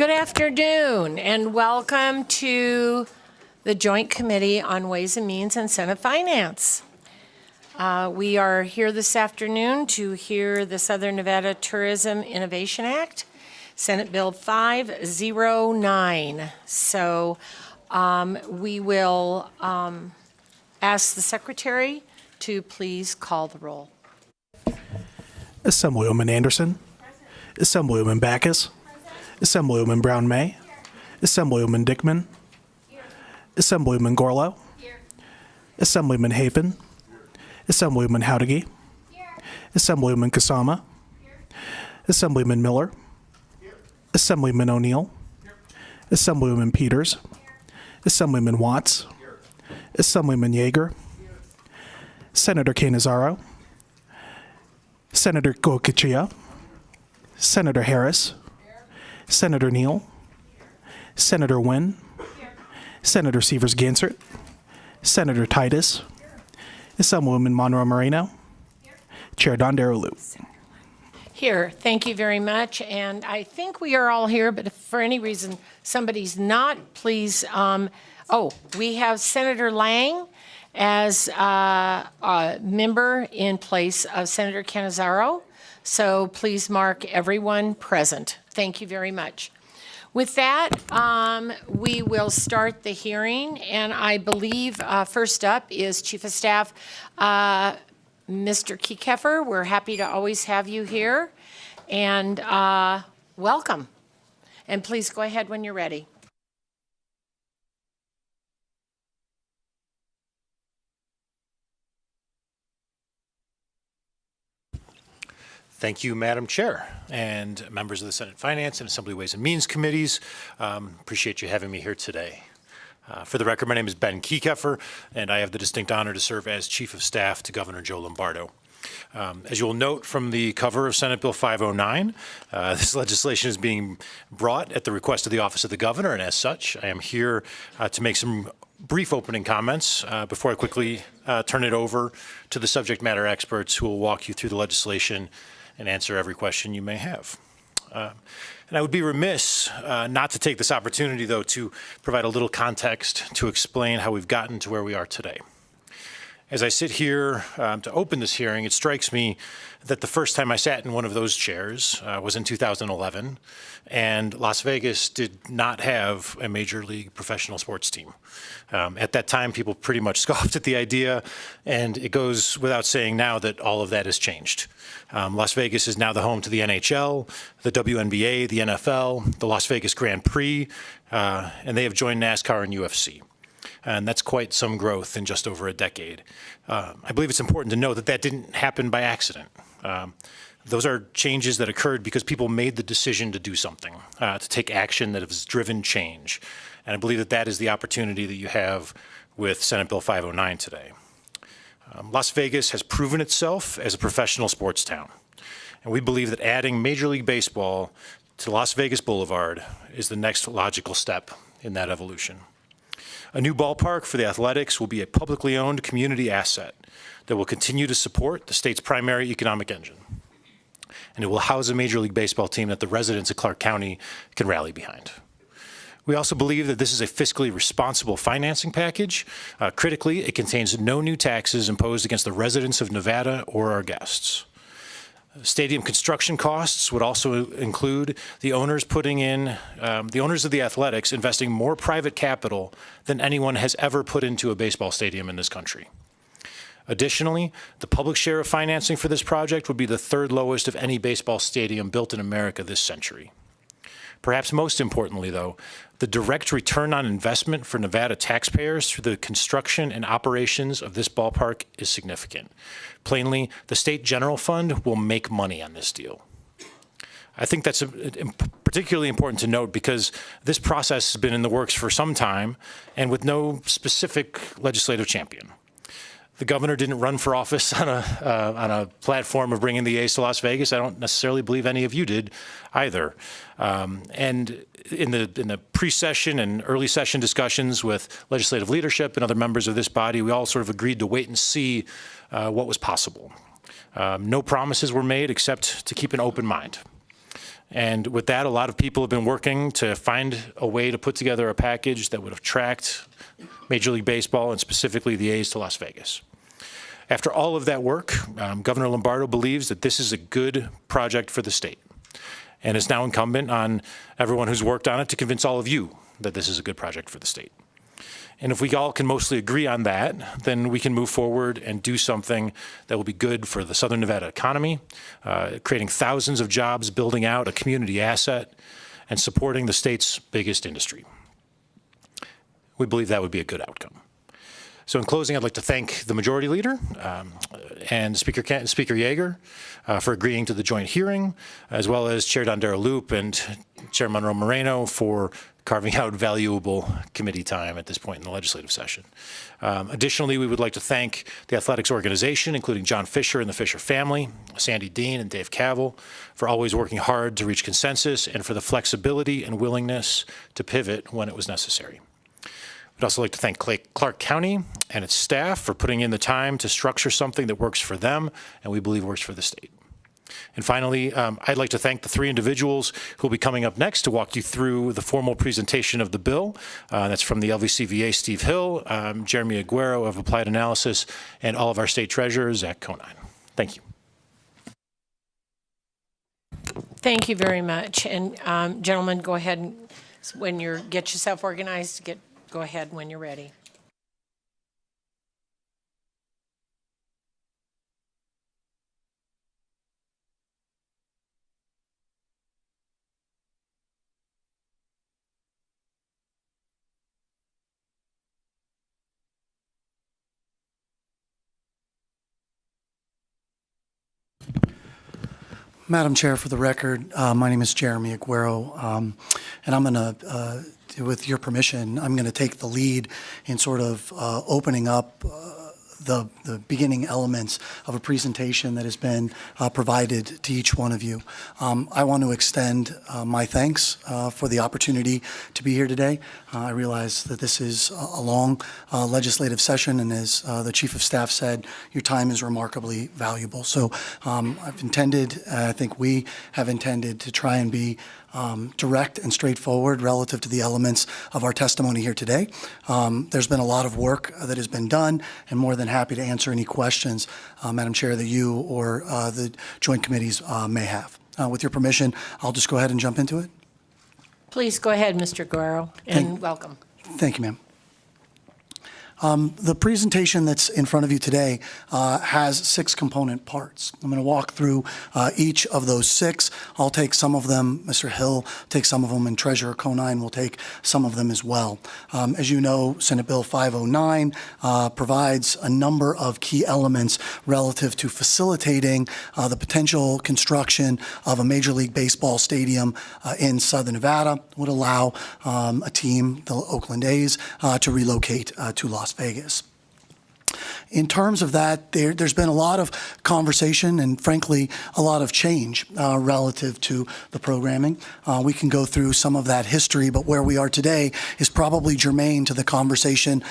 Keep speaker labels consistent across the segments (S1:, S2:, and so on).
S1: Good afternoon and welcome to the Joint Committee on Ways and Means and Senate Finance. We are here this afternoon to hear the Southern Nevada Tourism Innovation Act, Senate Bill 509. So we will ask the Secretary to please call the roll.
S2: Assemblywoman Anderson. Assemblywoman Backus. Assemblywoman Brown-May. Assemblywoman Dickman. Assemblywoman Gorlow. Assemblyman Hafen. Assemblywoman Howdegi. Assemblywoman Kasama. Assemblyman Miller. Assemblyman O'Neill. Assemblywoman Peters. Assemblyman Watts. Assemblyman Yeager. Senator Canizaro. Senator Goicoechea. Senator Harris. Senator Neal. Senator Nguyen. Senator Severs-Gansert. Senator Titus. Assemblywoman Monroe Moreno. Chair Don Darrellou.
S1: Here, thank you very much. And I think we are all here, but if for any reason somebody's not, please. We have Senator Lang as a member in place of Senator Canizaro. So please mark everyone present. Thank you very much. With that, we will start the hearing, and I believe first up is Chief of Staff, Mr. Kiekeffer. We're happy to always have you here, and welcome. And please go ahead when you're ready.
S3: Thank you, Madam Chair, and members of the Senate Finance and Assembly Ways and Means Committees. Appreciate you having me here today. For the record, my name is Ben Kiekeffer, and I have the distinct honor to serve as Chief of Staff to Governor Joe Lombardo. As you will note from the cover of Senate Bill 509, this legislation is being brought at the request of the Office of the Governor, and as such, I am here to make some brief opening comments before I quickly turn it over to the subject matter experts who will walk you through the legislation and answer every question you may have. And I would be remiss not to take this opportunity, though, to provide a little context to explain how we've gotten to where we are today. As I sit here to open this hearing, it strikes me that the first time I sat in one of those chairs was in 2011, and Las Vegas did not have a major league professional sports team. At that time, people pretty much scoffed at the idea, and it goes without saying now that all of that has changed. Las Vegas is now the home to the NHL, the WNBA, the NFL, the Las Vegas Grand Prix, and they have joined NASCAR and UFC. And that's quite some growth in just over a decade. I believe it's important to note that that didn't happen by accident. Those are changes that occurred because people made the decision to do something, to take action that has driven change. And I believe that that is the opportunity that you have with Senate Bill 509 today. Las Vegas has proven itself as a professional sports town. And we believe that adding Major League Baseball to Las Vegas Boulevard is the next logical step in that evolution. A new ballpark for the athletics will be a publicly owned community asset that will continue to support the state's primary economic engine. And it will house a Major League Baseball team that the residents of Clark County can rally behind. We also believe that this is a fiscally responsible financing package. Critically, it contains no new taxes imposed against the residents of Nevada or our guests. Stadium construction costs would also include the owners of the athletics investing more private capital than anyone has ever put into a baseball stadium in this country. Additionally, the public share of financing for this project would be the third lowest of any baseball stadium built in America this century. Perhaps most importantly, though, the direct return on investment for Nevada taxpayers through the construction and operations of this ballpark is significant. Plainly, the state general fund will make money on this deal. I think that's particularly important to note because this process has been in the works for some time and with no specific legislative champion. The governor didn't run for office on a platform of bringing the A's to Las Vegas. I don't necessarily believe any of you did either. And in the pre-session and early session discussions with legislative leadership and other members of this body, we all sort of agreed to wait and see what was possible. No promises were made except to keep an open mind. And with that, a lot of people have been working to find a way to put together a package that would attract Major League Baseball and specifically the A's to Las Vegas. After all of that work, Governor Lombardo believes that this is a good project for the state. And it's now incumbent on everyone who's worked on it to convince all of you that this is a good project for the state. And if we all can mostly agree on that, then we can move forward and do something that will be good for the Southern Nevada economy, creating thousands of jobs, building out a community asset, and supporting the state's biggest industry. We believe that would be a good outcome. So in closing, I'd like to thank the Majority Leader and Speaker Yeager for agreeing to the joint hearing, as well as Chair Dondera-Loop and Chair Monroe Moreno for carving out valuable committee time at this point in the legislative session. Additionally, we would like to thank the athletics organization, including John Fisher and the Fisher family, Sandy Dean and Dave Cavill, for always working hard to reach consensus and for the flexibility and willingness to pivot when it was necessary. We'd also like to thank Clark County and its staff for putting in the time to structure something that works for them and we believe works for the state. And finally, I'd like to thank the three individuals who will be coming up next to walk you through the formal presentation of the bill. That's from the LVCVA, Steve Hill, Jeremy Aguero of Applied Analysis, and all of our state treasurers, Zach Conine. Thank you.
S1: Thank you very much. And gentlemen, go ahead and when get yourself organized, go ahead when you're ready.
S4: Madam Chair, for the record, my name is Jeremy Aguero, and I'm going to, with your permission, I'm going to take the lead in sort of opening up the beginning elements of a presentation that has been provided to each one of you. I want to extend my thanks for the opportunity to be here today. I realize that this is a long legislative session, and as the Chief of Staff said, your time is remarkably valuable. So I've intended, I think we have intended to try and be direct and straightforward relative to the elements of our testimony here today. There's been a lot of work that has been done, and more than happy to answer any questions, Madam Chair, that you or the joint committees may have. With your permission, I'll just go ahead and jump into it.
S1: Please go ahead, Mr. Guerrero, and welcome.
S4: Thank you, ma'am. The presentation that's in front of you today has 6 component parts. I'm going to walk through each of those 6. I'll take some of them, Mr. Hill take some of them, and Treasurer Conine will take some of them as well. As you know, Senate Bill 509 provides a number of key elements relative to facilitating the potential construction of a Major League Baseball stadium in Southern Nevada. Would allow a team, the Oakland A's, to relocate to Las Vegas. In terms of that, there's been a lot of conversation and, frankly, a lot of change relative to the programming. We can go through some of that history, but where we are today is probably germane to the conversation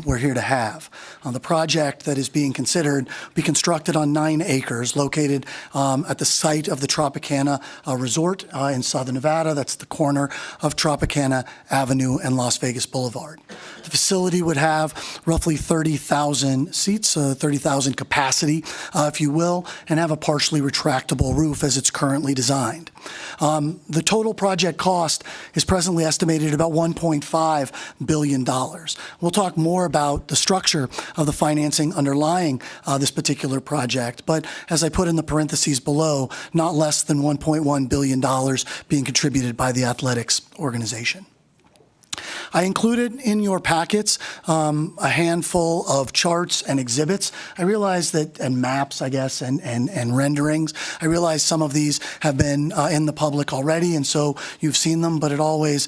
S4: we're here to have. The project that is being considered will be constructed on 9 acres located at the site of the Tropicana Resort in Southern Nevada. That's the corner of Tropicana Avenue and Las Vegas Boulevard. The facility would have roughly 30,000 seats, 30,000 capacity, if you will, and have a partially retractable roof as it's currently designed. The total project cost is presently estimated at about $1.5 billion. We'll talk more about the structure of the financing underlying this particular project, but as I put in the parentheses below, not less than $1.1 billion being contributed by the athletics organization. I included in your packets a handful of charts and exhibits. I realize that, and maps, I guess, and renderings. I realize some of these have been in the public already, and so you've seen them, but it always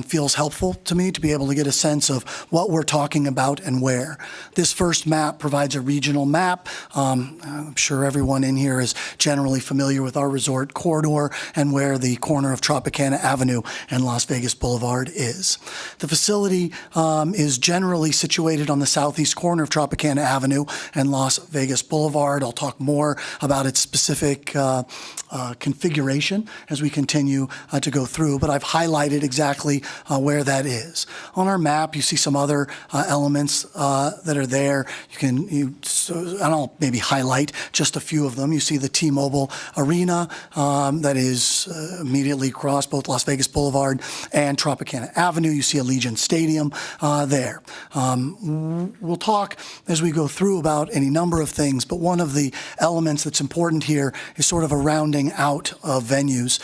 S4: feels helpful to me to be able to get a sense of what we're talking about and where. This first map provides a regional map. I'm sure everyone in here is generally familiar with our resort corridor and where the corner of Tropicana Avenue and Las Vegas Boulevard is. The facility is generally situated on the southeast corner of Tropicana Avenue and Las Vegas Boulevard. I'll talk more about its specific configuration as we continue to go through, but I've highlighted exactly where that is. On our map, you see some other elements that are there. And I'll maybe highlight just a few of them. You see the T-Mobile Arena that is immediately across both Las Vegas Boulevard and Tropicana Avenue. You see Allegiant Stadium there. We'll talk as we go through about any number of things, but one of the elements that's important here is sort of a rounding out of venues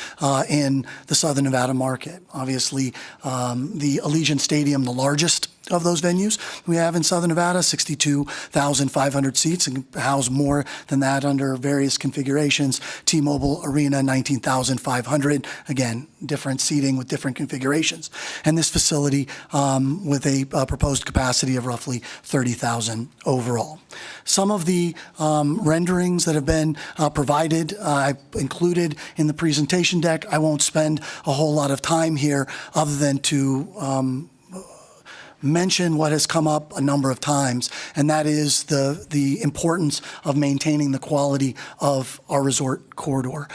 S4: in the Southern Nevada market. Obviously, the Allegiant Stadium, the largest of those venues we have in Southern Nevada, 62,500 seats, and house more than that under various configurations. T-Mobile Arena, 19,500. Again, different seating with different configurations. And this facility with a proposed capacity of roughly 30,000 overall. Some of the renderings that have been provided, I've included in the presentation deck. I won't spend a whole lot of time here other than to mention what has come up a number of times, and that is the importance of maintaining the quality of our resort corridor.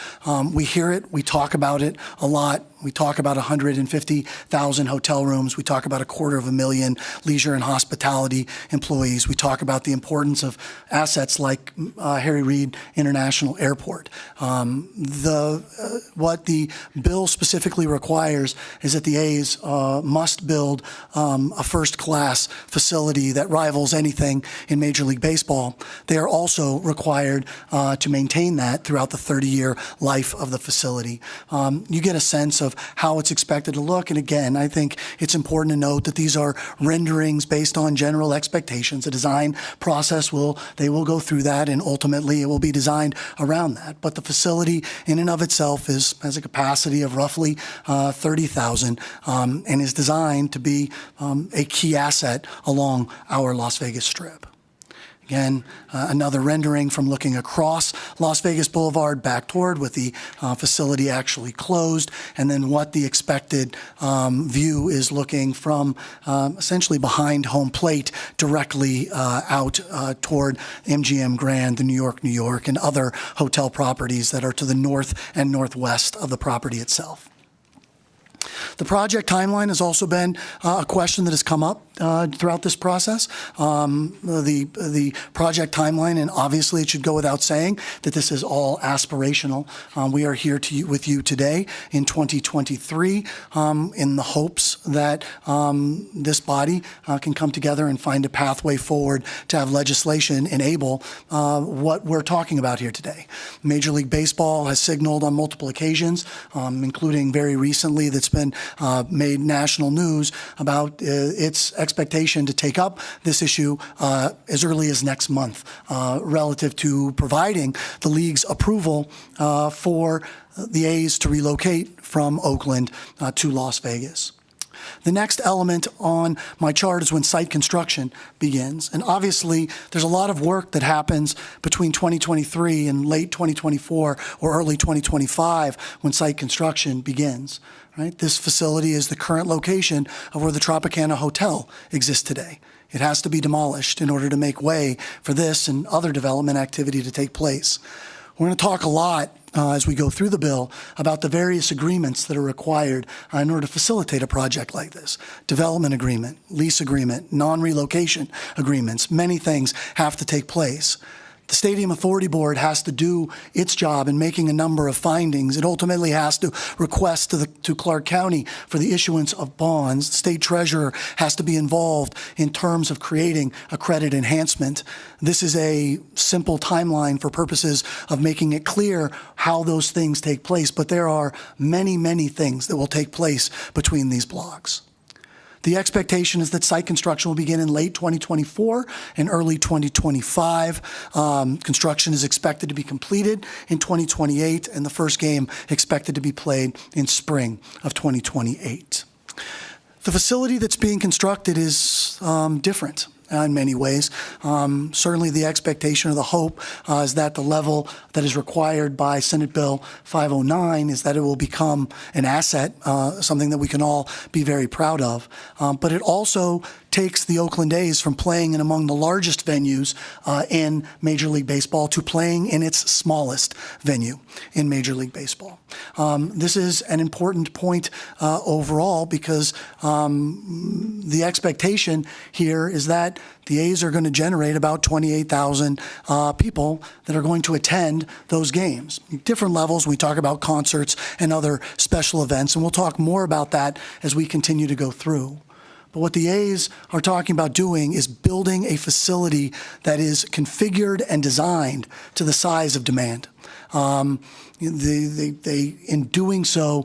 S4: We hear it, we talk about it a lot. We talk about 150,000 hotel rooms. We talk about 250,000 leisure and hospitality employees. We talk about the importance of assets like Harry Reid International Airport. What the bill specifically requires is that the A's must build a first-class facility that rivals anything in Major League Baseball. They are also required to maintain that throughout the 30-year life of the facility. You get a sense of how it's expected to look. And again, I think it's important to note that these are renderings based on general expectations. The design process will go through that, and ultimately it will be designed around that. But the facility in and of itself has a capacity of roughly 30,000 and is designed to be a key asset along our Las Vegas Strip. Again, another rendering from looking across Las Vegas Boulevard back toward with the facility actually closed, and then what the expected view is looking from essentially behind home plate directly out toward MGM Grand, the New York, and other hotel properties that are to the north and northwest of the property itself. The project timeline has also been a question that has come up throughout this process. The project timeline, and obviously it should go without saying that this is all aspirational. We are here with you today in 2023 in the hopes that this body can come together and find a pathway forward to have legislation enable what we're talking about here today. Major League Baseball has signaled on multiple occasions, including very recently that's been made national news about its expectation to take up this issue as early as next month relative to providing the league's approval for the A's to relocate from Oakland to Las Vegas. The next element on my chart is when site construction begins. And obviously, there's a lot of work that happens between 2023 and late 2024 or early 2025 when site construction begins. Right? This facility is the current location of where the Tropicana Hotel exists today. It has to be demolished in order to make way for this and other development activity to take place. We're going to talk a lot as we go through the bill about the various agreements that are required in order to facilitate a project like this. Development agreement, lease agreement, non-relocation agreements, many things have to take place. The Stadium Authority Board has to do its job in making a number of findings. It ultimately has to request to Clark County for the issuance of bonds. The state treasurer has to be involved in terms of creating a credit enhancement. This is a simple timeline for purposes of making it clear how those things take place, but there are many, many things that will take place between these blocks. The expectation is that site construction will begin in late 2024 and early 2025. Construction is expected to be completed in 2028, and the first game expected to be played in spring of 2028. The facility that's being constructed is different in many ways. Certainly the expectation or the hope is that the level that is required by Senate Bill 509 is that it will become an asset, something that we can all be very proud of. But it also takes the Oakland A's from playing in among the largest venues in Major League Baseball to playing in its smallest venue in Major League Baseball. This is an important point overall because the expectation here is that the A's are going to generate about 28,000 people that are going to attend those games. Different levels. We talk about concerts and other special events, and we'll talk more about that as we continue to go through. But what the A's are talking about doing is building a facility that is configured and designed to the size of demand. In doing so,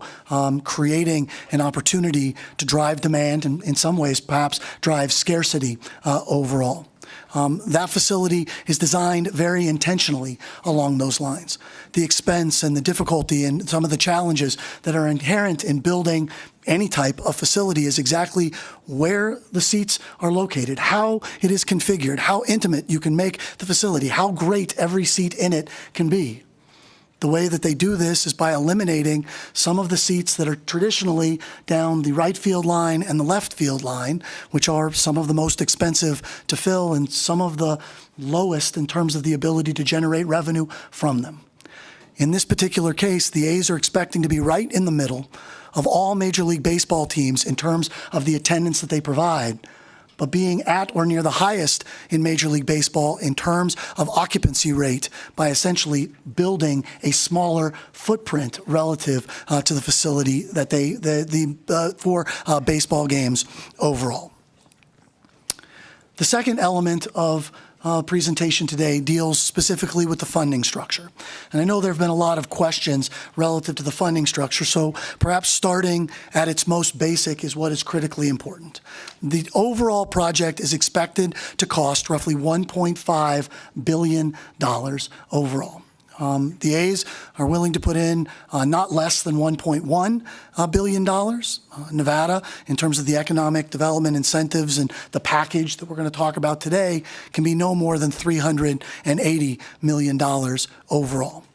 S4: creating an opportunity to drive demand and in some ways perhaps drive scarcity overall. That facility is designed very intentionally along those lines. The expense and the difficulty and some of the challenges that are inherent in building any type of facility is exactly where the seats are located, how it is configured, how intimate you can make the facility, how great every seat in it can be. The way that they do this is by eliminating some of the seats that are traditionally down the right field line and the left field line, which are some of the most expensive to fill and some of the lowest in terms of the ability to generate revenue from them. In this particular case, the A's are expecting to be right in the middle of all Major League Baseball teams in terms of the attendance that they provide, but being at or near the highest in Major League Baseball in terms of occupancy rate by essentially building a smaller footprint relative to the facility that for baseball games overall. The second element of presentation today deals specifically with the funding structure. And I know there have been a lot of questions relative to the funding structure, so perhaps starting at its most basic is what is critically important. The overall project is expected to cost roughly $1.5 billion overall. The A's are willing to put in not less than $1.1 billion. Nevada, in terms of the economic development incentives and the package that we're going to talk about today, can be no more than $380 million overall.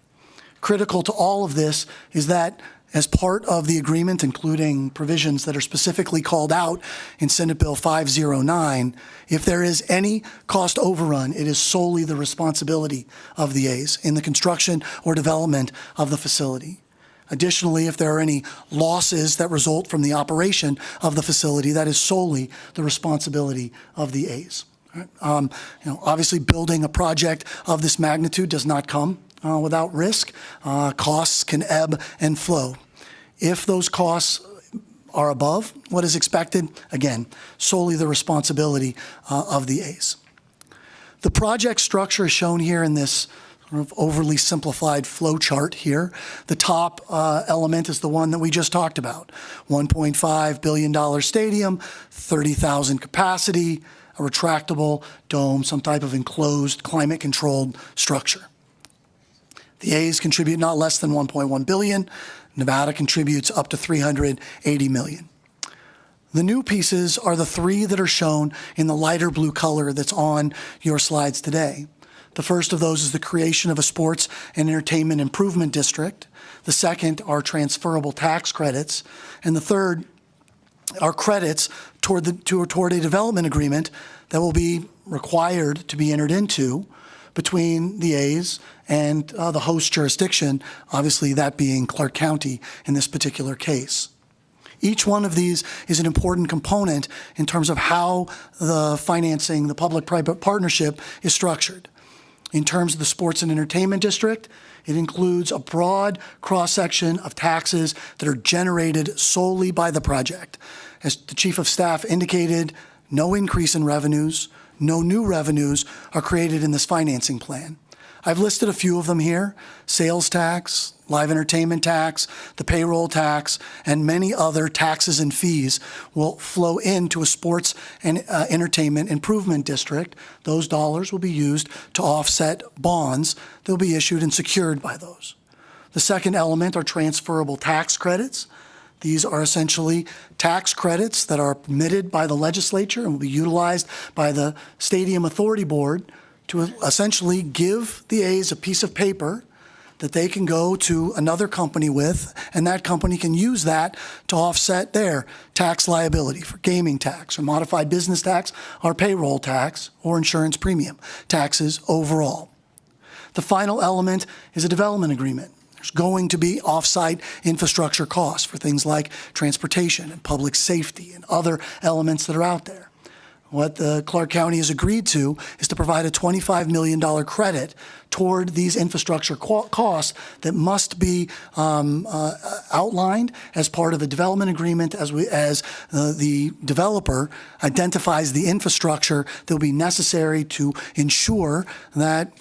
S4: Critical to all of this is that as part of the agreement, including provisions that are specifically called out in Senate Bill 509, if there is any cost overrun, it is solely the responsibility of the A's in the construction or development of the facility. Additionally, if there are any losses that result from the operation of the facility, that is solely the responsibility of the A's. Obviously, building a project of this magnitude does not come without risk. Costs can ebb and flow. If those costs are above what is expected, again, solely the responsibility of the A's. The project structure is shown here in this sort of overly simplified flow chart here. The top element is the one that we just talked about. $1.5 billion stadium, 30,000 capacity, a retractable dome, some type of enclosed climate-controlled structure. The A's contribute not less than $1.1 billion. Nevada contributes up to $380 million. The new pieces are the three that are shown in the lighter blue color that's on your slides today. The first of those is the creation of a sports and entertainment improvement district. The second are transferable tax credits. And the third are credits toward a development agreement that will be required to be entered into between the A's and the host jurisdiction, obviously that being Clark County in this particular case. Each one of these is an important component in terms of how the financing, the public-private partnership is structured. In terms of the sports and entertainment district, it includes a broad cross-section of taxes that are generated solely by the project. As the Chief of Staff indicated, no increase in revenues, no new revenues are created in this financing plan. I've listed a few of them here: sales tax, live entertainment tax, the payroll tax, and many other taxes and fees will flow into a sports and entertainment improvement district. Those dollars will be used to offset bonds that will be issued and secured by those. The second element are transferable tax credits. These are essentially tax credits that are permitted by the legislature and will be utilized by the Stadium Authority Board to essentially give the A's a piece of paper that they can go to another company with, and that company can use that to offset their tax liability for gaming tax or modified business tax or payroll tax or insurance premium taxes overall. The final element is a development agreement. There's going to be off-site infrastructure costs for things like transportation and public safety and other elements that are out there. What the Clark County has agreed to is to provide a $25 million credit toward these infrastructure costs that must be outlined as part of a development agreement as the developer identifies the infrastructure that will be necessary to ensure that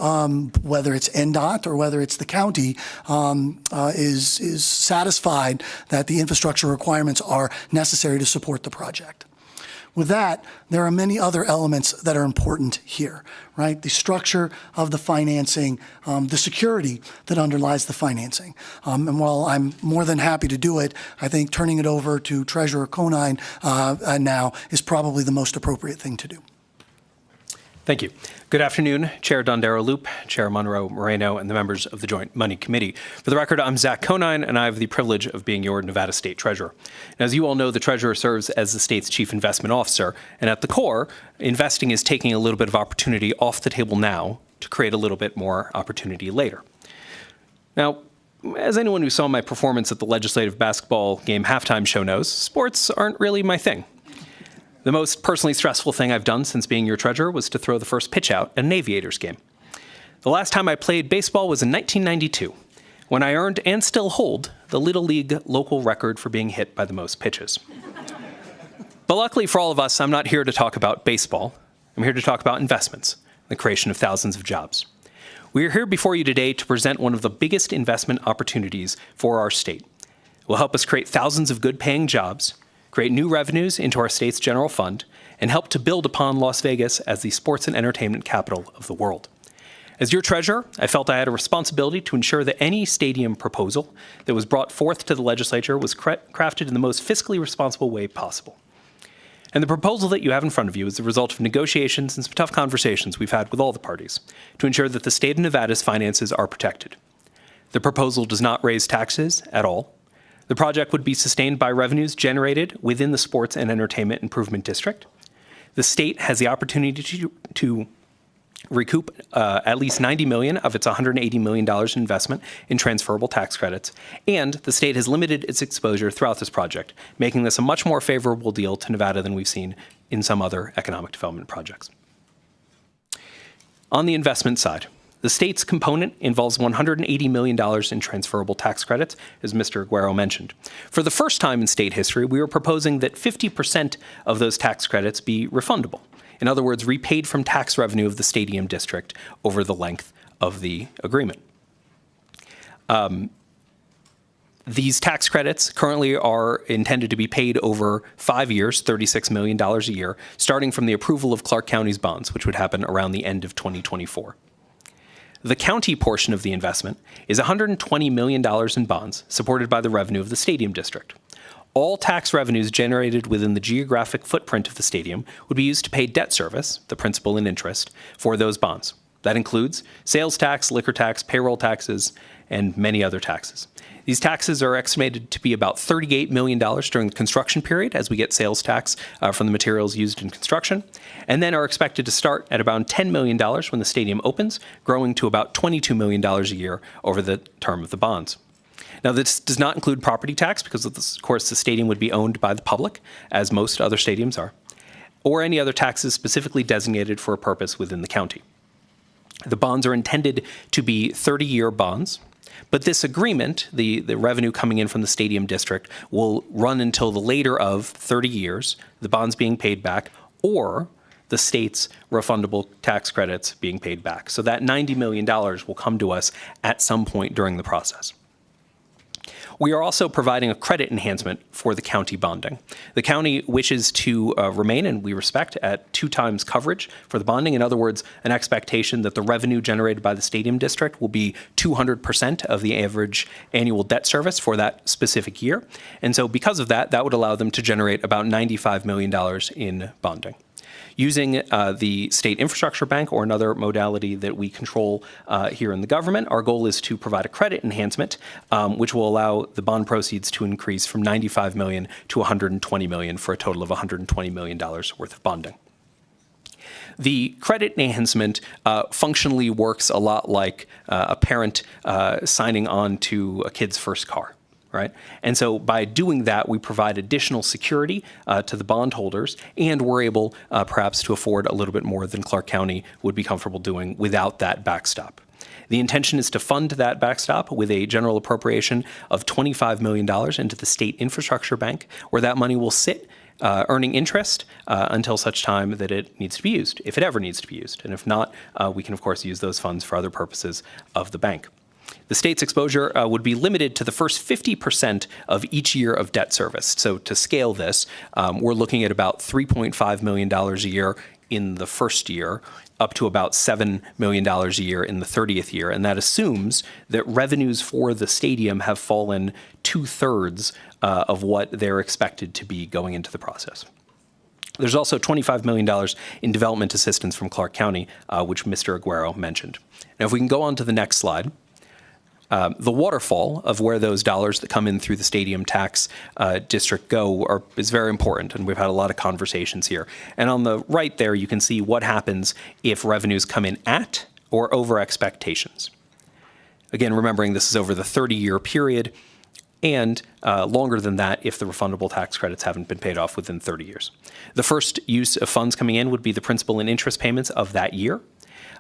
S4: whether it's NDOT or whether it's the county is satisfied that the infrastructure requirements are necessary to support the project. With that, there are many other elements that are important here, right? The structure of the financing, the security that underlies the financing. And while I'm more than happy to do it, I think turning it over to Treasurer Conine now is probably the most appropriate thing to do.
S5: Thank you. Good afternoon, Chair Dondero-Loop, Chair Monroe-Moreno, and the members of the Joint Money Committee. For the record, I'm Zach Conine, and I have the privilege of being your Nevada State Treasurer. And as you all know, the Treasurer serves as the state's Chief Investment Officer, and at the core, investing is taking a little bit of opportunity off the table now to create a little bit more opportunity later. Now, as anyone who saw my performance at the legislative basketball game halftime show knows, sports aren't really my thing. The most personally stressful thing I've done since being your treasurer was to throw the first pitch out at an Aviators game. The last time I played baseball was in 1992, when I earned and still hold the Little League local record for being hit by the most pitches. But luckily for all of us, I'm not here to talk about baseball. I'm here to talk about investments, the creation of thousands of jobs. We are here before you today to present one of the biggest investment opportunities for our state. It will help us create thousands of good-paying jobs, create new revenues into our state's general fund, and help to build upon Las Vegas as the sports and entertainment capital of the world. As your treasurer, I felt I had a responsibility to ensure that any stadium proposal that was brought forth to the legislature was crafted in the most fiscally responsible way possible. And the proposal that you have in front of you is the result of negotiations and some tough conversations we've had with all the parties to ensure that the state of Nevada's finances are protected. The proposal does not raise taxes at all. The project would be sustained by revenues generated within the Sports and Entertainment Improvement District. The state has the opportunity to recoup at least $90 million of its $180 million investment in transferable tax credits, and the state has limited its exposure throughout this project, making this a much more favorable deal to Nevada than we've seen in some other economic development projects. On the investment side, the state's component involves $180 million in transferable tax credits, as Mr. Aguero mentioned. For the first time in state history, we are proposing that 50% of those tax credits be refundable. In other words, repaid from tax revenue of the stadium district over the length of the agreement. These tax credits currently are intended to be paid over 5 years, $36 million a year, starting from the approval of Clark County's bonds, which would happen around the end of 2024. The county portion of the investment is $120 million in bonds supported by the revenue of the stadium district. All tax revenues generated within the geographic footprint of the stadium would be used to pay debt service, the principal and interest, for those bonds. That includes sales tax, liquor tax, payroll taxes, and many other taxes. These taxes are estimated to be about $38 million during the construction period as we get sales tax from the materials used in construction, and then are expected to start at about $10 million when the stadium opens, growing to about $22 million a year over the term of the bonds. Now, this does not include property tax because, of course, the stadium would be owned by the public, as most other stadiums are, or any other taxes specifically designated for a purpose within the county. The bonds are intended to be 30-year bonds, but this agreement, the revenue coming in from the stadium district, will run until the later of 30 years, the bonds being paid back, or the state's refundable tax credits being paid back. So that $90 million will come to us at some point during the process. We are also providing a credit enhancement for the county bonding. The county wishes to remain, and we respect, at 2 times coverage for the bonding. In other words, an expectation that the revenue generated by the stadium district will be 200% of the average annual debt service for that specific year. And so because of that, that would allow them to generate about $95 million in bonding. Using the state infrastructure bank or another modality that we control here in the government, our goal is to provide a credit enhancement, which will allow the bond proceeds to increase from $95 million to $120 million for a total of $120 million worth of bonding. The credit enhancement functionally works a lot like a parent signing on to a kid's first car. Right? And so by doing that, we provide additional security to the bondholders, and we're able perhaps to afford a little bit more than Clark County would be comfortable doing without that backstop. The intention is to fund that backstop with a general appropriation of $25 million into the state infrastructure bank, where that money will sit earning interest until such time that it needs to be used, if it ever needs to be used. And if not, we can, of course, use those funds for other purposes of the bank. The state's exposure would be limited to the first 50% of each year of debt service. So to scale this, we're looking at about $3.5 million a year in the first year, up to about $7 million a year in the 30th year. And that assumes that revenues for the stadium have fallen 2/3 of what they're expected to be going into the process. There's also $25 million in development assistance from Clark County, which Mr. Aguero mentioned. Now, if we can go on to the next slide. The waterfall of where those dollars that come in through the stadium tax district go is very important, and we've had a lot of conversations here. And on the right there, you can see what happens if revenues come in at or over expectations. Again, remembering this is over the 30-year period, and longer than that if the refundable tax credits haven't been paid off within 30 years. The first use of funds coming in would be the principal and interest payments of that year.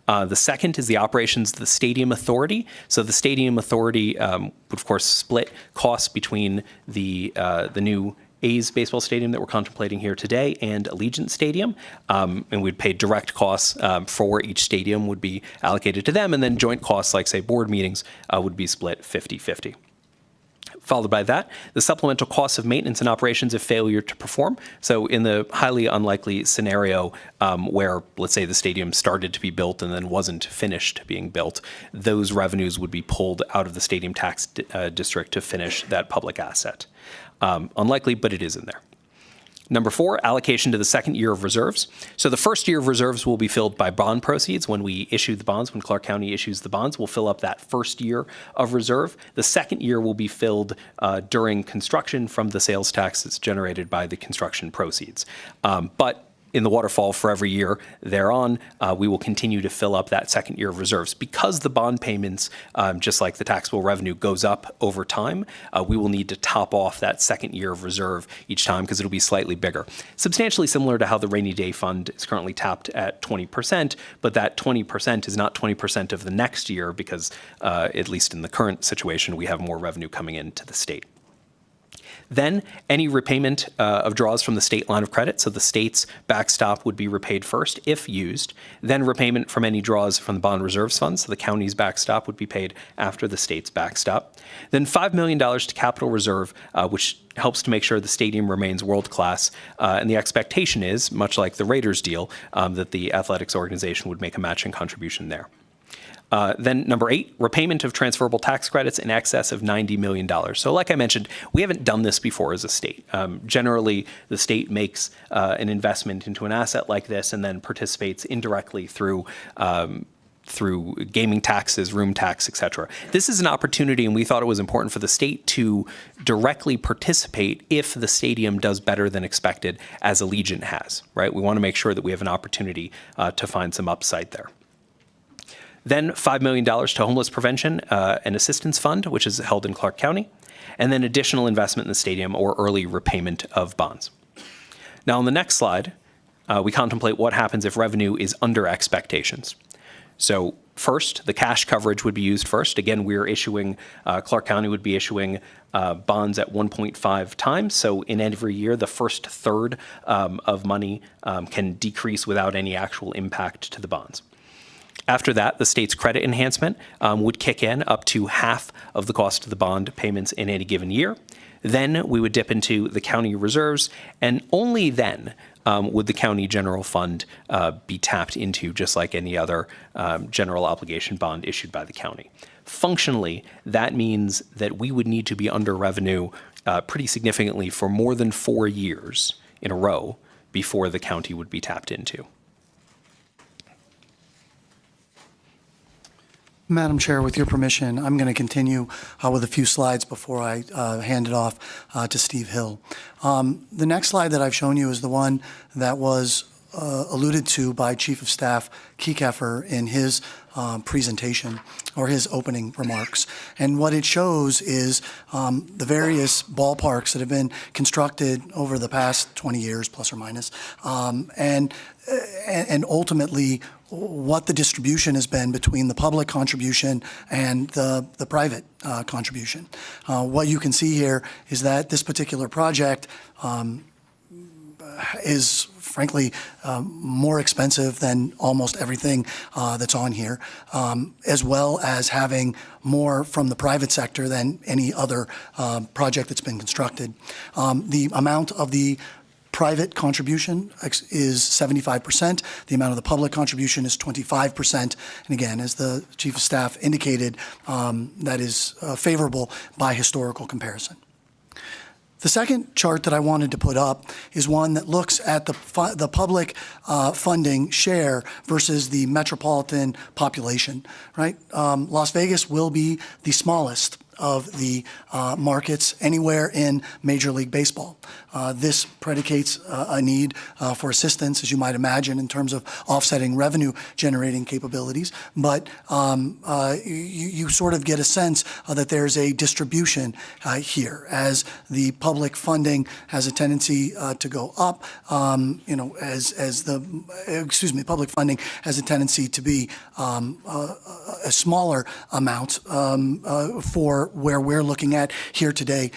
S5: The second is the operations of the Stadium Authority. So the Stadium Authority would, of course, split costs between the new A's baseball stadium that we're contemplating here today and Allegiant Stadium. And we'd pay direct costs for each stadium would be allocated to them, and then joint costs like, say, board meetings would be split 50-50. Followed by that, the supplemental costs of maintenance and operations if failure to perform. So in the highly unlikely scenario where, let's say, the stadium started to be built and then wasn't finished being built, those revenues would be pulled out of the stadium tax district to finish that public asset. Unlikely, but it is in there. Number 4, allocation to the second year of reserves. So the first year of reserves will be filled by bond proceeds. When we issue the bonds, when Clark County issues the bonds, we'll fill up that first year of reserve. The second year will be filled during construction from the sales taxes generated by the construction proceeds. But in the waterfall for every year thereon, we will continue to fill up that second year of reserves. Because the bond payments, just like the taxable revenue, goes up over time, we will need to top off that second year of reserve each time because it'll be slightly bigger. Substantially similar to how the rainy day fund is currently tapped at 20%, but that 20% is not 20% of the next year because, at least in the current situation, we have more revenue coming into the state. Then any repayment of draws from the state line of credit, so the state's backstop would be repaid first if used. Then repayment from any draws from the bond reserves fund, so the county's backstop would be paid after the state's backstop. Then $5 million to capital reserve, which helps to make sure the stadium remains world-class. And the expectation is, much like the Raiders deal, that the athletics organization would make a matching contribution there. Then number 8, repayment of transferable tax credits in excess of $90 million. So like I mentioned, we haven't done this before as a state. Generally, the state makes an investment into an asset like this and then participates indirectly through gaming taxes, room tax, et cetera. This is an opportunity, and we thought it was important for the state to directly participate if the stadium does better than expected, as Allegiant has, right? We want to make sure that we have an opportunity to find some upside there. Then $5 million to homeless prevention and assistance fund, which is held in Clark County, and then additional investment in the stadium or early repayment of bonds. Now on the next slide, we contemplate what happens if revenue is under expectations. So first, the cash coverage would be used first. Again, we're issuing, Clark County would be issuing bonds at 1.5 times. So in every year, the first third of money can decrease without any actual impact to the bonds. After that, the state's credit enhancement would kick in up to half of the cost of the bond payments in any given year. Then we would dip into the county reserves, and only then would the county general fund be tapped into, just like any other general obligation bond issued by the county. Functionally, that means that we would need to be under revenue pretty significantly for more than 4 years in a row before the county would be tapped into.
S4: Madam Chair, with your permission, I'm going to continue with a few slides before I hand it off to Steve Hill. The next slide that I've shown you is the one that was alluded to by Chief of Staff Kiekeffer in his presentation or his opening remarks. And what it shows is the various ballparks that have been constructed over the past 20 years, plus or minus, and ultimately what the distribution has been between the public contribution and the private contribution. What you can see here is that this particular project is frankly more expensive than almost everything that's on here, as well as having more from the private sector than any other project that's been constructed. The amount of the private contribution is 75%. The amount of the public contribution is 25%. And again, as the Chief of Staff indicated, that is favorable by historical comparison. The second chart that I wanted to put up is one that looks at the public funding share versus the metropolitan population, right? Las Vegas will be the smallest of the markets anywhere in Major League Baseball. This predicates a need for assistance, as you might imagine, in terms of offsetting revenue generating capabilities. But you sort of get a sense that there's a distribution here as the public funding has a tendency to go up, public funding has a tendency to be a smaller amount for where we're looking at here today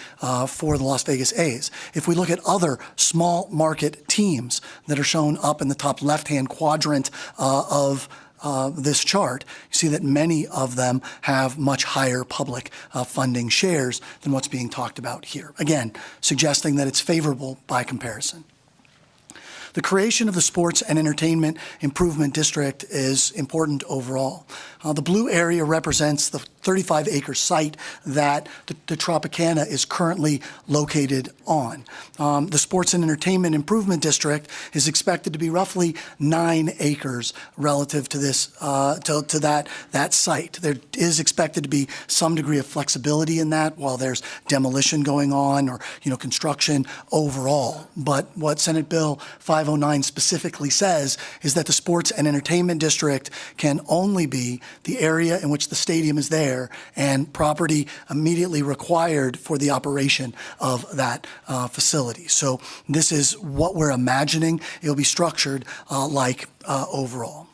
S4: for the Las Vegas A's. If we look at other small market teams that are shown up in the top left-hand quadrant of this chart, you see that many of them have much higher public funding shares than what's being talked about here. Again, suggesting that it's favorable by comparison. The creation of the Sports and Entertainment Improvement District is important overall. The blue area represents the 35-acre site that the Tropicana is currently located on. The Sports and Entertainment Improvement District is expected to be roughly 9 acres relative to this to that site. There is expected to be some degree of flexibility in that while there's demolition going on or construction overall. But what Senate Bill 509 specifically says is that the Sports and Entertainment District can only be the area in which the stadium is there and property immediately required for the operation of that facility. So this is what we're imagining it'll be structured like overall.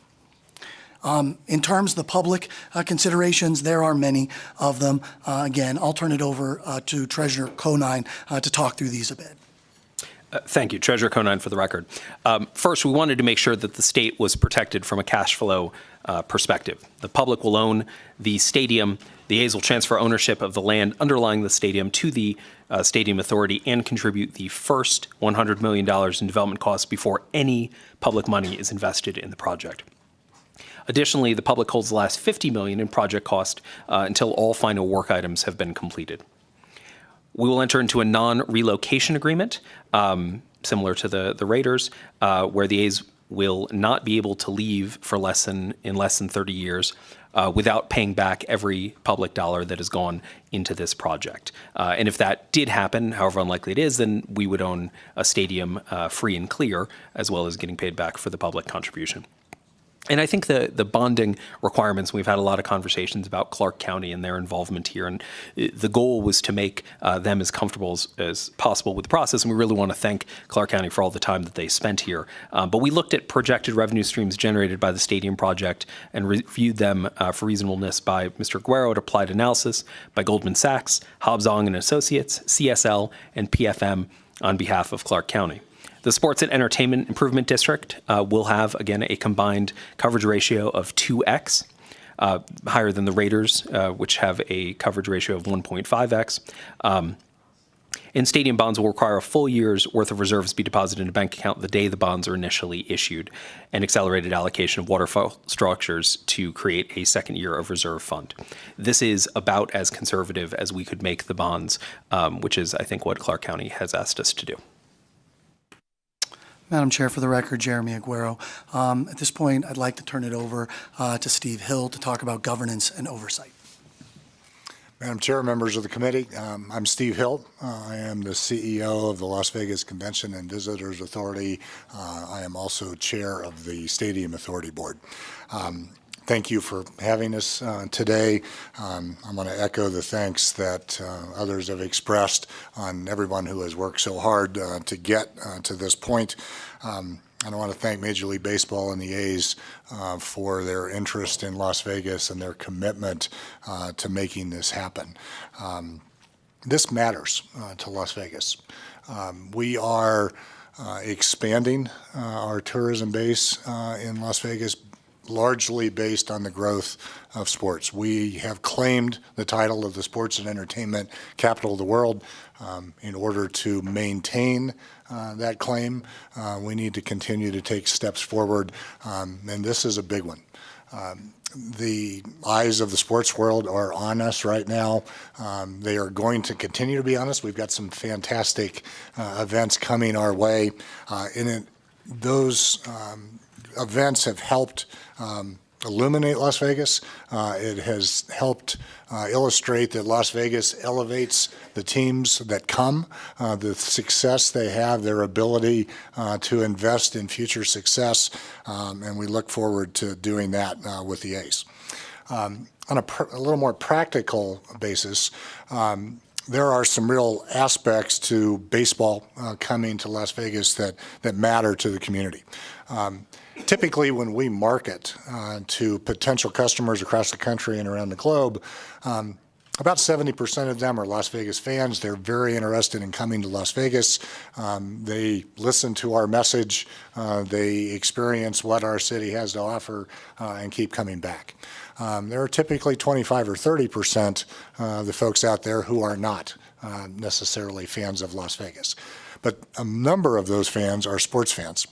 S4: In terms of the public considerations, there are many of them. Again, I'll turn it over to Treasurer Conine to talk through these a bit.
S5: Thank you, Treasurer Conine, for the record. First, we wanted to make sure that the state was protected from a cash flow perspective. The public will own the stadium. The A's will transfer ownership of the land underlying the stadium to the Stadium Authority and contribute the first $100 million in development costs before any public money is invested in the project. Additionally, the public holds the last $50 million in project cost until all final work items have been completed. We will enter into a non-relocation agreement, similar to the Raiders, where the A's will not be able to leave for less than 30 years without paying back every public dollar that has gone into this project. And if that did happen, however unlikely it is, then we would own a stadium free and clear, as well as getting paid back for the public contribution. And I think the bonding requirements, we've had a lot of conversations about Clark County and their involvement here. And the goal was to make them as comfortable as possible with the process. And we really want to thank Clark County for all the time that they spent here. But we looked at projected revenue streams generated by the stadium project and reviewed them for reasonableness by Mr. Guerrero at Applied Analysis, by Goldman Sachs, Hobbs Ong and Associates, CSL, and PFM on behalf of Clark County. The Sports and Entertainment Improvement District will have, again, a combined coverage ratio of 2x, higher than the Raiders, which have a coverage ratio of 1.5x. And stadium bonds will require a full year's worth of reserves be deposited in a bank account the day the bonds are initially issued, and accelerated allocation of waterfall structures to create a second year of reserve fund. This is about as conservative as we could make the bonds, which is, I think, what Clark County has asked us to do.
S4: Madam Chair, for the record, Jeremy Aguero. At this point, I'd like to turn it over to Steve Hill to talk about governance and oversight.
S6: Madam Chair, members of the committee, I'm Steve Hill. I am the CEO of the Las Vegas Convention and Visitors Authority. I am also chair of the Stadium Authority Board. Thank you for having us today. I'm going to echo the thanks that others have expressed on everyone who has worked so hard to get to this point. I want to thank Major League Baseball and the A's for their interest in Las Vegas and their commitment to making this happen. This matters to Las Vegas. We are expanding our tourism base in Las Vegas, largely based on the growth of sports. We have claimed the title of the sports and entertainment capital of the world. In order to maintain that claim, we need to continue to take steps forward, and this is a big one. The eyes of the sports world are on us right now. They are going to continue to be on us. We've got some fantastic events coming our way. Those events have helped illuminate Las Vegas. It has helped illustrate that Las Vegas elevates the teams that come, the success they have, their ability to invest in future success, and we look forward to doing that with the A's. On a little more practical basis, there are some real aspects to baseball coming to Las Vegas that matter to the community. Typically, when we market to potential customers across the country and around the globe, about 70% of them are Las Vegas fans. They're very interested in coming to Las Vegas. They listen to our message. They experience what our city has to offer and keep coming back. There are typically 25 or 30% the folks out there who are not necessarily fans of Las Vegas. But a number of those fans are sports fans.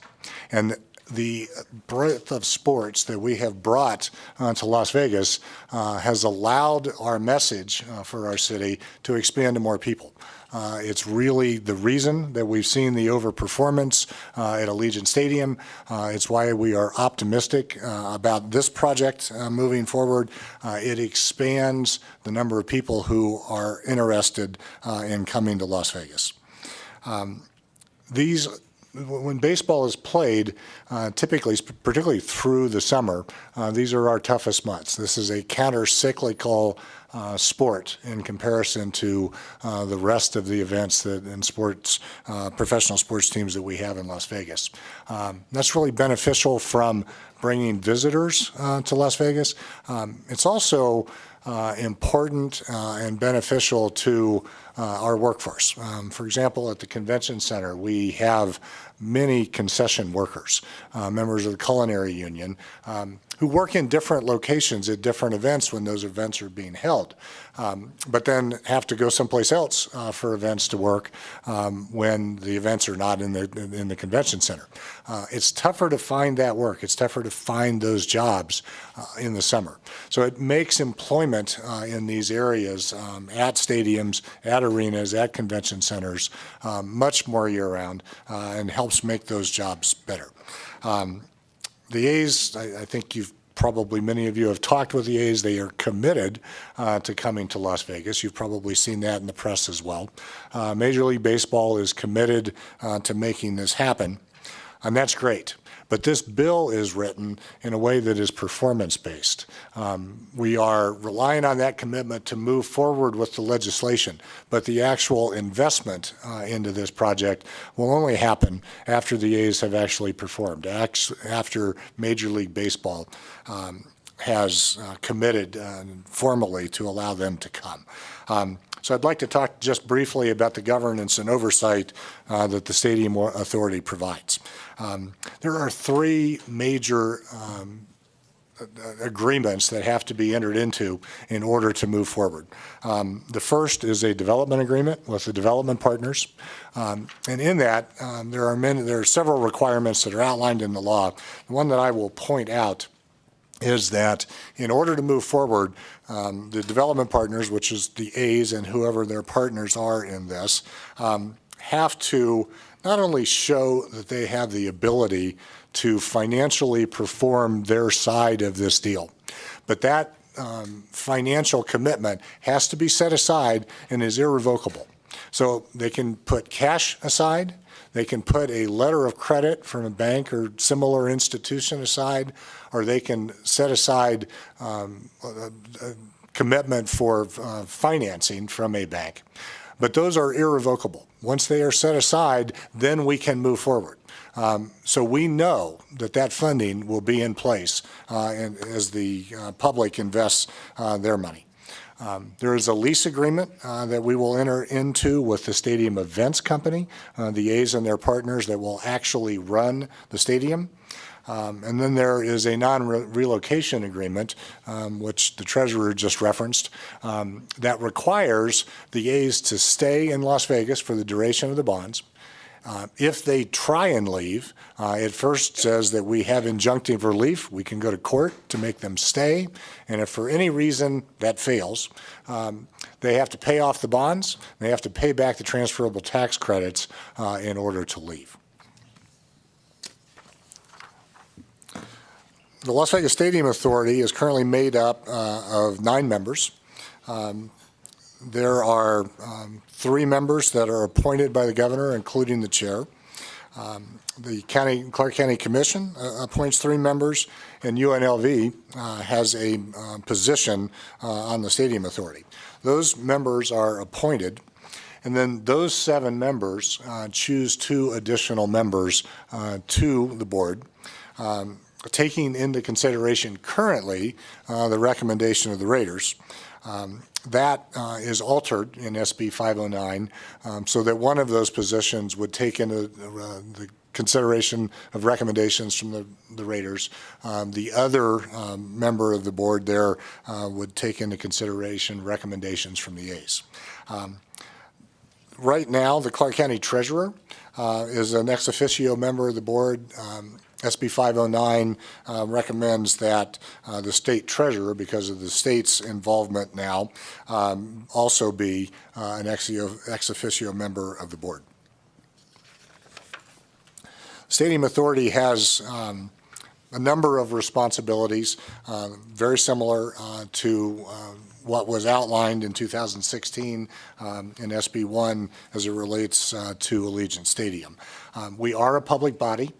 S6: And the breadth of sports that we have brought to Las Vegas has allowed our message for our city to expand to more people. It's really the reason that we've seen the overperformance at Allegiant Stadium. It's why we are optimistic about this project moving forward. It expands the number of people who are interested in coming to Las Vegas. When baseball is played, typically, particularly through the summer, these are our toughest months. This is a counter-cyclical sport in comparison to the rest of the events and sports, professional sports teams that we have in Las Vegas. That's really beneficial from bringing visitors to Las Vegas. It's also important and beneficial to our workforce. For example, at the convention center, we have many concession workers, members of the culinary union, who work in different locations at different events when those events are being held, but then have to go someplace else for events to work when the events are not in the convention center. It's tougher to find that work. It's tougher to find those jobs in the summer. So it makes employment in these areas at stadiums, at arenas, at convention centers much more year-round and helps make those jobs better. The A's, I think many of you have talked with the A's. They are committed to coming to Las Vegas. You've probably seen that in the press as well. Major League Baseball is committed to making this happen, and that's great. But this bill is written in a way that is performance-based. We are relying on that commitment to move forward with the legislation, but the actual investment into this project will only happen after the A's have actually performed, after Major League Baseball has committed formally to allow them to come. So I'd like to talk just briefly about the governance and oversight that the Stadium Authority provides. There are three major agreements that have to be entered into in order to move forward. The first is a development agreement with the development partners. And in that, there are several requirements that are outlined in the law. The one that I will point out is that in order to move forward, the development partners, which is the A's and whoever their partners are in this, have to not only show that they have the ability to financially perform their side of this deal, but that financial commitment has to be set aside and is irrevocable. So they can put cash aside, they can put a letter of credit from a bank or similar institution aside, or they can set aside a commitment for financing from a bank. But those are irrevocable. Once they are set aside, then we can move forward. So we know that that funding will be in place as the public invests their money. There is a lease agreement that we will enter into with the Stadium Events Company, the A's and their partners that will actually run the stadium. And then there is a non-relocation agreement, which the treasurer just referenced, that requires the A's to stay in Las Vegas for the duration of the bonds. If they try and leave, it first says that we have injunctive relief. We can go to court to make them stay. And if for any reason that fails, they have to pay off the bonds. They have to pay back the transferable tax credits in order to leave. The Las Vegas Stadium Authority is currently made up of 9 members. There are 3 members that are appointed by the governor, including the chair. The Clark County Commission appoints 3 members, and UNLV has a position on the Stadium Authority. Those members are appointed, and then those 7 members choose 2 additional members to the board, taking into consideration currently the recommendation of the Raiders. That is altered in SB509 so that one of those positions would take into the consideration of recommendations from the Raiders. The other member of the board there would take into consideration recommendations from the A's. Right now, the Clark County Treasurer is an ex officio member of the board. SB509 recommends that the state treasurer, because of the state's involvement now, also be an ex officio member of the board. Stadium Authority has a number of responsibilities, very similar to what was outlined in 2016 in SB1 as it relates to Allegiant Stadium. We are a public body.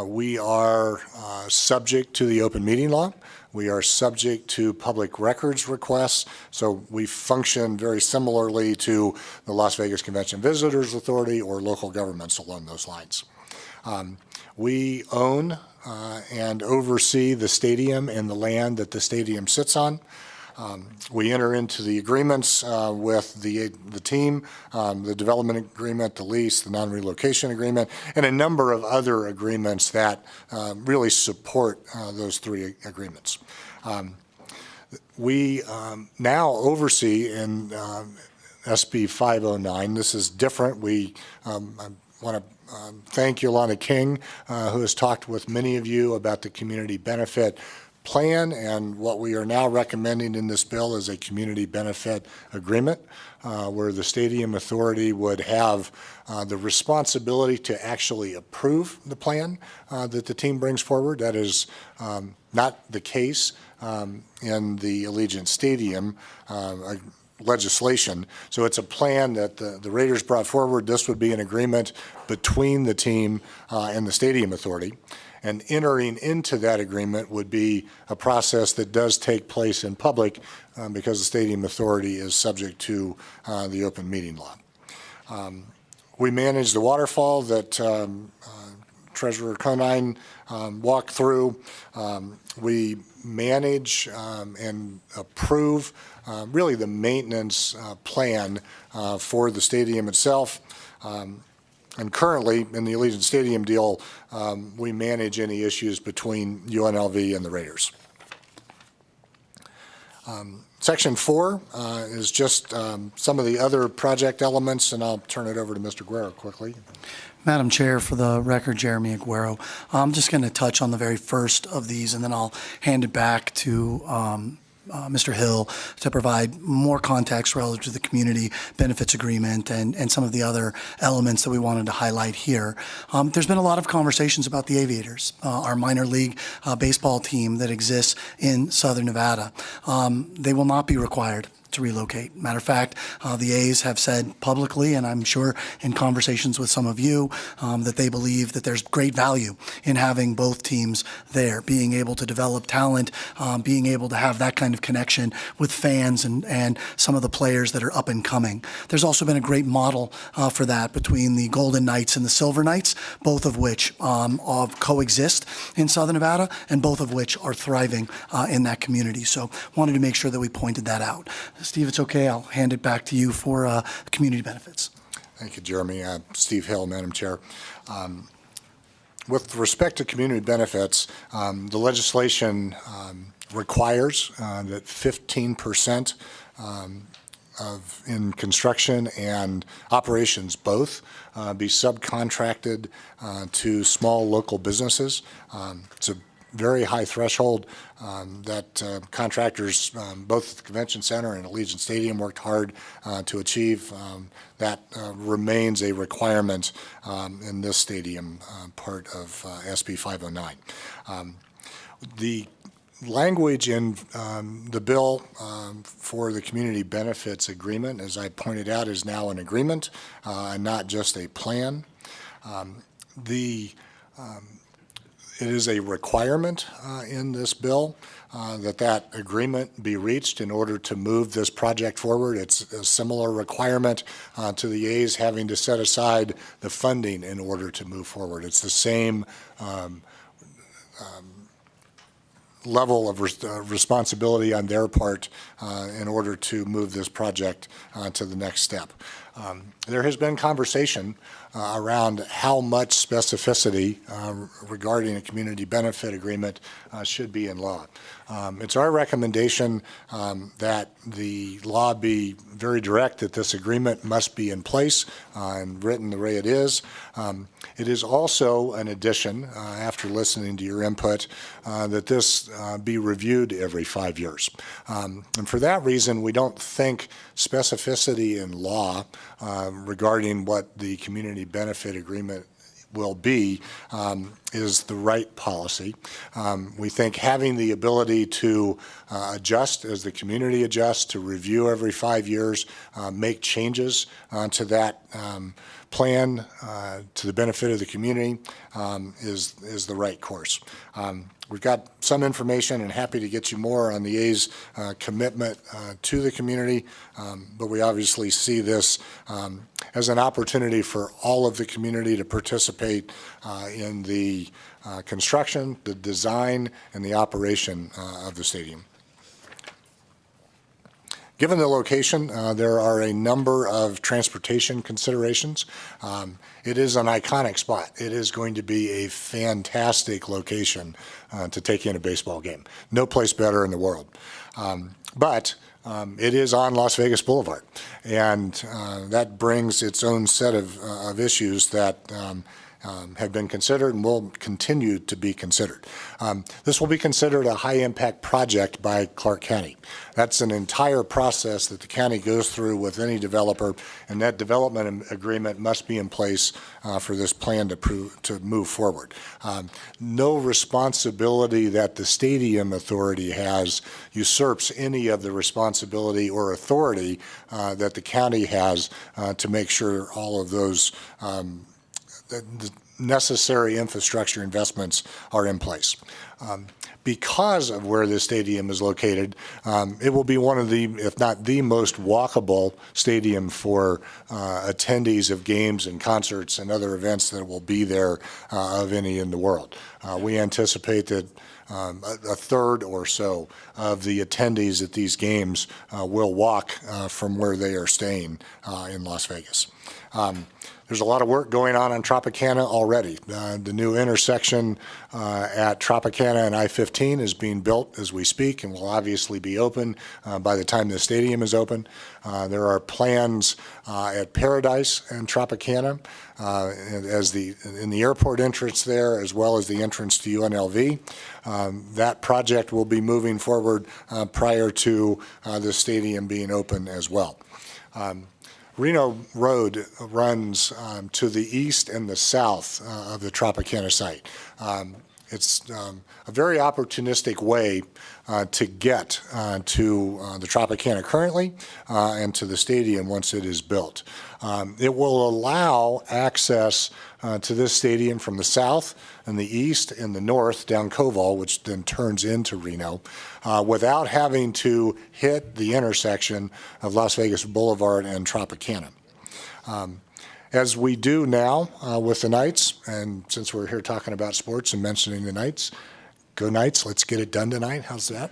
S6: We are subject to the open meeting law. We are subject to public records requests, so we function very similarly to the Las Vegas Convention Visitors Authority or local governments along those lines. We own and oversee the stadium and the land that the stadium sits on. We enter into the agreements with the team, the development agreement, the lease, the non-relocation agreement, and a number of other agreements that really support those 3 agreements. We now oversee in SB 509. This is different. I want to thank Yolanda King, who has talked with many of you about the community benefit plan, and what we are now recommending in this bill is a community benefit agreement where the Stadium Authority would have the responsibility to actually approve the plan that the team brings forward. That is not the case in the Allegiant Stadium legislation. So it's a plan that the Raiders brought forward. This would be an agreement between the team and the Stadium Authority. And entering into that agreement would be a process that does take place in public because the Stadium Authority is subject to the open meeting law. We manage the waterfall that Treasurer Conine walked through, we manage and approve really the maintenance plan for the stadium itself. And currently, in the Allegiant Stadium deal, we manage any issues between UNLV and the Raiders. Section 4 is just some of the other project elements, and I'll turn it over to Mr. Guerrero quickly.
S4: Madam Chair, for the record, Jeremy Aguero. I'm just going to touch on the very first of these, and then I'll hand it back to Mr. Hill to provide more context relative to the community benefits agreement and some of the other elements that we wanted to highlight here. There's been a lot of conversations about the Aviators, our minor league baseball team that exists in Southern Nevada. They will not be required to relocate. Matter of fact, the A's have said publicly, and I'm sure in conversations with some of you, that they believe that there's great value in having both teams there, being able to develop talent, being able to have that kind of connection with fans and some of the players that are up and coming. There's also been a great model for that between the Golden Knights and the Silver Knights, both of which coexist in Southern Nevada and both of which are thriving in that community. So wanted to make sure that we pointed that out. Steve, it's okay. I'll hand it back to you for community benefits.
S6: Thank you, Jeremy. Steve Hill, Madam Chair. With respect to community benefits, the legislation requires that 15% in construction and operations both be subcontracted to small local businesses. It's a very high threshold that contractors, both at the Convention Center and Allegiant Stadium, worked hard to achieve. That remains a requirement in this stadium, part of SB509. The language in the bill for the community benefits agreement, as I pointed out, is now an agreement and not just a plan. It is a requirement in this bill that agreement be reached in order to move this project forward. It's a similar requirement to the A's having to set aside the funding in order to move forward. It's the same level of responsibility on their part in order to move this project to the next step. There has been conversation around how much specificity regarding a community benefit agreement should be in law. It's our recommendation that the law be very direct, that this agreement must be in place and written the way it is. It is also an addition, after listening to your input, that this be reviewed every 5 years. And for that reason, we don't think specificity in law regarding what the community benefit agreement will be is the right policy. We think having the ability to adjust as the community adjusts, to review every 5 years, make changes to that plan to the benefit of the community is the right course. We've got some information and happy to get you more on the A's commitment to the community, but we obviously see this as an opportunity for all of the community to participate in the construction, the design, and the operation of the stadium. Given the location, there are a number of transportation considerations. It is an iconic spot. It is going to be a fantastic location to take in a baseball game. No place better in the world. But it is on Las Vegas Boulevard, and that brings its own set of issues that have been considered and will continue to be considered. This will be considered a high-impact project by Clark County. That's an entire process that the county goes through with any developer, and that development agreement must be in place for this plan to move forward. No responsibility that the stadium authority has usurps any of the responsibility or authority that the county has to make sure all of those the necessary infrastructure investments are in place. Because of where this stadium is located, it will be one of the, if not the most walkable stadium for attendees of games and concerts and other events that will be there of any in the world. We anticipate that a third or so of the attendees at these games will walk from where they are staying in Las Vegas. There's a lot of work going on Tropicana already. The new intersection at Tropicana and I-15 is being built as we speak and will obviously be open by the time the stadium is open. There are plans at Paradise and Tropicana in the airport entrance there, as well as the entrance to UNLV. That project will be moving forward prior to the stadium being open as well. Reno Road runs to the east and the south of the Tropicana site. It's a very opportunistic way to get to the Tropicana currently and to the stadium once it is built. It will allow access to this stadium from the south and the east and the north down Koval, which then turns into Reno, without having to hit the intersection of Las Vegas Boulevard and Tropicana. As we do now with the Knights, and since we're here talking about sports and mentioning the Knights, go Knights, let's get it done tonight. How's that?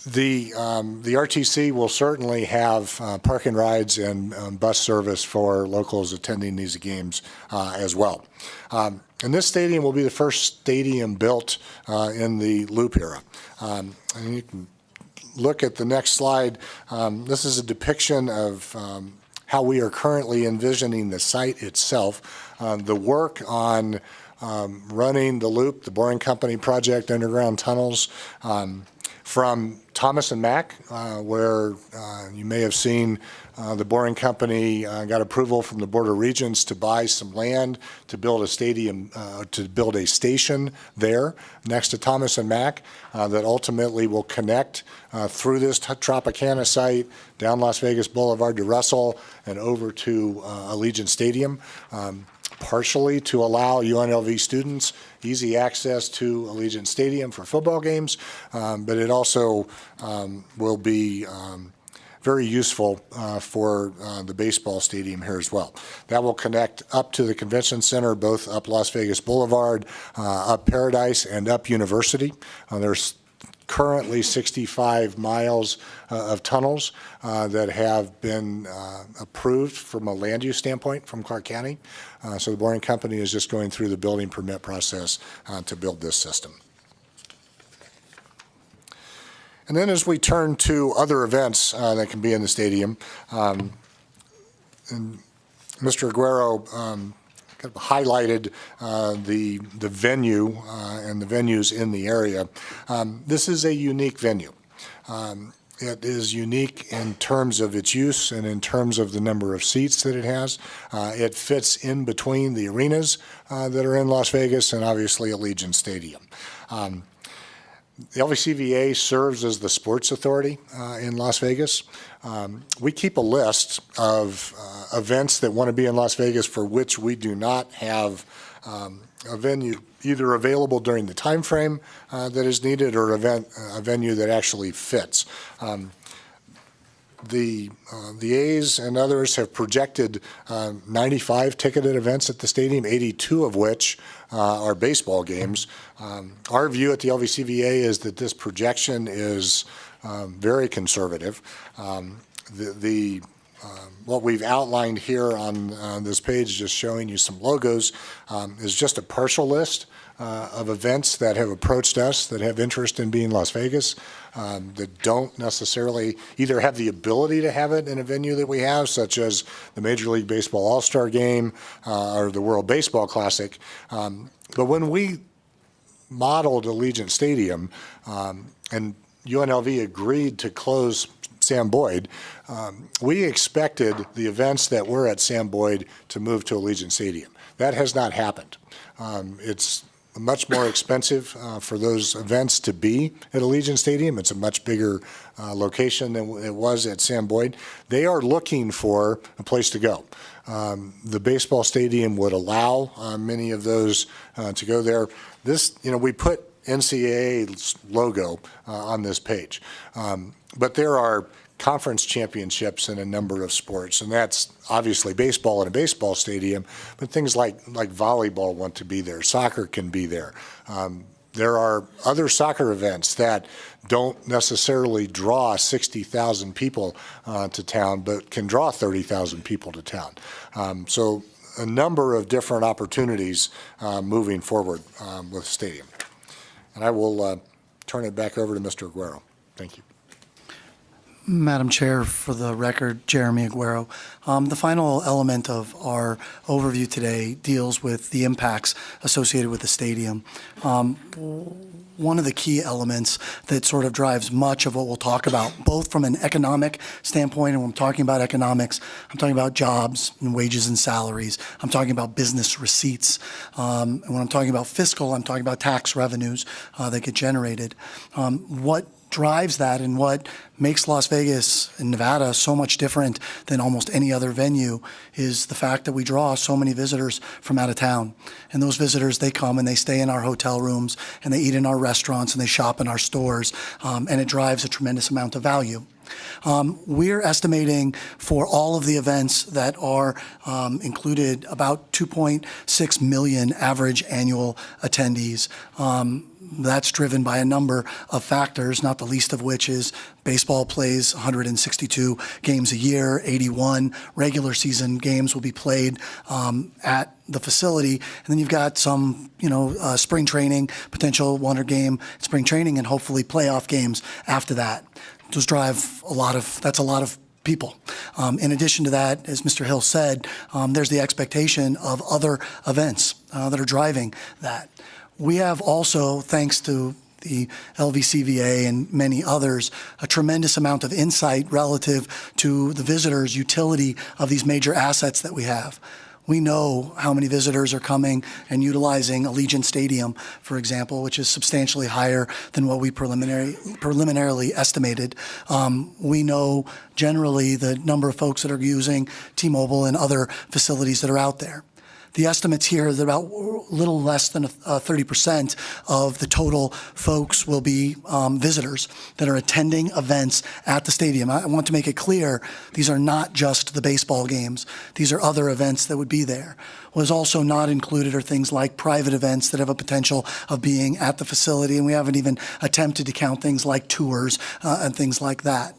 S6: The RTC will certainly have park and rides and bus service for locals attending these games as well. And this stadium will be the first stadium built in the Loop era. And you can look at the next slide. This is a depiction of how we are currently envisioning the site itself. The work on running the Loop, the Boring Company project, underground tunnels, from Thomas and Mack, where you may have seen the Boring Company got approval from the Board of Regents to buy some land to build a stadium, to build a station there next to Thomas and Mack that ultimately will connect through this Tropicana site down Las Vegas Boulevard to Russell and over to Allegiant Stadium. Partially to allow UNLV students easy access to Allegiant Stadium for football games, but it also will be very useful for the baseball stadium here as well. That will connect up to the convention center, both up Las Vegas Boulevard, up Paradise, and up University. There's currently 65 miles of tunnels that have been approved from a land use standpoint from Clark County. So the Boring Company is just going through the building permit process to build this system. And then as we turn to other events that can be in the stadium, and Mr. Aguero kind of highlighted the venue and the venues in the area. This is a unique venue. It is unique in terms of its use and in terms of the number of seats that it has. It fits in between the arenas that are in Las Vegas and obviously Allegiant Stadium. The LVCVA serves as the sports authority in Las Vegas. We keep a list of events that want to be in Las Vegas for which we do not have a venue either available during the time frame that is needed or a venue that actually fits. The A's and others have projected 95 ticketed events at the stadium, 82 of which are baseball games. Our view at the LVCVA is that this projection is very conservative. What we've outlined here on this page, just showing you some logos, is just a partial list of events that have approached us that have interest in being Las Vegas, that don't necessarily either have the ability to have it in a venue that we have, such as the Major League Baseball All-Star Game or the World Baseball Classic. But when we modeled Allegiant Stadium and UNLV agreed to close Sam Boyd, we expected the events that were at Sam Boyd to move to Allegiant Stadium. That has not happened. It's much more expensive for those events to be at Allegiant Stadium. It's a much bigger location than it was at Sam Boyd. They are looking for a place to go. The baseball stadium would allow many of those to go there. This, we put NCAA's logo on this page, but there are conference championships in a number of sports, and that's obviously baseball in a baseball stadium, but things like volleyball want to be there, soccer can be there. There are other soccer events that don't necessarily draw 60,000 people to town, but can draw 30,000 people to town. So a number of different opportunities moving forward with the stadium. And I will turn it back over to Mr. Aguero. Thank you.
S4: Madam Chair, for the record, Jeremy Aguero. The final element of our overview today deals with the impacts associated with the stadium. One of the key elements that sort of drives much of what we'll talk about, both from an economic standpoint, and when I'm talking about economics, I'm talking about jobs and wages and salaries. I'm talking about business receipts. And when I'm talking about fiscal, I'm talking about tax revenues that get generated. What drives that and what makes Las Vegas and Nevada so much different than almost any other venue is the fact that we draw so many visitors from out of town. And those visitors, they come and they stay in our hotel rooms and they eat in our restaurants and they shop in our stores, and it drives a tremendous amount of value. We're estimating for all of the events that are included about 2.6 million average annual attendees. That's driven by a number of factors, not the least of which is baseball plays 162 games a year, 81 regular season games will be played at the facility. And then you've got some, spring training, potential wonder game, spring training, and hopefully playoff games after that. Those drive that's a lot of people. In addition to that, as Mr. Hill said, there's the expectation of other events that are driving that. We have also, thanks to the LVCVA and many others, a tremendous amount of insight relative to the visitors' utility of these major assets that we have. We know how many visitors are coming and utilizing Allegiant Stadium, for example, which is substantially higher than what we preliminarily estimated. We know generally the number of folks that are using T-Mobile and other facilities that are out there. The estimates here is about a little less than 30% of the total folks will be visitors that are attending events at the stadium. I want to make it clear, these are not just the baseball games. These are other events that would be there. What is also not included are things like private events that have a potential of being at the facility, and we haven't even attempted to count things like tours and things like that.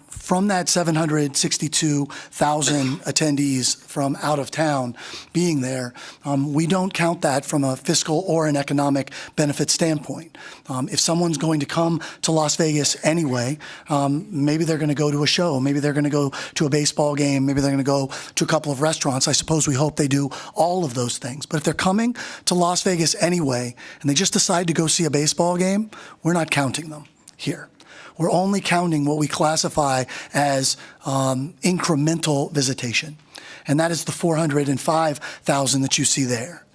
S4: From that 762,000 attendees from out of town being there, we don't count that from a fiscal or an economic benefit standpoint. If someone's going to come to Las Vegas anyway, maybe they're going to go to a show, maybe they're going to go to a baseball game, maybe they're going to go to a couple of restaurants. I suppose we hope they do all of those things. But if they're coming to Las Vegas anyway and they just decide to go see a baseball game, we're not counting them here. We're only counting what we classify as incremental visitation, and that is the 405,000 that you see there.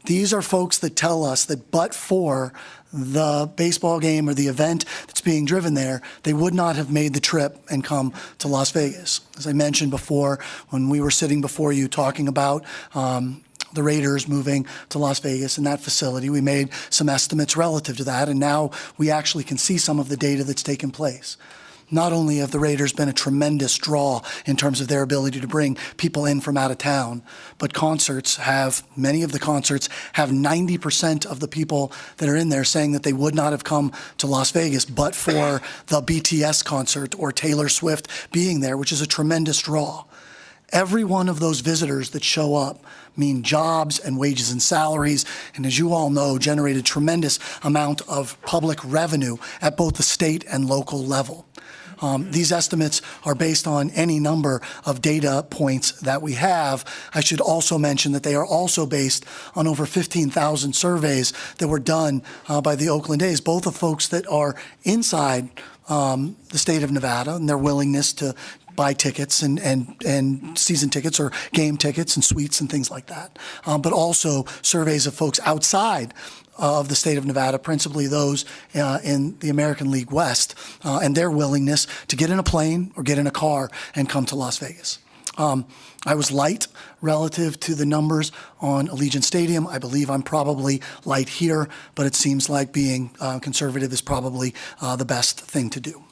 S4: These are folks that tell us that but for the baseball game or the event that's being driven there, they would not have made the trip and come to Las Vegas. As I mentioned before, when we were sitting before you talking about the Raiders moving to Las Vegas and that facility, we made some estimates relative to that, and now we actually can see some of the data that's taken place. Not only have the Raiders been a tremendous draw in terms of their ability to bring people in from out of town, but many of the concerts have 90% of the people that are in there saying that they would not have come to Las Vegas but for the BTS concert or Taylor Swift being there, which is a tremendous draw. Every one of those visitors that show up mean jobs and wages and salaries, and as you all know, generate a tremendous amount of public revenue at both the state and local level. These estimates are based on any number of data points that we have. I should also mention that they are also based on over 15,000 surveys that were done by the Oakland A's, both of folks that are inside the state of Nevada and their willingness to buy tickets and season tickets or game tickets and suites and things like that, but also surveys of folks outside of the state of Nevada, principally those in the American League West, and their willingness to get in a plane or get in a car and come to Las Vegas. I was light relative to the numbers on Allegiant Stadium. I believe I'm probably light here, but it seems like being conservative is probably the best thing to do.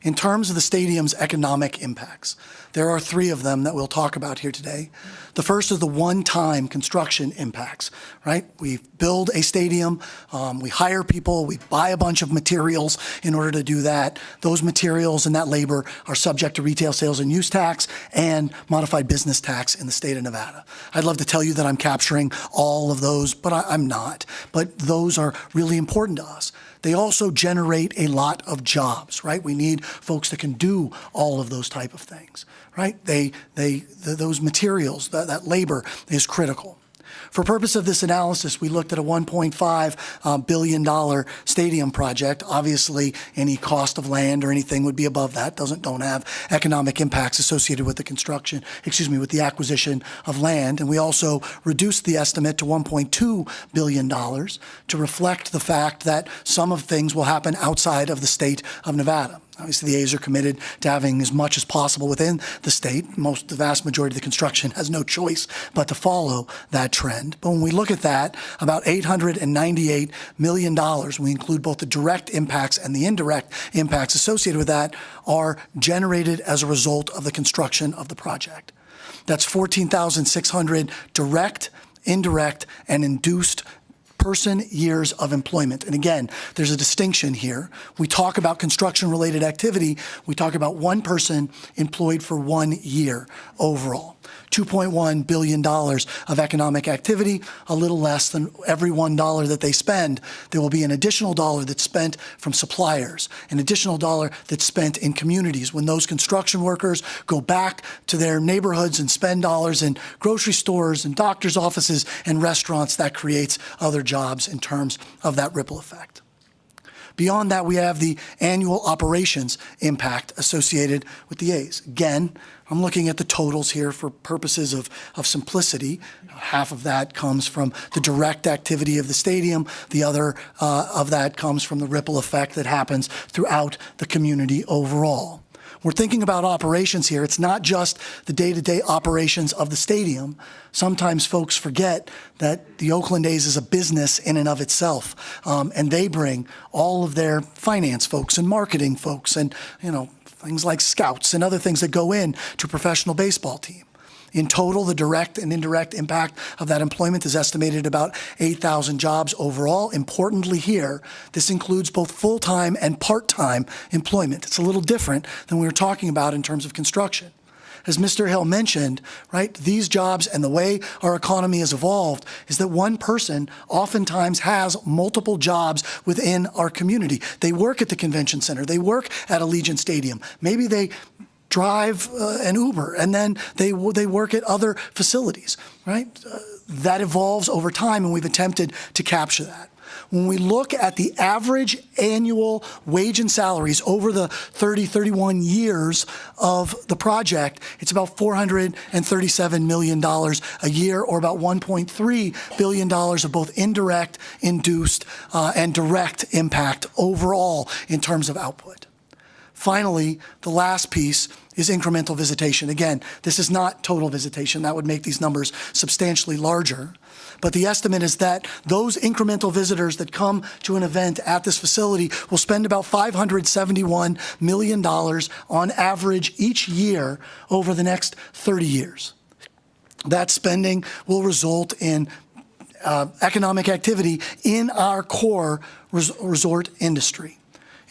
S4: In terms of the stadium's economic impacts, there are three of them that we'll talk about here today. The first is the one-time construction impacts, right? We build a stadium, we hire people, we buy a bunch of materials in order to do that. Those materials and that labor are subject to retail sales and use tax and modified business tax in the state of Nevada. I'd love to tell you that I'm capturing all of those, but I'm not. But those are really important to us. They also generate a lot of jobs, right? We need folks that can do all of those type of things, right? Those materials, that labor is critical. For purpose of this analysis, we looked at a $1.5 billion stadium project. Obviously, any cost of land or anything would be above that. Don't have economic impacts associated with the construction, with the acquisition of land. And we also reduced the estimate to $1.2 billion to reflect the fact that some of things will happen outside of the state of Nevada. Obviously, the A's are committed to having as much as possible within the state. The vast majority of the construction has no choice but to follow that trend. But when we look at that, about $898 million, when we include both the direct impacts and the indirect impacts associated with that, are generated as a result of the construction of the project. That's 14,600 direct, indirect, and induced person years of employment. And again, there's a distinction here. We talk about construction-related activity. We talk about one person employed for 1 year overall. $2.1 billion of economic activity, a little less than every $1 that they spend. There will be an additional dollar that's spent from suppliers, an additional dollar that's spent in communities. When those construction workers go back to their neighborhoods and spend dollars in grocery stores and doctors' offices and restaurants, that creates other jobs in terms of that ripple effect. Beyond that, we have the annual operations impact associated with the A's. Again, I'm looking at the totals here for purposes of simplicity. Half of that comes from the direct activity of the stadium. The other of that comes from the ripple effect that happens throughout the community overall. We're thinking about operations here. It's not just the day-to-day operations of the stadium. Sometimes folks forget that the Oakland A's is a business in and of itself, and they bring all of their finance folks and marketing folks and, things like scouts and other things that go in to a professional baseball team. In total, the direct and indirect impact of that employment is estimated at about 8,000 jobs overall. Importantly here, this includes both full-time and part-time employment. It's a little different than we were talking about in terms of construction. As Mr. Hill mentioned, right, these jobs and the way our economy has evolved is that one person oftentimes has multiple jobs within our community. They work at the convention center. They work at Allegiant Stadium. Maybe they drive an Uber, and then they work at other facilities, right? That evolves over time, and we've attempted to capture that. When we look at the average annual wage and salaries over the 31 years of the project, it's about $437 million a year, or about $1.3 billion of both indirect, induced, and direct impact overall in terms of output. Finally, the last piece is incremental visitation. Again, this is not total visitation. That would make these numbers substantially larger. But the estimate is that those incremental visitors that come to an event at this facility will spend about $571 million on average each year over the next 30 years. That spending will result in economic activity in our core resort industry.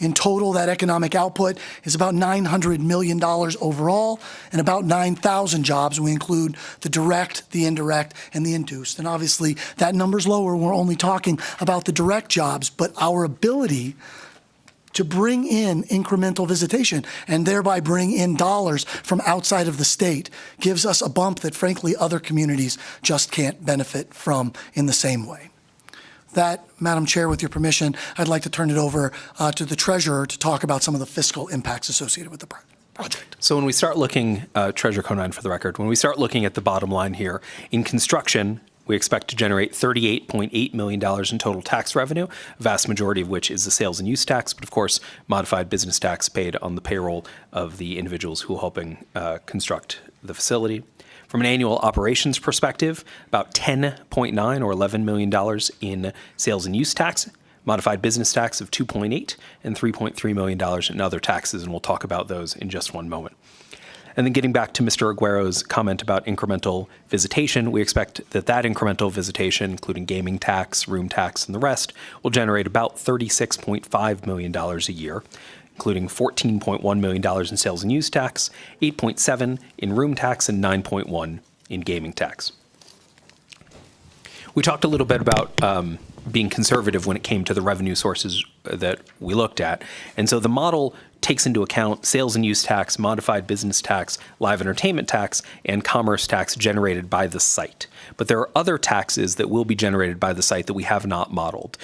S4: In total, that economic output is about $900 million overall, and about 9,000 jobs. We include the direct, the indirect, and the induced. And obviously, that number's lower. We're only talking about the direct jobs, but our ability to bring in incremental visitation and thereby bring in dollars from outside of the state gives us a bump that, frankly, other communities just can't benefit from in the same way. That, Madam Chair, with your permission, I'd like to turn it over to the Treasurer to talk about some of the fiscal impacts associated with the project. project.
S5: So when we start looking, Treasurer Conine for the record, when we start looking at the bottom line here, in construction, we expect to generate $38.8 million in total tax revenue, a vast majority of which is the sales and use tax, but of course, modified business tax paid on the payroll of the individuals who are helping construct the facility. From an annual operations perspective, about $10.9 or $11 million in sales and use tax, modified business tax of $2.8 and $3.3 million in other taxes, and we'll talk about those in just one moment. And then getting back to Mr. Aguero's comment about incremental visitation, we expect that that incremental visitation, including gaming tax, room tax, and the rest, will generate about $36.5 million a year, including $14.1 million in sales and use tax, $8.7 in room tax, and $9.1 in gaming tax. We talked a little bit about being conservative when it came to the revenue sources that we looked at. And so the model takes into account sales and use tax, modified business tax, live entertainment tax, and commerce tax generated by the site. But there are other taxes that will be generated by the site that we have not modeled.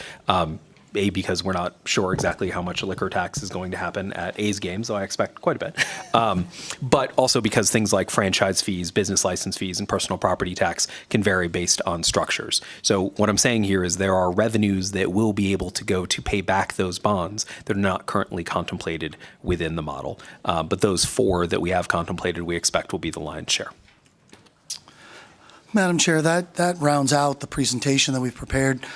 S5: A, because we're not sure exactly how much liquor tax is going to happen at A's games, though I expect quite a bit. But also because things like franchise fees, business license fees, and personal property tax can vary based on structures. So what I'm saying here is there are revenues that will be able to go to pay back those bonds that are not currently contemplated within the model. But those four that we have contemplated, we expect will be the lion's share.
S4: Madam Chair, that rounds out the presentation that we've prepared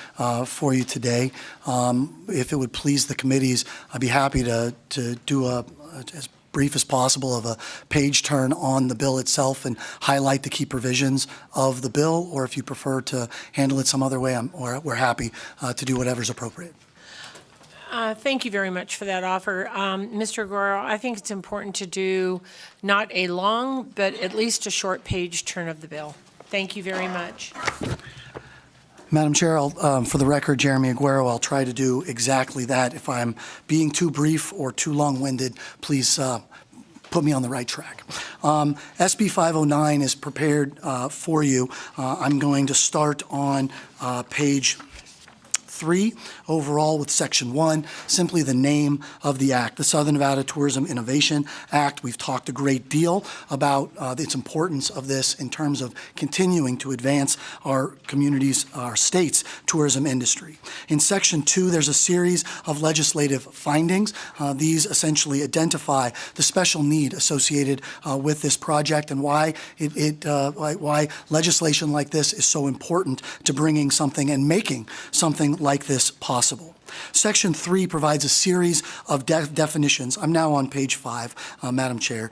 S4: for you today. If it would please the committees, I'd be happy to do as brief as possible of a page turn on the bill itself and highlight the key provisions of the bill, or if you prefer to handle it some other way, we're happy to do whatever's appropriate.
S1: Thank you very much for that offer. Mr. Aguero, I think it's important to do not a long, but at least a short page turn of the bill. Thank you very much.
S4: Madam Chair, for the record, Jeremy Aguero, I'll try to do exactly that. If I'm being too brief or too long-winded, please put me on the right track. SB509 is prepared for you. I'm going to start on page 3 overall with Section 1, simply the name of the act, the Southern Nevada Tourism Innovation Act. We've talked a great deal about its importance of this in terms of continuing to advance our communities, our state's tourism industry. In Section 2, there's a series of legislative findings. These essentially identify the special need associated with this project and why why legislation like this is so important to bringing something and making something like this possible. Section 3 provides a series of definitions. I'm now on page 5, Madam Chair,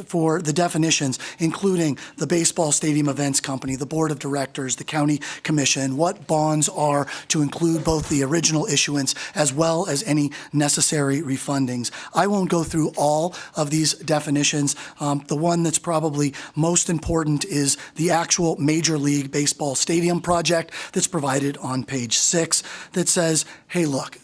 S4: for the definitions, including the baseball stadium events company, the board of directors, the county commission, what bonds are to include both the original issuance as well as any necessary refundings. I won't go through all of these definitions. The one that's probably most important is the actual Major League Baseball stadium project that's provided on page 6 that says, hey, look,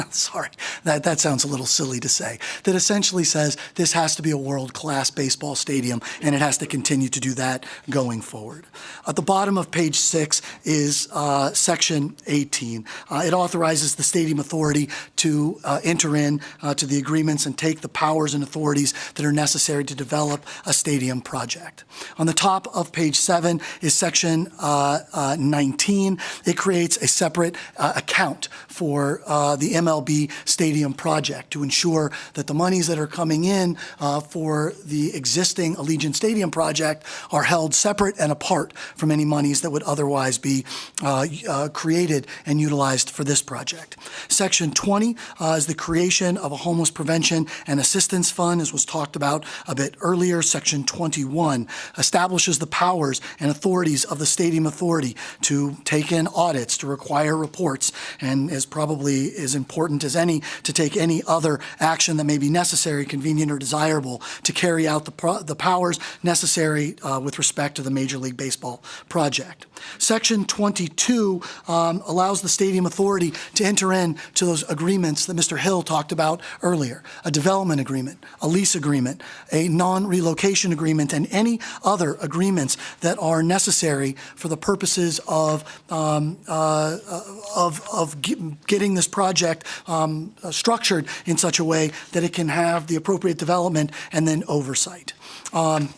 S4: sorry, that sounds a little silly to say, that essentially says this has to be a world-class baseball stadium, and it has to continue to do that going forward. At the bottom of page 6 is Section 18. It authorizes the Stadium Authority to enter in to the agreements and take the powers and authorities that are necessary to develop a stadium project. On the top of page 7 is Section 19. It creates a separate account for the MLB Stadium project to ensure that the monies that are coming in for the existing Allegiant Stadium project are held separate and apart from any monies that would otherwise be created and utilized for this project. Section 20 is the creation of a homeless prevention and assistance fund, as was talked about a bit earlier. Section 21 establishes the powers and authorities of the Stadium Authority to take in audits, to require reports, and is probably as important as any to take any other action that may be necessary, convenient, or desirable to carry out the powers necessary with respect to the Major League Baseball baseball project. Section 22 allows the Stadium Authority to enter into those agreements that Mr. Hill talked about earlier, a development agreement, a lease agreement, a non-relocation agreement, and any other agreements that are necessary for the purposes of getting this project structured in such a way that it can have the appropriate development and then oversight. On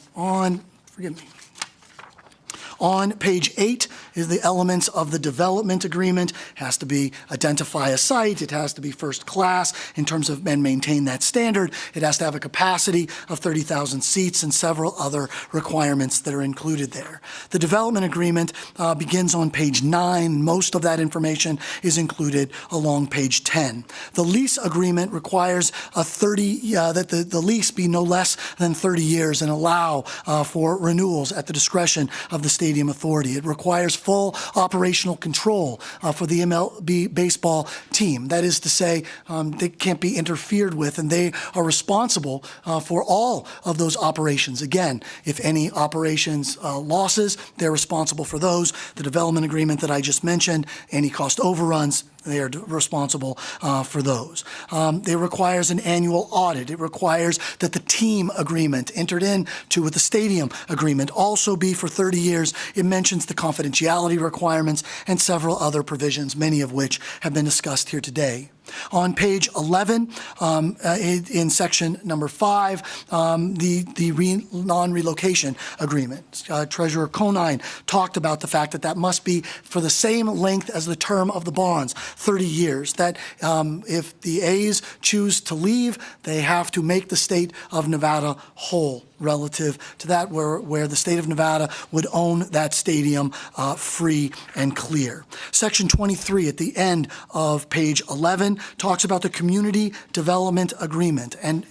S4: page 8 is the elements of the development agreement. It has to be identify a site. It has to be first class in terms of and maintain that standard. It has to have a capacity of 30,000 seats and several other requirements that are included there. The development agreement begins on page 9. Most of that information is included along page 10. The lease agreement requires that the lease be no less than 30 years and allow for renewals at the discretion of the Stadium Authority. It requires full operational control for the MLB baseball team. That is to say, they can't be interfered with, and they are responsible for all of those operations. Again, if any operations losses, they're responsible for those. The development agreement that I just mentioned, any cost overruns, they are responsible for those. It requires an annual audit. It requires that the team agreement entered into with the stadium agreement also be for 30 years. It mentions the confidentiality requirements and several other provisions, many of which have been discussed here today. On page 11, in section number 5, the non-relocation agreement. Treasurer Conine talked about the fact that that must be for the same length as the term of the bonds, 30 years. That if the A's choose to leave, they have to make the state of Nevada whole relative to that, where the state of Nevada would own that stadium free and clear. Section 23 at the end of page 11 talks about the Community Development Agreement, and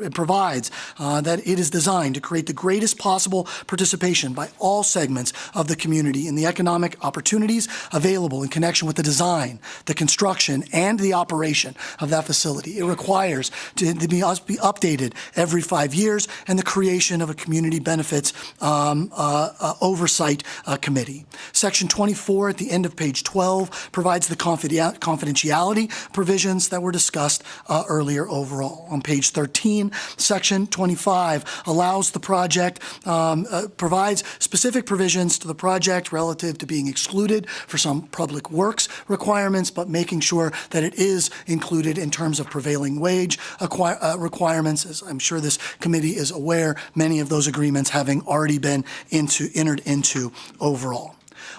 S4: it provides that it is designed to create the greatest possible participation by all segments of the community in the economic opportunities available in connection with the design, the construction, and the operation of that facility. It requires to be updated every 5 years, and the creation of a community benefits oversight committee. Section 24 at the end of page 12 provides the confidentiality provisions that were discussed earlier overall. On page 13, section 25 allows the project, provides specific provisions to the project relative to being excluded for some public works requirements, but making sure that it is included in terms of prevailing wage requirements. As I'm sure this committee is aware, many of those agreements having already been entered into overall.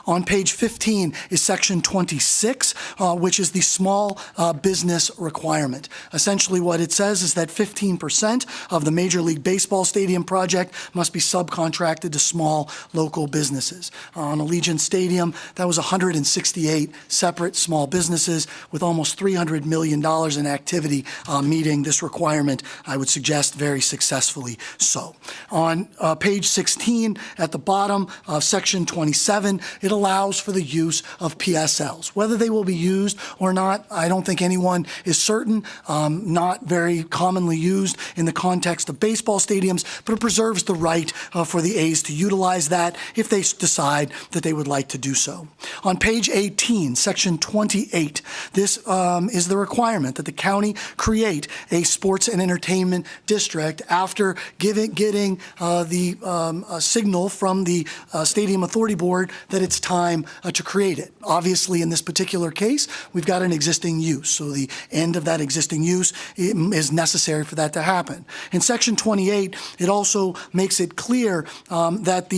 S4: On page 15 is section 26, which is the small business requirement. Essentially what it says is that 15% of the Major League Baseball stadium project must be subcontracted to small local businesses. On Allegiant Stadium, that was 168 separate small businesses with almost $300 million in activity meeting this requirement, I would suggest very successfully so. On page 16 at the bottom of section 27, it allows for the use of PSLs. Whether they will be used or not, I don't think anyone is certain. Not very commonly used in the context of baseball stadiums, but it preserves the right for the A's to utilize that if they decide that they would like to do so. On page 18, section 28, this is the requirement that the county create a sports and entertainment district after getting the signal from the Stadium Authority Board that it's time to create it. Obviously, in this particular case, we've got an existing use, so the end of that existing use is necessary for that to happen. In section 28, it also makes it clear that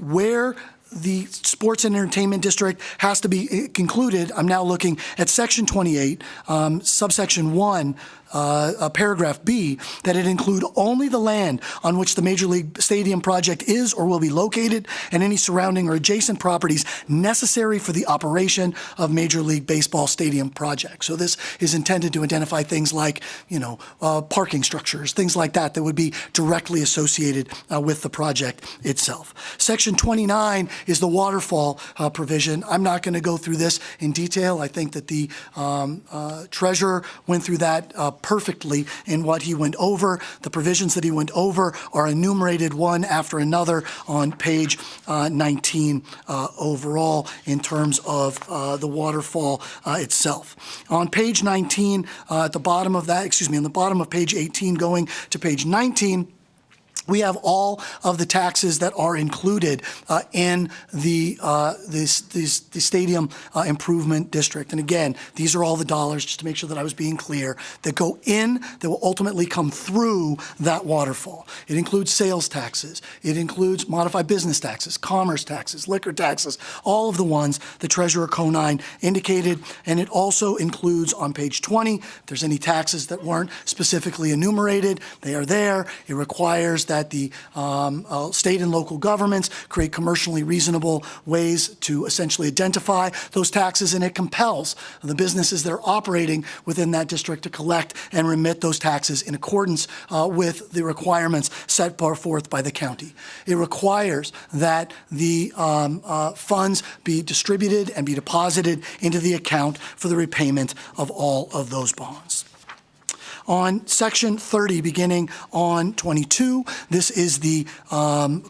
S4: where the sports and entertainment district has to be concluded. I'm now looking at section 28, subsection 1, paragraph B, that it include only the land on which the Major League Stadium project is or will be located and any surrounding or adjacent properties necessary for the operation of Major League Baseball stadium project. So this is intended to identify things like, parking structures, things like that that would be directly associated with the project itself. Section 29 is the waterfall provision. I'm not going to go through this in detail. I think that the treasurer went through that perfectly in what he went over. The provisions that he went over are enumerated one after another on page 19 overall in terms of the waterfall itself. On page 19, at the bottom of that, on the bottom of page 18 going to page 19, we have all of the taxes that are included in the stadium improvement district. And again, these are all the dollars, just to make sure that I was being clear, that go in, that will ultimately come through that waterfall. It includes sales taxes. It includes modified business taxes, commerce taxes, liquor taxes, all of the ones that Treasurer Conine indicated. And it also includes on page 20, if there's any taxes that weren't specifically enumerated, they are there. It requires that the state and local governments create commercially reasonable ways to essentially identify those taxes, and it compels the businesses that are operating within that district to collect and remit those taxes in accordance with the requirements set forth by the county. It requires that the funds be distributed and be deposited into the account for the repayment of all of those bonds. On Section 30, beginning on 22, this is the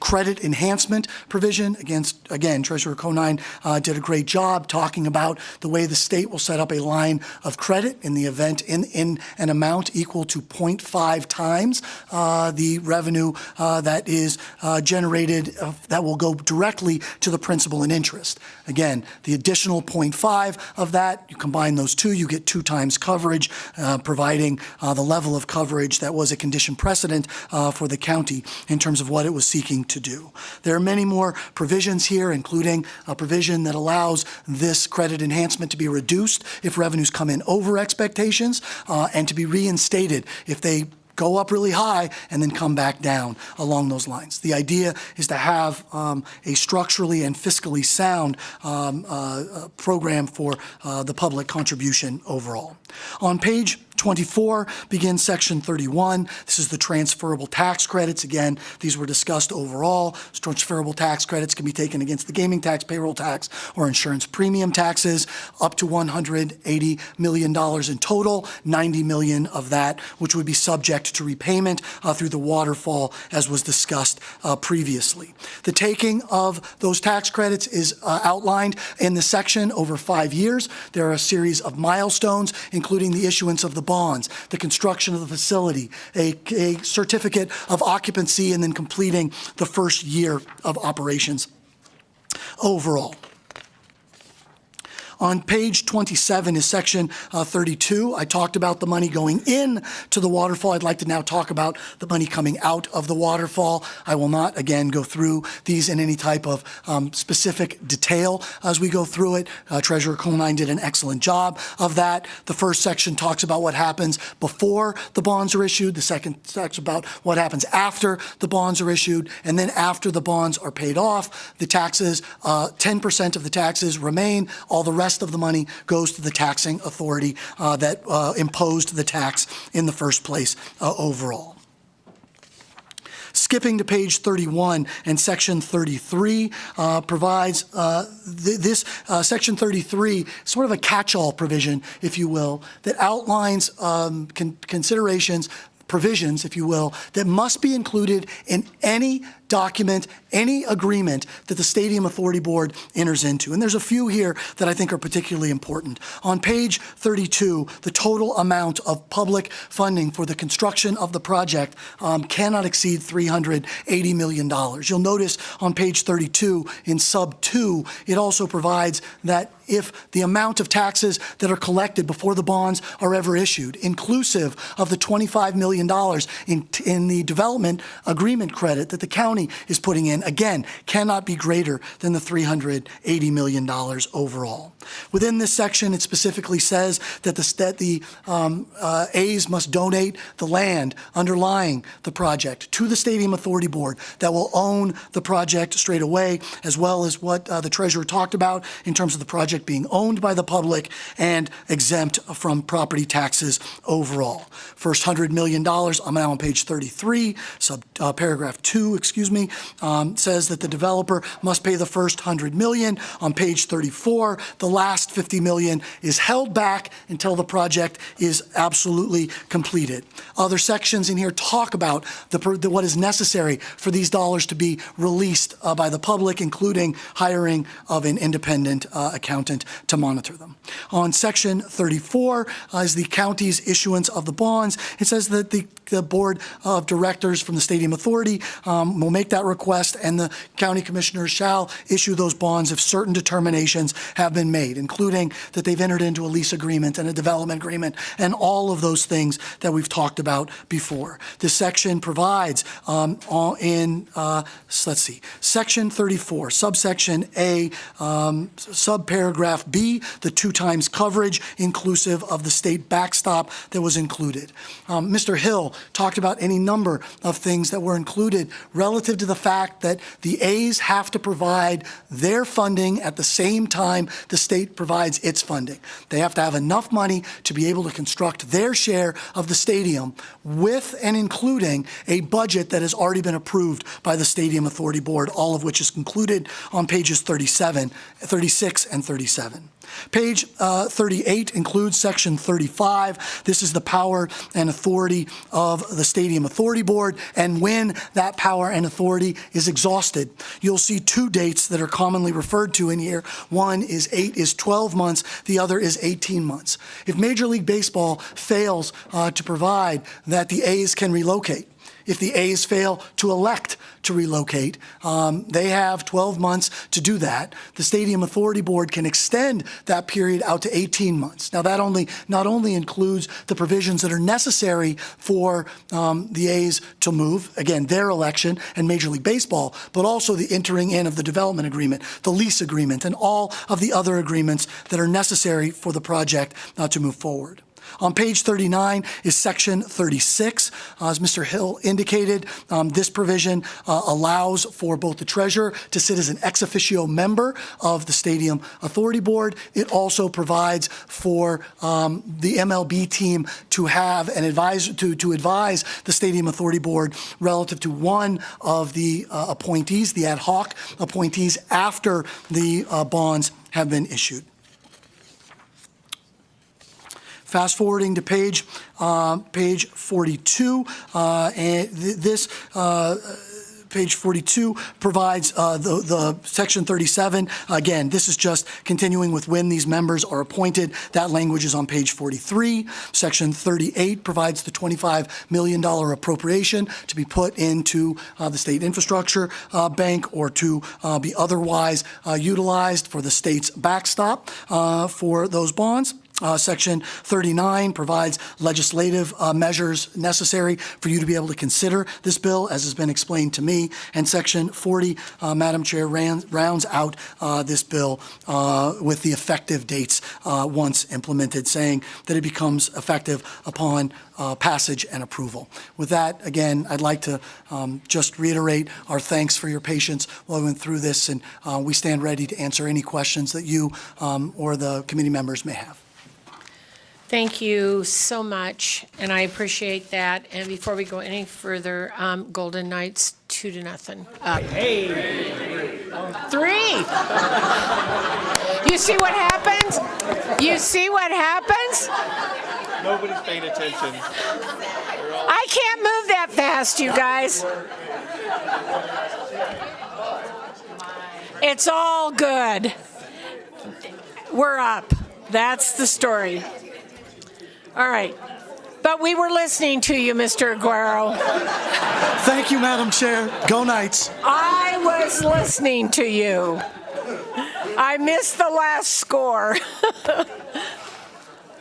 S4: credit enhancement provision. Again, Treasurer Conine did a great job talking about the way the state will set up a line of credit in the event in an amount equal to 0.5 times the revenue that is generated that will go directly to the principal and interest. Again, the additional 0.5 of that, you combine those two, you get 2 times coverage, providing the level of coverage that was a condition precedent for the county in terms of what it was seeking to do. There are many more provisions here, including a provision that allows this credit enhancement to be reduced if revenues come in over expectations and to be reinstated if they go up really high and then come back down along those lines. The idea is to have a structurally and fiscally sound program for the public contribution overall. On page 24 begins Section 31. This is the transferable tax credits. Again, these were discussed overall. Transferable tax credits can be taken against the gaming tax, payroll tax, or insurance premium taxes, up to $180 million in total, $90 million of that, which would be subject to repayment through the waterfall, as was discussed previously. The taking of those tax credits is outlined in the section over 5 years. There are a series of milestones, including the issuance of the bonds, the construction of the facility, a certificate of occupancy, and then completing the first year of operations overall. On page 27 is Section 32. I talked about the money going in to the waterfall. I'd like to now talk about the money coming out of the waterfall. I will not, again, go through these in any type of specific detail as we go through it. Treasurer Conine did an excellent job of that. The first section talks about what happens before the bonds are issued. The second talks about what happens after the bonds are issued. And then after the bonds are paid off, the taxes, 10% of the taxes remain. All the rest of the money goes to the taxing authority that imposed the tax in the first place overall. Skipping to page 31 and Section 33 provides this Section 33, sort of a catch-all provision, if you will, that outlines considerations, provisions, if you will, that must be included in any document, any agreement that the Stadium Authority Board enters into. And there's a few here that I think are particularly important. On page 32, the total amount of public funding for the construction of the project cannot exceed $380 million. You'll notice on page 32 in sub 2, it also provides that if the amount of taxes that are collected before the bonds are ever issued, inclusive of the $25 million in the development agreement credit that the county is putting in, again, cannot be greater than the $380 million overall. Within this section, it specifically says that the A's must donate the land underlying the project to the Stadium Authority Board that will own the project straight away, as well as what the treasurer talked about in terms of the project being owned by the public and exempt from property taxes overall. First $100 million, I'm now on page 33, paragraph 2, says that the developer must pay the first $100 million. On page 34, the last $50 million is held back until the project is absolutely completed. Other sections in here talk about what is necessary for these dollars to be released by the public, including hiring of an independent accountant to monitor them. On section 34 is the county's issuance of the bonds. It says that the board of directors from the Stadium Authority will make that request, and the county commissioners shall issue those bonds if certain determinations have been made, including that they've entered into a lease agreement and a development agreement and all of those things that we've talked about before. This section provides section 34, subsection A, subparagraph B, the 2 times coverage inclusive of the state backstop that was included. Mr. Hill talked about any number of things that were included relative to the fact that the A's have to provide their funding at the same time the state provides its funding. They have to have enough money to be able to construct their share of the stadium with and including a budget that has already been approved by the Stadium Authority Board, all of which is concluded on pages 36 and 37. Page 38 includes section 35. This is the power and authority of the Stadium Authority Board, and when that power and authority is exhausted. You'll see 2 dates that are commonly referred to in here. One is 12 months, the other is 18 months. If Major League Baseball fails to provide that the A's can relocate, if the A's fail to elect to relocate, they have 12 months to do that. The Stadium Authority Board can extend that period out to 18 months. Now, that not only includes the provisions that are necessary for the A's to move, again, their election and Major League Baseball, but also the entering in of the development agreement, the lease agreement, and all of the other agreements that are necessary for the project to move forward. On page 39 is section 36. As Mr. Hill indicated, this provision allows for both the treasurer to sit as an ex officio member of the Stadium Authority Board. It also provides for the MLB team to have an advisor to advise the Stadium Authority Board relative to one of the appointees, the ad hoc appointees, after the bonds have been issued. Fast forwarding to page 42, and this page 42 provides the section 37. Again, this is just continuing with when these members are appointed. That language is on page 43. Section 38 provides the $25 million appropriation to be put into the state infrastructure bank or to be otherwise utilized for the state's backstop for those bonds. Section 39 provides legislative measures necessary for you to be able to consider this bill, as has been explained to me. And Section 40, Madam Chair, rounds out this bill with the effective dates once implemented, saying that it becomes effective upon passage and approval. With that, again, I'd like to just reiterate our thanks for your patience while we went through this, and we stand ready to answer any questions that you or the committee members may have.
S1: Thank you so much, and I appreciate that. And before we go any further, Golden Knights 2-0 up. Hey! 3! You see what happens? You see what happens?
S7: Nobody's paying attention.
S1: I can't move that fast, you guys. It's all good. We're up. That's the story. All right. But we were listening to you, Mr. Aguero.
S4: Thank you, Madam Chair. Go Knights.
S1: I was listening to you. I missed the last score.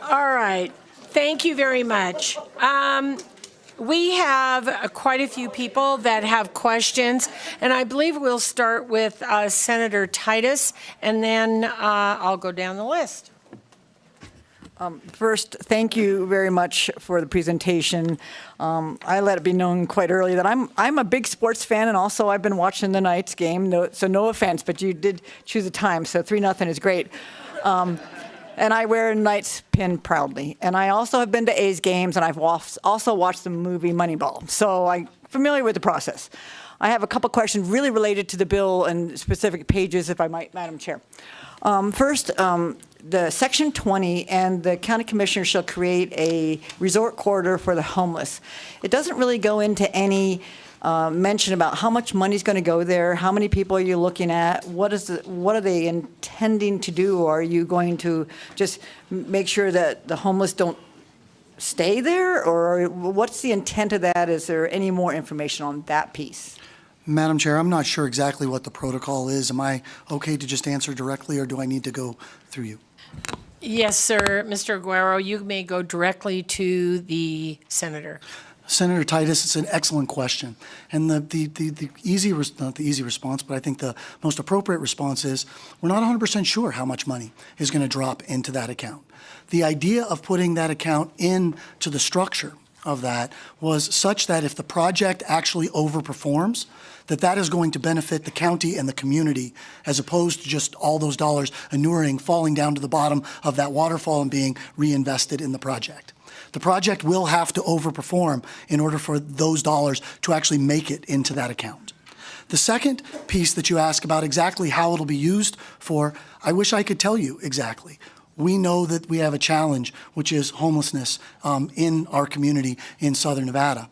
S1: All right. Thank you very much. We have quite a few people that have questions, and I believe we'll start with Senator Titus, and then I'll go down the list.
S8: First, thank you very much for the presentation. I let it be known quite early that I'm a big sports fan, and also I've been watching the Knights game. So no offense, but you did choose a time, so 3-0 is great. And I wear a Knights pin proudly. And I also have been to A's games, and I've also watched the movie Moneyball. So I'm familiar with the process. I have a couple questions really related to the bill and specific pages, if I might, Madam Chair. First, the Section 20, and the county commissioner shall create a resort corridor for the homeless. It doesn't really go into any mention about how much money's going to go there, how many people are you looking at, what are they intending to do? Are you going to just make sure that the homeless don't stay there, or what's the intent of that? Is there any more information on that piece?
S4: Madam Chair, I'm not sure exactly what the protocol is. Am I okay to just answer directly, or do I need to go through you?
S1: Yes, sir. Mr. Aguero, you may go directly to the senator.
S4: Senator Titus, it's an excellent question. And the easy, not the easy response, but I think the most appropriate response is we're not 100% sure how much money is going to drop into that account. The idea of putting that account into the structure of that was such that if the project actually overperforms, that is going to benefit the county and the community, as opposed to just all those dollars inuring, falling down to the bottom of that waterfall and being reinvested in the project. The project will have to overperform in order for those dollars to actually make it into that account. The second piece that you ask about exactly how it'll be used for, I wish I could tell you exactly. We know that we have a challenge, which is homelessness in our community in Southern Nevada.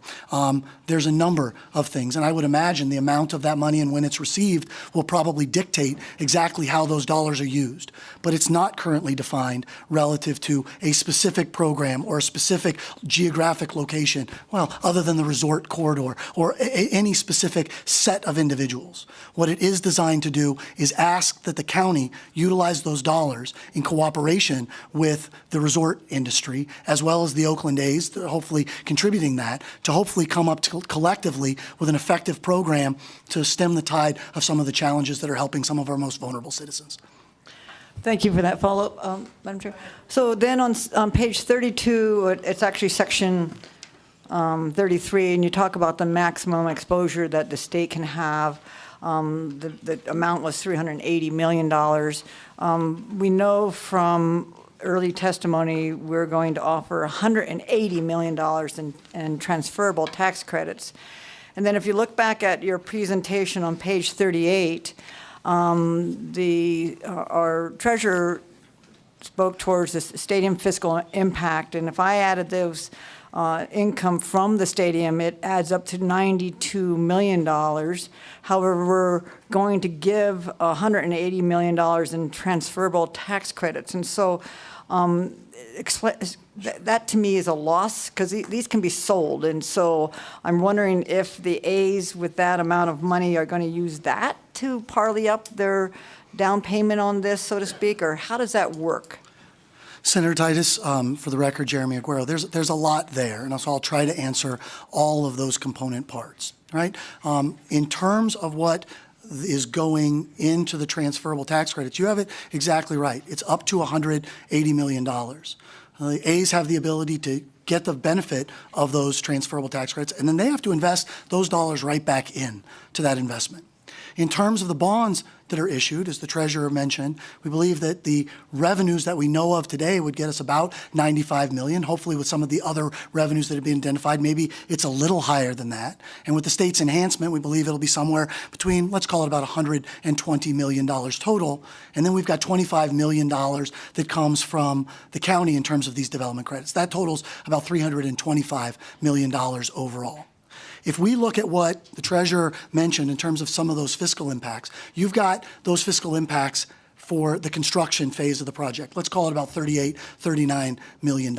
S4: There's a number of things, and I would imagine the amount of that money and when it's received will probably dictate exactly how those dollars are used. But it's not currently defined relative to a specific program or a specific geographic location, well, other than the resort corridor or any specific set of individuals. What it is designed to do is ask that the county utilize those dollars in cooperation with the resort industry, as well as the Oakland A's, hopefully contributing that, to hopefully come up collectively with an effective program to stem the tide of some of the challenges that are helping some of our most vulnerable citizens.
S8: Thank you for that follow-up, Madam Chair. So then on page 32, it's actually section 33, and you talk about the maximum exposure that the state can have. The amount was $380 million. We know from early testimony we're going to offer $180 million in transferable tax credits. And then if you look back at your presentation on page 38, our treasurer spoke towards the stadium fiscal impact, and if I added those income from the stadium, it adds up to $92 million. However, we're going to give $180 million in transferable tax credits. And so that to me is a loss, because these can be sold. And so I'm wondering if the A's with that amount of money are going to use that to parlay up their down payment on this, so to speak, or how does that work?
S4: Senator Titus, for the record, Jeremy Aguero, there's a lot there, and so I'll try to answer all of those component parts, right? In terms of what is going into the transferable tax credits, you have it exactly right. It's up to $180 million. The A's have the ability to get the benefit of those transferable tax credits, and then they have to invest those dollars right back in to that investment. In terms of the bonds that are issued, as the treasurer mentioned, we believe that the revenues that we know of today would get us about $95 million. Hopefully with some of the other revenues that have been identified, maybe it's a little higher than that. And with the state's enhancement, we believe it'll be somewhere between, let's call it about $120 million total. And then we've got $25 million that comes from the county in terms of these development credits. That totals about $325 million overall. If we look at what the treasurer mentioned in terms of some of those fiscal impacts, you've got those fiscal impacts for the construction phase of the project. Let's call it about $39 million.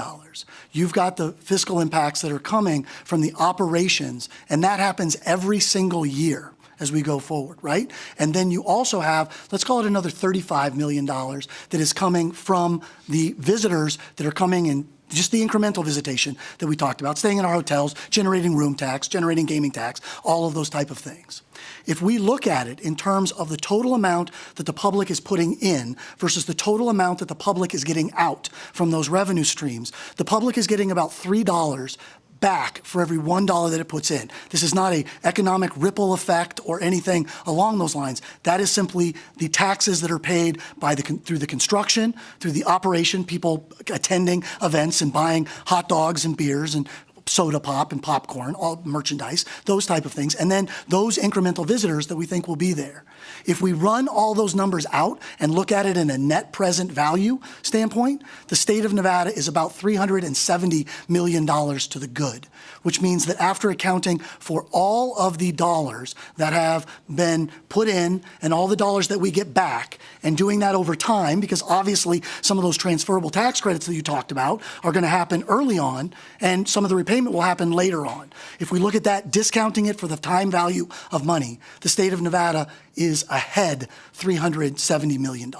S4: You've got the fiscal impacts that are coming from the operations, and that happens every single year as we go forward, right? And then you also have, let's call it another $35 million that is coming from the visitors that are coming in, just the incremental visitation that we talked about, staying in our hotels, generating room tax, generating gaming tax, all of those type of things. If we look at it in terms of the total amount that the public is putting in versus the total amount that the public is getting out from those revenue streams, the public is getting about $3 back for every $1 that it puts in. This is not an economic ripple effect or anything along those lines. That is simply the taxes that are paid by through the construction, through the operation, people attending events and buying hot dogs and beers and soda pop and popcorn, all merchandise, those type of things, and then those incremental visitors that we think will be there. If we run all those numbers out and look at it in a net present value standpoint, the state of Nevada is about $370 million to the good, which means that after accounting for all of the dollars that have been put in and all the dollars that we get back, and doing that over time, because obviously some of those transferable tax credits that you talked about are going to happen early on, and some of the repayment will happen later on. If we look at that, discounting it for the time value of money, the state of Nevada is ahead $370 million.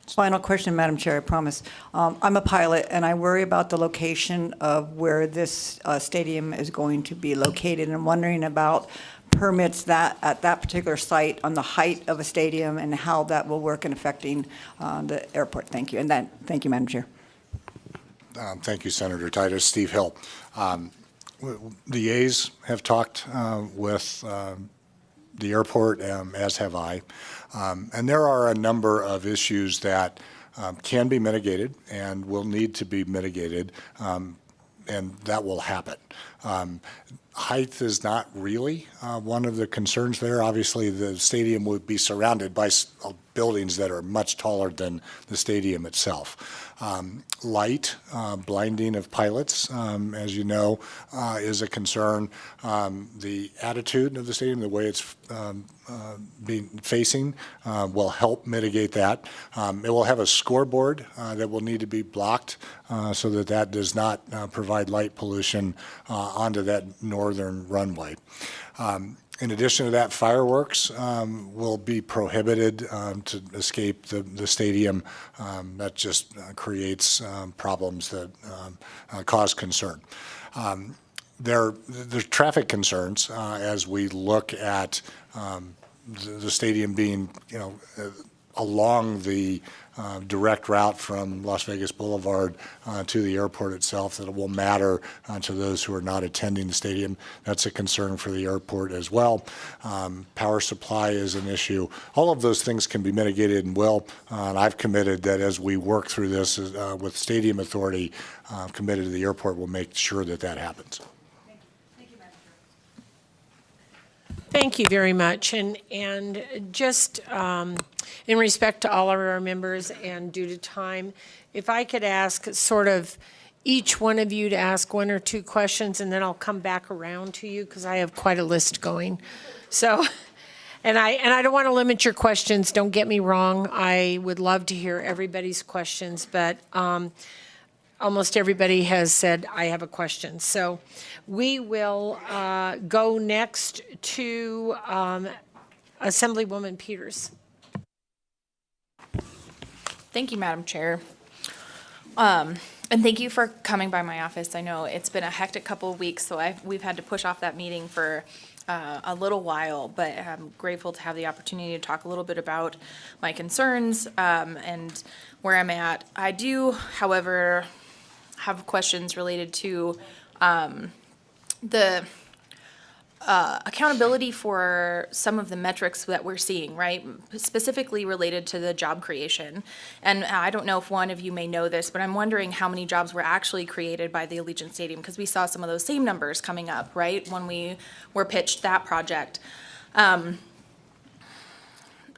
S8: Final question, Madam Chair, I promise. I'm a pilot, and I worry about the location of where this stadium is going to be located, and I'm wondering about permits that at that particular site on the height of a stadium and how that will work in affecting the airport. Thank you. And then, thank you, Madam Chair.
S6: Thank you, Senator Titus. Steve Hill. The A's have talked with the airport, as have I. And there are a number of issues that can be mitigated and will need to be mitigated, and that will happen. Height is not really one of the concerns there. Obviously, the stadium would be surrounded by buildings that are much taller than the stadium itself. Light, blinding of pilots, as you know, is a concern. The attitude of the stadium, the way it's facing, will help mitigate that. It will have a scoreboard that will need to be blocked so that that does not provide light pollution onto that northern runway. In addition to that, fireworks will be prohibited to escape the stadium. That just creates problems that cause concern. There's traffic concerns as we look at the stadium being, along the direct route from Las Vegas Boulevard to the airport itself, that it will matter to those who are not attending the stadium. That's a concern for the airport as well. Power supply is an issue. All of those things can be mitigated and will. And I've committed that as we work through this with Stadium Authority, committed to the airport, we'll make sure that that happens.
S1: Thank you very much. And just in respect to all of our members and due to time, if I could ask sort of each one of you to ask one or two questions, and then I'll come back around to you because I have quite a list going. So, and I don't want to limit your questions. Don't get me wrong. I would love to hear everybody's questions, but almost everybody has said, I have a question. So we will go next to Assemblywoman Peters.
S9: Thank you, Madam Chair. And thank you for coming by my office. I know it's been a hectic couple of weeks, so we've had to push off that meeting for a little while, but I'm grateful to have the opportunity to talk a little bit about my concerns and where I'm at. I do, however, have questions related to the accountability for some of the metrics that we're seeing, right? Specifically related to the job creation. And I don't know if one of you may know this, but I'm wondering how many jobs were actually created by the Allegiant Stadium, because we saw some of those same numbers coming up, right, when we were pitched that project.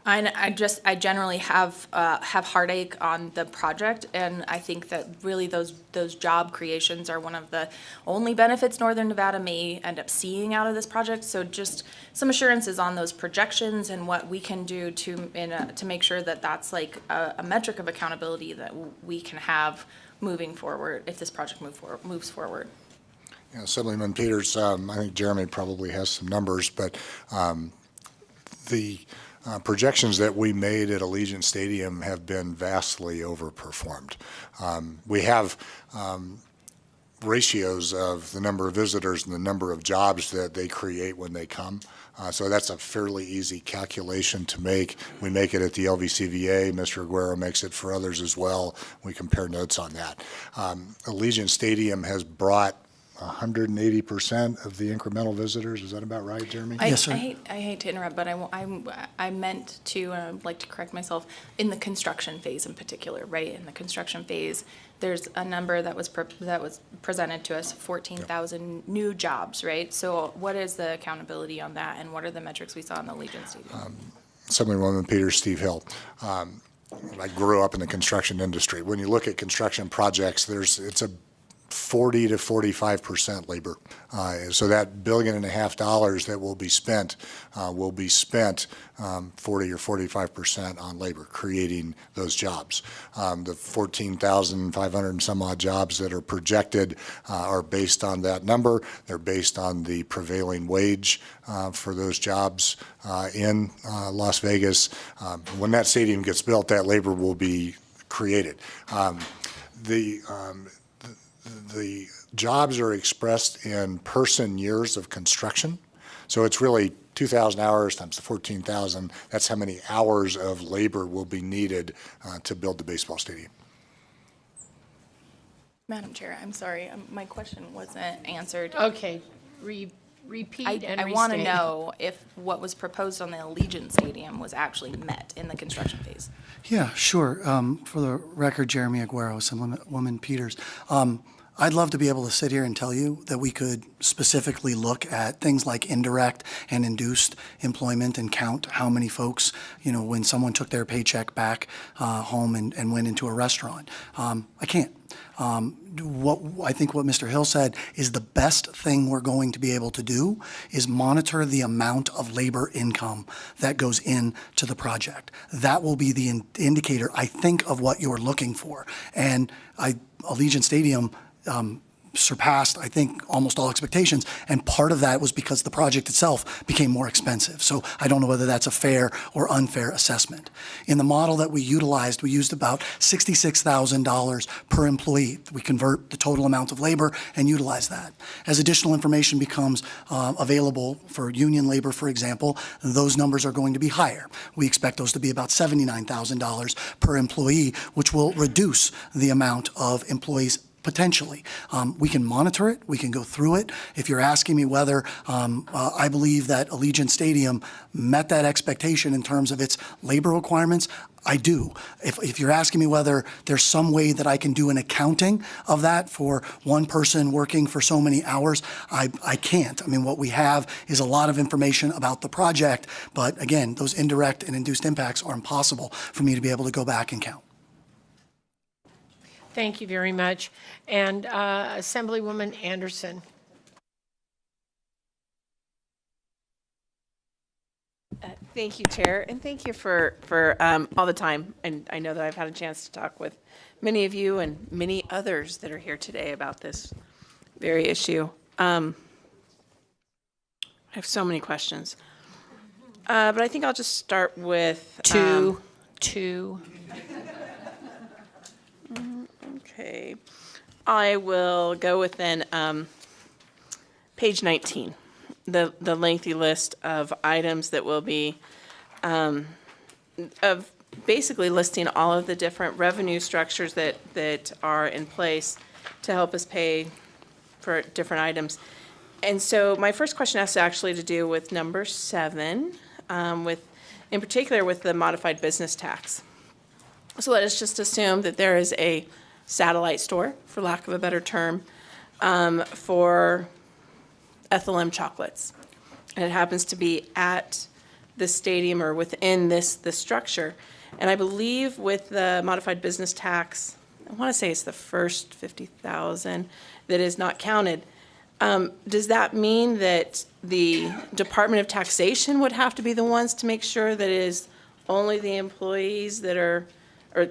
S9: I generally have heartache on the project, and I think that really those job creations are one of the only benefits Northern Nevada may end up seeing out of this project. So just some assurances on those projections and what we can do to make sure that that's like a metric of accountability that we can have moving forward if this project moves forward.
S6: Yeah, Assemblyman Peters, I think Jeremy probably has some numbers, but the projections that we made at Allegiant Stadium have been vastly overperformed. We have ratios of the number of visitors and the number of jobs that they create when they come. So that's a fairly easy calculation to make. We make it at the LVCVA. Mr. Aguero makes it for others as well. We compare notes on that. Allegiant Stadium has brought 180% of the incremental visitors. Is that about right, Jeremy?
S4: Yes, sir.
S9: I hate to interrupt, but I meant to, I'd like to correct myself, in the construction phase in particular, right? In the construction phase, there's a number that was presented to us, 14,000 new jobs, right? So what is the accountability on that, and what are the metrics we saw in the Legion Stadium?
S6: Assemblywoman Peters, Steve Hill. I grew up in the construction industry. When you look at construction projects, it's a 40 to 45% labor. So that $1.5 billion that will be spent 40 or 45% on labor, creating those jobs. The 14,500 and some odd jobs that are projected are based on that number. They're based on the prevailing wage for those jobs in Las Vegas. When that stadium gets built, that labor will be created. The jobs are expressed in person years of construction. So it's really 2,000 hours times the 14,000. That's how many hours of labor will be needed to build the baseball stadium.
S9: Madam Chair, I'm sorry, my question wasn't answered.
S1: Okay, repeat and restate.
S9: I want to know if what was proposed on the Allegiant Stadium was actually met in the construction phase.
S4: Yeah, sure. For the record, Jeremy Aguero, Assemblywoman Peters. I'd love to be able to sit here and tell you that we could specifically look at things like indirect and induced employment and count how many folks, when someone took their paycheck back home and went into a restaurant. I can't. I think what Mr. Hill said is the best thing we're going to be able to do is monitor the amount of labor income that goes into the project. That will be the indicator, I think, of what you're looking for. And Allegiant Stadium surpassed, I think, almost all expectations, and part of that was because the project itself became more expensive. So I don't know whether that's a fair or unfair assessment. In the model that we used about $66,000 per employee. We convert the total amount of labor and utilize that. As additional information becomes available for union labor, for example, those numbers are going to be higher. We expect those to be about $79,000 per employee, which will reduce the amount of employees potentially. We can monitor it. We can go through it. If you're asking me whether I believe that Allegiant Stadium met that expectation in terms of its labor requirements, I do. If you're asking me whether there's some way that I can do an accounting of that for one person working for so many hours, I can't. I mean, what we have is a lot of information about the project, but again, those indirect and induced impacts are impossible for me to be able to go back and count.
S1: Thank you very much. And Assemblywoman Anderson.
S10: Thank you, Chair, and thank you for all the time. And I know that I've had a chance to talk with many of you and many others that are here today about this very issue. I have so many questions, but I think I'll just start with
S1: Two.
S10: Okay, I will go with then page 19, the lengthy list of items that will be of basically listing all of the different revenue structures that are in place to help us pay for different items. And so my first question has actually to do with number 7, in particular with the modified business tax. So let us just assume that there is a satellite store, for lack of a better term, for Ethel M chocolates. And it happens to be at the stadium or within this structure. And I believe with the modified business tax, I want to say it's the first 50,000 that is not counted. Does that mean that the Department of Taxation would have to be the ones to make sure that it is only the employees that are, or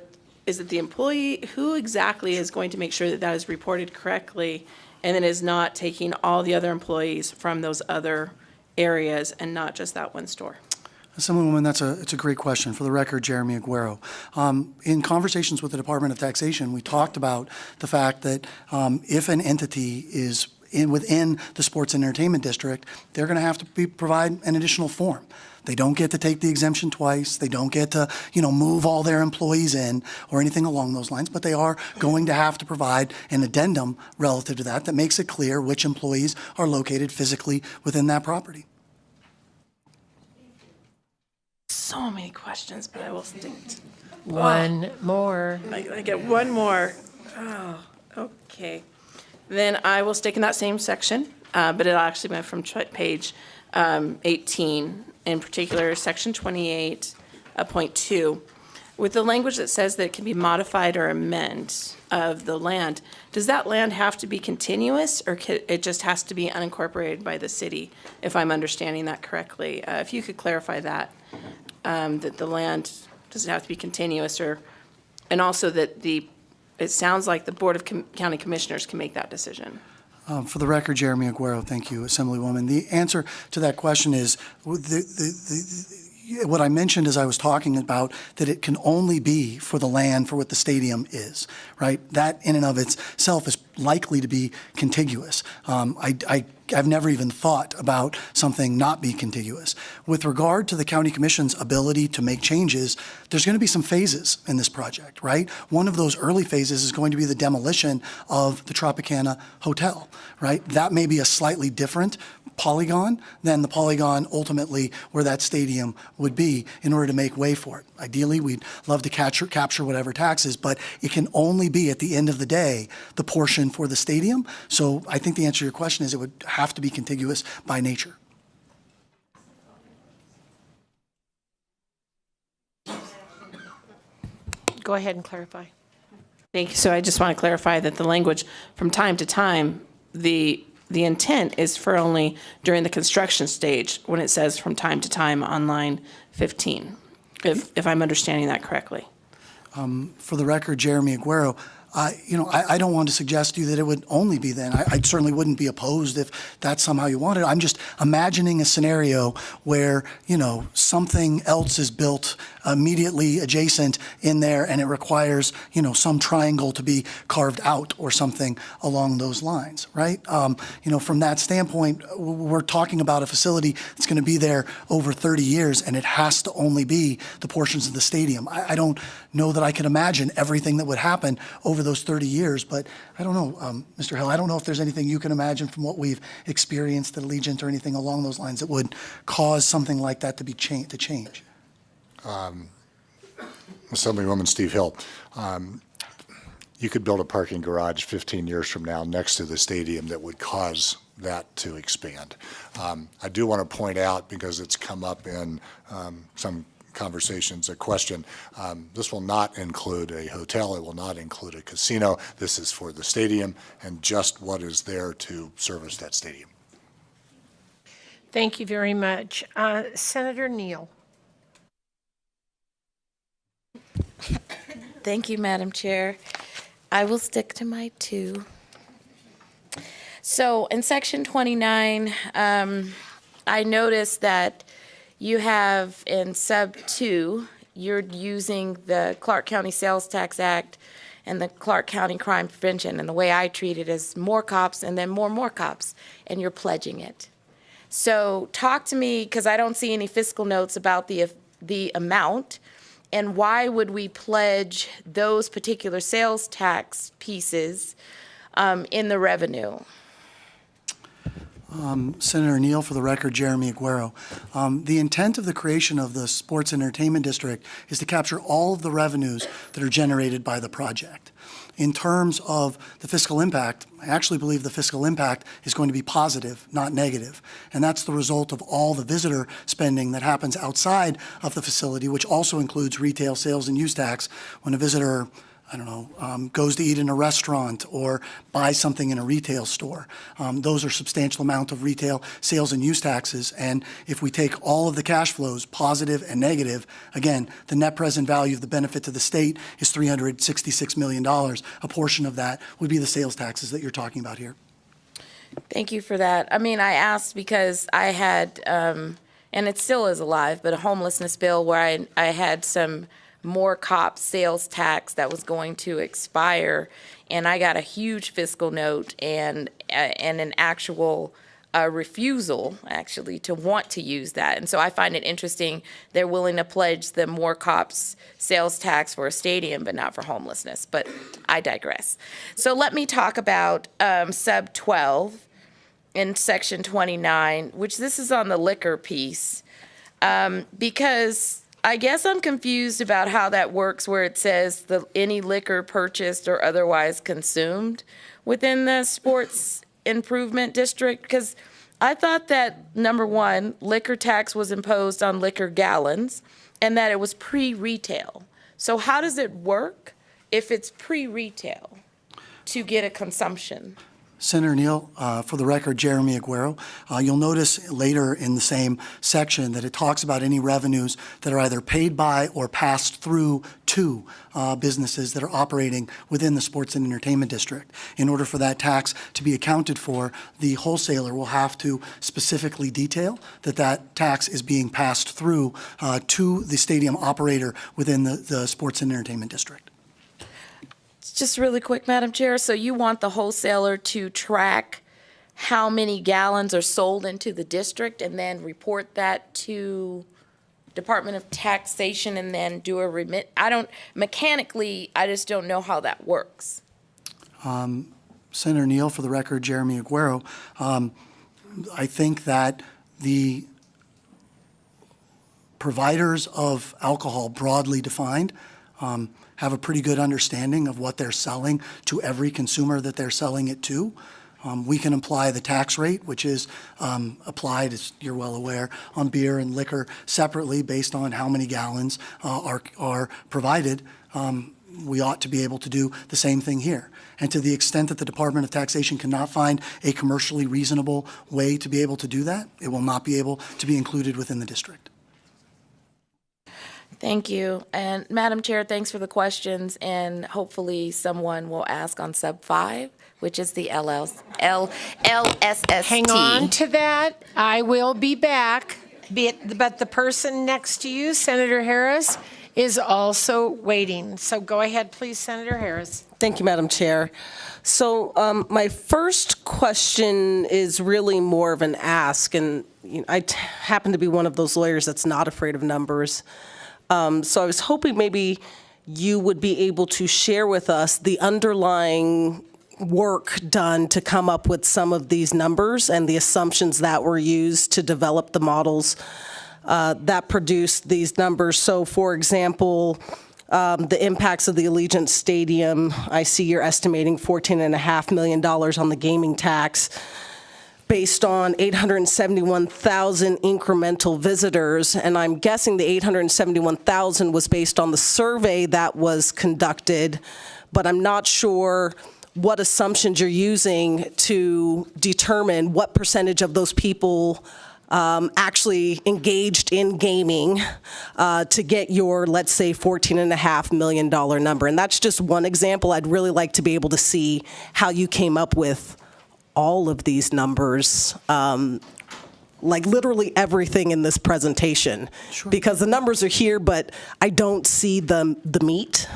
S10: is it the employee? Who exactly is going to make sure that that is reported correctly and then is not taking all the other employees from those other areas and not just that one store?
S4: Assemblywoman, it's a great question. For the record, Jeremy Aguero. In conversations with the Department of Taxation, we talked about the fact that if an entity is within the sports and entertainment district, they're going to have to provide an additional form. They don't get to take the exemption twice. They don't get to, move all their employees in or anything along those lines, but they are going to have to provide an addendum relative to that makes it clear which employees are located physically within that property.
S10: So many questions, but I will stick to
S1: One more.
S10: I get one more. Oh, okay. Then I will stick in that same section, but it'll actually be from page 18, in particular, section 28.2. With the language that says that it can be modified or amend of the land, does that land have to be continuous, or it just has to be unincorporated by the city, if I'm understanding that correctly? If you could clarify that, that the land doesn't have to be continuous, and also that it sounds like the Board of County Commissioners can make that decision.
S4: For the record, Jeremy Aguero, thank you, Assemblywoman. The answer to that question is what I mentioned as I was talking about, that it can only be for the land for what the stadium is, right? That in and of itself is likely to be contiguous. I've never even thought about something not be contiguous. With regard to the county commission's ability to make changes, there's going to be some phases in this project, right? One of those early phases is going to be the demolition of the Tropicana Hotel, right? That may be a slightly different polygon than the polygon ultimately where that stadium would be in order to make way for it. Ideally, we'd love to capture whatever taxes, but it can only be at the end of the day the portion for the stadium. So I think the answer to your question is it would have to be contiguous by nature.
S1: Go ahead and clarify.
S10: Thank you. So I just want to clarify that the language from time to time, the intent is for only during the construction stage when it says from time to time on line 15, if I'm understanding that correctly.
S4: For the record, Jeremy Aguero, I don't want to suggest to you that it would only be then. I certainly wouldn't be opposed if that's somehow you wanted. I'm just imagining a scenario where, something else is built immediately adjacent in there and it requires, some triangle to be carved out or something along those lines, right? From that standpoint, we're talking about a facility that's going to be there over 30 years and it has to only be the portions of the stadium. I don't know that I can imagine everything that would happen over those 30 years, but I don't know, Mr. Hill, I don't know if there's anything you can imagine from what we've experienced at Allegiant or anything along those lines that would cause something like that to be to change.
S6: Assemblywoman Steve Hill, you could build a parking garage 15 years from now next to the stadium that would cause that to expand. I do want to point out, because it's come up in some conversations, a question. This will not include a hotel. It will not include a casino. This is for the stadium and just what is there to service that stadium.
S1: Thank you very much. Senator Neal.
S11: Thank you, Madam Chair. I will stick to my two. So in section 29, I noticed that you have in sub 2, you're using the Clark County Sales Tax Act and the Clark County Crime Prevention, and the way I treat it is more cops and then more cops, and you're pledging it. So talk to me, because I don't see any fiscal notes about the amount, and why would we pledge those particular sales tax pieces in the revenue?
S4: Senator Neal, for the record, Jeremy Aguero. The intent of the creation of the Sports and Entertainment District is to capture all of the revenues that are generated by the project. In terms of the fiscal impact, I actually believe the fiscal impact is going to be positive, not negative. And that's the result of all the visitor spending that happens outside of the facility, which also includes retail sales and use tax. When a visitor, goes to eat in a restaurant or buys something in a retail store. Those are substantial amount of retail sales and use taxes. And if we take all of the cash flows, positive and negative, again, the net present value of the benefit to the state is $366 million. A portion of that would be the sales taxes that you're talking about here.
S11: Thank you for that. I mean, I asked because I had, and it still is alive, but a homelessness bill where I had some more cop sales tax that was going to expire, and I got a huge fiscal note, and and an actual refusal, actually, to want to use that. And so I find it interesting they're willing to pledge the more cops sales tax for a stadium, but not for homelessness. But I digress. So let me talk about sub 12 in section 29, which this is on the liquor piece, because I guess I'm confused about how that works, where it says any liquor purchased or otherwise consumed within the sports improvement district, because I thought that, number one, liquor tax was imposed on liquor gallons and that it was pre-retail. So how does it work if it's pre-retail to get a consumption?
S4: Senator Neal, for the record, Jeremy Aguero. You'll notice later in the same section that it talks about any revenues that are either paid by or passed through to businesses that are operating within the sports and entertainment district. In order for that tax to be accounted for, the wholesaler will have to specifically detail that that tax is being passed through to the stadium operator within the sports and entertainment district.
S11: Just really quick, Madam Chair, so you want the wholesaler to track how many gallons are sold into the district and then report that to Department of Taxation and then do a mechanically, I just don't know how that works.
S4: Senator Neal, for the record, Jeremy Aguero, I think that the providers of alcohol, broadly defined, have a pretty good understanding of what they're selling to every consumer that they're selling it to. We can apply the tax rate, which is applied, as you're well aware, on beer and liquor separately based on how many gallons are provided. We ought to be able to do the same thing here. And to the extent that the Department of Taxation cannot find a commercially reasonable way to be able to do that, it will not be able to be included within the district.
S11: Thank you. And Madam Chair, thanks for the questions. And hopefully someone will ask on sub 5, which is the LSST.
S1: Hang on to that. I will be back. But the person next to you, Senator Harris, is also waiting. So go ahead, please, Senator Harris.
S12: Thank you, Madam Chair. So my first question is really more of an ask. And I happen to be one of those lawyers that's not afraid of numbers. So I was hoping maybe you would be able to share with us the underlying work done to come up with some of these numbers and the assumptions that were used to develop the models that produced these numbers. So, for example, the impacts of the Allegiant Stadium, I see you're estimating $14.5 million on the gaming tax, based on 871,000 incremental visitors, and I'm guessing the 871,000 was based on the survey that was conducted, but I'm not sure what assumptions you're using to determine what percentage of those people actually engaged in gaming to get your, let's say, $14.5 million number. And that's just one example. I'd really like to be able to see how you came up with all of these numbers, like literally everything in this presentation. Sure. Because the numbers are here, but I don't see the meat,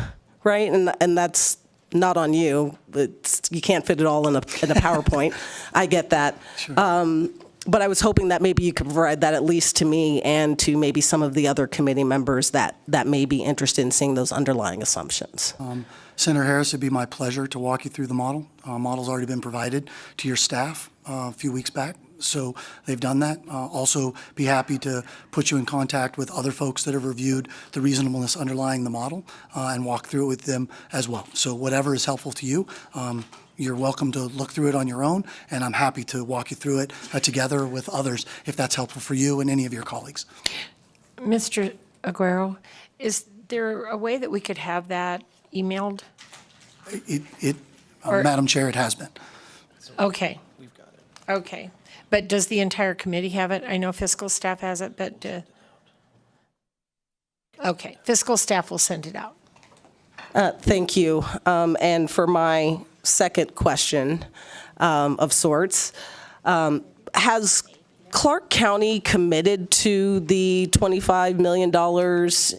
S12: right? And that's not on you. You can't fit it all in a PowerPoint. I get that. Sure. But I was hoping that maybe you could provide that at least to me and to maybe some of the other committee members that may be interested in seeing those underlying assumptions.
S4: Senator Harris, it'd be my pleasure to walk you through the model. Model's already been provided to your staff a few weeks back, so they've done that. Also be happy to put you in contact with other folks that have reviewed the reasonableness underlying the model and walk through it with them as well. So whatever is helpful to you, you're welcome to look through it on your own, and I'm happy to walk you through it together with others if that's helpful for you and any of your colleagues.
S1: Mr. Aguero, is there a way that we could have that emailed?
S4: Madam Chair, it has been.
S1: Okay. We've got it. Okay. But does the entire committee have it? I know fiscal staff has it, but okay, fiscal staff will send it out.
S12: Thank you. And for my second question of sorts, has Clark County committed to the $25 million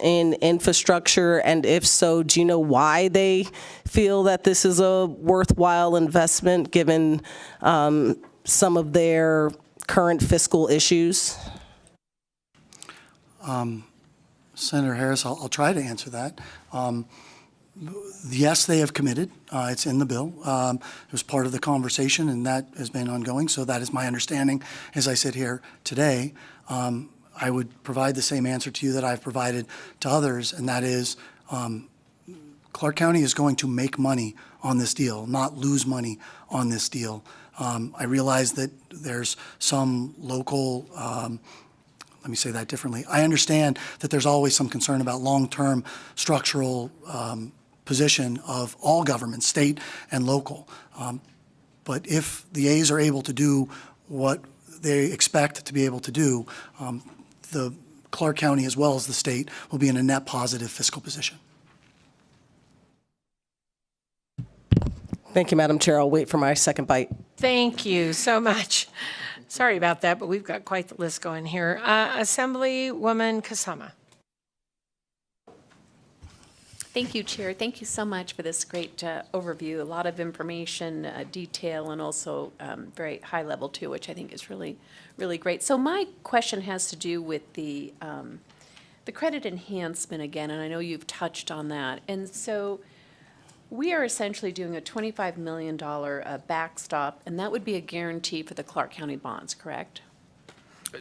S12: in infrastructure? And if so, do you know why they feel that this is a worthwhile investment given some of their current fiscal issues?
S4: Senator Harris, I'll try to answer that. Yes, they have committed. It's in the bill. It was part of the conversation, and that has been ongoing. So that is my understanding as I sit here today. I would provide the same answer to you that I've provided to others, and that is Clark County is going to make money on this deal, not lose money on this deal. I realize that there's some local let me say that differently. I understand that there's always some concern about long-term structural position of all governments, state and local. But if the A's are able to do what they expect to be able to do, the Clark County as well as the state will be in a net positive fiscal position.
S12: Thank you, Madam Chair. I'll wait for my second bite.
S1: Thank you so much. Sorry about that, but we've got quite the list going here. Assemblywoman Kasama.
S13: Thank you, Chair. Thank you so much for this great overview. A lot of information, detail, and also very high level too, which I think is really, really great. So my question has to do with the credit enhancement again, and I know you've touched on that. And so we are essentially doing a $25 million backstop, and that would be a guarantee for the Clark County bonds, correct?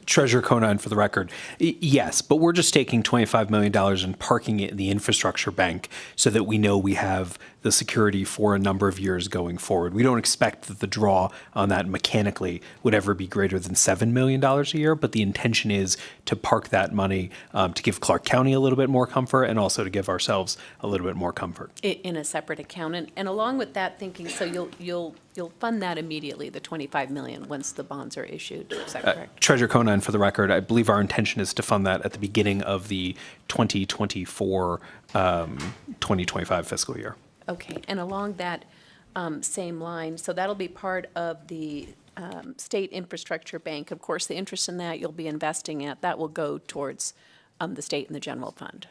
S5: Treasurer Conine, for the record, yes, but we're just taking $25 million and parking it in the infrastructure bank so that we know we have the security for a number of years going forward. We don't expect that the draw on that mechanically would ever be greater than $7 million a year, but the intention is to park that money to give Clark County a little bit more comfort and also to give ourselves a little bit more comfort.
S13: In a separate account. And along with that thinking, so you'll fund that immediately, the $25 million, once the bonds are issued. Is that correct?
S5: Treasurer Conine, for the record, I believe our intention is to fund that at the beginning of the 2024-2025 fiscal year.
S13: Okay, and along that same line, so that'll be part of the state infrastructure bank. Of course, the interest in that you'll be investing at, that will go towards the state and the general fund.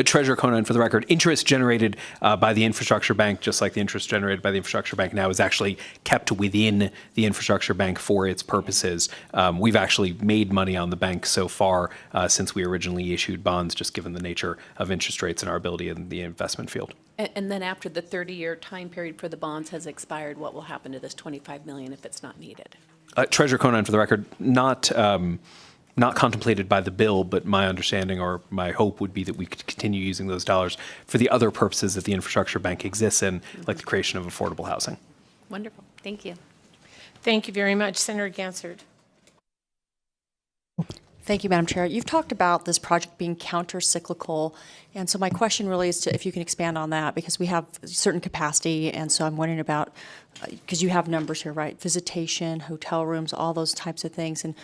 S5: Treasurer Conine, for the record, interest generated by the infrastructure bank, just like the interest generated by the infrastructure bank now, is actually kept within the infrastructure bank for its purposes. We've actually made money on the bank so far since we originally issued bonds, just given the nature of interest rates and our ability in the investment field.
S13: And then after the 30-year time period for the bonds has expired, what will happen to this $25 million if it's not needed?
S5: Treasurer Conine, for the record, not contemplated by the bill, but my understanding or my hope would be that we could continue using those dollars for the other purposes that the infrastructure bank exists in, like the creation of affordable housing.
S13: Wonderful. Thank you.
S1: Thank you very much. Senator Gansert.
S14: Thank you, Madam Chair. You've talked about this project being counter-cyclical, and so my question really is to if you can expand on that, because we have certain capacity, and so I'm wondering about, because you have numbers here, right? Visitation, hotel rooms, all those types of things, and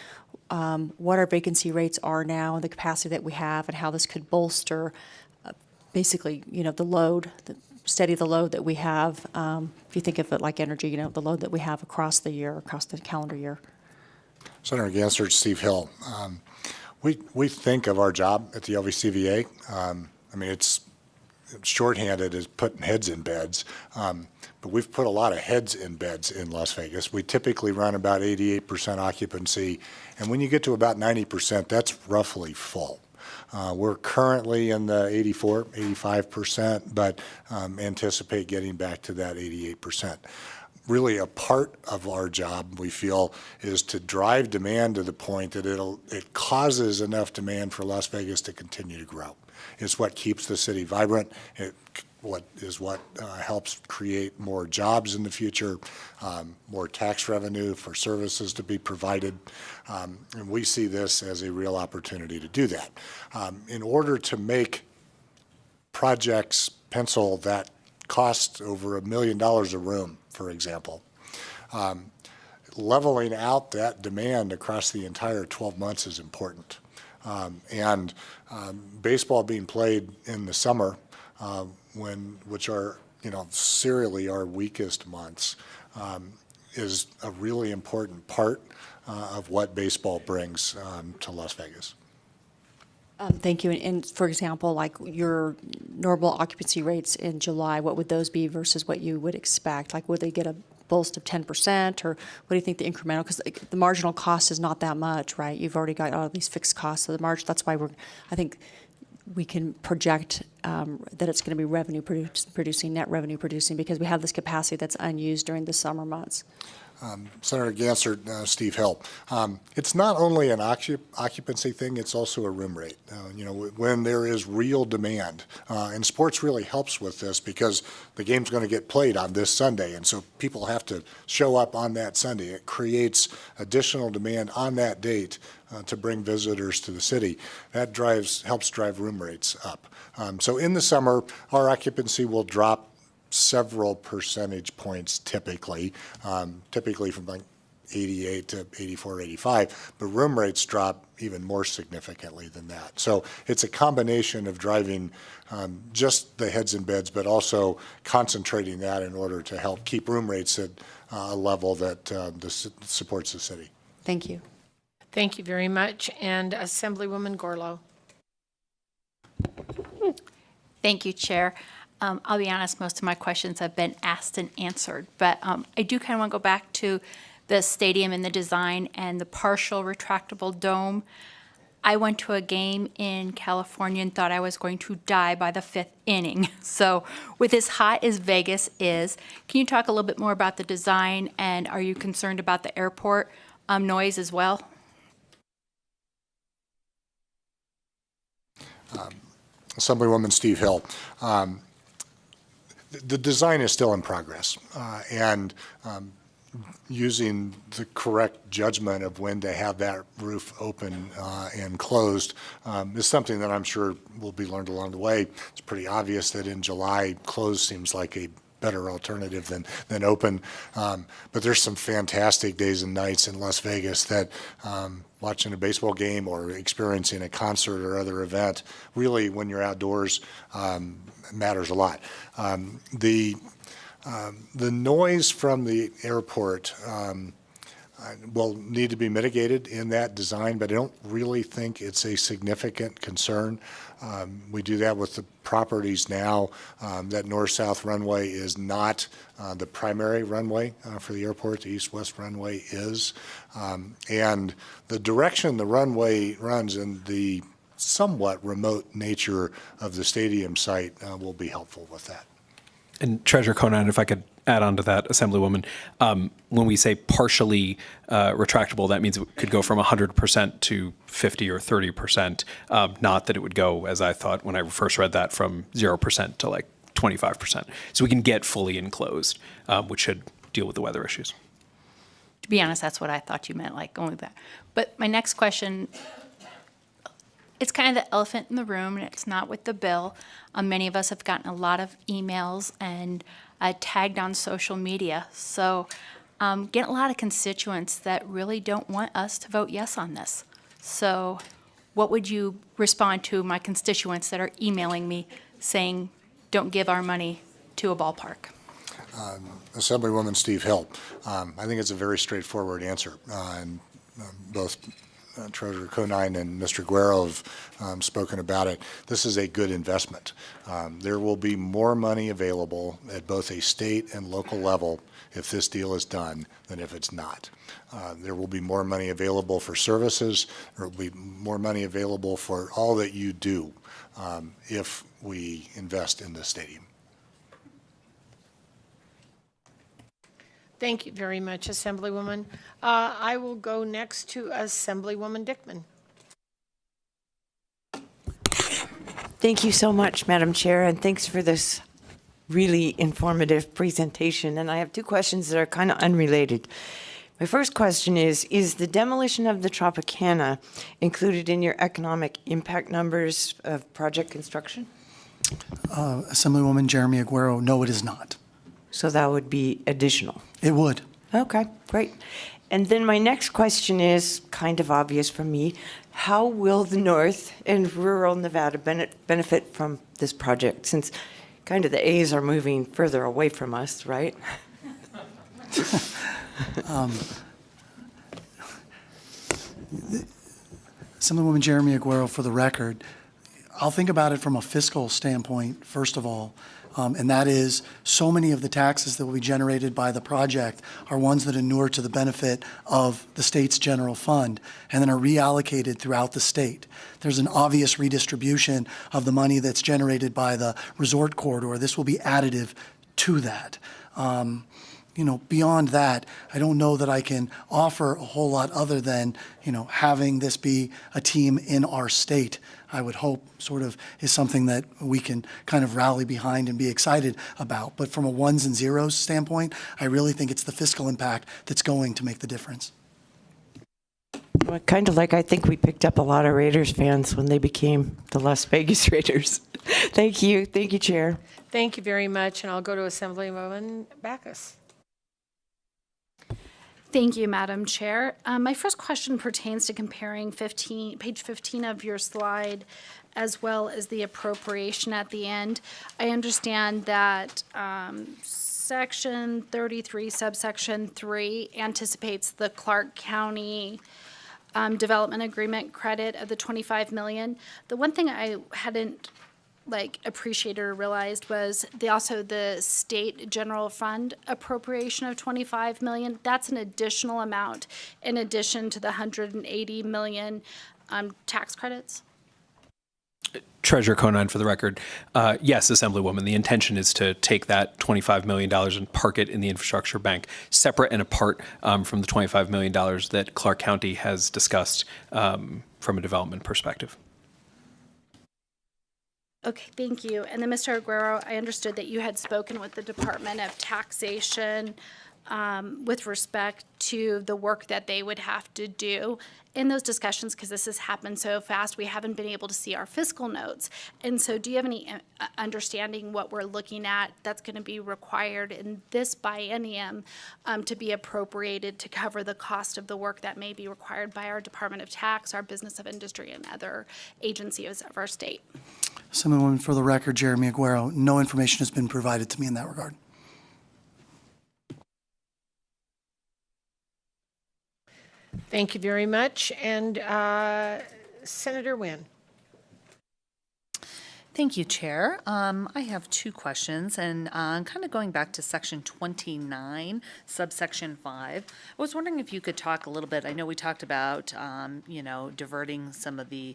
S14: what our vacancy rates are now and the capacity that we have and how this could bolster basically, the load, steady the load that we have. If you think of it like energy, the load that we have across the year, across the calendar year.
S6: Senator Gansert, Steve Hill. We think of our job at the LVCVA. It's shorthanded as putting heads in beds, but we've put a lot of heads in beds in Las Vegas. We typically run about 88% occupancy, and when you get to about 90%, that's roughly full. We're currently in the 84, 85%, but anticipate getting back to that 88%. Really a part of our job, we feel, is to drive demand to the point that it causes enough demand for Las Vegas to continue to grow. It's what keeps the city vibrant. What helps create more jobs in the future, more tax revenue for services to be provided. And we see this as a real opportunity to do that. In order to make projects pencil that cost over $1 million a room, for example, leveling out that demand across the entire 12 months is important. And baseball being played in the summer, which are serially our weakest months, is a really important part of what baseball brings to Las Vegas.
S14: Thank you. And for example, like your normal occupancy rates in July, what would those be versus what you would expect? Like, would they get a boost of 10%, or what do you think the incremental? Because the marginal cost is not that much, right? You've already got all these fixed costs, so the margin. That's why I think we can project that it's going to be revenue producing, net revenue producing, because we have this capacity that's unused during the summer months.
S6: Senator Gansert, Steve Hill. It's not only an occupancy thing, it's also a room rate. When there is real demand, and sports really helps with this because the game's going to get played on this Sunday, and so people have to show up on that Sunday. It creates additional demand on that date to bring visitors to the city. That helps drive room rates up. So in the summer, our occupancy will drop several percentage points typically from like 88 to 84, 85, but room rates drop even more significantly than that. So it's a combination of driving just the heads and beds, but also concentrating that in order to help keep room rates at a level that supports the city.
S14: Thank you.
S1: Thank you very much. And Assemblywoman Gorlow.
S15: Thank you, Chair. I'll be honest, most of my questions have been asked and answered, but I do kind of want to go back to the stadium and the design and the partial retractable dome. I went to a game in California and thought I was going to die by the 5th inning. So with as hot as Vegas is, can you talk a little bit more about the design, and are you concerned about the airport noise as well?
S6: Assemblywoman Steve Hill. The design is still in progress, and using the correct judgment of when to have that roof open and closed is something that I'm sure will be learned along the way. It's pretty obvious that in July, closed seems like a better alternative than open. But there's some fantastic days and nights in Las Vegas that watching a baseball game or experiencing a concert or other event, really when you're outdoors, matters a lot. The noise from the airport will need to be mitigated in that design, but I don't really think it's a significant concern. We do that with the properties now. That north-south runway is not the primary runway for the airport. The east-west runway is. And the direction the runway runs and the somewhat remote nature of the stadium site will be helpful with that.
S5: And Treasurer Conan, if I could add on to that, Assemblywoman, when we say partially retractable, that means it could go from 100% to 50 or 30%, not that it would go, as I thought when I first read that, from 0% to like 25%. So we can get fully enclosed, which should deal with the weather issues.
S15: To be honest, that's what I thought you meant, like only that. But my next question, it's kind of the elephant in the room, and it's not with the bill. Many of us have gotten a lot of emails and tagged on social media. So getting a lot of constituents that really don't want us to vote yes on this. So what would you respond to my constituents that are emailing me saying, don't give our money to a ballpark?
S6: Assemblywoman Steve Hill, I think it's a very straightforward answer. And both Treasurer Conine and Mr. Guerrero have spoken about it. This is a good investment. There will be more money available at both a state and local level if this deal is done than if it's not. There will be more money available for services. There will be more money available for all that you do if we invest in this stadium.
S1: Thank you very much, Assemblywoman. I will go next to Assemblywoman Dickman.
S16: Thank you so much, Madam Chair, and thanks for this really informative presentation. And I have two questions that are kind of unrelated. My first question is the demolition of the Tropicana included in your economic impact numbers of project construction?
S4: Assemblywoman Jeremy Aguero, no, it is not.
S16: So that would be additional?
S4: It would.
S16: Okay, great. And then my next question is kind of obvious for me. How will the North and rural Nevada benefit from this project, since kind of the A's are moving further away from us, right?
S4: Assemblywoman Jeremy Aguero, for the record, I'll think about it from a fiscal standpoint, first of all, and that is so many of the taxes that will be generated by the project are ones that inure to the benefit of the state's general fund and then are reallocated throughout the state. There's an obvious redistribution of the money that's generated by the resort corridor. This will be additive to that. Beyond that, I don't know that I can offer a whole lot other than, having this be a team in our state. I would hope sort of is something that we can kind of rally behind and be excited about. But from a ones and zeros standpoint, I really think it's the fiscal impact that's going to make the difference.
S16: Well, kind of like I think we picked up a lot of Raiders fans when they became the Las Vegas Raiders. Thank you. Thank you, Chair.
S1: Thank you very much, and I'll go to Assemblywoman Backus.
S17: Thank you, Madam Chair. My first question pertains to comparing page 15 of your slide as well as the appropriation at the end. I understand that Section 33, subsection 3 anticipates the Clark County development agreement credit of the $25 million. The one thing I hadn't appreciated or realized was also the state general fund appropriation of $25 million. That's an additional amount in addition to the $180 million tax credits.
S5: Treasurer Conine, for the record, yes, Assemblywoman, the intention is to take that $25 million and park it in the infrastructure bank, separate and apart from the $25 million that Clark County has discussed from a development perspective.
S17: Okay, thank you. And then, Mr. Aguero, I understood that you had spoken with the Department of Taxation with respect to the work that they would have to do in those discussions, because this has happened so fast, we haven't been able to see our fiscal notes. And so do you have any understanding what we're looking at that's going to be required in this biennium to be appropriated to cover the cost of the work that may be required by our Department of Tax, our Business of Industry, and other agencies of our state?
S4: Assemblywoman, for the record, Jeremy Aguero, no information has been provided to me in that regard.
S1: Thank you very much. And Senator Wynn.
S18: Thank you, Chair. I have two questions, and kind of going back to Section 29, subsection 5. I was wondering if you could talk a little bit. I know we talked about, diverting some of the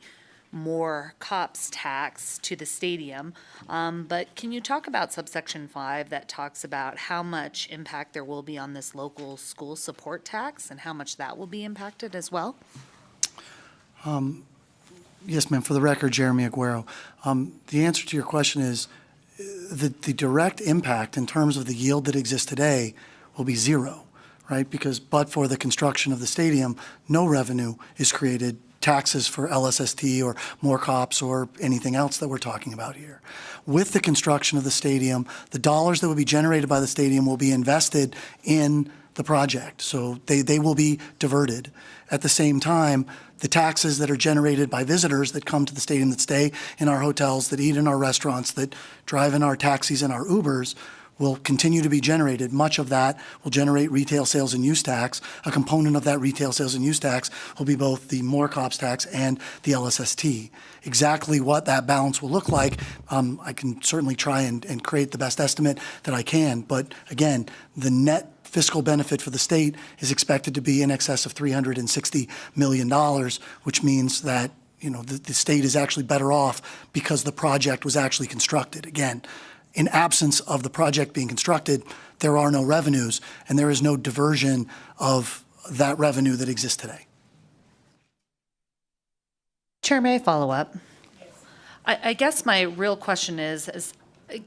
S18: more cops tax to the stadium, but can you talk about subsection 5 that talks about how much impact there will be on this local school support tax and how much that will be impacted as well?
S4: Yes, ma'am. For the record, Jeremy Aguero. The answer to your question is the direct impact in terms of the yield that exists today will be zero, right? Because but for the construction of the stadium, no revenue is created, taxes for LSST or more cops or anything else that we're talking about here. With the construction of the stadium, the dollars that will be generated by the stadium will be invested in the project. So they will be diverted. At the same time, the taxes that are generated by visitors that come to the stadium, that stay in our hotels, that eat in our restaurants, that drive in our taxis and our Ubers, will continue to be generated. Much of that will generate retail sales and use tax. A component of that retail sales and use tax will be both the more cops tax and the LSST. Exactly what that balance will look like, I can certainly try and create the best estimate that I can. But again, the net fiscal benefit for the state is expected to be in excess of $360 million, which means that the state is actually better off because the project was actually constructed. Again, in absence of the project being constructed, there are no revenues, and there is no diversion of that revenue that exists today.
S18: Chair, may I follow up? I guess my real question is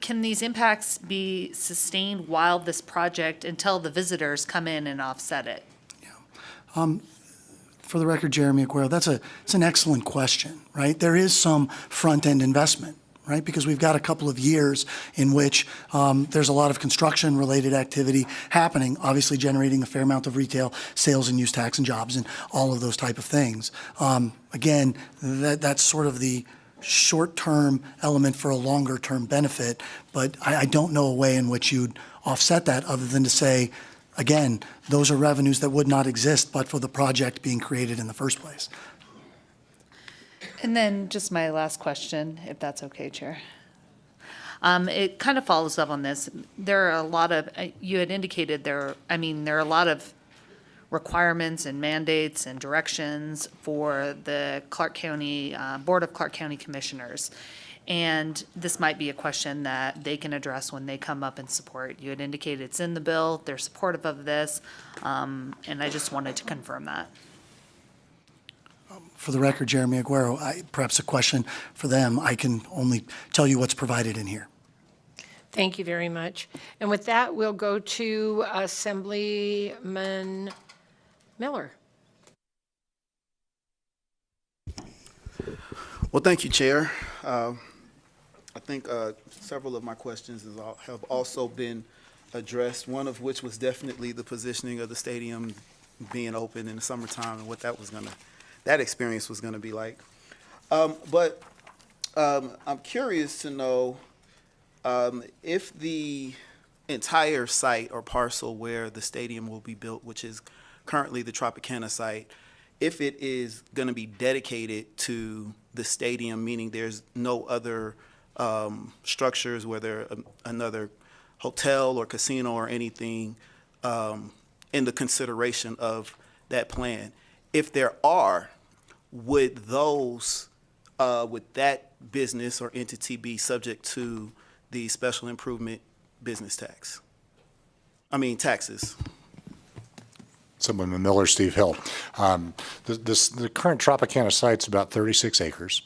S18: can these impacts be sustained while this project, until the visitors come in and offset it?
S4: For the record, Jeremy Aguero, it's an excellent question, right? There is some front-end investment, right? Because we've got a couple of years in which there's a lot of construction-related activity happening, obviously generating a fair amount of retail sales and use tax and jobs and all of those type of things. Again, that's sort of the short-term element for a longer-term benefit, but I don't know a way in which you'd offset that other than to say again, those are revenues that would not exist but for the project being created in the first place.
S18: And then just my last question, if that's okay, Chair. It kind of follows up on this. There are a lot of, you had indicated there are a lot of requirements and mandates and directions for the Clark County, Board of Clark County Commissioners. And this might be a question that they can address when they come up and support. You had indicated it's in the bill, they're supportive of this, and I just wanted to confirm that.
S4: For the record, Jeremy Aguero, perhaps a question for them. I can only tell you what's provided in here.
S1: Thank you very much. And with that, we'll go to Assemblyman Miller.
S19: Well, thank you, Chair. I think several of my questions have also been addressed, one of which was definitely the positioning of the stadium being open in the summertime and what that experience was going to be like. But I'm curious to know if the entire site or parcel where the stadium will be built, which is currently the Tropicana site, if it is going to be dedicated to the stadium, meaning there's no other structures, whether another hotel or casino or anything in the consideration of that plan. If there are, would that business or entity be subject to the special improvement business tax? Taxes.
S6: Assemblyman Miller, Steve Hill. The current Tropicana site's about 36 acres.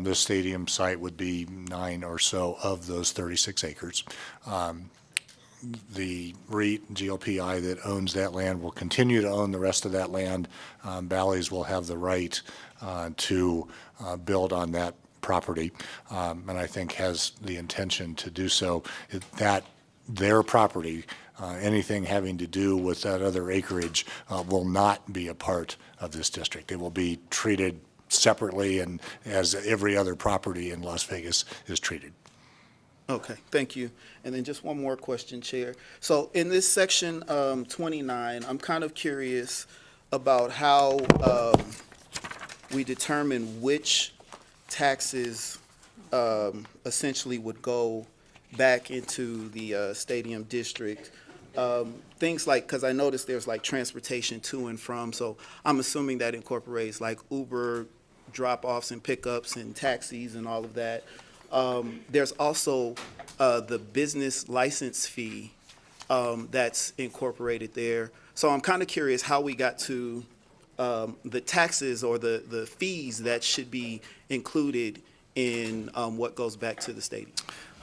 S6: This stadium site would be 9 or so of those 36 acres. The REIT, GLPI, that owns that land will continue to own the rest of that land. Bally's will have the right to build on that property, and I think has the intention to do so. Their property, anything having to do with that other acreage, will not be a part of this district. It will be treated separately and as every other property in Las Vegas is treated.
S19: Okay, thank you. And then just one more question, Chair. So in this section 29, I'm kind of curious about how we determine which taxes essentially would go back into the stadium district. Things like, because I noticed there's like transportation to and from, so I'm assuming that incorporates like Uber drop-offs and pickups and taxis and all of that. There's also the business license fee that's incorporated there. So I'm kind of curious how we got to the taxes or the fees that should be included in what goes back to the stadium.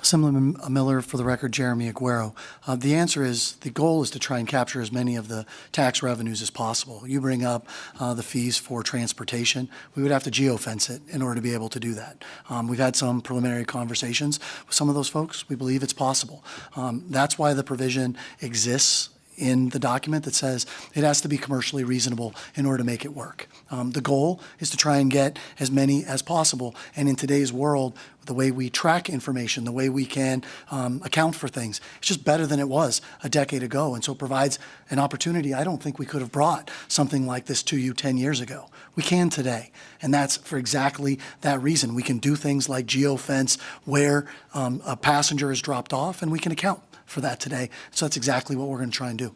S4: Assemblyman Miller, for the record, Jeremy Aguero. The answer is the goal is to try and capture as many of the tax revenues as possible. You bring up the fees for transportation. We would have to geofence it in order to be able to do that. We've had some preliminary conversations with some of those folks. We believe it's possible. That's why the provision exists in the document that says it has to be commercially reasonable in order to make it work. The goal is to try and get as many as possible. And in today's world, the way we track information, the way we can account for things, it's just better than it was a decade ago. And so it provides an opportunity. I don't think we could have brought something like this to you 10 years ago. We can today. And that's for exactly that reason. We can do things like geofence where a passenger is dropped off, and we can account for that today. So that's exactly what we're going to try and do.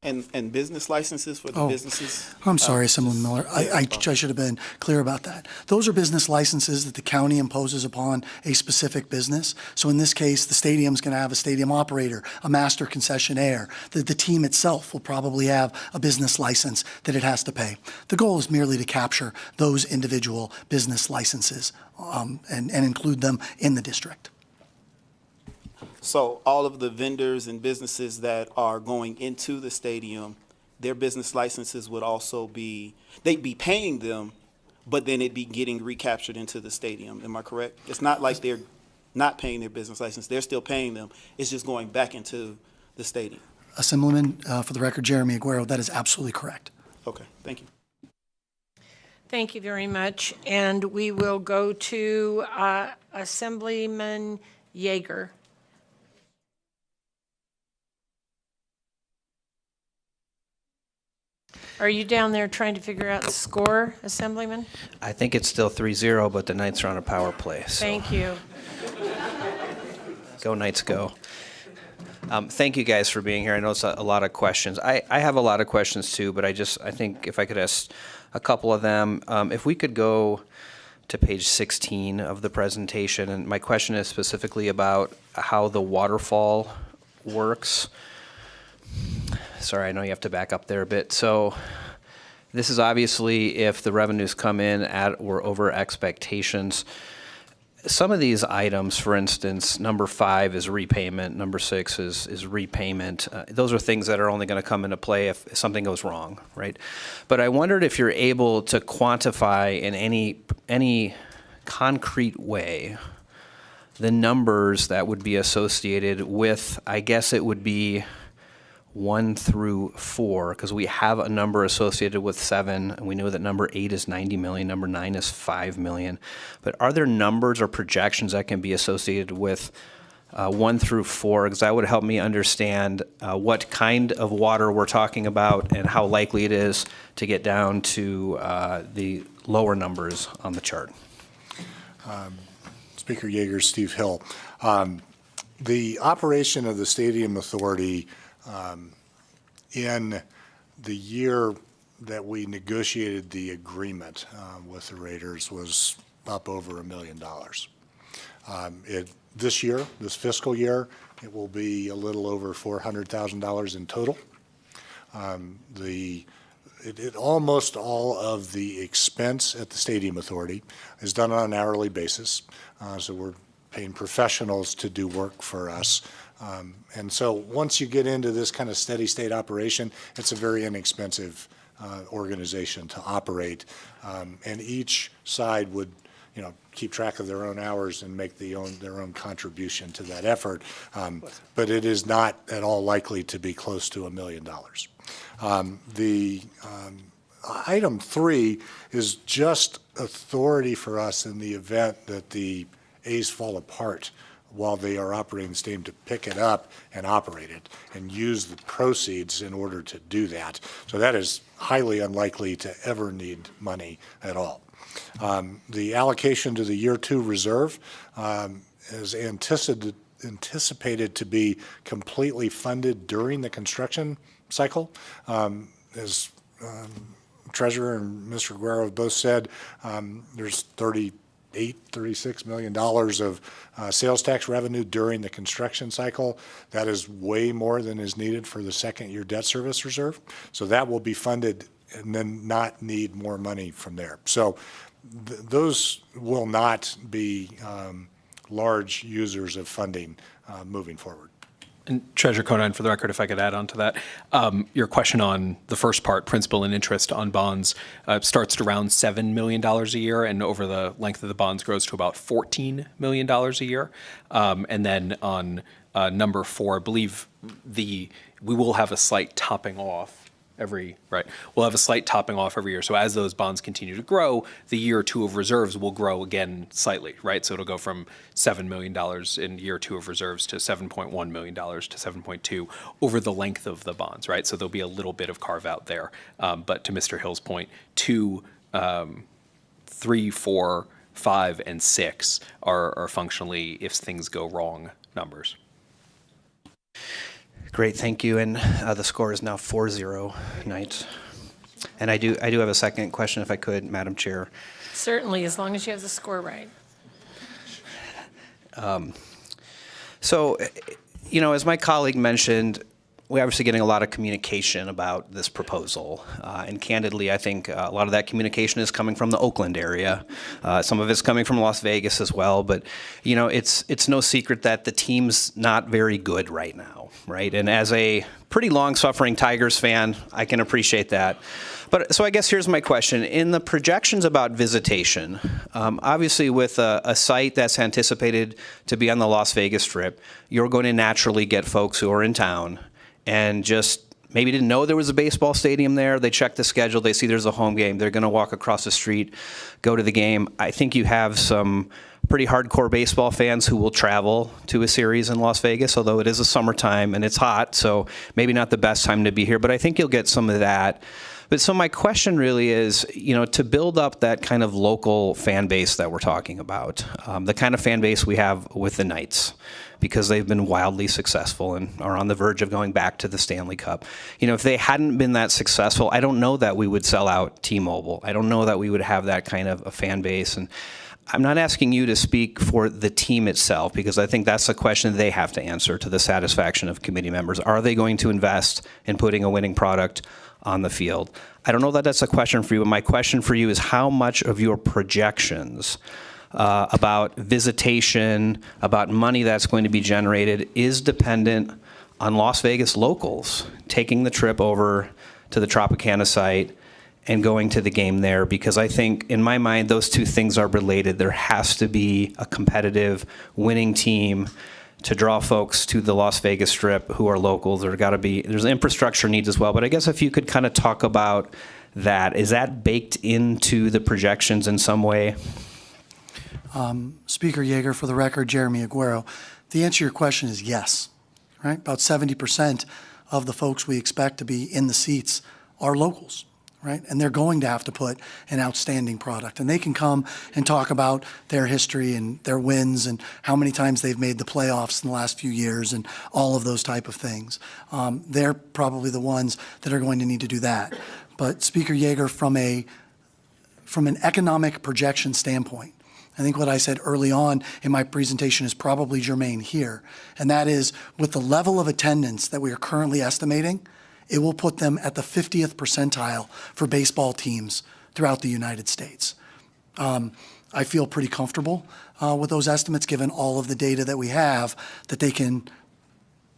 S19: And business licenses for the businesses?
S4: I'm sorry, Assemblyman Miller. I should have been clear about that. Those are business licenses that the county imposes upon a specific business. So in this case, the stadium's going to have a stadium operator, a master concessionaire. The team itself will probably have a business license that it has to pay. The goal is merely to capture those individual business licenses and include them in the district.
S19: So all of the vendors and businesses that are going into the stadium, their business licenses would also be, they'd be paying them, but then it'd be getting recaptured into the stadium. Am I correct? It's not like they're not paying their business license. They're still paying them. It's just going back into the stadium.
S4: Assemblyman, for the record, Jeremy Aguero, that is absolutely correct.
S19: Okay, thank you.
S1: Thank you very much. And we will go to Assemblyman Yeager. Are you down there trying to figure out the score, Assemblyman?
S5: I think it's still 3-0, but the Knights are on a power play. So
S1: Thank you.
S5: go Knights, go. Thank you guys for being here. I know it's a lot of questions. I have a lot of questions too, but I think if I could ask a couple of them. If we could go to page 16 of the presentation, and my question is specifically about how the waterfall works. Sorry, I know you have to back up there a bit. So this is obviously if the revenues come in at or over expectations. Some of these items, for instance, number 5 is repayment, number 6 is repayment. Those are things that are only going to come into play if something goes wrong, right? But I wondered if you're able to quantify in any concrete way the numbers that would be associated with, I guess it would be 1 through 4, because we have a number associated with 7, and we know that number 8 is 90 million, number 9 is 5 million. But are there numbers or projections that can be associated with 1 through 4? Because that would help me understand what kind of water we're talking about and how likely it is to get down to the lower numbers on the chart.
S6: Speaker Yeager, Steve Hill. The operation of the Stadium Authority in the year that we negotiated the agreement with the Raiders was up over $1 million. This year, this fiscal year, it will be a little over $400,000 in total. Almost all of the expense at the Stadium Authority is done on an hourly basis, so we're paying professionals to do work for us. And so once you get into this kind of steady state operation, it's a very inexpensive organization to operate. And each side would, keep track of their own hours and make their own contribution to that effort. But it is not at all likely to be close to $1 million. The item 3 is just authority for us in the event that the A's fall apart while they are operating the stadium, to pick it up and operate it and use the proceeds in order to do that. So that is highly unlikely to ever need money at all. The allocation to the year 2 reserve is anticipated to be completely funded during the construction cycle. As Treasurer and Mr. Guerrero have both said, there's $36 million of sales tax revenue during the construction cycle. That is way more than is needed for the second year debt service reserve. So that will be funded and then not need more money from there. So those will not be large users of funding moving forward.
S5: And Treasurer Conine, for the record, if I could add on to that, your question on the first part, principal and interest on bonds, starts at around $7 million a year, and over the length of the bonds grows to about $14 million a year. And then on number 4, I believe we will have a slight topping off we'll have a slight topping off every year. So as those bonds continue to grow, the year 2 of reserves will grow again slightly, right? So it'll go from $7 million in year 2 of reserves to $7.1 million to 7.2 over the length of the bonds, right? So there'll be a little bit of carve out there. But to Mr. Hill's point, 2, 3, 4, 5, and 6 are functionally, if things go wrong, numbers. Great, thank you. And the score is now 4-0 Knights. And I do have a second question, if I could, Madam Chair.
S1: Certainly, as long as you have the score right.
S5: So, as my colleague mentioned, we're obviously getting a lot of communication about this proposal. And candidly, I think a lot of that communication is coming from the Oakland area. Some of it's coming from Las Vegas as well. But, it's no secret that the team's not very good right now, right? And as a pretty long-suffering Tigers fan, I can appreciate that. But so I guess here's my question. In the projections about visitation, obviously with a site that's anticipated to be on the Las Vegas Strip, you're going to naturally get folks who are in town and just maybe didn't know there was a baseball stadium there. They check the schedule. They see there's a home game. They're going to walk across the street, go to the game. I think you have some pretty hardcore baseball fans who will travel to a series in Las Vegas, although it is a summertime and it's hot, so maybe not the best time to be here. But I think you'll get some of that. But so my question really is, to build up that kind of local fan base that we're talking about, the kind of fan base we have with the Knights, because they've been wildly successful and are on the verge of going back to the Stanley Cup. If they hadn't been that successful, I don't know that we would sell out T-Mobile. I don't know that we would have that kind of a fan base. And I'm not asking you to speak for the team itself, because I think that's a question they have to answer to the satisfaction of committee members. Are they going to invest in putting a winning product on the field? I don't know that that's a question for you, but my question for you is how much of your projections about visitation, about money that's going to be generated, is dependent on Las Vegas locals taking the trip over to the Tropicana site and going to the game there? Because I think, in my mind, those two things are related. There has to be a competitive, winning team to draw folks to the Las Vegas Strip who are locals. There's infrastructure needs as well. But I guess if you could kind of talk about that, is that baked into the projections in some way?
S4: Speaker Yeager, for the record, Jeremy Aguero. The answer to your question is yes, right? About 70% of the folks we expect to be in the seats are locals, right? And they're going to have to put an outstanding product. And they can come and talk about their history and their wins and how many times they've made the playoffs in the last few years and all of those type of things. They're probably the ones that are going to need to do that. But Speaker Yeager, from an economic projection standpoint, I think what I said early on in my presentation is probably germane here, and that is, with the level of attendance that we are currently estimating, it will put them at the 50th percentile for baseball teams throughout the United States. I feel pretty comfortable with those estimates, given all of the data that we have, that they can,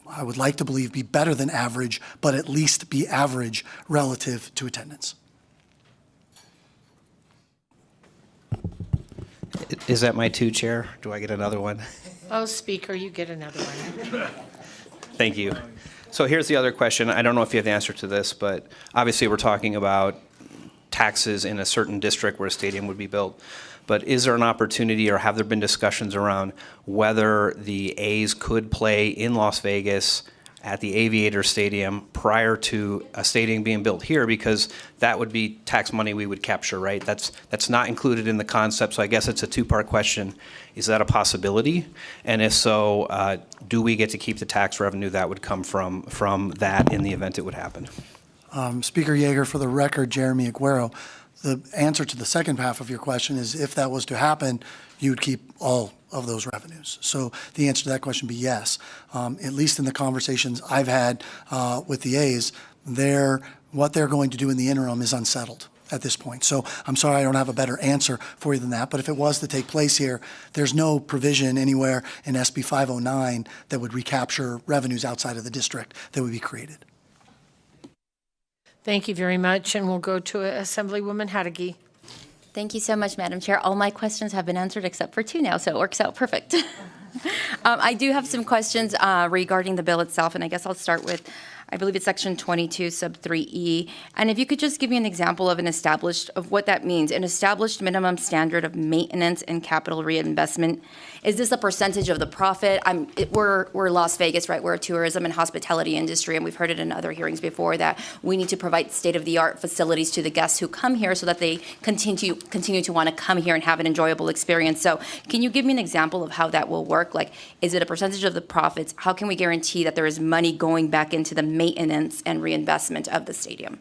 S4: I would like to believe, be better than average, but at least be average relative to attendance.
S5: Is that my two, Chair? Do I get another one?
S1: Oh, Speaker, you get another one.
S5: Thank you. So here's the other question. I don't know if you have the answer to this, but obviously we're talking about taxes in a certain district where a stadium would be built. But is there an opportunity, or have there been discussions around whether the A's could play in Las Vegas at the Aviator Stadium prior to a stadium being built here? Because that would be tax money we would capture, right? That's not included in the concept, so I guess it's a two-part question. Is that a possibility? And if so, do we get to keep the tax revenue that would come from that in the event it would happen?
S4: Speaker Yeager, for the record, Jeremy Aguero, the answer to the second half of your question is, if that was to happen, you would keep all of those revenues. So the answer to that question would be yes. At least in the conversations I've had with the A's, what they're going to do in the interim is unsettled at this point. So I'm sorry I don't have a better answer for you than that, but if it was to take place here, there's no provision anywhere in SB509 that would recapture revenues outside of the district that would be created.
S1: Thank you very much, and we'll go to Assemblywoman Hadagi.
S20: Thank you so much, Madam Chair. All my questions have been answered except for two now, so it works out perfect. I do have some questions regarding the bill itself, and I guess I'll start with, I believe it's section 22, sub 3E. And if you could just give me an example of what that means, an established minimum standard of maintenance and capital reinvestment. Is this a percentage of the profit? We're Las Vegas, right? We're a tourism and hospitality industry, and we've heard it in other hearings before that we need to provide state-of-the-art facilities to the guests who come here so that they continue to want to come here and have an enjoyable experience. So can you give me an example of how that will work? Like, is it a percentage of the profits? How can we guarantee that there is money going back into the maintenance and reinvestment of the stadium?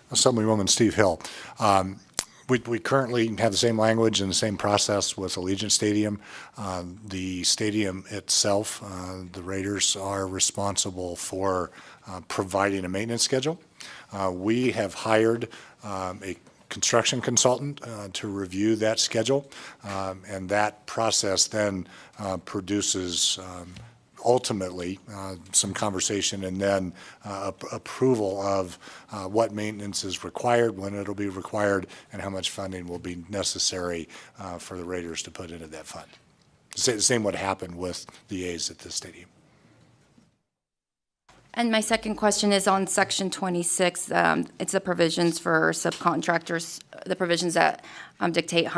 S6: Assemblywoman Steve Hill. We currently have the same language and the same process with Allegiant Stadium. The stadium itself, the Raiders are responsible for providing a maintenance schedule. We have hired a construction consultant to review that schedule, and that process then produces ultimately some conversation and then approval of what maintenance is required, when it'll be required, and how much funding will be necessary for the Raiders to put into that fund. The same would happen with the A's at this stadium.
S20: And my second question is on section 26. It's the provisions for subcontractors, the provisions that dictate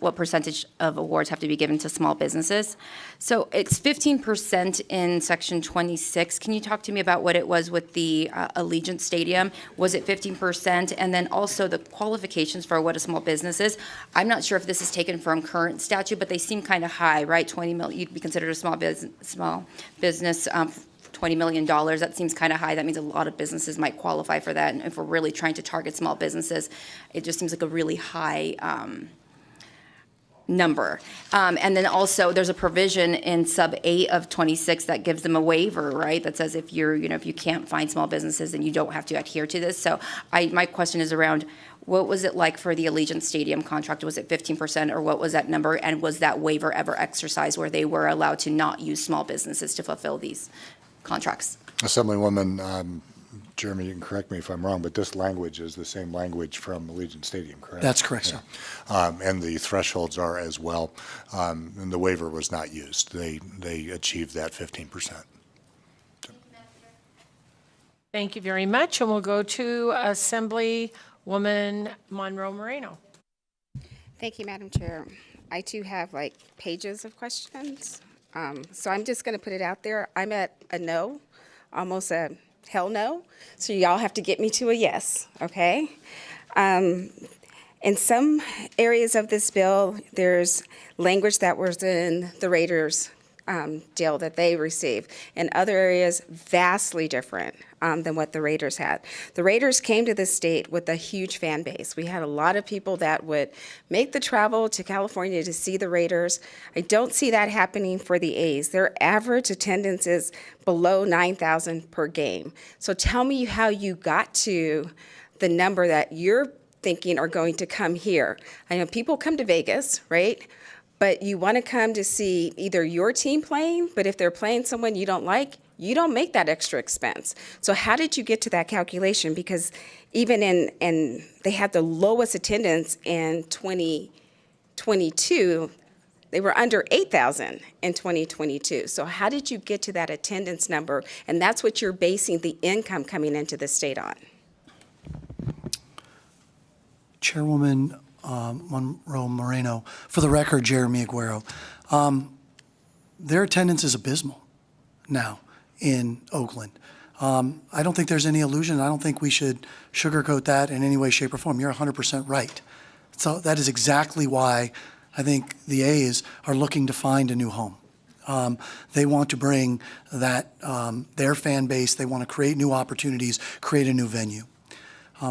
S20: what percentage of awards have to be given to small businesses. So it's 15% in section 26. Can you talk to me about what it was with the Allegiant Stadium? Was it 15%? And then also the qualifications for what a small business is. I'm not sure if this is taken from current statute, but they seem kind of high, right? 20 million, you'd be considered a small business. $20 million, that seems kind of high. That means a lot of businesses might qualify for that. And if we're really trying to target small businesses, it just seems like a really high number. And then also there's a provision in sub 8 of 26 that gives them a waiver, right? That says if if you can't find small businesses, then you don't have to adhere to this. So my question is around, what was it like for the Allegiant Stadium contract? Was it 15% or what was that number? And was that waiver ever exercised where they were allowed to not use small businesses to fulfill these contracts?
S6: Assemblywoman, Jeremy, you can correct me if I'm wrong, but this language is the same language from Allegiant Stadium, correct?
S4: That's correct, sir.
S6: And the thresholds are as well. And the waiver was not used. They achieved that 15%.
S1: Thank you very much. And we'll go to Assemblywoman Monroe Moreno.
S21: Thank you, Madam Chair. I too have pages of questions. So I'm just going to put it out there. I'm at a no, almost a hell no. So y'all have to get me to a yes, okay? In some areas of this bill, there's language that was in the Raiders deal that they received. In other areas, vastly different than what the Raiders had. The Raiders came to this state with a huge fan base. We had a lot of people that would make the travel to California to see the Raiders. I don't see that happening for the A's. Their average attendance is below 9,000 per game. So tell me how you got to the number that you're thinking are going to come here. I know people come to Vegas, right? But you want to come to see either your team playing, but if they're playing someone you don't like, you don't make that extra expense. So how did you get to that calculation? Because even in they had the lowest attendance in 2022, they were under 8,000 in 2022. So how did you get to that attendance number? And that's what you're basing the income coming into the state on.
S4: Chairwoman Monroe Moreno, for the record, Jeremy Aguero, their attendance is abysmal now in Oakland. I don't think there's any illusion. I don't think we should sugarcoat that in any way, shape, or form. You're 100% right. So that is exactly why I think the A's are looking to find a new home. They want to bring that their fan base. They want to create new opportunities, create a new venue.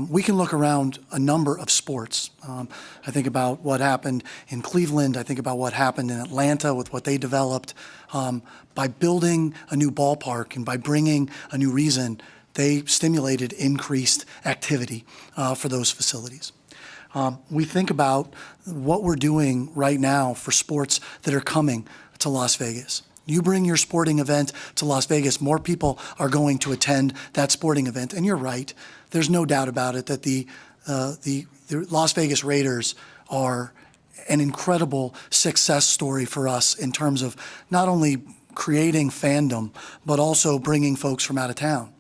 S4: We can look around a number of sports. I think about what happened in Cleveland. I think about what happened in Atlanta with what they developed. By building a new ballpark and by bringing a new reason, they stimulated increased activity for those facilities. We think about what we're doing right now for sports that are coming to Las Vegas. You bring your sporting event to Las Vegas, more people are going to attend that sporting event. And you're right. There's no doubt about it that the Las Vegas Raiders are an incredible success story for us in terms of not only creating fandom, but also bringing folks from out of town.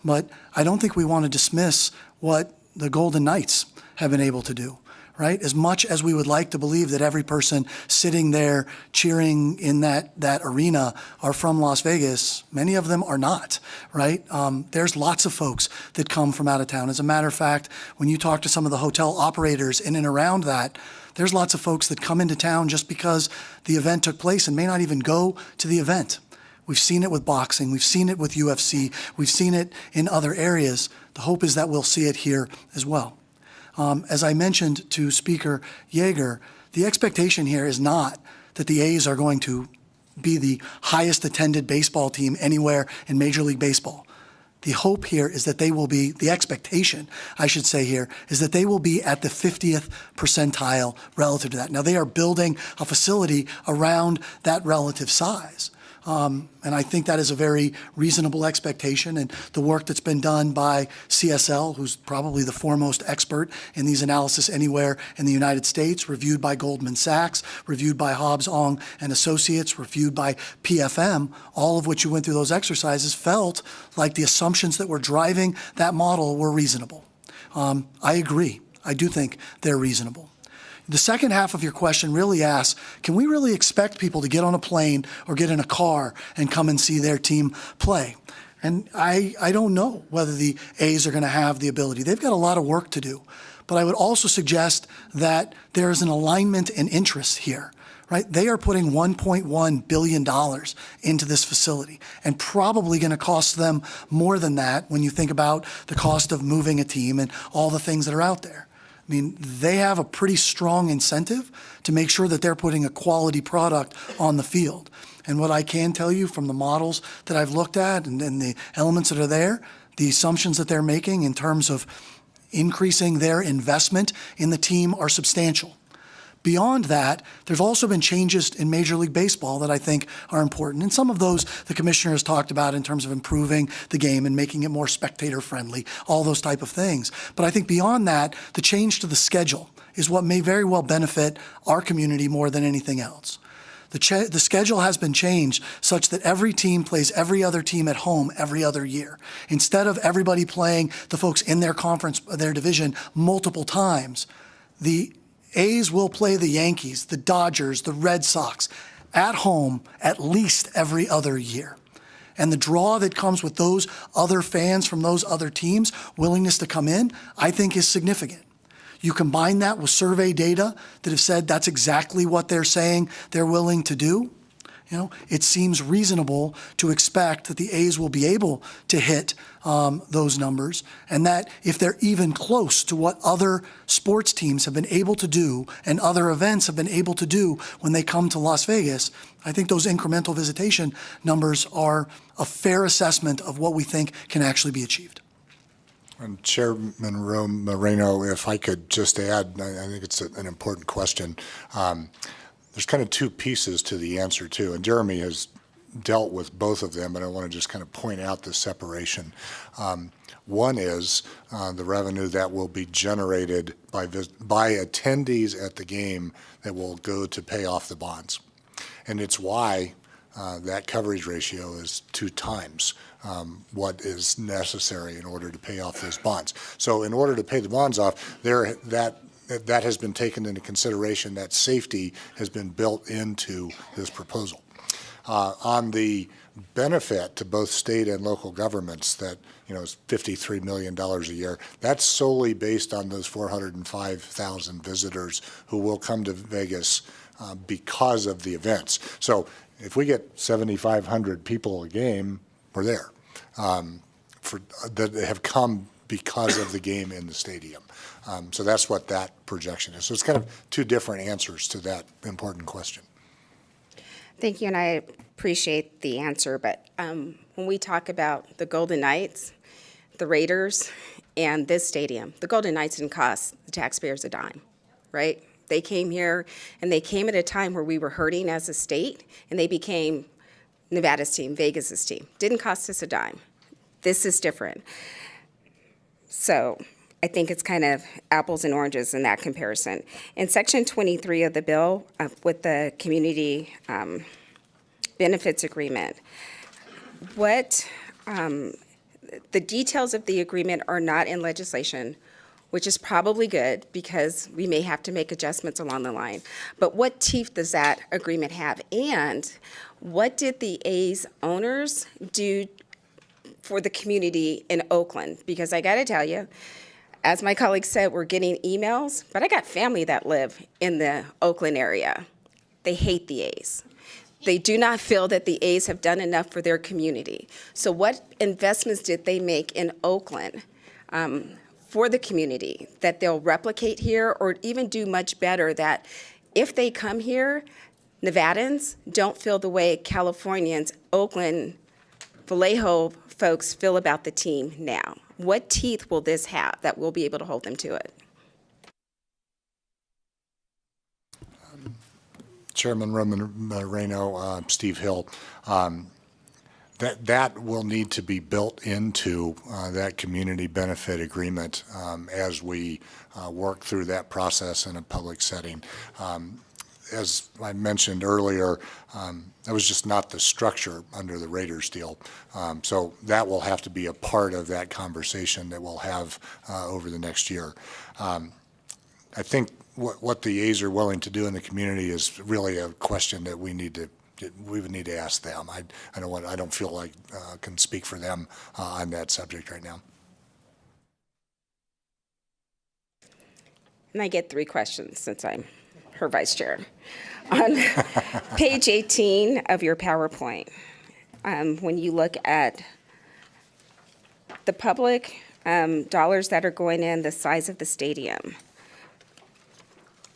S4: But I don't think we want to dismiss what the Golden Knights have been able to do. Right? As much as we would like to believe that every person sitting there cheering in that arena are from Las Vegas, many of them are not, right? There's lots of folks that come from out of town. As a matter of fact, when you talk to some of the hotel operators in and around that, there's lots of folks that come into town just because the event took place and may not even go to the event. We've seen it with boxing. We've seen it with UFC. We've seen it in other areas. The hope is that we'll see it here as well. As I mentioned to Speaker Yeager, the expectation here is not that the A's are going to be the highest attended baseball team anywhere in Major League Baseball. The hope here is that they will be, the expectation, I should say here, is that they will be at the 50th percentile relative to that. Now, they are building a facility around that relative size. And I think that is a very reasonable expectation. And the work that's been done by CSL, who's probably the foremost expert in these analysis anywhere in the United States, reviewed by Goldman Sachs, reviewed by Hobbs, Ong and Associates, reviewed by PFM, all of which you went through those exercises, felt like the assumptions that were driving that model were reasonable. I agree. I do think they're reasonable. The second half of your question really asks, can we really expect people to get on a plane or get in a car and come and see their team play? And I don't know whether the A's are going to have the ability. They've got a lot of work to do. But I would also suggest that there is an alignment in interests here, right? They are putting $1.1 billion into this facility and probably going to cost them more than that when you think about the cost of moving a team and all the things that are out there. I mean, they have a pretty strong incentive to make sure that they're putting a quality product on the field. And what I can tell you from the models that I've looked at and the elements that are there, the assumptions that they're making in terms of increasing their investment in the team are substantial. Beyond that, there's also been changes in Major League Baseball that I think are important. And some of those the commissioner has talked about in terms of improving the game and making it more spectator-friendly, all those type of things. But I think beyond that, the change to the schedule is what may very well benefit our community more than anything else. The schedule has been changed such that every team plays every other team at home every other year. Instead of everybody playing the folks in their conference, their division, multiple times, the A's will play the Yankees, the Dodgers, the Red Sox at home at least every other year. And the draw that comes with those other fans from those other teams' willingness to come in, I think is significant. You combine that with survey data that have said that's exactly what they're saying they're willing to do. You know, it seems reasonable to expect that the A's will be able to hit those numbers, and that if they're even close to what other sports teams have been able to do and other events have been able to do when they come to Las Vegas, I think those incremental visitation numbers are a fair assessment of what we think can actually be achieved.
S6: And Chairman Moreno, if I could just add, I think it's an important question. There's kind of two pieces to the answer, too, and Jeremy has dealt with both of them, but I want to just kind of point out the separation. One is the revenue that will be generated by attendees at the game that will go to pay off the bonds. And it's why that coverage ratio is 2 times what is necessary in order to pay off those bonds. So in order to pay the bonds off, that has been taken into consideration. That safety has been built into this proposal. On the benefit to both state and local governments that, is $53 million a year, that's solely based on those 405,000 visitors who will come to Vegas because of the events. So if we get 7,500 people a game, we're there that have come because of the game in the stadium. So that's what that projection is. So it's kind of two different answers to that important question.
S21: Thank you, and I appreciate the answer, but when we talk about the Golden Knights, the Raiders, and this stadium, the Golden Knights didn't cost the taxpayers a dime, right? They came here, and they came at a time where we were hurting as a state, and they became Nevada's team, Vegas's team. Didn't cost us a dime. This is different. So I think it's kind of apples and oranges in that comparison. In Section 23 of the bill, with the community benefits agreement, the details of the agreement are not in legislation, which is probably good because we may have to make adjustments along the line. But what teeth does that agreement have? And what did the A's owners do for the community in Oakland? Because I got to tell you, as my colleague said, we're getting emails, but I got family that live in the Oakland area. They hate the A's. They do not feel that the A's have done enough for their community. So what investments did they make in Oakland for the community that they'll replicate here or even do much better, that if they come here, Nevadans don't feel the way Californians, Oakland, Vallejo folks feel about the team now? What teeth will this have that will be able to hold them to it?
S6: Chairman Moreno, Steve Hill, that will need to be built into that community benefit agreement as we work through that process in a public setting. As I mentioned earlier, that was just not the structure under the Raiders deal. So that will have to be a part of that conversation that we'll have over the next year. I think what the A's are willing to do in the community is really a question that we would need to ask them. I don't feel like I can speak for them on that subject right now.
S21: And I get 3 questions since I'm her vice chair. On page 18 of your PowerPoint, when you look at the public dollars that are going in, the size of the stadium,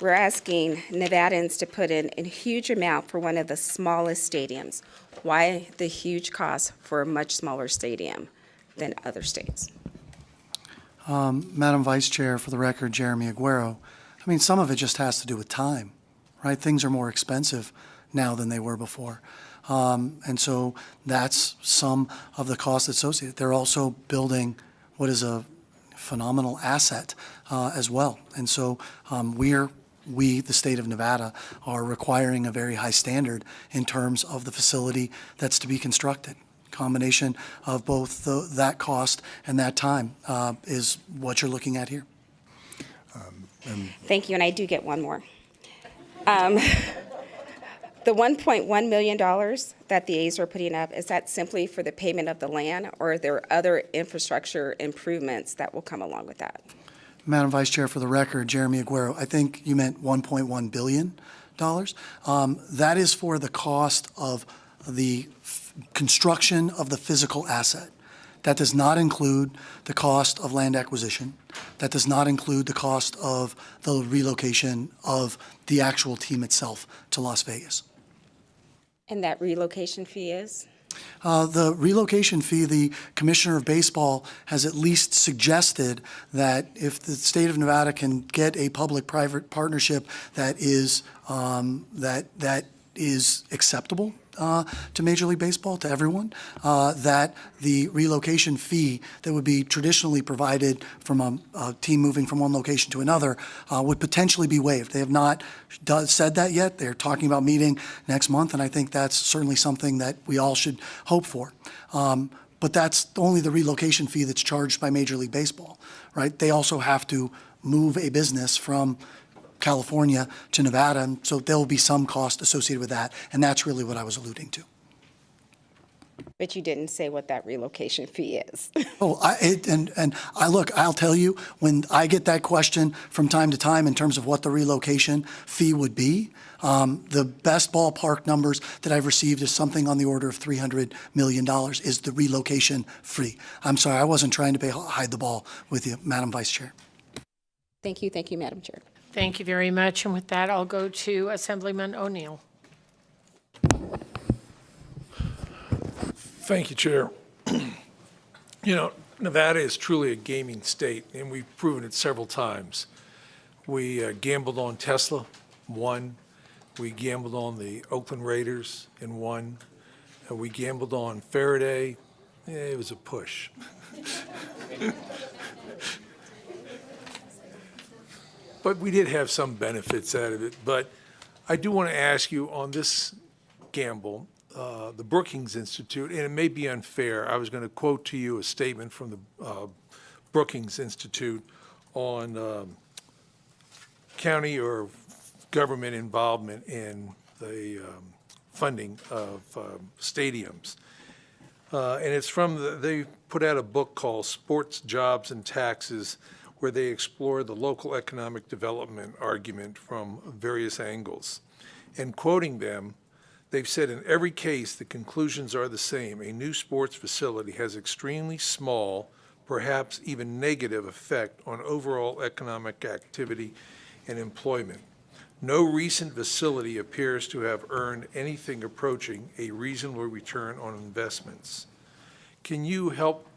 S21: we're asking Nevadans to put in a huge amount for one of the smallest stadiums. Why the huge cost for a much smaller stadium than other states?
S4: Madam Vice Chair, for the record, Jeremy Aguero, I mean, some of it just has to do with time, right? Things are more expensive now than they were before. And so that's some of the costs associated. They're also building what is a phenomenal asset as well. And so we, the state of Nevada, are requiring a very high standard in terms of the facility that's to be constructed. Combination of both that cost and that time is what you're looking at here.
S21: Thank you, and I do get one more. The $1.1 million that the A's are putting up, is that simply for the payment of the land, or are there other infrastructure improvements that will come along with that?
S4: Madam Vice Chair, for the record, Jeremy Aguero, I think you meant $1.1 billion. That is for the cost of the construction of the physical asset. That does not include the cost of land acquisition. That does not include the cost of the relocation of the actual team itself to Las Vegas.
S21: And that relocation fee is?
S4: The relocation fee, the Commissioner of Baseball has at least suggested that if the state of Nevada can get a public-private partnership that is acceptable to Major League Baseball, to everyone, that the relocation fee that would be traditionally provided from a team moving from one location to another would potentially be waived. They have not said that yet. They're talking about meeting next month, and I think that's certainly something that we all should hope for. But that's only the relocation fee that's charged by Major League Baseball, right? They also have to move a business from California to Nevada, and so there will be some cost associated with that, and that's really what I was alluding to.
S21: But you didn't say what that relocation fee is.
S4: Look, I'll tell you, when I get that question from time to time in terms of what the relocation fee would be, the best ballpark numbers that I've received is something on the order of $300 million is the relocation fee. I'm sorry, I wasn't trying to hide the ball with you, Madam Vice Chair.
S21: Thank you, Madam Chair.
S1: Thank you very much. And with that, I'll go to Assemblyman O'Neill.
S2: Thank you, Chair. You know, Nevada is truly a gaming state, and we've proven it several times. We gambled on Tesla, won. We gambled on the Oakland Raiders and won. We gambled on Faraday. It was a push. But we did have some benefits out of it. But I do want to ask you on this gamble, the Brookings Institute, and it may be unfair, I was going to quote to you a statement from the Brookings Institute on county or government involvement in the funding of stadiums. And it's from, they put out a book called Sports, Jobs, and Taxes, where they explore the local economic development argument from various angles. And quoting them, they've said in every case the conclusions are the same. A new sports facility has extremely small, perhaps even negative effect on overall economic activity and employment. No recent facility appears to have earned anything approaching a reasonable return on investments. Can you help?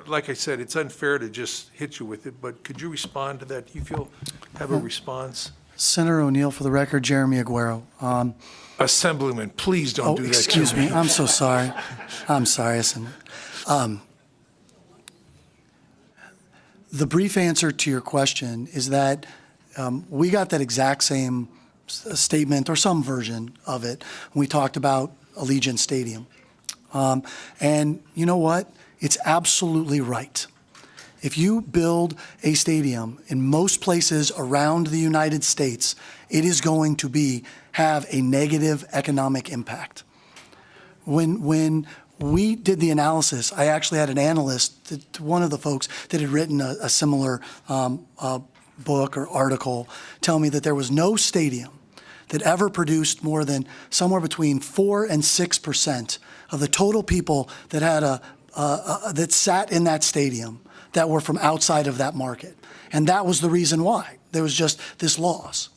S2: Like I said, it's unfair to just hit you with it, but could you respond to that? Do you have a response?
S4: Senator O'Neill, for the record, Jeremy Aguero.
S2: Assemblyman, please don't do that to me.
S4: Excuse me. I'm so sorry. I'm sorry, Assemblyman. The brief answer to your question is that we got that exact same statement or some version of it when we talked about Allegiant Stadium. And you know what? It's absolutely right. If you build a stadium in most places around the United States, it is going to have a negative economic impact. When we did the analysis, I actually had an analyst, one of the folks that had written a similar book or article, tell me that there was no stadium that ever produced more than somewhere between 4 and 6% of the total people that had that sat in that stadium that were from outside of that market. And that was the reason why. There was just this loss.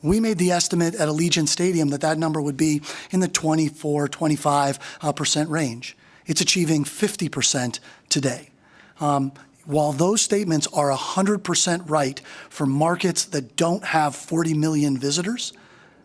S4: We made the estimate at Allegiant Stadium that number would be in the 24, 25% range. It's achieving 50% today. While those statements are 100% right for markets that don't have 40 million visitors,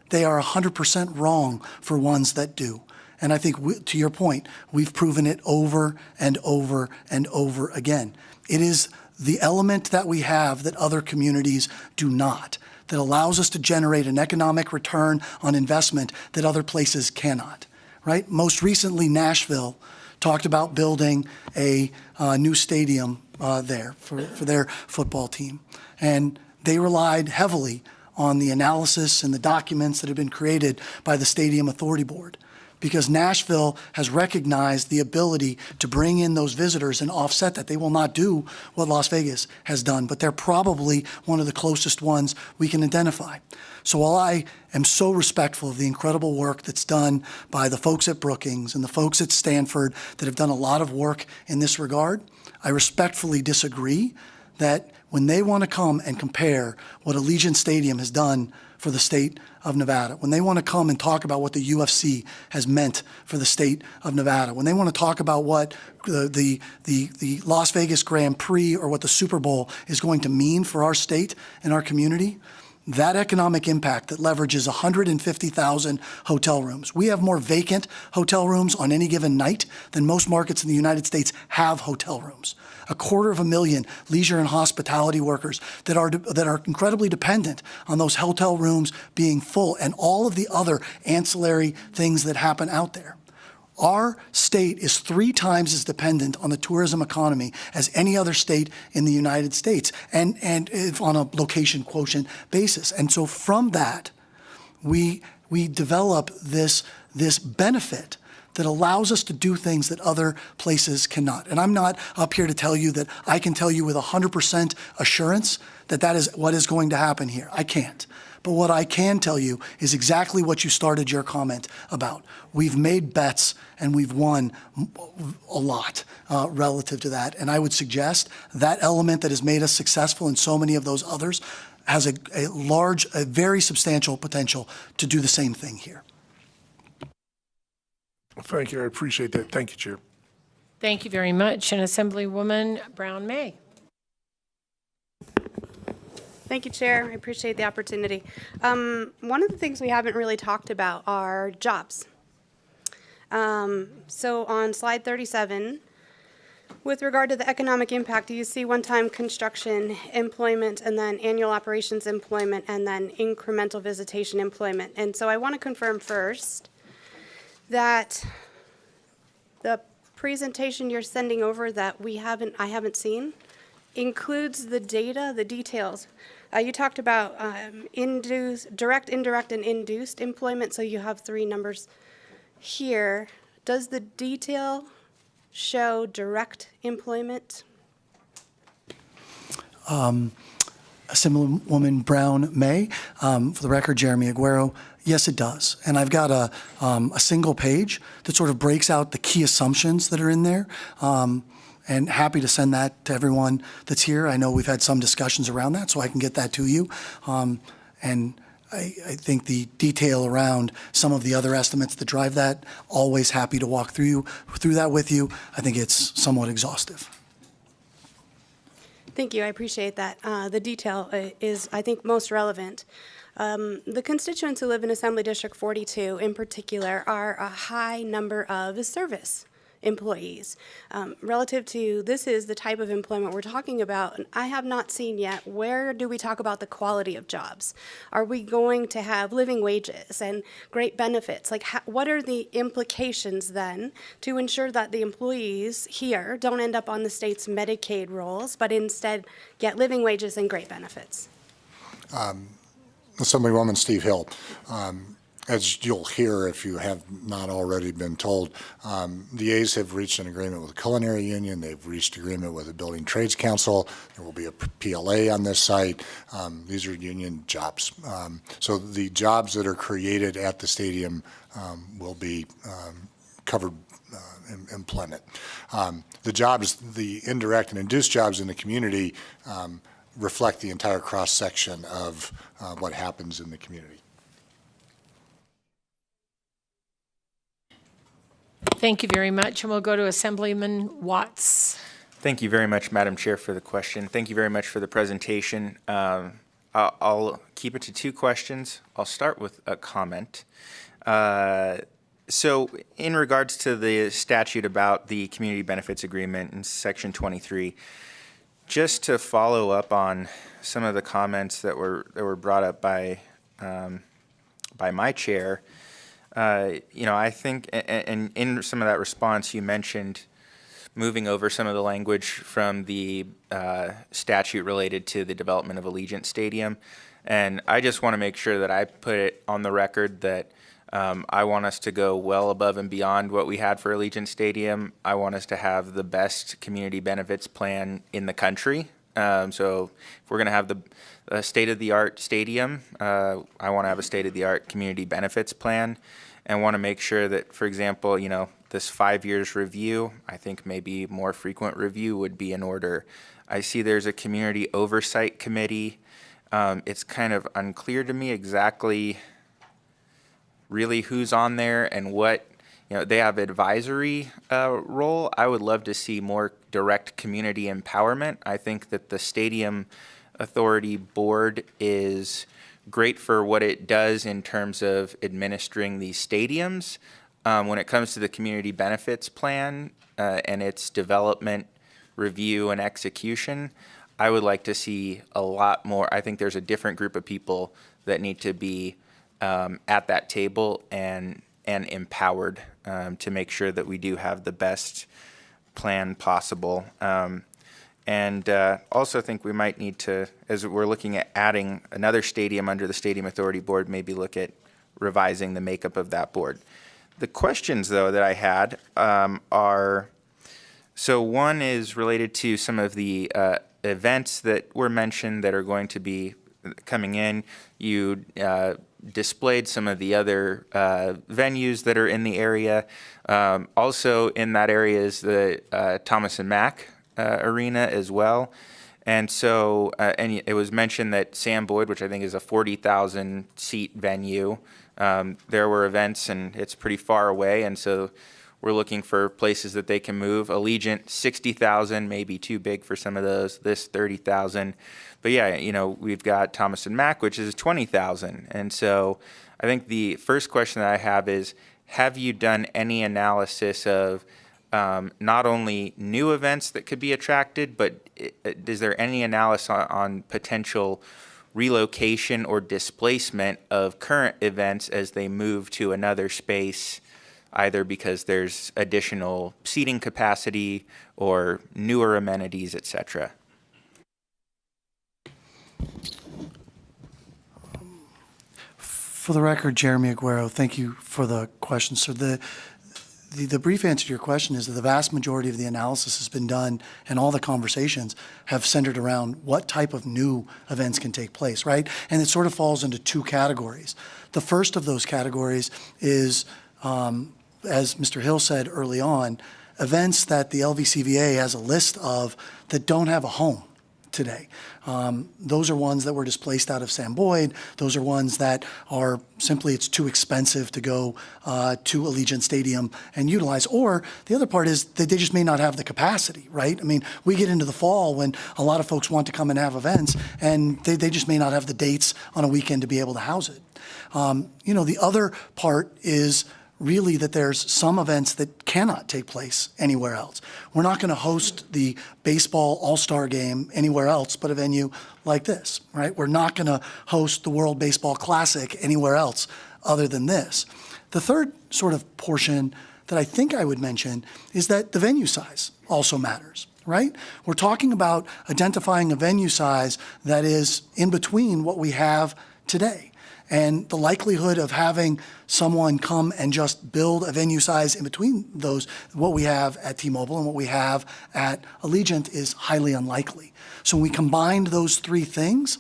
S4: they are 100% wrong for ones that do. And I think, to your point, we've proven it over and over and over again. It is the element that we have that other communities do not, that allows us to generate an economic return on investment that other places cannot, right? Most recently, Nashville talked about building a new stadium there for their football team. And they relied heavily on the analysis and the documents that have been created by the Stadium Authority Board, because Nashville has recognized the ability to bring in those visitors and offset that. They will not do what Las Vegas has done, but they're probably one of the closest ones we can identify. So while I am so respectful of the incredible work that's done by the folks at Brookings and the folks at Stanford that have done a lot of work in this regard, I respectfully disagree that when they want to come and compare what Allegiant Stadium has done for the state of Nevada, when they want to come and talk about what the UFC has meant for the state of Nevada, when they want to talk about what the Las Vegas Grand Prix or what the Super Bowl is going to mean for our state and our community, that economic impact that leverages 150,000 hotel rooms. We have more vacant hotel rooms on any given night than most markets in the United States have hotel rooms. 250,000 leisure and hospitality workers that are incredibly dependent on those hotel rooms being full and all of the other ancillary things that happen out there. Our state is 3 times as dependent on the tourism economy as any other state in the United States, and on a location quotient basis. And so from that, we develop this benefit that allows us to do things that other places cannot. And I'm not up here to tell you that I can tell you with 100% assurance that that is what is going to happen here. I can't. But what I can tell you is exactly what you started your comment about. We've made bets and we've won a lot relative to that. And I would suggest that element that has made us successful in so many of those others has a very substantial potential to do the same thing here.
S2: Thank you. I appreciate that. Thank you, Chair.
S1: Thank you very much. And Assemblywoman Brown-May.
S3: Thank you, Chair. I appreciate the opportunity. One of the things we haven't really talked about are jobs. So on slide 37, with regard to the economic impact, you see one-time construction employment and then annual operations employment and then incremental visitation employment. And so I want to confirm first that the presentation you're sending over that I haven't seen includes the data, the details. You talked about direct, indirect, and induced employment, so you have 3 numbers here. Does the detail show direct employment?
S4: Assemblywoman Brown-May, for the record, Jeremy Aguero, yes, it does. And I've got a single page that sort of breaks out the key assumptions that are in there. And happy to send that to everyone that's here. I know we've had some discussions around that, so I can get that to you. And I think the detail around some of the other estimates that drive that, always happy to walk through that with you. I think it's somewhat exhaustive.
S3: Thank you. I appreciate that. The detail is, I think, most relevant. The constituents who live in Assembly District 42 in particular are a high number of service employees. Relative to this is the type of employment we're talking about, and I have not seen yet, where do we talk about the quality of jobs? Are we going to have living wages and great benefits? Like, what are the implications then to ensure that the employees here don't end up on the state's Medicaid rolls, but instead get living wages and great benefits?
S6: Assemblywoman Steve Hill. As you'll hear if you have not already been told, the A's have reached an agreement with the Culinary Union. They've reached agreement with the Building Trades Council. There will be a PLA on this site. These are union jobs. So the jobs that are created at the stadium will be covered employment. The jobs, the indirect and induced jobs in the community reflect the entire cross-section of what happens in the community.
S1: Thank you very much, and we'll go to Assemblyman Watts.
S7: Thank you very much, Madam Chair, for the question. Thank you very much for the presentation. I'll keep it to 2 questions. I'll start with a comment. So in regards to the statute about the community benefits agreement in Section 23, just to follow up on some of the comments that were brought up by my chair, I think, and in some of that response, you mentioned moving over some of the language from the statute related to the development of Allegiant Stadium. And I just want to make sure that I put it on the record that I want us to go well above and beyond what we had for Allegiant Stadium. I want us to have the best community benefits plan in the country. So if we're going to have the state-of-the-art stadium, I want to have a state-of-the-art community benefits plan, and want to make sure that, for example, this 5 years review, I think maybe more frequent review would be in order. I see there's a community oversight committee. It's kind of unclear to me exactly really who's on there and what, they have advisory role. I would love to see more direct community empowerment. I think that the Stadium Authority Board is great for what it does in terms of administering these stadiums. When it comes to the community benefits plan and its development, review, and execution, I would like to see a lot more. I think there's a different group of people that need to be at that table and empowered to make sure that we do have the best plan possible. And also think we might need to, as we're looking at adding another stadium under the Stadium Authority Board, maybe look at revising the makeup of that board. The questions, though, that I had are, so one is related to some of the events that were mentioned that are going to be coming in. You displayed some of the other venues that are in the area. Also in that area is the Thomas and Mack arena as well. And so, and it was mentioned that Sam Boyd, which I think is a 40,000 seat venue, there were events and it's pretty far away. And so we're looking for places that they can move. Allegiant, 60,000, maybe too big for some of those, this 30,000. But yeah, we've got Thomas and Mack, which is 20,000. And so I think the first question that I have is, have you done any analysis of not only new events that could be attracted, but is there any analysis on potential relocation or displacement of current events as they move to another space, either because there's additional seating capacity or newer amenities, et cetera?
S4: For the record, Jeremy Aguero, thank you for the question. So the brief answer to your question is that the vast majority of the analysis has been done and all the conversations have centered around what type of new events can take place, right? And it sort of falls into 2 categories. The first of those categories is, as Mr. Hill said early on, events that the LVCVA has a list of that don't have a home. today. Those are ones that were displaced out of Sam Boyd. Those are ones that are simply, it's too expensive to go to Allegiant Stadium and utilize. Or the other part is that they just may not have the capacity, right? I mean, we get into the fall when a lot of folks want to come and have events, and they just may not have the dates on a weekend to be able to house it. The other part is really that there's some events that cannot take place anywhere else. We're not going to host the baseball all-star game anywhere else but a venue like this, right? We're not going to host the World Baseball Classic anywhere else other than this. The third sort of portion that I think I would mention is that the venue size also matters, right? We're talking about identifying a venue size that is in between what we have today. And the likelihood of having someone come and just build a venue size in between those, what we have at T-Mobile and what we have at Allegiant, is highly unlikely. So when we combined those three things,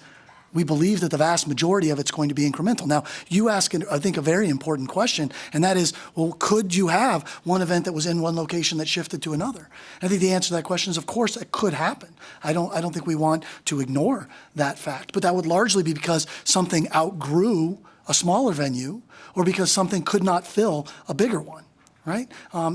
S4: we believe that the vast majority of it's going to be incremental. Now, you ask, I think, a very important question, and that is, well, could you have one event that was in one location that shifted to another? And I think the answer to that question is, of course, it could happen. I don't think we want to ignore that fact, but that would largely be because something outgrew a smaller venue or because something could not fill a bigger one. Right?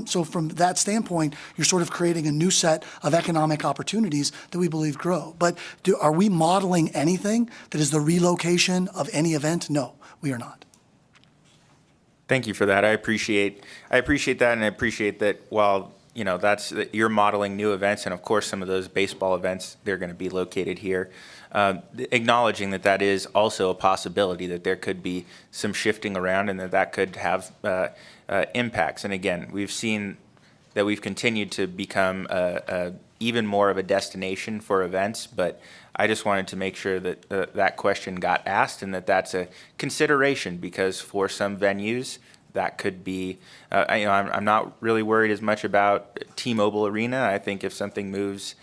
S4: So from that standpoint, you're sort of creating a new set of economic opportunities that we believe grow. But are we modeling anything that is the relocation of any event? No, we are not.
S7: Thank you for that. I appreciate that, and I appreciate that while you're modeling new events, and of course some of those baseball events, they're going to be located here. Acknowledging that is also a possibility, that there could be some shifting around and that could have impacts. And again, we've seen that we've continued to become even more of a destination for events, but I just wanted to make sure that that question got asked and that that's a consideration, because for some venues that could be, I'm not really worried as much about T-Mobile Arena. I think if something moves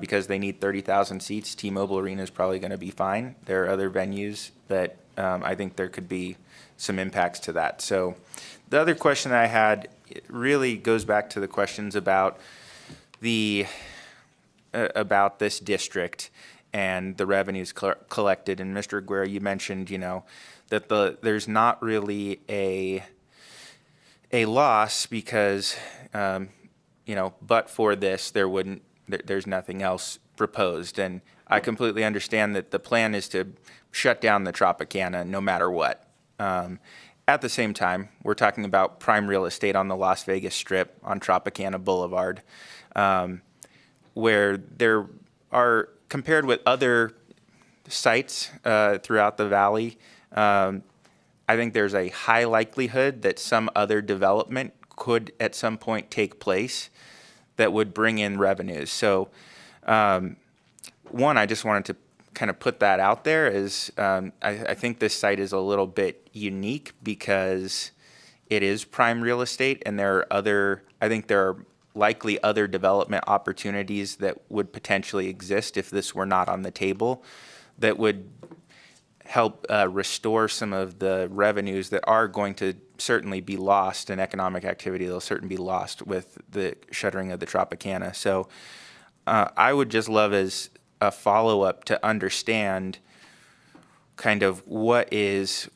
S7: because they need 30,000 seats, T-Mobile Arena is probably going to be fine. There are other venues that I think there could be some impacts to that. So the other question I had really goes back to the questions about about this district and the revenues collected. And Mr. Aguirre, you mentioned, that there's not really a loss because, but for this, there's nothing else proposed. And I completely understand that the plan is to shut down the Tropicana no matter what. At the same time, we're talking about prime real estate on the Las Vegas Strip on Tropicana Boulevard, where there are, compared with other sites throughout the valley, I think there's a high likelihood that some other development could at some point take place that would bring in revenues. So one, I just wanted to kind of put that out there is I think this site is a little bit unique because it is prime real estate, and there are likely other development opportunities that would potentially exist if this were not on the table that would help restore some of the revenues that are going to certainly be lost in economic activity. They'll certainly be lost with the shuttering of the Tropicana. So I would just love as a follow-up to understand kind of what is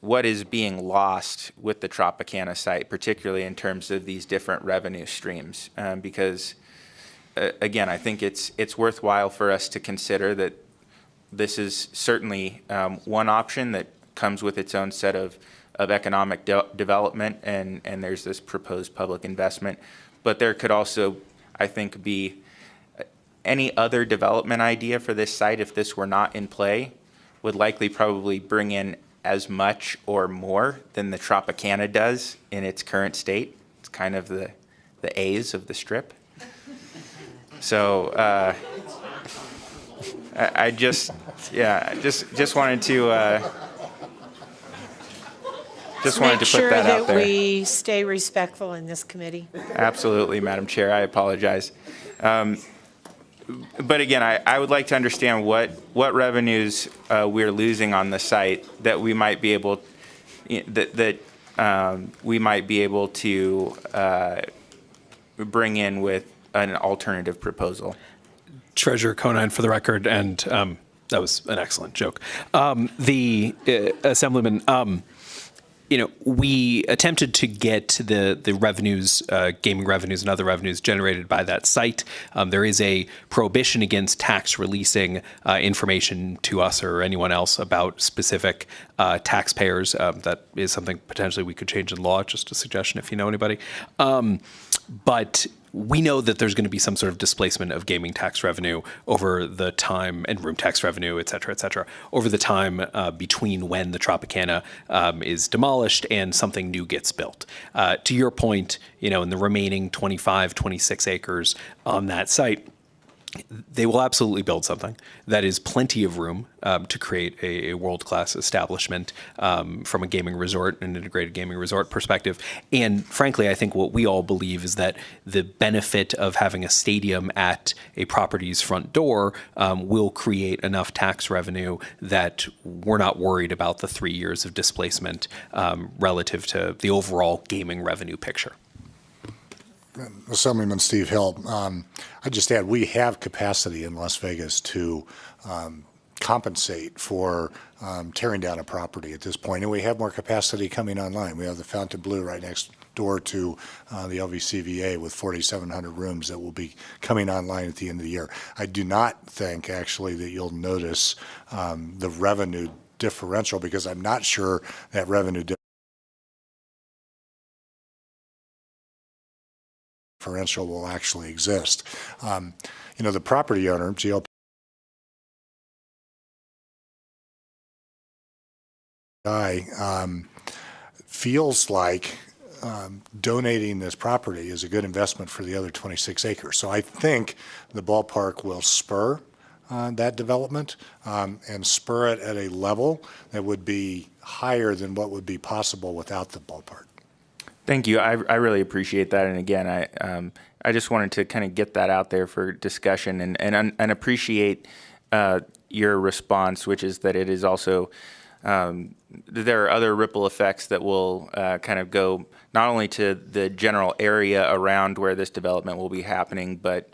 S7: being lost with the Tropicana site, particularly in terms of these different revenue streams, because again, I think it's worthwhile for us to consider that this is certainly one option that comes with its own set of economic development, and there's this proposed public investment, but there could also, I think, be any other development idea for this site, if this were not in play, would likely probably bring in as much or more than the Tropicana does in its current state. It's kind of the A's of the Strip. So I just wanted to put that out there.
S1: Make sure that we stay respectful in this committee.
S7: Absolutely, Madam Chair. I apologize. But again, I would like to understand what revenues we're losing on the site that we might be able to bring in with an alternative proposal.
S5: Treasurer Conine, for the record, and that was an excellent joke. Assemblyman, we attempted to get the revenues, gaming revenues and other revenues generated by that site. There is a prohibition against tax releasing information to us or anyone else about specific taxpayers. That is something potentially we could change in law, just a suggestion if you know anybody. But we know that there's going to be some sort of displacement of gaming tax revenue over the time, and room tax revenue, et cetera, over the time between when the Tropicana is demolished and something new gets built. To your point, in the remaining 25, 26 acres on that site, they will absolutely build something that is plenty of room to create a world-class establishment from a gaming resort, an integrated gaming resort perspective. And frankly, I think what we all believe is that the benefit of having a stadium at a property's front door will create enough tax revenue that we're not worried about the 3 years of displacement relative to the overall gaming revenue picture.
S6: Assemblyman Steve Hill, I just add, we have capacity in Las Vegas to compensate for tearing down a property at this point, and we have more capacity coming online. We have the Fontainebleau right next door to the LVCVA with 4,700 rooms that will be coming online at the end of the year. I do not think, actually, that you'll notice the revenue differential, because I'm not sure that revenue differential will actually exist. The property owner, GLP, feels like donating this property is a good investment for the other 26 acres. So I think the ballpark will spur that development and spur it at a level that would be higher than what would be possible without the ballpark.
S7: Thank you. I really appreciate that. And again, I just wanted to kind of get that out there for discussion and appreciate your response, which is that it is also, there are other ripple effects that will kind of go not only to the general area around where this development will be happening, but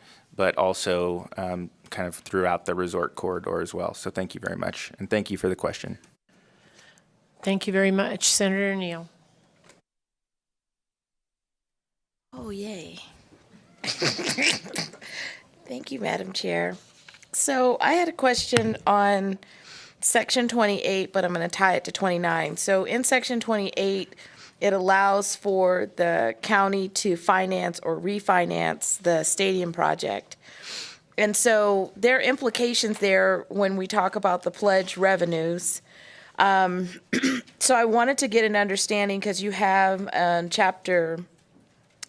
S7: also kind of throughout the resort corridor as well. So thank you very much. And thank you for the question.
S1: Thank you very much. Senator Neal.
S11: Oh, yay. Thank you, Madam Chair. So I had a question on Section 28, but I'm going to tie it to 29. So in Section 28, it allows for the county to finance or refinance the stadium project. And so there are implications there when we talk about the pledge revenues. So I wanted to get an understanding, because you have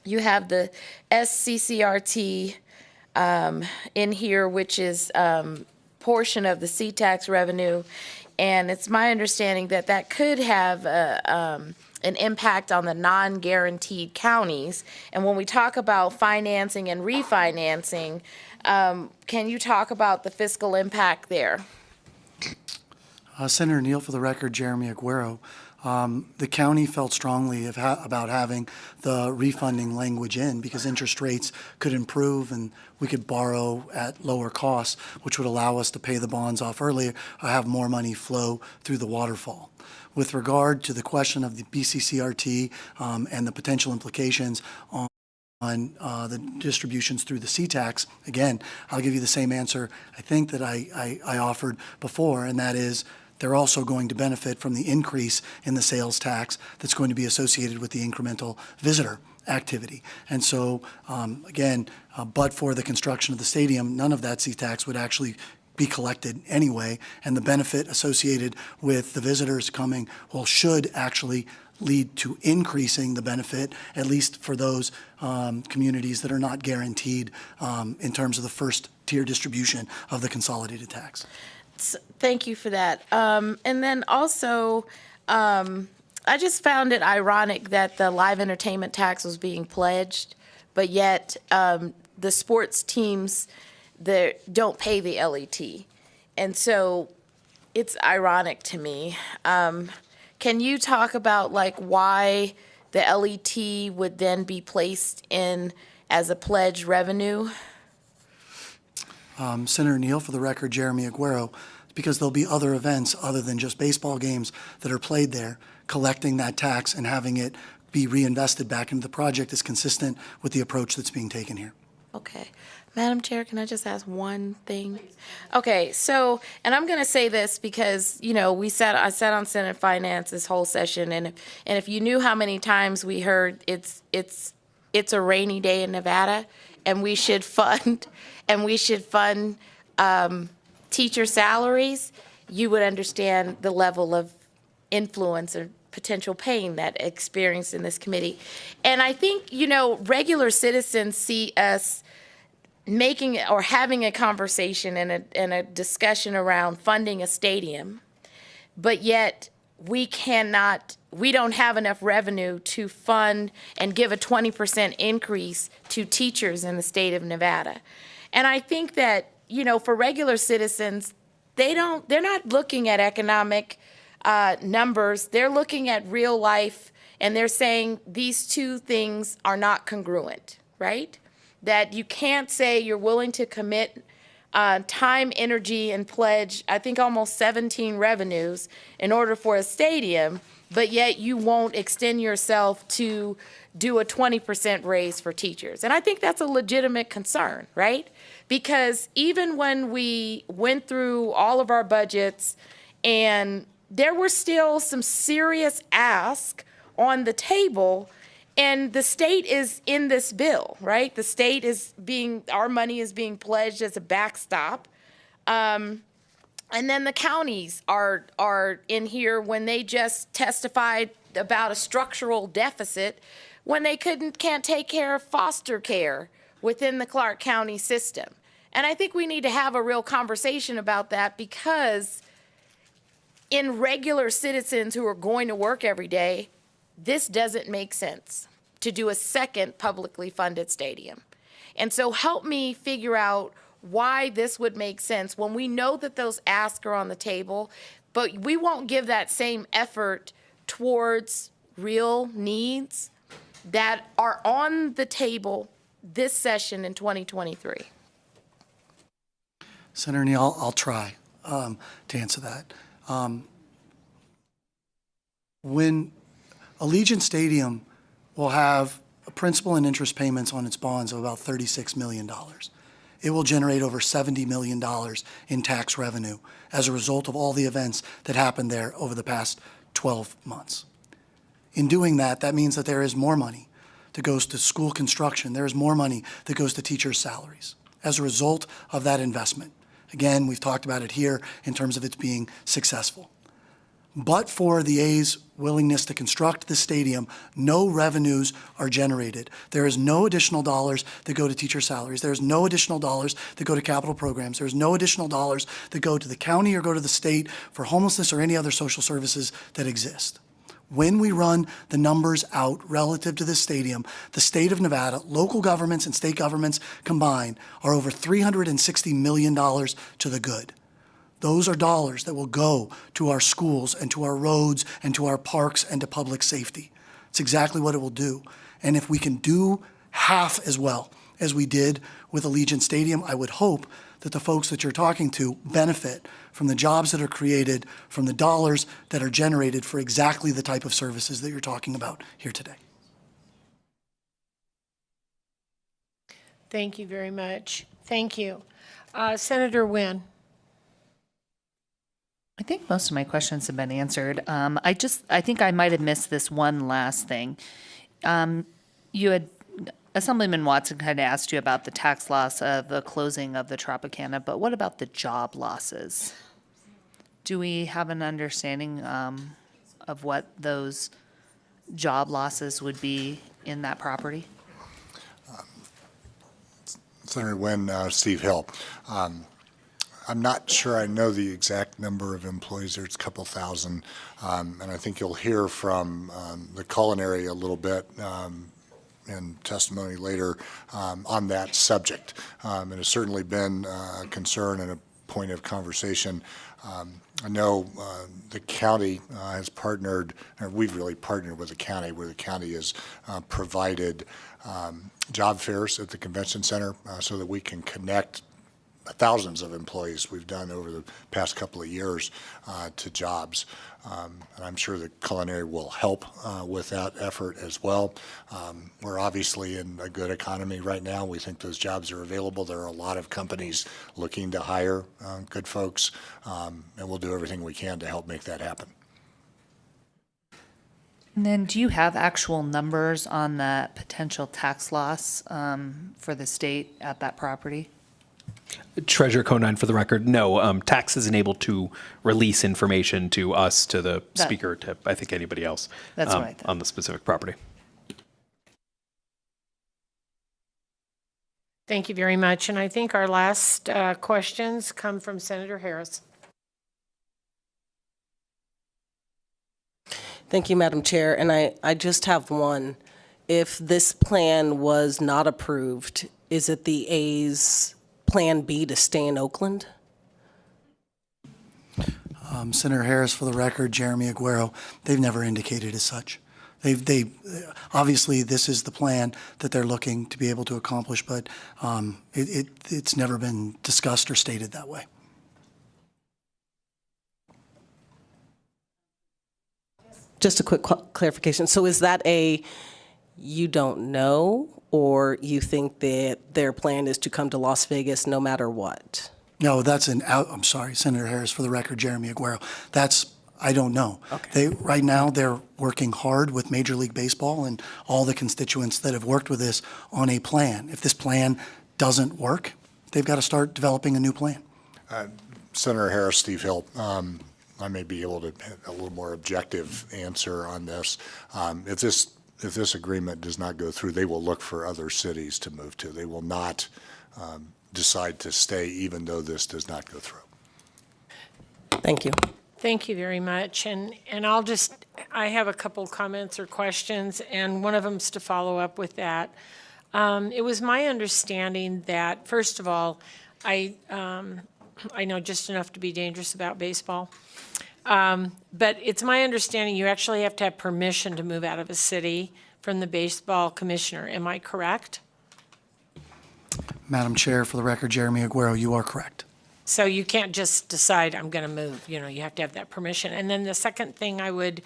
S11: you have the SCCRT in here, which is portion of the C-tax revenue, and it's my understanding that that could have an impact on the non-guaranteed counties. And when we talk about financing and refinancing, can you talk about the fiscal impact there?
S4: Senator Neal, for the record, Jeremy Aguero. The county felt strongly about having the refunding language in, because interest rates could improve and we could borrow at lower costs, which would allow us to pay the bonds off earlier or have more money flow through the waterfall. With regard to the question of the BCCRT and the potential implications on the distributions through the C-tax, again, I'll give you the same answer I think that I offered before, and that is, they're also going to benefit from the increase in the sales tax that's going to be associated with the incremental visitor activity. And so, again, but for the construction of the stadium, none of that C-tax would actually be collected anyway, and the benefit associated with the visitors coming, should actually lead to increasing the benefit, at least for those communities that are not guaranteed in terms of the first tier distribution of the consolidated tax.
S11: Thank you for that. And then also, I just found it ironic that the live entertainment tax was being pledged, but yet the sports teams that don't pay the LET. And so it's ironic to me. Can you talk about why the LET would then be placed in as a pledge revenue?
S4: Senator Neal, for the record, Jeremy Aguero, because there'll be other events other than just baseball games that are played there. Collecting that tax and having it be reinvested back into the project is consistent with the approach that's being taken here.
S11: Okay. Madam Chair, can I just ask one thing? Okay, so, and I'm going to say this because, you know, I sat on Senate Finance this whole session, and if you knew how many times we heard it's a rainy day in Nevada, and we should fund teacher salaries, you would understand the level of influence or potential pain that experienced in this committee. And I think, you know, regular citizens see us making or having a conversation and a discussion around funding a stadium, but yet we don't have enough revenue to fund and give a 20% increase to teachers in the state of Nevada. And I think that, you know, for regular citizens, they're not looking at economic numbers. They're looking at real life, and they're saying these two things are not congruent, right? That you can't say you're willing to commit time, energy, and pledge, I think almost 17 revenues in order for a stadium, but yet you won't extend yourself to do a 20% raise for teachers. And I think that's a legitimate concern, right? Because even when we went through all of our budgets and there were still some serious asks on the table, and the state is in this bill, right? The state our money is being pledged as a backstop. And then the counties are in here when they just testified about a structural deficit when they can't take care of foster care within the Clark County system. And I think we need to have a real conversation about that, because in regular citizens who are going to work every day, this doesn't make sense to do a second publicly funded stadium. And so help me figure out why this would make sense when we know that those asks are on the table, but we won't give that same effort towards real needs that are on the table this session in 2023.
S4: Senator Neal, I'll try to answer that. When Allegiant Stadium will have principal and interest payments on its bonds of about $36 million. It will generate over $70 million in tax revenue as a result of all the events that happened there over the past 12 months. In doing that, that means that there is more money that goes to school construction. There is more money that goes to teachers' salaries as a result of that investment. Again, we've talked about it here in terms of its being successful. But for the A's willingness to construct the stadium, no revenues are generated. There is no additional dollars that go to teacher salaries. There's no additional dollars that go to capital programs. There's no additional dollars that go to the county or go to the state for homelessness or any other social services that exist. When we run the numbers out relative to this stadium, the state of Nevada, local governments and state governments combined, are over $360 million to the good. Those are dollars that will go to our schools and to our roads and to our parks and to public safety. It's exactly what it will do. And if we can do half as well as we did with Allegiant Stadium, I would hope that the folks that you're talking to benefit from the jobs that are created, from the dollars that are generated for exactly the type of services that you're talking about here today.
S1: Thank you very much. Thank you. Senator Wynn.
S18: I think most of my questions have been answered. I think I might have missed this one last thing. Assemblyman Watson had asked you about the tax loss of the closing of the Tropicana, but what about the job losses? Do we have an understanding of what those job losses would be in that property?
S6: Senator Wynn, Steve Hill. I'm not sure I know the exact number of employees there. It's a couple thousand. And I think you'll hear from the culinary a little bit in testimony later on that subject. It has certainly been a concern and a point of conversation. I know the county has partnered, or we've really partnered with the county, where the county has provided job fairs at the convention center so that we can connect thousands of employees we've done over the past couple of years to jobs. And I'm sure that culinary will help with that effort as well. We're obviously in a good economy right now. We think those jobs are available. There are a lot of companies looking to hire good folks, and we'll do everything we can to help make that happen.
S18: And then do you have actual numbers on the potential tax loss for the state at that property?
S5: Treasurer Conine, for the record, no. Tax isn't able to release information to us, to the speaker, to I think anybody else
S18: That's what I thought.
S5: on the specific property.
S1: Thank you very much. And I think our last questions come from Senator Harris.
S12: Thank you, Madam Chair. And I just have one. If this plan was not approved, is it the A's plan B to stay in Oakland?
S4: Senator Harris, for the record, Jeremy Aguero, they've never indicated as such. They obviously, this is the plan that they're looking to be able to accomplish, but it's never been discussed or stated that way.
S12: Just a quick clarification. So is that a you don't know, or you think that their plan is to come to Las Vegas no matter what?
S4: No, that's I'm sorry, Senator Harris, for the record, Jeremy Aguero. I don't know. Okay. Right now, they're working hard with Major League Baseball and all the constituents that have worked with this on a plan. If this plan doesn't work, they've got to start developing a new plan.
S6: Senator Harris, Steve Hill, I may be able to have a little more objective answer on this. If this agreement does not go through, they will look for other cities to move to. They will not decide to stay even though this does not go through.
S12: Thank you.
S1: Thank you very much. And I have a couple comments or questions, and one of them's to follow up with that. It was my understanding that, first of all, I know just enough to be dangerous about baseball. But it's my understanding you actually have to have permission to move out of a city from the baseball commissioner. Am I correct?
S4: Madam Chair, for the record, Jeremy Aguero, you are correct.
S1: So you can't just decide I'm going to move. You have to have that permission. And then the second thing I would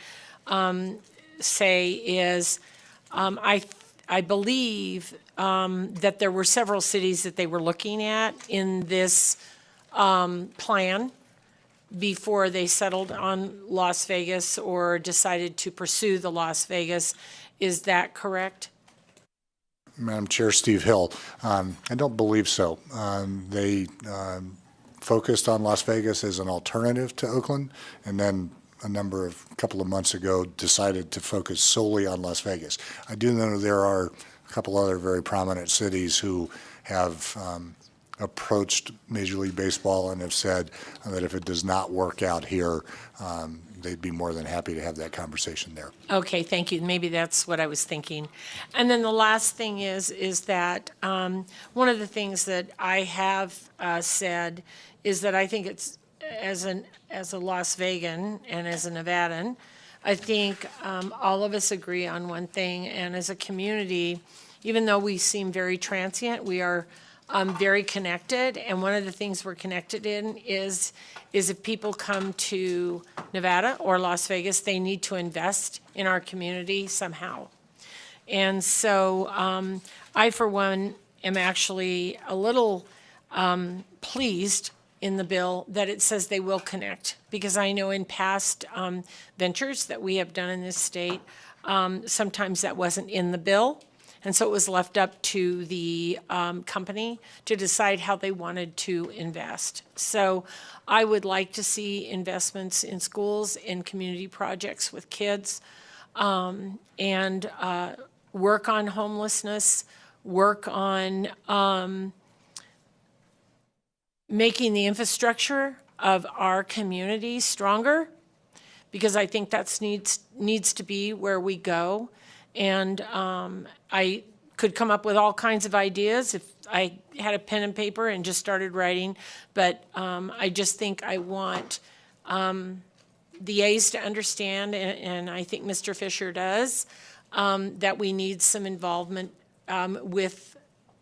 S1: say is I believe that there were several cities that they were looking at in this plan before they settled on Las Vegas or decided to pursue the Las Vegas. Is that correct?
S6: Madam Chair, Steve Hill, I don't believe so. They focused on Las Vegas as an alternative to Oakland, and then a couple of months ago, decided to focus solely on Las Vegas. I do know there are a couple other very prominent cities who have approached Major League Baseball and have said that if it does not work out here, they'd be more than happy to have that conversation there.
S1: Okay, thank you. Maybe that's what I was thinking. And then the last thing is that one of the things that I have said is that I think it's, as a Las Vegan and as a Nevadan, I think all of us agree on one thing, and as a community, even though we seem very transient, we are very connected, and one of the things we're connected in is if people come to Nevada or Las Vegas, they need to invest in our community somehow. And so I, for one, am actually a little pleased in the bill that it says they will connect, because I know in past ventures that we have done in this state, sometimes that wasn't in the bill. And so it was left up to the company to decide how they wanted to invest. So I would like to see investments in schools, in community projects with kids, and work on homelessness, work on making the infrastructure of our community stronger, because I think that needs to be where we go. And I could come up with all kinds of ideas if I had a pen and paper and just started writing, but I just think I want the A's to understand, and I think Mr. Fisher does, that we need some involvement with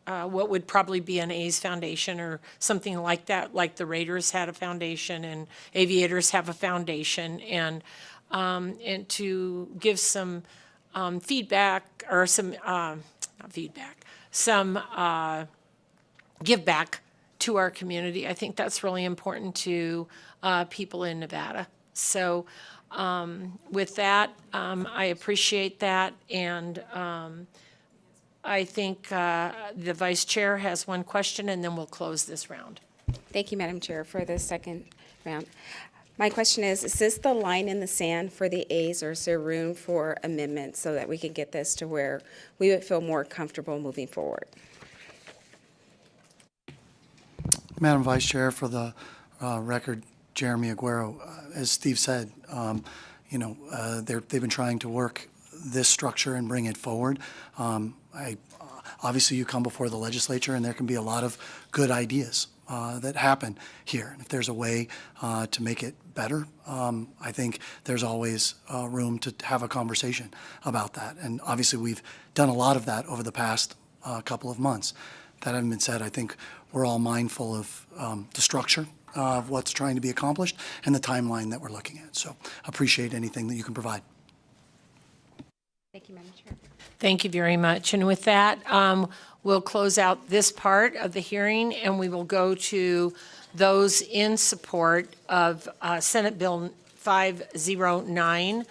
S1: what would probably be an A's foundation or something like that, like the Raiders had a foundation and Aviators have a foundation, and to give some feedback or some, not feedback, some give back to our community. I think that's really important to people in Nevada. So with that, I appreciate that, and I think the vice chair has one question, and then we'll close this round.
S21: Thank you, Madam Chair, for the second round. My question is this the line in the sand for the A's, or is there room for amendments so that we can get this to where we would feel more comfortable moving forward?
S4: Madam Vice Chair, for the record, Jeremy Aguero, as Steve said, they've been trying to work this structure and bring it forward. Obviously, you come before the legislature, and there can be a lot of good ideas that happen here. And if there's a way to make it better, I think there's always room to have a conversation about that. And obviously, we've done a lot of that over the past couple of months. That having been said, I think we're all mindful of the structure of what's trying to be accomplished and the timeline that we're looking at. So appreciate anything that you can provide.
S21: Thank you, Madam Chair.
S1: Thank you very much. And with that, we'll close out this part of the hearing, and we will go to those in support of Senate Bill 509.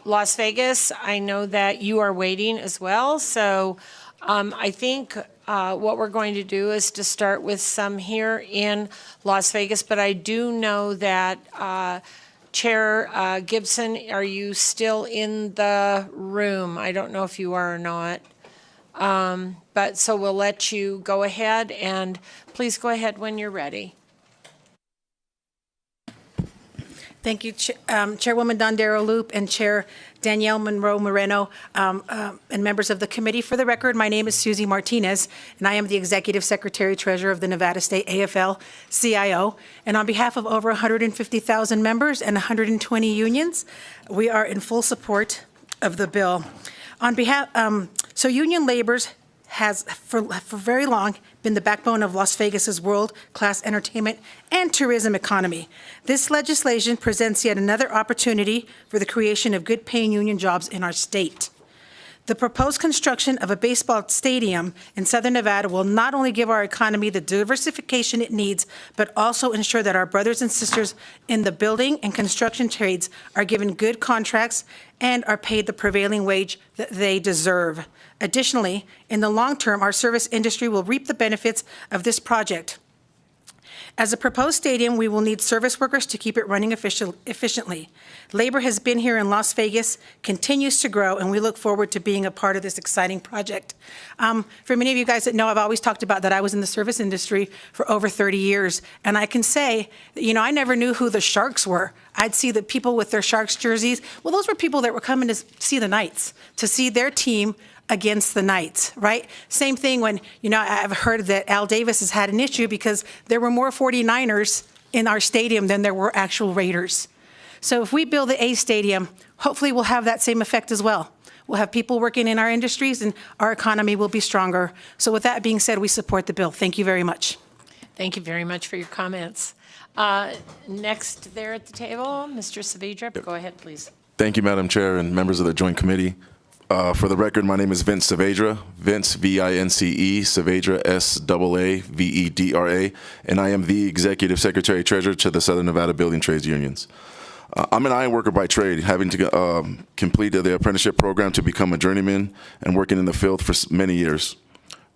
S1: Las Vegas, I know that you are waiting as well, so I think what we're going to do is to start with some here in Las Vegas, but I do know that Chair Gibson, are you still in the room? I don't know if you are or not. But so we'll let you go ahead, and please go ahead when you're ready.
S8: Thank you, Chairwoman Dondero Loop and Chair Danielle Monroe Moreno, and members of the committee. For the record, my name is Susie Martinez, and I am the Executive Secretary Treasurer of the Nevada State AFL-CIO. And on behalf of over 150,000 members and 120 unions, we are in full support of the bill. On behalf, so union laborers has for very long been the backbone of Las Vegas's world-class entertainment and tourism economy. This legislation presents yet another opportunity for the creation of good-paying union jobs in our state. The proposed construction of a baseball stadium in Southern Nevada will not only give our economy the diversification it needs, but also ensure that our brothers and sisters in the building and construction trades are given good contracts and are paid the prevailing wage that they deserve. Additionally, in the long term, our service industry will reap the benefits of this project. As a proposed stadium, we will need service workers to keep it running efficiently. Labor has been here in Las Vegas, continues to grow, and we look forward to being a part of this exciting project. For many of you guys that know, I've always talked about that I was in the service industry for over 30 years, and I can say, that, I never knew who the Sharks were. I'd see the people with their Sharks jerseys. Well, those were people that were coming to see the Knights, to see their team against the Knights, right? Same thing when, I've heard that Al Davis has had an issue because there were more 49ers in our stadium than there were actual Raiders. So if we build the A Stadium, hopefully we'll have that same effect as well. We'll have people working in our industries and our economy will be stronger. So with that being said, we support the bill. Thank you very much.
S1: Thank you very much for your comments. Next there at the table, Mr. Saavedra, go ahead, please.
S22: Thank you, Madam Chair and members of the Joint Committee. For the record, my name is Vince Saavedra, Vince, V-I-N-C-E, Saavedra, S-A-A-V-E-D-R-A, and I am the Executive Secretary Treasurer to the Southern Nevada Building Trades Unions. I'm an iron worker by trade, having to complete the apprenticeship program to become a journeyman and working in the field for many years.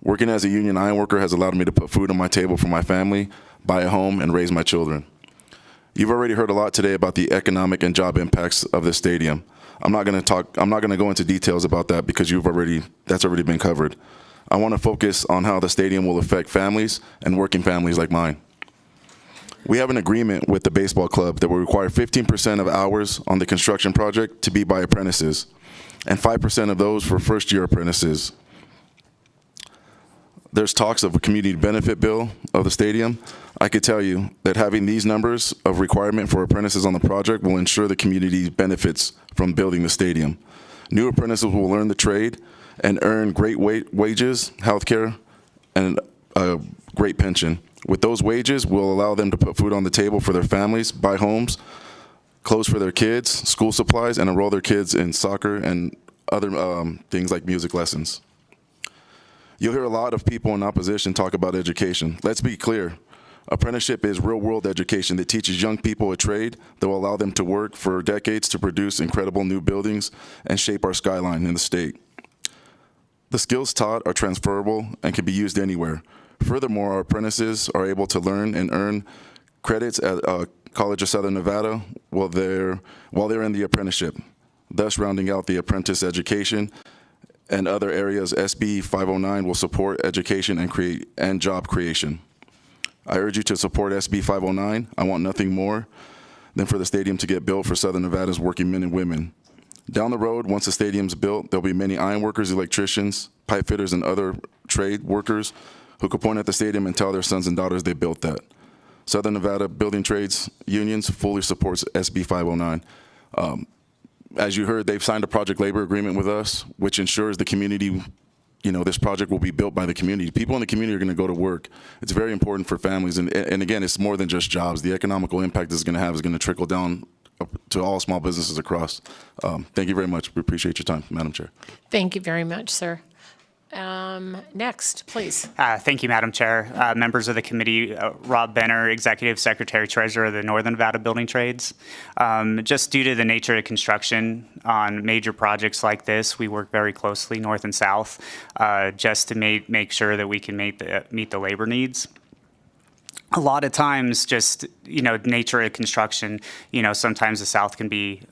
S22: Working as a union iron worker has allowed me to put food on my table for my family, buy a home, and raise my children. You've already heard a lot today about the economic and job impacts of this stadium. I'm not going to go into details about that because that's already been covered. I want to focus on how the stadium will affect families and working families like mine. We have an agreement with the baseball club that will require 15% of hours on the construction project to be by apprentices, and 5% of those for first-year apprentices. There's talks of a community benefit bill of the stadium. I could tell you that having these numbers of requirement for apprentices on the project will ensure the community benefits from building the stadium. New apprentices will learn the trade and earn great wages, health care, and a great pension. With those wages, we'll allow them to put food on the table for their families, buy homes, clothes for their kids, school supplies, and enroll their kids in soccer and other things like music lessons. You'll hear a lot of people in opposition talk about education. Let's be clear. Apprenticeship is real-world education that teaches young people a trade that will allow them to work for decades to produce incredible new buildings and shape our skyline in the state. The skills taught are transferable and can be used anywhere. Furthermore, our apprentices are able to learn and earn credits at College of Southern Nevada while they're in the apprenticeship, thus rounding out the apprentice education and other areas. SB509 will support education and job creation. I urge you to support SB509. I want nothing more than for the stadium to get built for Southern Nevada's working men and women. Down the road, once the stadium's built, there'll be many iron workers, electricians, pipe fitters, and other trade workers who could point at the stadium and tell their sons and daughters they built that. Southern Nevada Building Trades Unions fully supports SB509. As you heard, they've signed a project labor agreement with us, which ensures the community, this project will be built by the community. People in the community are going to go to work. It's very important for families. And again, it's more than just jobs. The economical impact it's going to have is going to trickle down to all small businesses across. Thank you very much. We appreciate your time, Madam Chair.
S1: Thank you very much, sir. Next, please.
S9: Thank you, Madam Chair. Members of the committee, Rob Benner, Executive Secretary Treasurer of the Northern Nevada Building Trades. Just due to the nature of construction on major projects like this, we work very closely north and south just to make sure that we can meet the labor needs. A lot of times, just, nature of construction, sometimes the south can be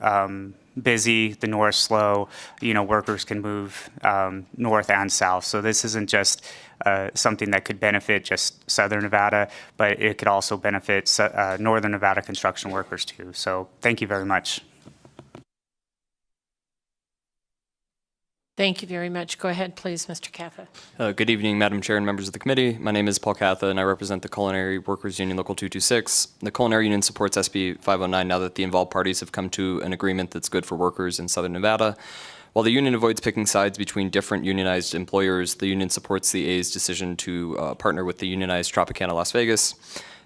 S9: busy, the north slow, workers can move north and south. So this isn't just something that could benefit just Southern Nevada, but it could also benefit Northern Nevada construction workers too. So thank you very much.
S1: Thank you very much. Go ahead, please, Mr. Catha.
S10: Good evening, Madam Chair and members of the committee. My name is Paul Catha, and I represent the Culinary Workers Union Local 226. The Culinary Union supports SB 509 now that the involved parties have come to an agreement that's good for workers in Southern Nevada. While the union avoids picking sides between different unionized employers, the union supports the A's decision to partner with the unionized Tropicana Las Vegas.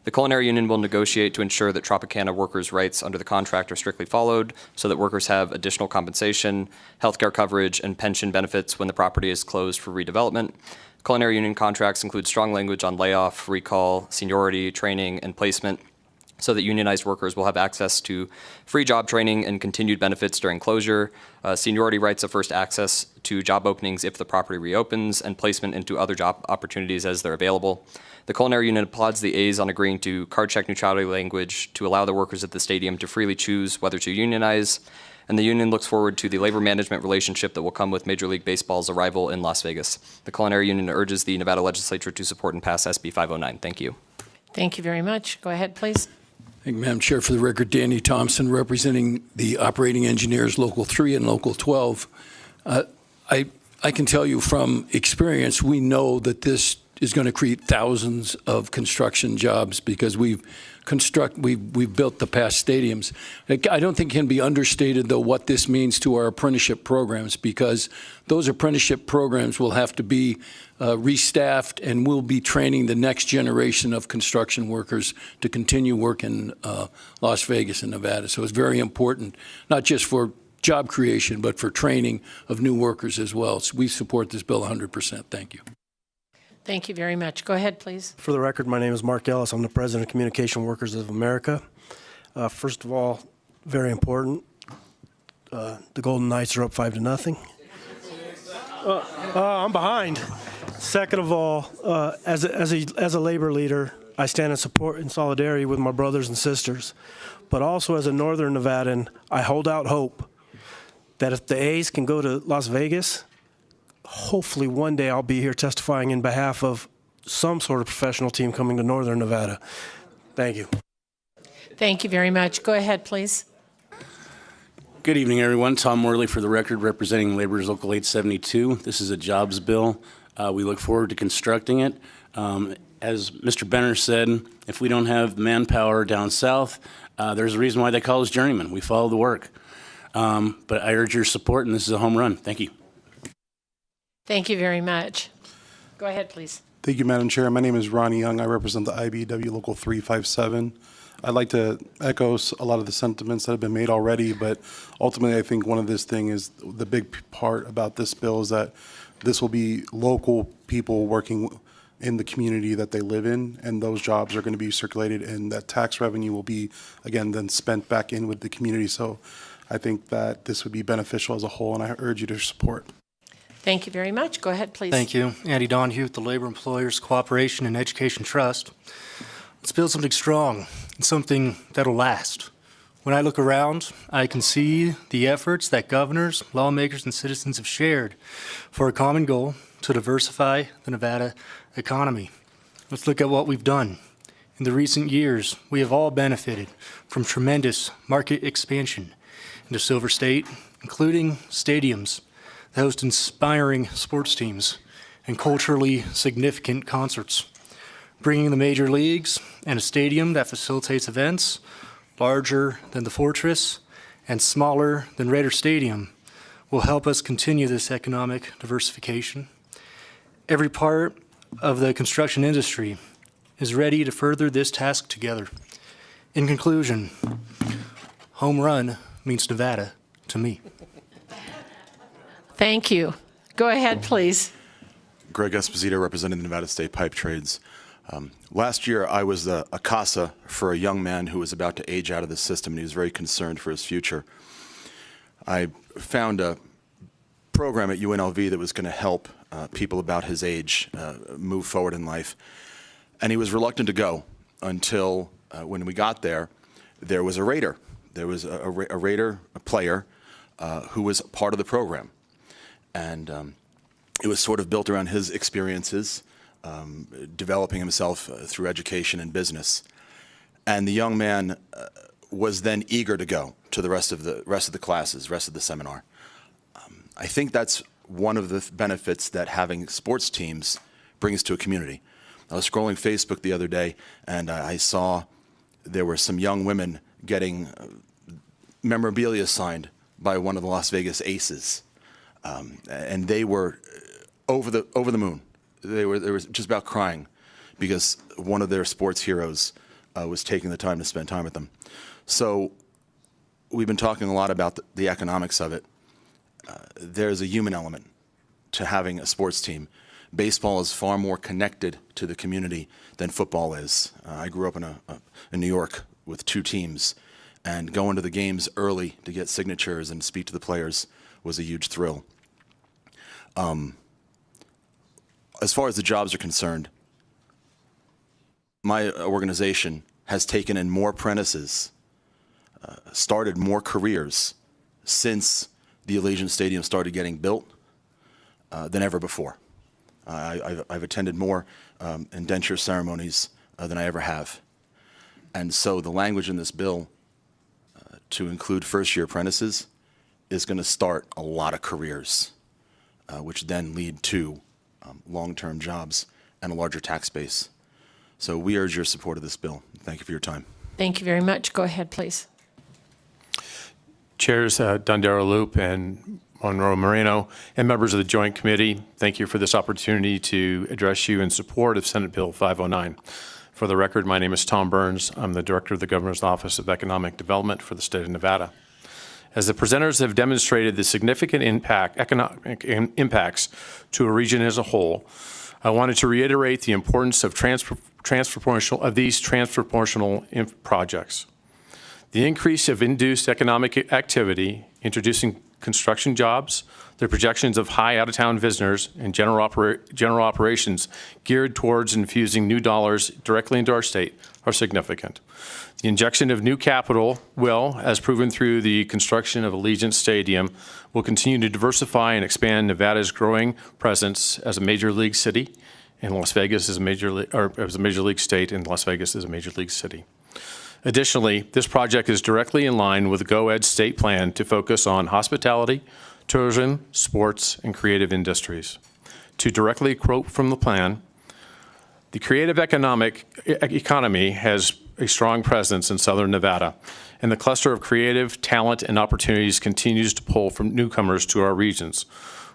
S10: The Culinary Union will negotiate to ensure that Tropicana workers' rights under the contract are strictly followed so that workers have additional compensation, healthcare coverage, and pension benefits when the property is closed for redevelopment. Culinary Union contracts include strong language on layoff, recall, seniority, training, and placement so that unionized workers will have access to free job training and continued benefits during closure, seniority rights of first access to job openings if the property reopens, and placement into other job opportunities as they're available. The Culinary Union applauds the A's on agreeing to card check neutrality language to allow the workers at the stadium to freely choose whether to unionize, and the union looks forward to the labor management relationship that will come with Major League Baseball's arrival in Las Vegas. The Culinary Union urges the Nevada legislature to support and pass SB 509. Thank you.
S1: Thank you very much. Go ahead, please.
S23: Thank you, Madam Chair. For the record, Danny Thompson, representing the operating engineers, Local 3 and Local 12. I can tell you from experience, we know that this is going to create thousands of construction jobs because we've built the past stadiums. I don't think it can be understated, though, what this means to our apprenticeship programs, because those apprenticeship programs will have to be restaffed, and we'll be training the next generation of construction workers to continue work in Las Vegas and Nevada. So it's very important, not just for job creation, but for training of new workers as well. So we support this bill 100%. Thank you.
S1: Thank you very much. Go ahead, please.
S24: For the record, my name is Mark Ellis. I'm the president of Communication Workers of America. First of all, very important, the Golden Knights are up 5-0. I'm behind. Second of all, as a labor leader, I stand in support and solidarity with my brothers and sisters. But also as a Northern Nevadan, I hold out hope that if the A's can go to Las Vegas, hopefully one day I'll be here testifying in behalf of some sort of professional team coming to Northern Nevada. Thank you.
S1: Thank you very much. Go ahead, please.
S25: Good evening, everyone. Tom Worley for the record, representing Laborers Local 872. This is a jobs bill. We look forward to constructing it. As Mr. Benner said, if we don't have manpower down south, there's a reason why they call us journeymen. We follow the work. But I urge your support, and this is a home run. Thank you.
S1: Thank you very much. Go ahead, please.
S13: Thank you, Madam Chair. My name is Ronnie Young. I represent the IBEW Local 357. I'd like to echo a lot of the sentiments that have been made already, but ultimately I think one of this thing is the big part about this bill is that this will be local people working in the community that they live in, and those jobs are going to be circulated, and that tax revenue will be, again, then spent back in with the community. So I think that this would be beneficial as a whole, and I urge you to support.
S1: Thank you very much. Go ahead, please.
S14: Thank you. Andy Donahue with the Labor Employers Cooperation and Education Trust. Let's build something strong and something that'll last. When I look around, I can see the efforts that governors, lawmakers, and citizens have shared for a common goal to diversify the Nevada economy. Let's look at what we've done. In the recent years, we have all benefited from tremendous market expansion into Silver State, including stadiums that host inspiring sports teams and culturally significant concerts. Bringing the major leagues and a stadium that facilitates events larger than the Fortress and smaller than Raider Stadium will help us continue this economic diversification. Every part of the construction industry is ready to further this task together. In conclusion, home run means Nevada to me.
S1: Thank you. Go ahead, please.
S22: Greg Esposito, representing the Nevada State Pipe Trades. Last year, I was a CASA for a young man who was about to age out of the system, and he was very concerned for his future. I found a program at UNLV that was going to help people about his age move forward in life, and he was reluctant to go until when we got there, there was a Raider. There was a Raider player who was part of the program, and it was sort of built around his experiences, developing himself through education and business. And the young man was then eager to go to the rest of the classes, rest of the seminar. I think that's one of the benefits that having sports teams brings to a community. I was scrolling Facebook the other day, and I saw there were some young women getting memorabilia signed by one of the Las Vegas Aces, and they were over the moon. They were just about crying because one of their sports heroes was taking the time to spend time with them. So we've been talking a lot about the economics of it. There's a human element to having a sports team. Baseball is far more connected to the community than football is. I grew up in New York with two teams, and going to the games early to get signatures and speak to the players was a huge thrill. As far as the jobs are concerned, my organization has taken in more apprentices, started more careers since the Allegiant Stadium started getting built than ever before. I've attended more indenture ceremonies than I ever have. And so the language in this bill to include first-year apprentices is going to start a lot of careers, which then lead to long-term jobs and a larger tax base. So we urge your support of this bill. Thank you for your time.
S1: Thank you very much. Go ahead, please.
S15: Chairs Dondero Loop and Monroe Moreno, and members of the Joint Committee, thank you for this opportunity to address you in support of Senate Bill 509. For the record, my name is Tom Burns. I'm the Director of the Governor's Office of Economic Development for the state of Nevada. As the presenters have demonstrated the significant economic impacts to a region as a whole, I wanted to reiterate the importance of these transproportional projects. The increase of induced economic activity, introducing construction jobs, the projections of high out-of-town visitors, and general operations geared towards infusing new dollars directly into our state are significant. The injection of new capital will, as proven through the construction of Allegiant Stadium, will continue to diversify and expand Nevada's growing presence as a major league city, and Las Vegas is a major league state, and Las Vegas is a major league city. Additionally, this project is directly in line with the GO-ED state plan to focus on hospitality, tourism, sports, and creative industries. To directly quote from the plan, the creative economy has a strong presence in southern Nevada, and the cluster of creative talent and opportunities continues to pull from newcomers to our regions.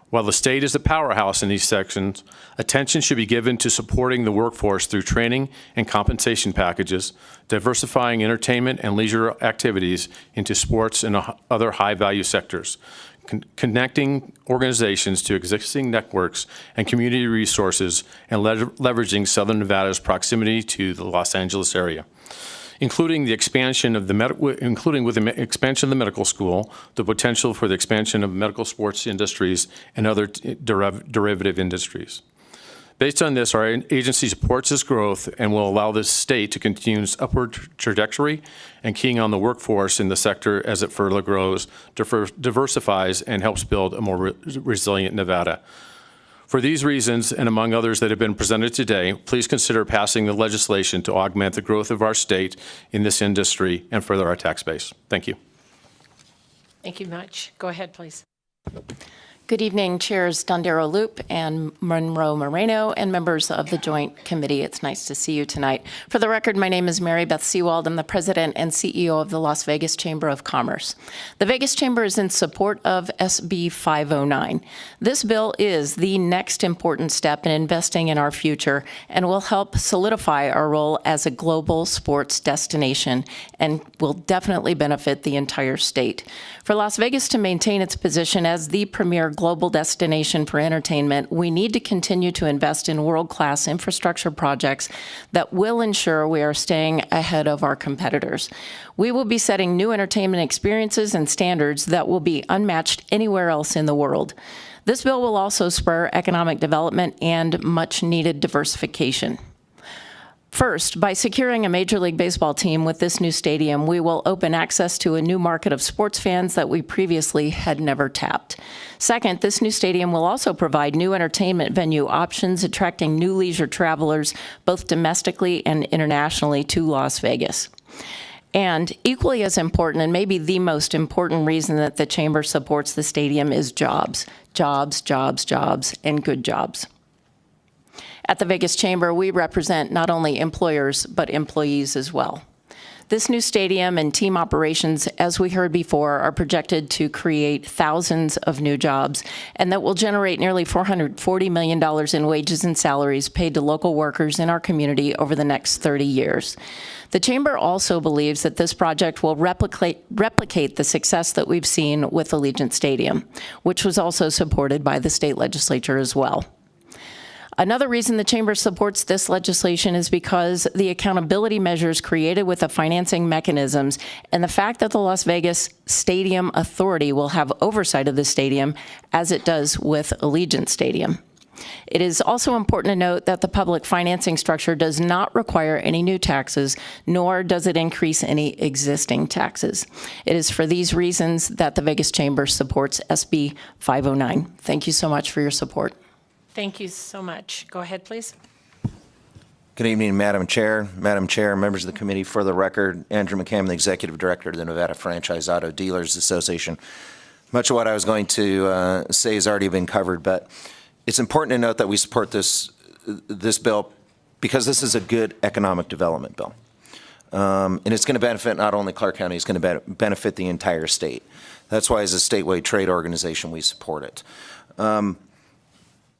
S15: While the state is a powerhouse in these sections, attention should be given to supporting the workforce through training and compensation packages, diversifying entertainment and leisure activities into sports and other high-value sectors, connecting organizations to existing networks and community resources, and leveraging Southern Nevada's proximity to the Los Angeles area, including the expansion of the expansion of the medical school, the potential for the expansion of medical sports industries and other derivative industries. Based on this, our agency supports this growth and will allow the state to continue its upward trajectory and keying on the workforce in the sector as it further grows, diversifies, and helps build a more resilient Nevada. For these reasons, and among others that have been presented today, please consider passing the legislation to augment the growth of our state in this industry and further our tax base. Thank you.
S1: Thank you much. Go ahead, please.
S2: Good evening, Chairs Dondero Loop and Monroe Moreno, and members of the Joint Committee. It's nice to see you tonight. For the record, my name is Mary Beth Seawald. I'm the President and CEO of the Las Vegas Chamber of Commerce. The Vegas Chamber is in support of SB509. This bill is the next important step in investing in our future and will help solidify our role as a global sports destination and will definitely benefit the entire state. For Las Vegas to maintain its position as the premier global destination for entertainment, we need to continue to invest in world-class infrastructure projects that will ensure we are staying ahead of our competitors. We will be setting new entertainment experiences and standards that will be unmatched anywhere else in the world. This bill will also spur economic development and much-needed diversification. First, by securing a Major League Baseball team with this new stadium, we will open access to a new market of sports fans that we previously had never tapped. Second, this new stadium will also provide new entertainment venue options, attracting new leisure travelers, both domestically and internationally, to Las Vegas. And equally as important, and maybe the most important reason that the Chamber supports the stadium is jobs. Jobs, jobs, jobs, and good jobs. At the Vegas Chamber, we represent not only employers, but employees as well. This new stadium and team operations, as we heard before, are projected to create thousands of new jobs, and that will generate nearly $440 million in wages and salaries paid to local workers in our community over the next 30 years. The Chamber also believes that this project will replicate the success that we've seen with Allegiant Stadium, which was also supported by the state legislature as well. Another reason the Chamber supports this legislation is because the accountability measures created with the financing mechanisms and the fact that the Las Vegas Stadium Authority will have oversight of the stadium as it does with Allegiant Stadium. It is also important to note that the public financing structure does not require any new taxes, nor does it increase any existing taxes. It is for these reasons that the Vegas Chamber supports SB 509. Thank you so much for your support.
S1: Thank you so much. Go ahead, please.
S16: Good evening, Madam Chair, members of the committee. For the record, Andrew McCam, the Executive Director of the Nevada Franchise Auto Dealers Association. Much of what I was going to say has already been covered, but it's important to note that we support this bill because this is a good economic development bill. And it's going to benefit not only Clark County, it's going to benefit the entire state. That's why as a statewide trade organization, we support it.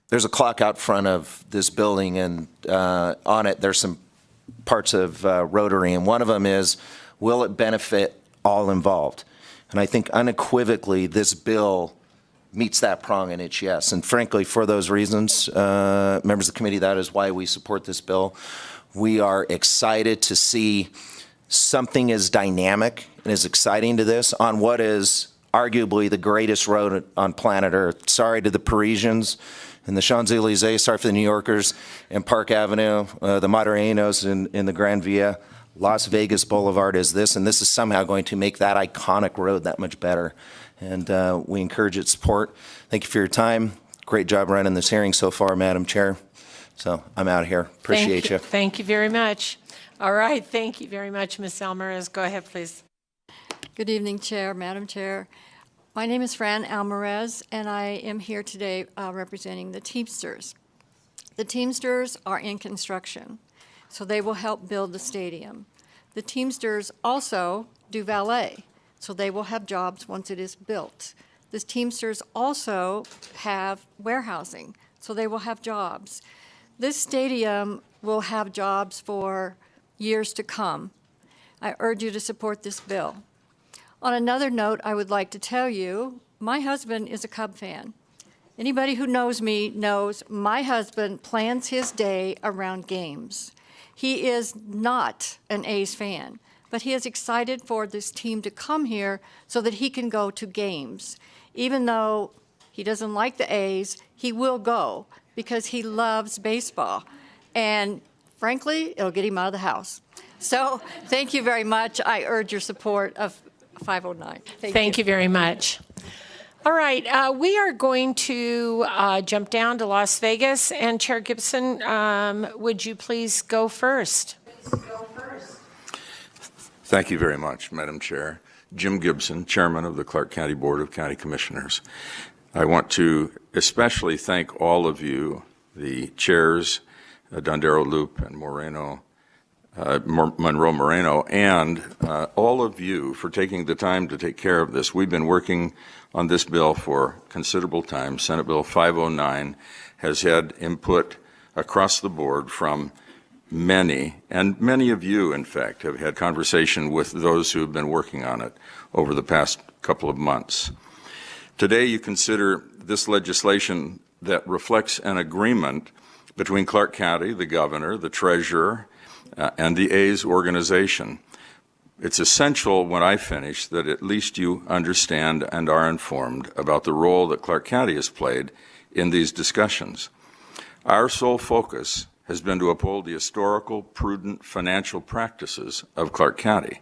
S16: There's a clock out front of this building, and on it there's some parts of Rotary, and one of them is, will it benefit all involved? And I think unequivocally this bill meets that prong, and it's yes. And frankly, for those reasons, members of the committee, that is why we support this bill. We are excited to see something as dynamic and as exciting to this on what is arguably the greatest road on planet Earth. Sorry to the Parisians and the Champs-Élysées, sorry for the New Yorkers, and Park Avenue, the Modernos in the Grand Via. Las Vegas Boulevard is this, and this is somehow going to make that iconic road that much better. And we encourage its support. Thank you for your time. Great job running this hearing so far, Madam Chair. So I'm out of here. Appreciate you.
S1: Thank you very much. All right, thank you very much, Ms. Alvarez. Go ahead, please.
S17: Good evening, Chair, Madam Chair. My name is Fran Alvarez, and I am here today representing the Teamsters. The Teamsters are in construction, so they will help build the stadium. The Teamsters also do valet, so they will have jobs once it is built. the Teamsters also have warehousing, so they will have jobs. This stadium will have jobs for years to come. I urge you to support this bill. On another note, I would like to tell you, my husband is a Cub fan. Anybody who knows me knows my husband plans his day around games. He is not an A's fan, but he is excited for this team to come here so that he can go to games. Even though he doesn't like the A's, he will go because he loves baseball. And frankly, it'll get him out of the house. So thank you very much. I urge your support of 509.
S1: Thank you very much. All right, we are going to jump down to Las Vegas, and Chair Gibson, would you please go first?
S3: Thank you very much, Madam Chair. Jim Gibson, Chairman of the Clark County Board of County Commissioners. I want to especially thank all of you, the chairs, Dondero Loop and Monroe Moreno, and all of you for taking the time to take care of this. We've been working on this bill for considerable time. Senate Bill 509 has had input across the board from many, and many of you, in fact, have had conversation with those who have been working on it over the past couple of months. Today, you consider this legislation that reflects an agreement between Clark County, the governor, the treasurer, and the A's organization. It's essential when I finish that at least you understand and are informed about the role that Clark County has played in these discussions. Our sole focus has been to uphold the historical, prudent financial practices of Clark County.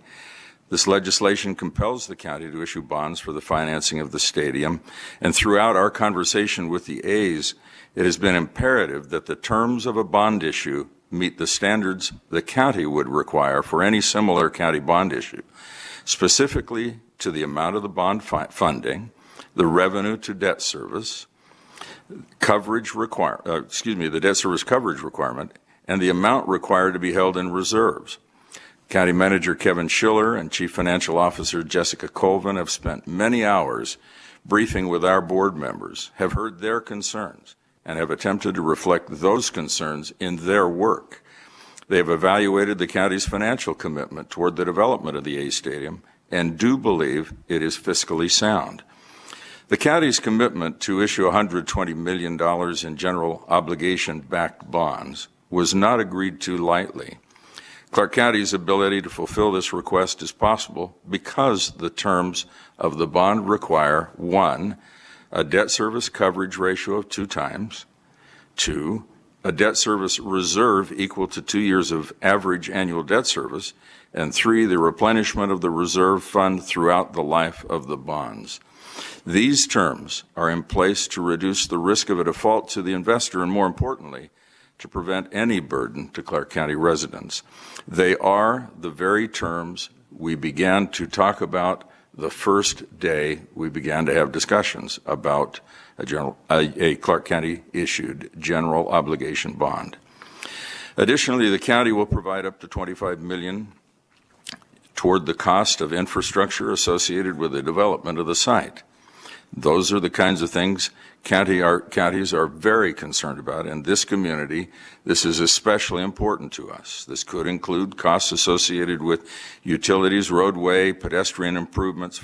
S3: This legislation compels the county to issue bonds for the financing of the stadium, and throughout our conversation with the A's, it has been imperative that the terms of a bond issue meet the standards the county would require for any similar county bond issue, specifically to the amount of the bond funding, the revenue to debt service, the debt service coverage requirement, and the amount required to be held in reserves. County Manager Kevin Schiller and Chief Financial Officer Jessica Colvin have spent many hours briefing with our board members, have heard their concerns, and have attempted to reflect those concerns in their work. They have evaluated the county's financial commitment toward the development of the A Stadium and do believe it is fiscally sound. The county's commitment to issue $120 million in general obligation-backed bonds was not agreed to lightly. Clark County's ability to fulfill this request is possible because the terms of the bond require 1, a debt service coverage ratio of 2 times, 2, a debt service reserve equal to 2 years of average annual debt service, and 3, the replenishment of the reserve fund throughout the life of the bonds. These terms are in place to reduce the risk of a default to the investor and, more importantly, to prevent any burden to Clark County residents. They are the very terms we began to talk about the first day we began to have discussions about a Clark County issued general obligation bond. Additionally, the county will provide up to $25 million toward the cost of infrastructure associated with the development of the site. Those are the kinds of things counties are very concerned about. In this community, this is especially important to us. This could include costs associated with utilities, roadway, pedestrian improvements,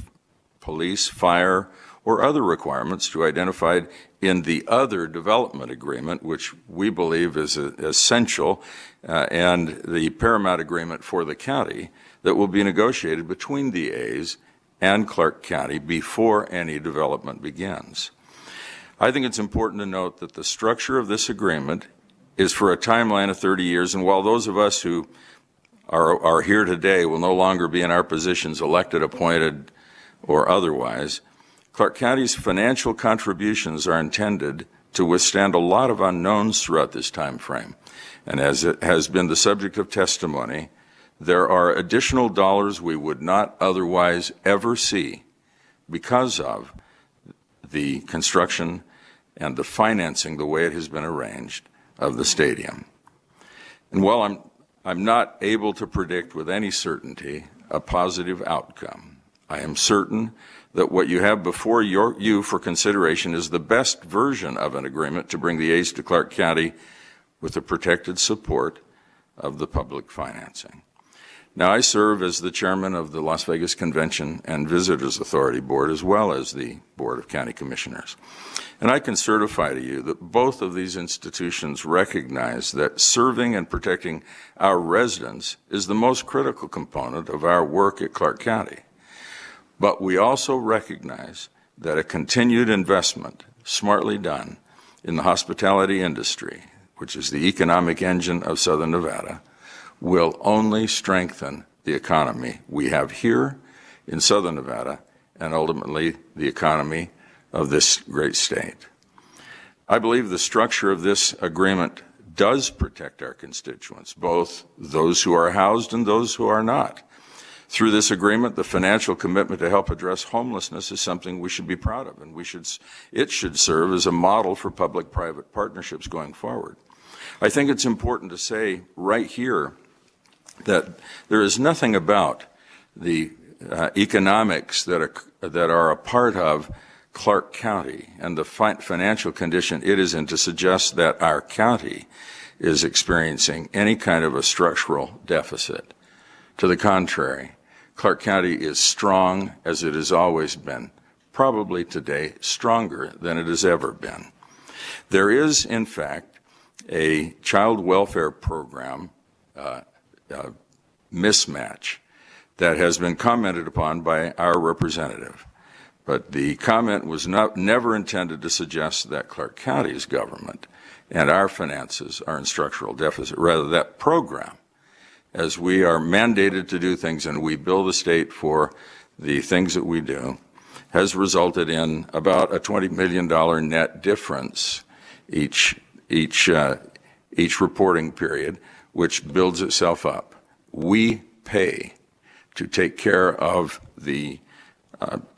S3: police, fire, or other requirements to identified in the other development agreement, which we believe is essential, and the paramount agreement for the county that will be negotiated between the A's and Clark County before any development begins. I think it's important to note that the structure of this agreement is for a timeline of 30 years, and while those of us who are here today will no longer be in our positions, elected, appointed, or otherwise, Clark County's financial contributions are intended to withstand a lot of unknowns throughout this time frame. And as it has been the subject of testimony, there are additional dollars we would not otherwise ever see because of the construction and the financing, the way it has been arranged, of the stadium. And while I'm not able to predict with any certainty a positive outcome, I am certain that what you have before you for consideration is the best version of an agreement to bring the aids to Clark County with the protected support of the public financing. Now, I serve as the chairman of the Las Vegas Convention and Visitors Authority Board, as well as the Board of County Commissioners. And I can certify to you that both of these institutions recognize that serving and protecting our residents is the most critical component of our work at Clark County. But we also recognize that a continued investment, smartly done, in the hospitality industry, which is the economic engine of Southern Nevada, will only strengthen the economy we have here in Southern Nevada and ultimately the economy of this great state. I believe the structure of this agreement does protect our constituents, both those who are housed and those who are not. Through this agreement, the financial commitment to help address homelessness is something we should be proud of, and it should serve as a model for public-private partnerships going forward. I think it's important to say right here that there is nothing about the economics that are a part of Clark County and the financial condition it is in to suggest that our county is experiencing any kind of a structural deficit. To the contrary, Clark County is strong as it has always been, probably today stronger than it has ever been. There is, in fact, a child welfare program mismatch that has been commented upon by our representative. But the comment was never intended to suggest that Clark County's government and our finances are in structural deficit. Rather, that program, as we are mandated to do things and we bill the state for the things that we do, has resulted in about a $20 million net difference each reporting period, which builds itself up. We pay to take care of the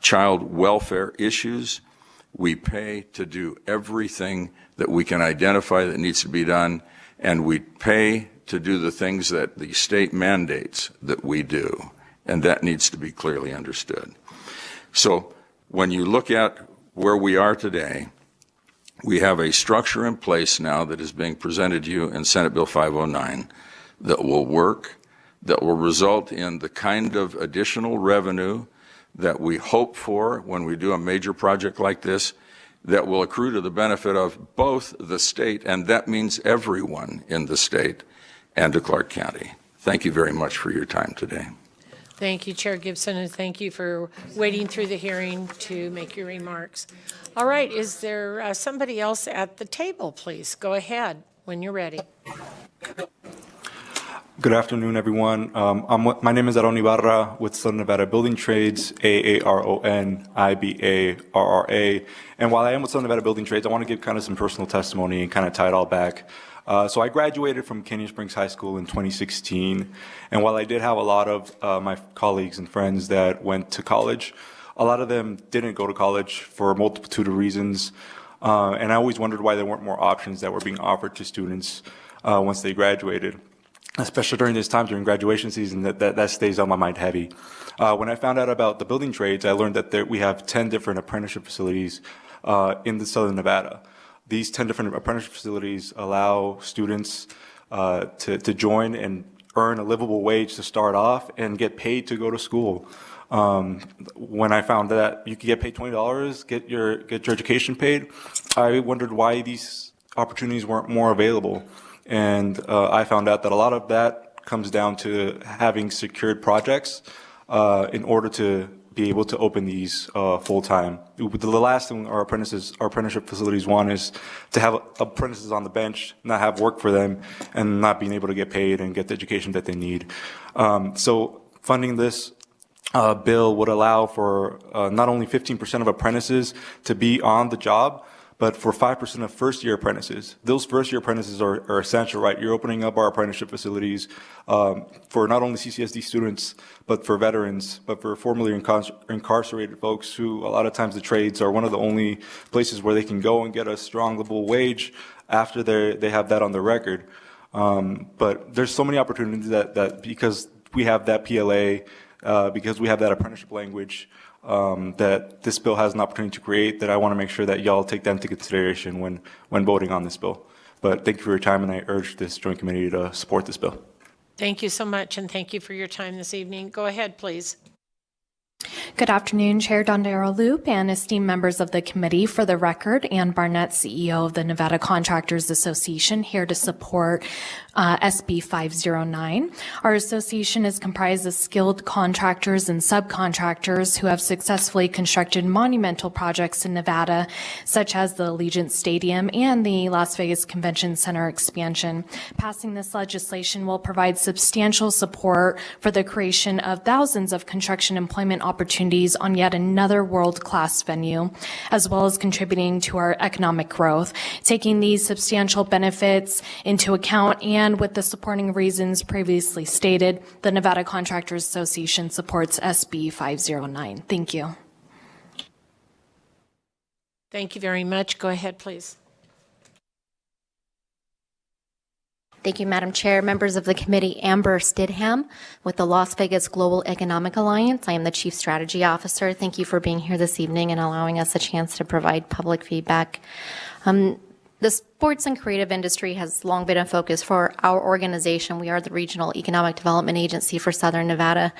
S3: child welfare issues. We pay to do everything that we can identify that needs to be done, and we pay to do the things that the state mandates that we do, and that needs to be clearly understood. So when you look at where we are today, we have a structure in place now that is being presented to you in Senate Bill 509 that will work, that will result in the kind of additional revenue that we hope for when we do a major project like this, that will accrue to the benefit of both the state, and that means everyone in the state, and to Clark County. Thank you very much for your time today.
S1: Thank you, Chair Gibson, and thank you for waiting through the hearing to make your remarks. All right, is there somebody else at the table, please? Go ahead when you're ready.
S7: Good afternoon, everyone. My name is Aaron Ibarra with Southern Nevada Building Trades, AARON-IBARRA. And while I am with Southern Nevada Building Trades, I want to give kind of some personal testimony and kind of tie it all back. So I graduated from Canyon Springs High School in 2016. And while I did have a lot of my colleagues and friends that went to college, a lot of them didn't go to college for a multitude of reasons. And I always wondered why there weren't more options that were being offered to students once they graduated. Especially during this time, during graduation season, that stays on my mind heavy. When I found out about the building trades, I learned that we have 10 different apprenticeship facilities in the Southern Nevada. These 10 different apprenticeship facilities allow students to join and earn a livable wage to start off and get paid to go to school. When I found that you could get paid $20, get your education paid, I wondered why these opportunities weren't more available. And I found out that a lot of that comes down to having secured projects in order to be able to open these full-time. The last thing our apprenticeship facilities want is to have apprentices on the bench, not have work for them, and not being able to get paid and get the education that they need. So funding this bill would allow for not only 15% of apprentices to be on the job, but for 5% of first-year apprentices. Those first-year apprentices are essential, right? You're opening up our apprenticeship facilities for not only CCSD students, but for veterans, but for formerly incarcerated folks who a lot of times the trades are one of the only places where they can go and get a strong livable wage after they have that on their record. But there's so many opportunities that because we have that PLA, because we have that apprenticeship language, that this bill has an opportunity to create, that I want to make sure that y'all take that into consideration when voting on this bill. But thank you for your time, and I urge this joint committee to support this bill.
S1: Thank you so much, and thank you for your time this evening. Go ahead, please.
S5: Good afternoon, Chair Dondero Loop and esteemed members of the committee. For the record, Ann Barnett, CEO of the Nevada Contractors Association, here to support SB509. Our association is comprised of skilled contractors and subcontractors who have successfully constructed monumental projects in Nevada, such as the Allegiant Stadium and the Las Vegas Convention Center expansion. Passing this legislation will provide substantial support for the creation of thousands of construction employment opportunities on yet another world-class venue, as well as contributing to our economic growth. Taking these substantial benefits into account and with the supporting reasons previously stated, the Nevada Contractors Association supports SB 509. Thank you.
S1: Thank you very much. Go ahead, please.
S11: Thank you, Madam Chair. Members of the committee, Amber Stidham with the Las Vegas Global Economic Alliance. I am the Chief Strategy Officer. Thank you for being here this evening and allowing us a chance to provide public feedback. The sports and creative industry has long been a focus for our organization. We are the Regional Economic Development Agency for Southern Nevada.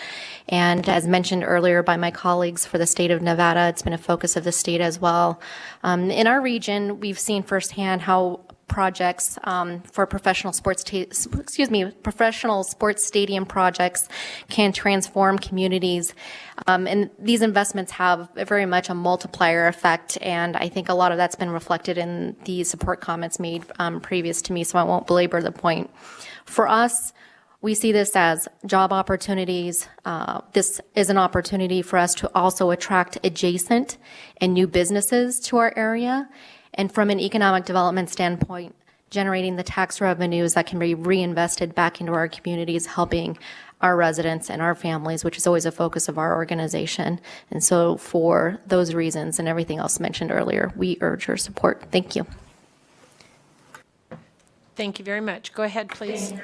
S11: And as mentioned earlier by my colleagues for the state of Nevada, it's been a focus of the state as well. In our region, we've seen firsthand how projects for professional sports stadium projects can transform communities. And these investments have very much a multiplier effect, and I think a lot of that's been reflected in the support comments made previous to me, so I won't belabor the point. For us, we see this as job opportunities. This is an opportunity for us to also attract adjacent and new businesses to our area. And from an economic development standpoint, generating the tax revenues that can be reinvested back into our communities, helping our residents and our families, which is always a focus of our organization. And so for those reasons and everything else mentioned earlier, we urge your support. Thank you.
S1: Thank you very much. Go ahead, please.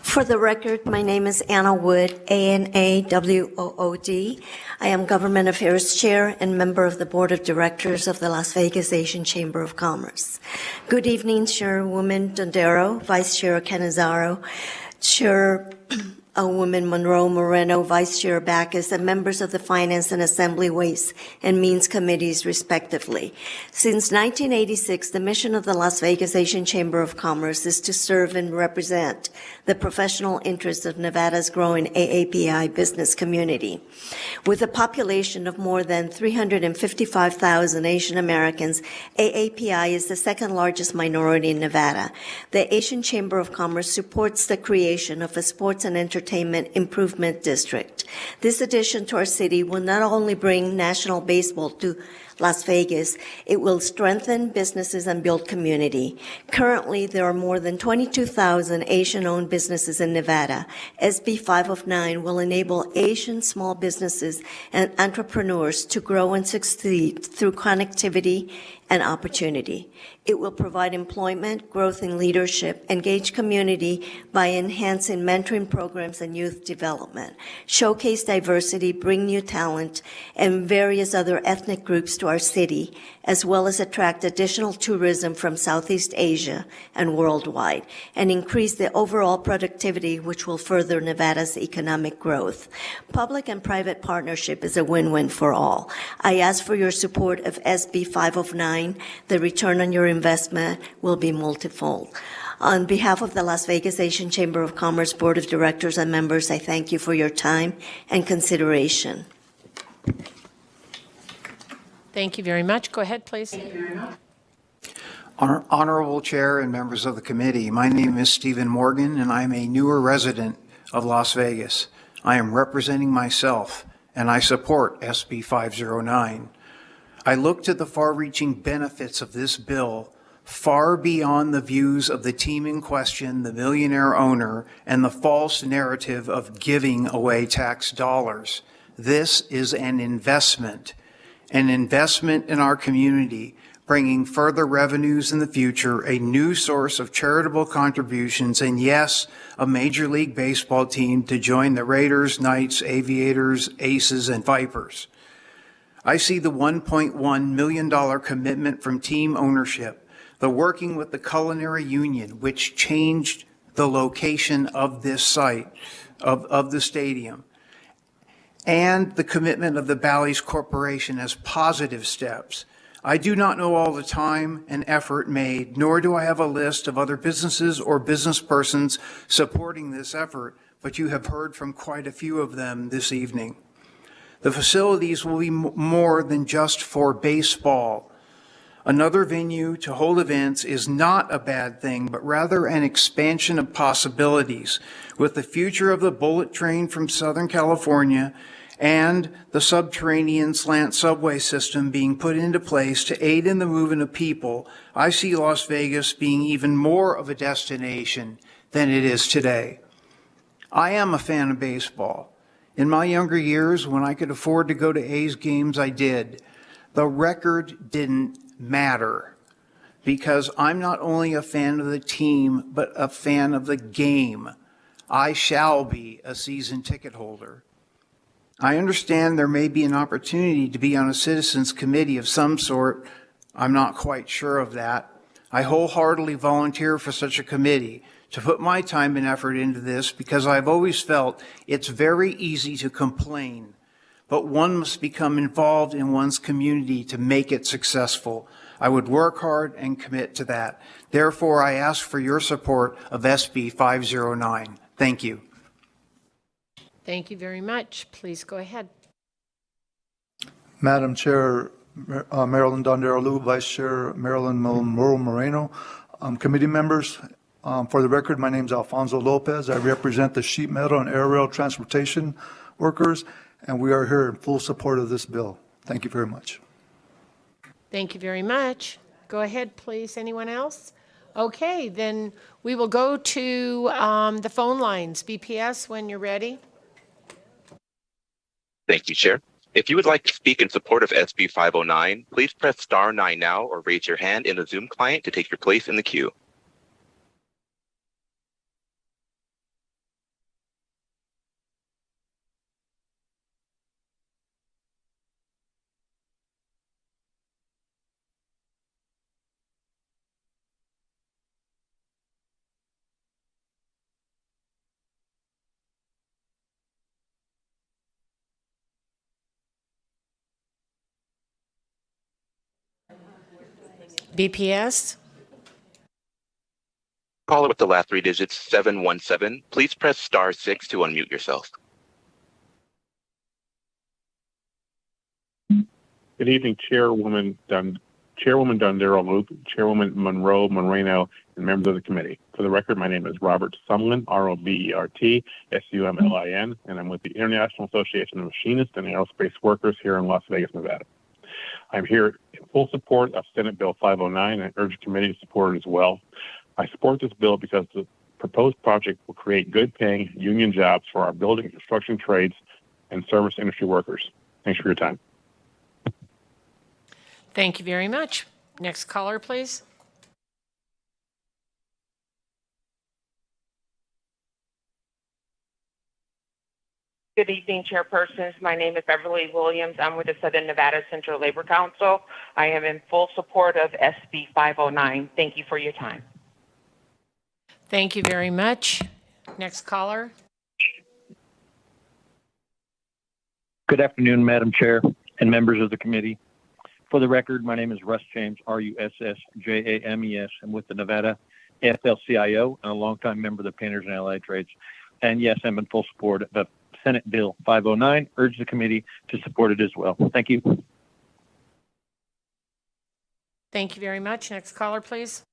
S18: For the record, my name is Anna Wood, ANAWOOD. I am Government Affairs Chair and member of the Board of Directors of the Las Vegas Asian Chamber of Commerce. Good evening, Chairwoman Dondero, Vice Chair Canizaro, Chairwoman Monroe Moreno, Vice Chair Backus, and members of the Finance and Assembly Ways and Means Committees, respectively. Since 1986, the mission of the Las Vegas Asian Chamber of Commerce is to serve and represent the professional interests of Nevada's growing AAPI business community. With a population of more than 355,000 Asian Americans, AAPI is the second largest minority in Nevada. The Asian Chamber of Commerce supports the creation of a sports and entertainment improvement district. This addition to our city will not only bring national baseball to Las Vegas, it will strengthen businesses and build community. Currently, there are more than 22,000 Asian-owned businesses in Nevada. SB 509 will enable Asian small businesses and entrepreneurs to grow and succeed through connectivity and opportunity. It will provide employment, growth in leadership, engage community by enhancing mentoring programs and youth development, showcase diversity, bring new talent, and various other ethnic groups to our city, as well as attract additional tourism from Southeast Asia and worldwide, and increase the overall productivity, which will further Nevada's economic growth. Public and private partnership is a win-win for all. I ask for your support of SB 509. The return on your investment will be multifold. On behalf of the Las Vegas Asian Chamber of Commerce Board of Directors and members, I thank you for your time and consideration.
S1: Thank you very much. Go ahead, please.
S19: Honorable Chair and members of the committee, my name is Stephen Morgan, and I'm a newer resident of Las Vegas. I am representing myself, and I support SB 509. I look to the far-reaching benefits of this bill far beyond the views of the team in question, the millionaire owner, and the false narrative of giving away tax dollars. This is an investment in our community bringing further revenues in the future, a new source of charitable contributions, and yes, a Major League Baseball team to join the Raiders, Knights, Aviators, Aces, and Vipers. I see the $1.1 million commitment from team ownership, the working with the Culinary Union, which changed the location of this site, of the stadium, and the commitment of the Bally's Corporation as positive steps. I do not know all the time and effort made, nor do I have a list of other businesses or business persons supporting this effort, but you have heard from quite a few of them this evening. The facilities will be more than just for baseball. Another venue to hold events is not a bad thing, but rather an expansion of possibilities. With the future of the bullet train from Southern California and the subterranean slant subway system being put into place to aid in the movement of people, I see Las Vegas being even more of a destination than it is today. I am a fan of baseball. In my younger years, when I could afford to go to A's games, I did. The record didn't matter because I'm not only a fan of the team, but a fan of the game. I shall be a season ticket holder. I understand there may be an opportunity to be on a citizens committee of some sort. I'm not quite sure of that. I wholeheartedly volunteer for such a committee to put my time and effort into this because I've always felt it's very easy to complain, but one must become involved in one's community to make it successful. I would work hard and commit to that. Therefore, I ask for your support of SB 509. Thank you.
S1: Thank you very much. Please go ahead.
S4: Madam Chair, Marilyn Dondero-Lu, Vice Chair Marilyn Monroe Moreno, committee members, for the record, my name is Alfonso Lopez. I represent the sheet metal and air rail transportation workers, and we are here in full support of this bill. Thank you very much.
S1: Thank you very much. Go ahead, please. Anyone else? Okay, then we will go to the phone lines. BPS, when you're ready.
S6: Thank you, Chair. If you would like to speak in support of SB 509, please press star 9 now or raise your hand in the Zoom client to take your place in the queue.
S1: BPS.
S6: Caller with the last 3 digits, 717. Please press star 6 to unmute yourself.
S12: Good evening, Chairwoman Dondero-Lu, Chairwoman Monroe Moreno, and members of the committee. For the record, my name is Robert Sumlin, Robert Sumlin, and I'm with the International Association of Machinists and Aerospace Workers here in Las Vegas, Nevada. I'm here in full support of Senate Bill 509 and urge the committee to support it as well. I support this bill because the proposed project will create good-paying union jobs for our building and construction trades and service industry workers. Thanks for your time.
S1: Thank you very much. Next caller, please.
S20: Good evening, chairpersons. My name is Beverly Williams. I'm with the Southern Nevada Central Labor Council. I am in full support of SB 509. Thank you for your time.
S1: Thank you very much. Next caller.
S21: Good afternoon, Madam Chair and members of the committee. For the record, my name is Russ James, Russjames. I'm with the Nevada AFL-CIO and a longtime member of the Painters and Allied Trades. And yes, I'm in full support of Senate Bill 509. Urge the committee to support it as well. Thank you.
S1: Thank you very much. Next caller, please.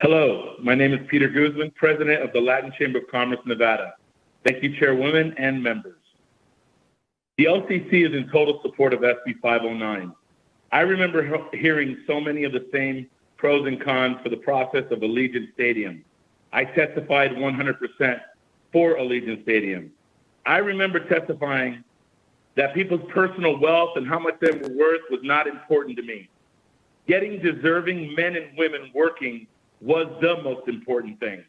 S26: Hello, my name is Peter Guzman, President of the Latin Chamber of Commerce, Nevada. Thank you, Chairwoman and members. The LCC is in total support of SB 509. I remember hearing so many of the same pros and cons for the process of Allegiant Stadium. I testified 100% for Allegiant Stadium. I remember testifying that people's personal wealth and how much they were worth was not important to me. Getting deserving men and women working was the most important thing.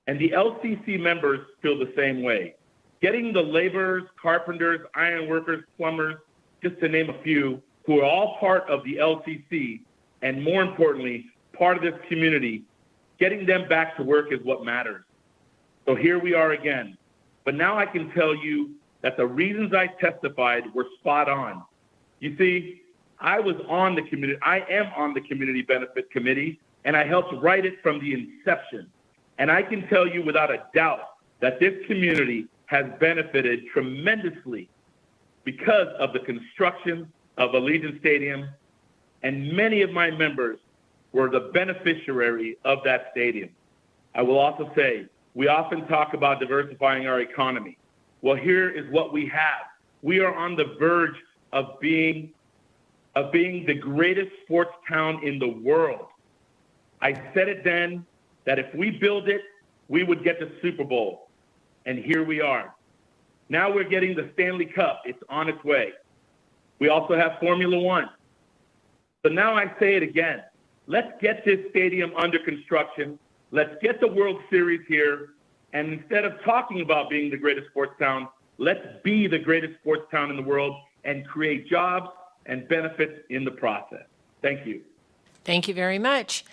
S26: And the LCC members feel the same way. Getting the laborers, carpenters, iron workers, plumbers, just to name a few, who are all part of the LCC, and more importantly, part of this community, getting them back to work is what matters. So here we are again. But now I can tell you that the reasons I testified were spot on. You see, I am on the Community Benefit Committee, and I helped write it from the inception. And I can tell you without a doubt that this community has benefited tremendously because of the construction of Allegiant Stadium, and many of my members were the beneficiary of that stadium. I will also say, we often talk about diversifying our economy. Well, here is what we have. We are on the verge of being the greatest sports town in the world. I said it then, that if we build it, we would get the Super Bowl. And here we are. Now we're getting the Stanley Cup. It's on its way. We also have Formula One. So now I say it again. Let's get this stadium under construction. Let's get the World Series here. And instead of talking about being the greatest sports town, let's be the greatest sports town in the world and create jobs and benefits in the process. Thank you.
S1: Thank you very much.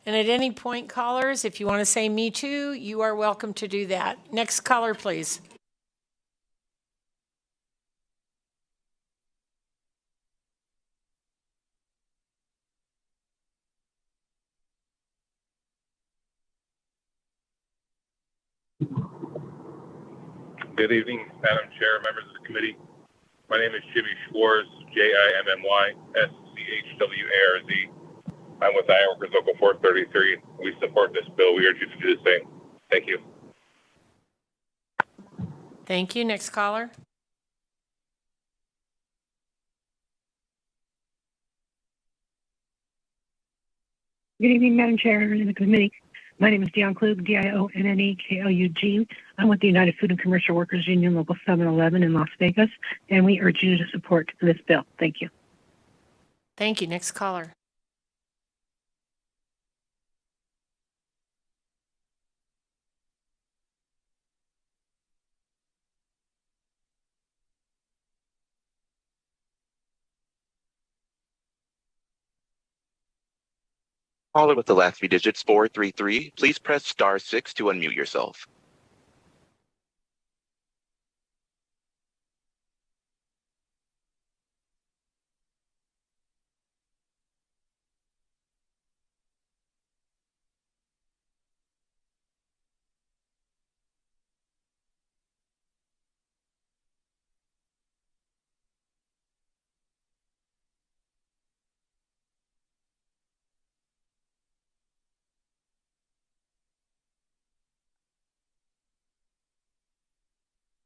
S1: And at any point, callers, if you want to say me too, you are welcome to do that. Next caller, please.
S8: Good evening, Madam Chair, members of the committee. My name is Jimmy Schwartz, Jimmyschwarz. I'm with Ironworkers Local 433. We support this bill. We urge you to do the same. Thank you.
S1: Thank you. Next caller.
S9: Good evening, Madam Chair and the committee. My name is Dion Klug, DIONNEKLUG. I'm with the United Food and Commercial Workers Union Local 711 in Las Vegas, and we urge you to support this bill. Thank you.
S1: Thank you. Next caller.
S6: Caller with the last 3 digits, 433. Please press *6 to unmute yourself.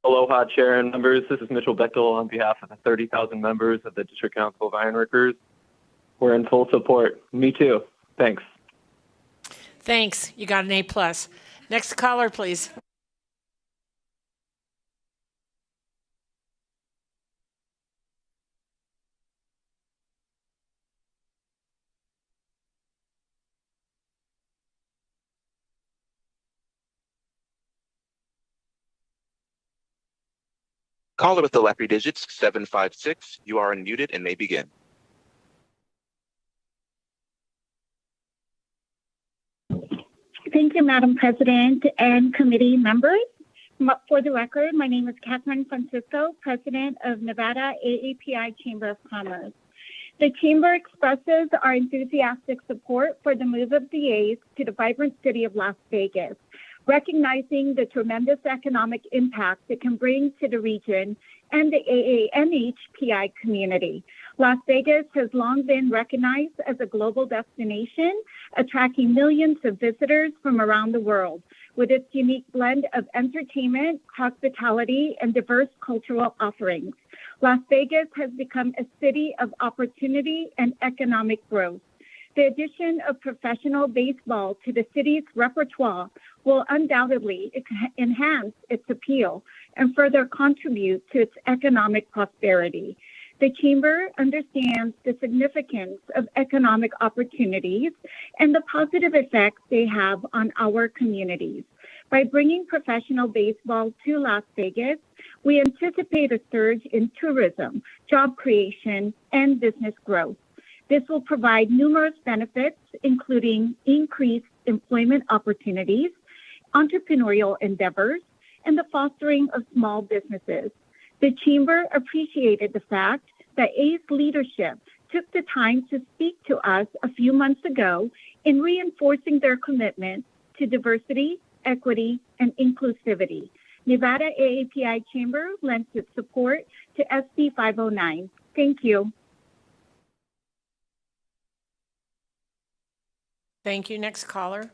S10: Aloha, Chair and members. This is Mitchell Bechtel on behalf of the 30,000 members of the District Council of Ironworkers. We're in full support. Me too. Thanks.
S1: Thanks. You got an A+. Next caller, please.
S6: Caller with the last 3 digits, 756. You are unmuted and may begin.
S23: Thank you, Madam President and committee members. For the record, my name is Catherine Francisco, President of Nevada AAPI Chamber of Commerce. The Chamber expresses our enthusiastic support for the move of the A's to the vibrant city of Las Vegas, recognizing the tremendous economic impact it can bring to the region and the AANHPI community. Las Vegas has long been recognized as a global destination, attracting millions of visitors from around the world. With its unique blend of entertainment, hospitality, and diverse cultural offerings, Las Vegas has become a city of opportunity and economic growth. The addition of professional baseball to the city's repertoire will undoubtedly enhance its appeal and further contribute to its economic prosperity. The Chamber understands the significance of economic opportunities and the positive effects they have on our communities. By bringing professional baseball to Las Vegas, we anticipate a surge in tourism, job creation, and business growth. This will provide numerous benefits, including increased employment opportunities, entrepreneurial endeavors, and the fostering of small businesses. The Chamber appreciated the fact that A's leadership took the time to speak to us a few months ago in reinforcing their commitment to diversity, equity, and inclusivity. Nevada AAPI Chamber lends its support to SB 509. Thank you.
S1: Thank you. Next caller.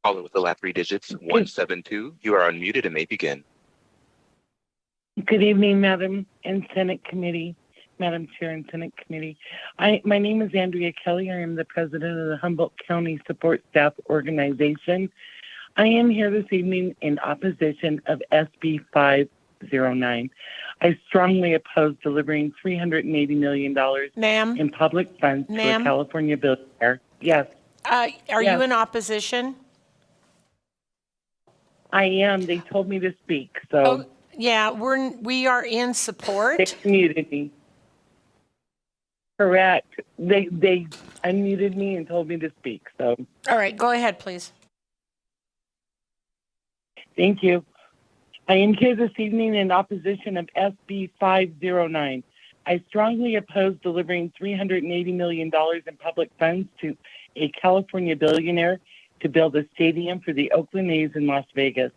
S6: Caller with the last three digits, 172. You are unmuted and may begin.
S13: Good evening, Madam and Senate Committee, Madam Chair and Senate Committee. My name is Andrea Kelly. I am the president of the Humboldt County Support Staff Organization. I am here this evening in opposition of SB 509. I strongly oppose delivering $380 million in public funds to a California billionaire. Yes.
S1: Are you in opposition?
S13: I am. They told me to speak, so.
S1: Oh, yeah, we are in support.
S13: They muted me. Correct. They unmuted me and told me to speak, so.
S1: All right, go ahead, please.
S13: Thank you. I am here this evening in opposition of SB 509. I strongly oppose delivering $380 million in public funds to a California billionaire to build a stadium for the Oakland A's in Las Vegas.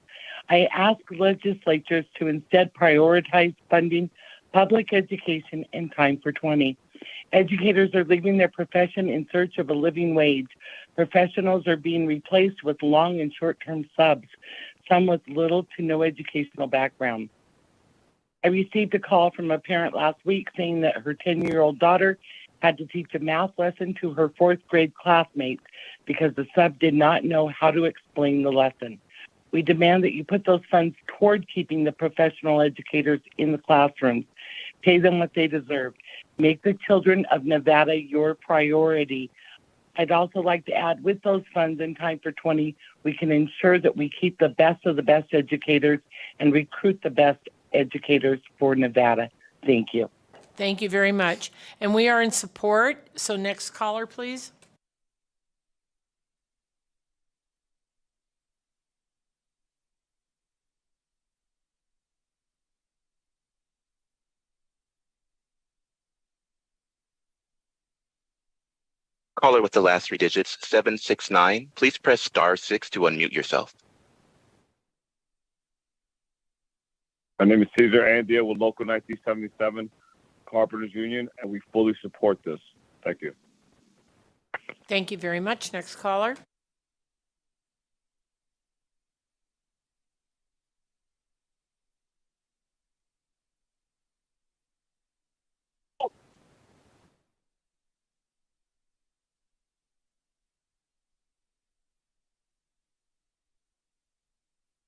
S13: I ask legislatures to instead prioritize funding public education in time for 20. Educators are leaving their profession in search of a living wage. Professionals are being replaced with long and short-term subs, some with little to no educational background. I received a call from a parent last week saying that her 10-year-old daughter had to teach a math lesson to her fourth grade classmates because the sub did not know how to explain the lesson. We demand that you put those funds toward keeping the professional educators in the classrooms. Pay them what they deserve. Make the children of Nevada your priority. I'd also like to add, with those funds in time for 20, we can ensure that we keep the best of the best educators and recruit the best educators for Nevada. Thank you.
S1: Thank you very much. And we are in support. So next caller, please.
S6: Caller with the last three digits, 769. Please press *6 to unmute yourself.
S8: My name is Cesar Andia with Local 1977 Carpenters Union, and we fully support this. Thank you.
S1: Thank you very much. Next caller.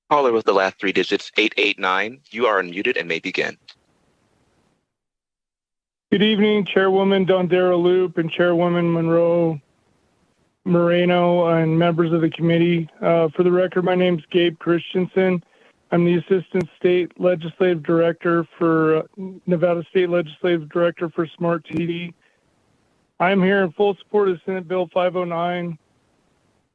S6: Caller with the last three digits, 889. You are unmuted and may begin.
S14: Good evening, Chairwoman Dondera Loop and Chairwoman Monroe Moreno and members of the committee. For the record, my name is Gabe Christensen. I'm the Assistant State Legislative Director for Nevada State Legislative Director for Smart TD. I'm here in full support of Senate Bill 509.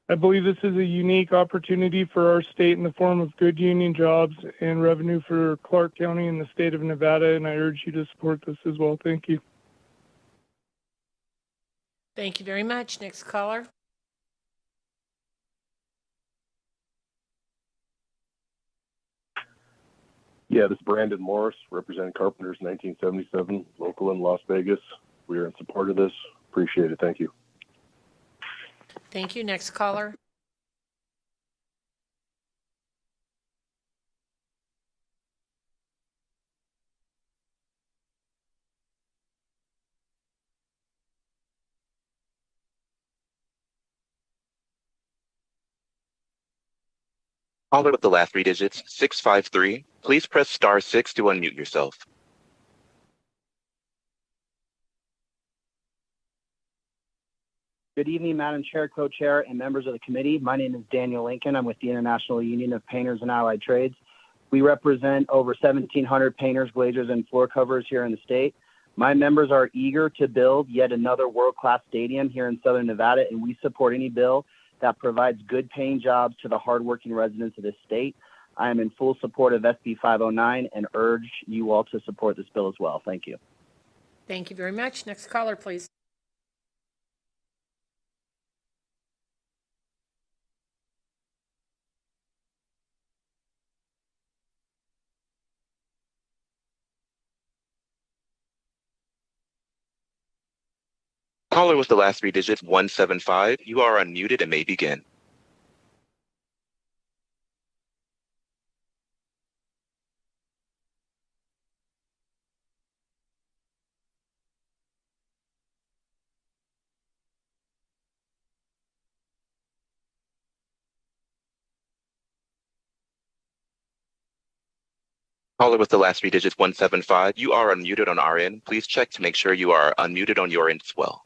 S14: I believe this is a unique opportunity for our state in the form of good union jobs and revenue for Clark County and the state of Nevada, and I urge you to support this as well. Thank you.
S1: Thank you very much. Next caller.
S15: Yeah, this is Brandon Morris, representing Carpenters 1977, local in Las Vegas. We are in support of this. Appreciate it. Thank you.
S1: Thank you. Next caller.
S6: Caller with the last three digits, 653. Please press star 6 to unmute yourself.
S2: Good evening, Madam Chair, Co-Chair, and members of the committee. My name is Daniel Lincoln. I'm with the International Union of Painters and Allied Trades. We represent over 1,700 painters, glazers, and floor coverers here in the state. My members are eager to build yet another world-class stadium here in Southern Nevada, and we support any bill that provides good paying jobs to the hardworking residents of this state. I am in full support of SB 509 and urge you all to support this bill as well. Thank you.
S1: Thank you very much. Next caller, please.
S6: Caller with the last three digits, 175. You are unmuted and may begin. Caller with the last three digits, 175. You are unmuted on our end. Please check to make sure you are unmuted on your end as well.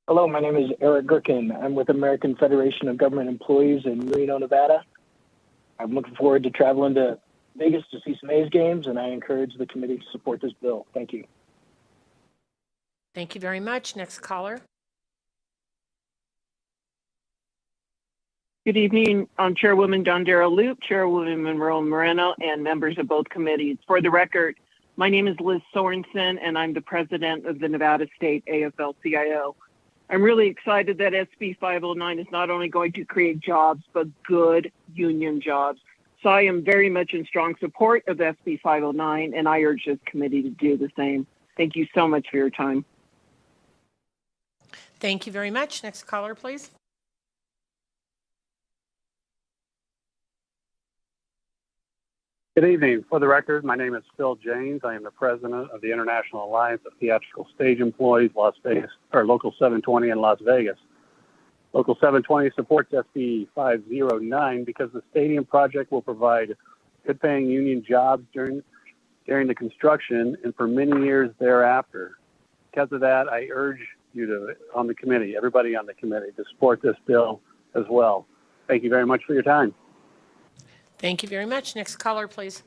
S16: Hello, my name is Eric Gherkin. I'm with American Federation of Government Employees in Reno, Nevada. I'm looking forward to traveling to Vegas to see some A's games, and I encourage the committee to support this bill. Thank you.
S1: Thank you very much. Next caller.
S17: Good evening. I'm Chairwoman Dondera Loop, Chairwoman Monroe Moreno, and members of both committees. For the record, my name is Liz Sorensen, and I'm the president of the Nevada State AFL-CIO. I'm really excited that SB 509 is not only going to create jobs, but good union jobs. So I am very much in strong support of SB 509, and I urge this committee to do the same. Thank you so much for your time.
S1: Thank you very much. Next caller, please.
S22: Good evening. For the record, my name is Phil James. I am the president of the International Alliance of Theatrical Stage Employees, Las Vegas, or Local 720 in Las Vegas. Local 720 supports SB 509 because the stadium project will provide good-paying union jobs during the construction and for many years thereafter. Because of that, I urge you to, on the committee, everybody on the committee, to support this bill as well. Thank you very much for your time.
S1: Thank you very much. Next caller, please.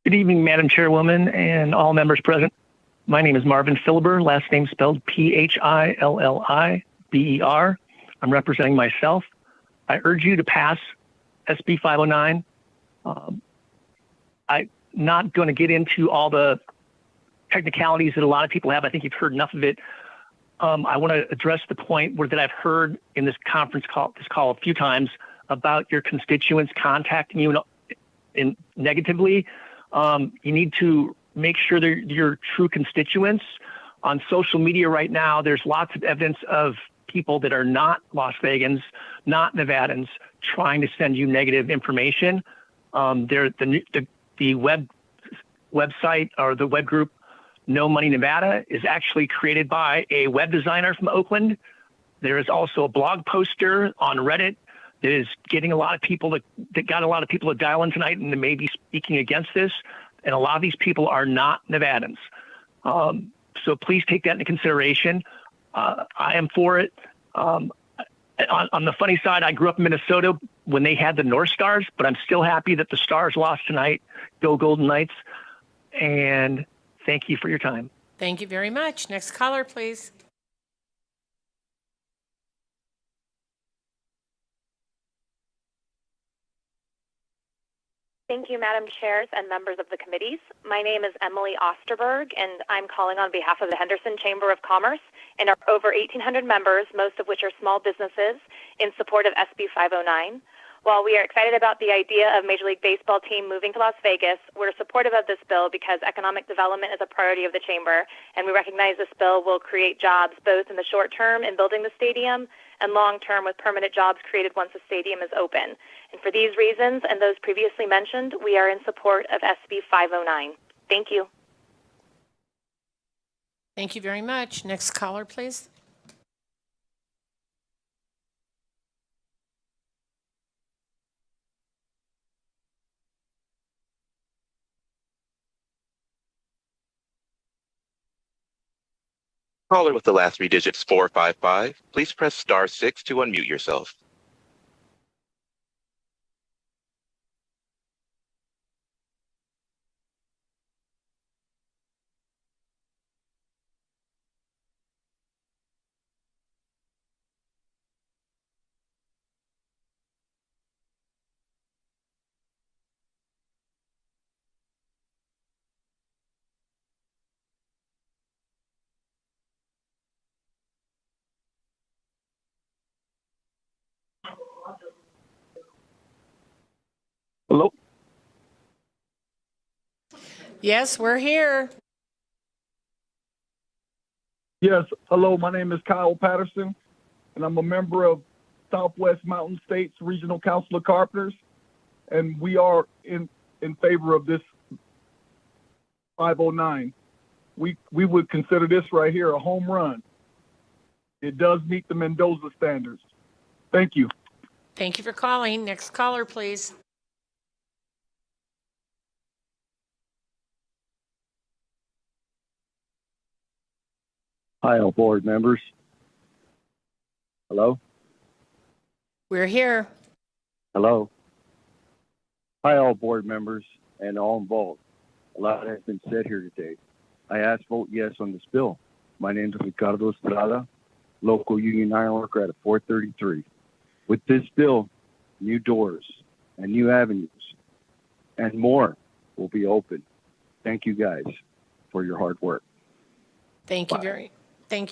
S24: Good evening, Madam Chairwoman and all members present. My name is Marvin Philber, last name spelled Philliber. I'm representing myself. I urge you to pass SB 509. I'm not going to get into all the technicalities that a lot of people have. I think you've heard enough of it. I want to address the point that I've heard in this conference call, a few times about your constituents contacting you negatively. You need to make sure they're your true constituents. On social media right now, there's lots of evidence of people that are not Las Vegans, not Nevadans, trying to send you negative information. The website or the web group No Money Nevada is actually created by a web designer from Oakland. There is also a blog poster on Reddit that is getting a lot of people that got a lot of people to dial in tonight and may be speaking against this. And a lot of these people are not Nevadans. So please take that into consideration. I am for it. On the funny side, I grew up in Minnesota when they had the North Stars, but I'm still happy that the Stars lost tonight. Go Golden Knights. And thank you for your time.
S1: Thank you very much. Next caller, please.
S3: Thank you, Madam Chairs and members of the committees. My name is Emily Osterberg, and I'm calling on behalf of the Henderson Chamber of Commerce and our over 1,800 members, most of which are small businesses, in support of SB 509. While we are excited about the idea of Major League Baseball team moving to Las Vegas, we're supportive of this bill because economic development is a priority of the Chamber, and we recognize this bill will create jobs both in the short term in building the stadium and long term with permanent jobs created once the stadium is open. And for these reasons and those previously mentioned, we are in support of SB 509. Thank you.
S1: Thank you very much. Next caller, please.
S6: Caller with the last three digits 455, please press star 6 to unmute yourself.
S14: Hello?
S1: Yes, we're here.
S14: Yes, hello. My name is Kyle Patterson, and I'm a member of Southwest Mountain States Regional Council of Carpenters, and we are in favor of this 509. We would consider this right here a home run. It does meet the Mendoza standards. Thank you.
S1: Thank you for calling. Next caller, please.
S5: Hi, all board members. Hello?
S1: We're here.
S5: Hello? Hi, all board members and all involved. A lot has been said here today. I ask vote yes on this bill. My name is Ricardo Estrada, local union iron worker at 433. With this bill, new doors and new avenues and more will be open. Thank you guys for your hard work.
S1: Thank you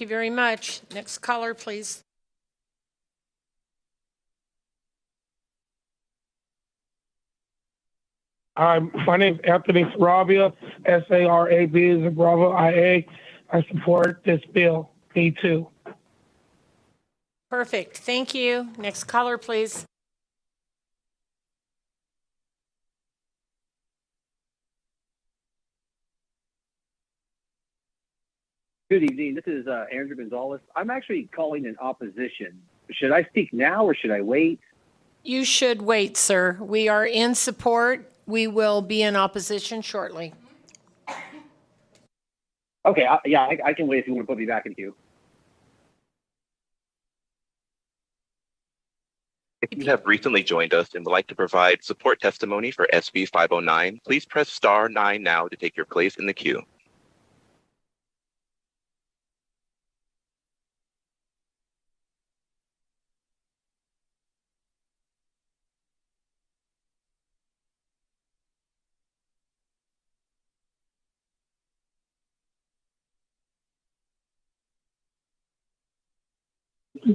S1: very much. Next caller, please.
S14: My name is Anthony Sarabia, S-A-R-A-B is a Bravo I-A. I support this bill. Me too.
S1: Perfect. Thank you. Next caller, please.
S7: Good evening. This is Andrew Gonzalez. I'm actually calling in opposition. Should I speak now or should I wait?
S1: You should wait, sir. We are in support. We will be in opposition shortly.
S7: Okay, I can wait if you want to put me back in queue.
S6: If you have recently joined us and would like to provide support testimony for SB 509, please press star 9 now to take your place in the queue.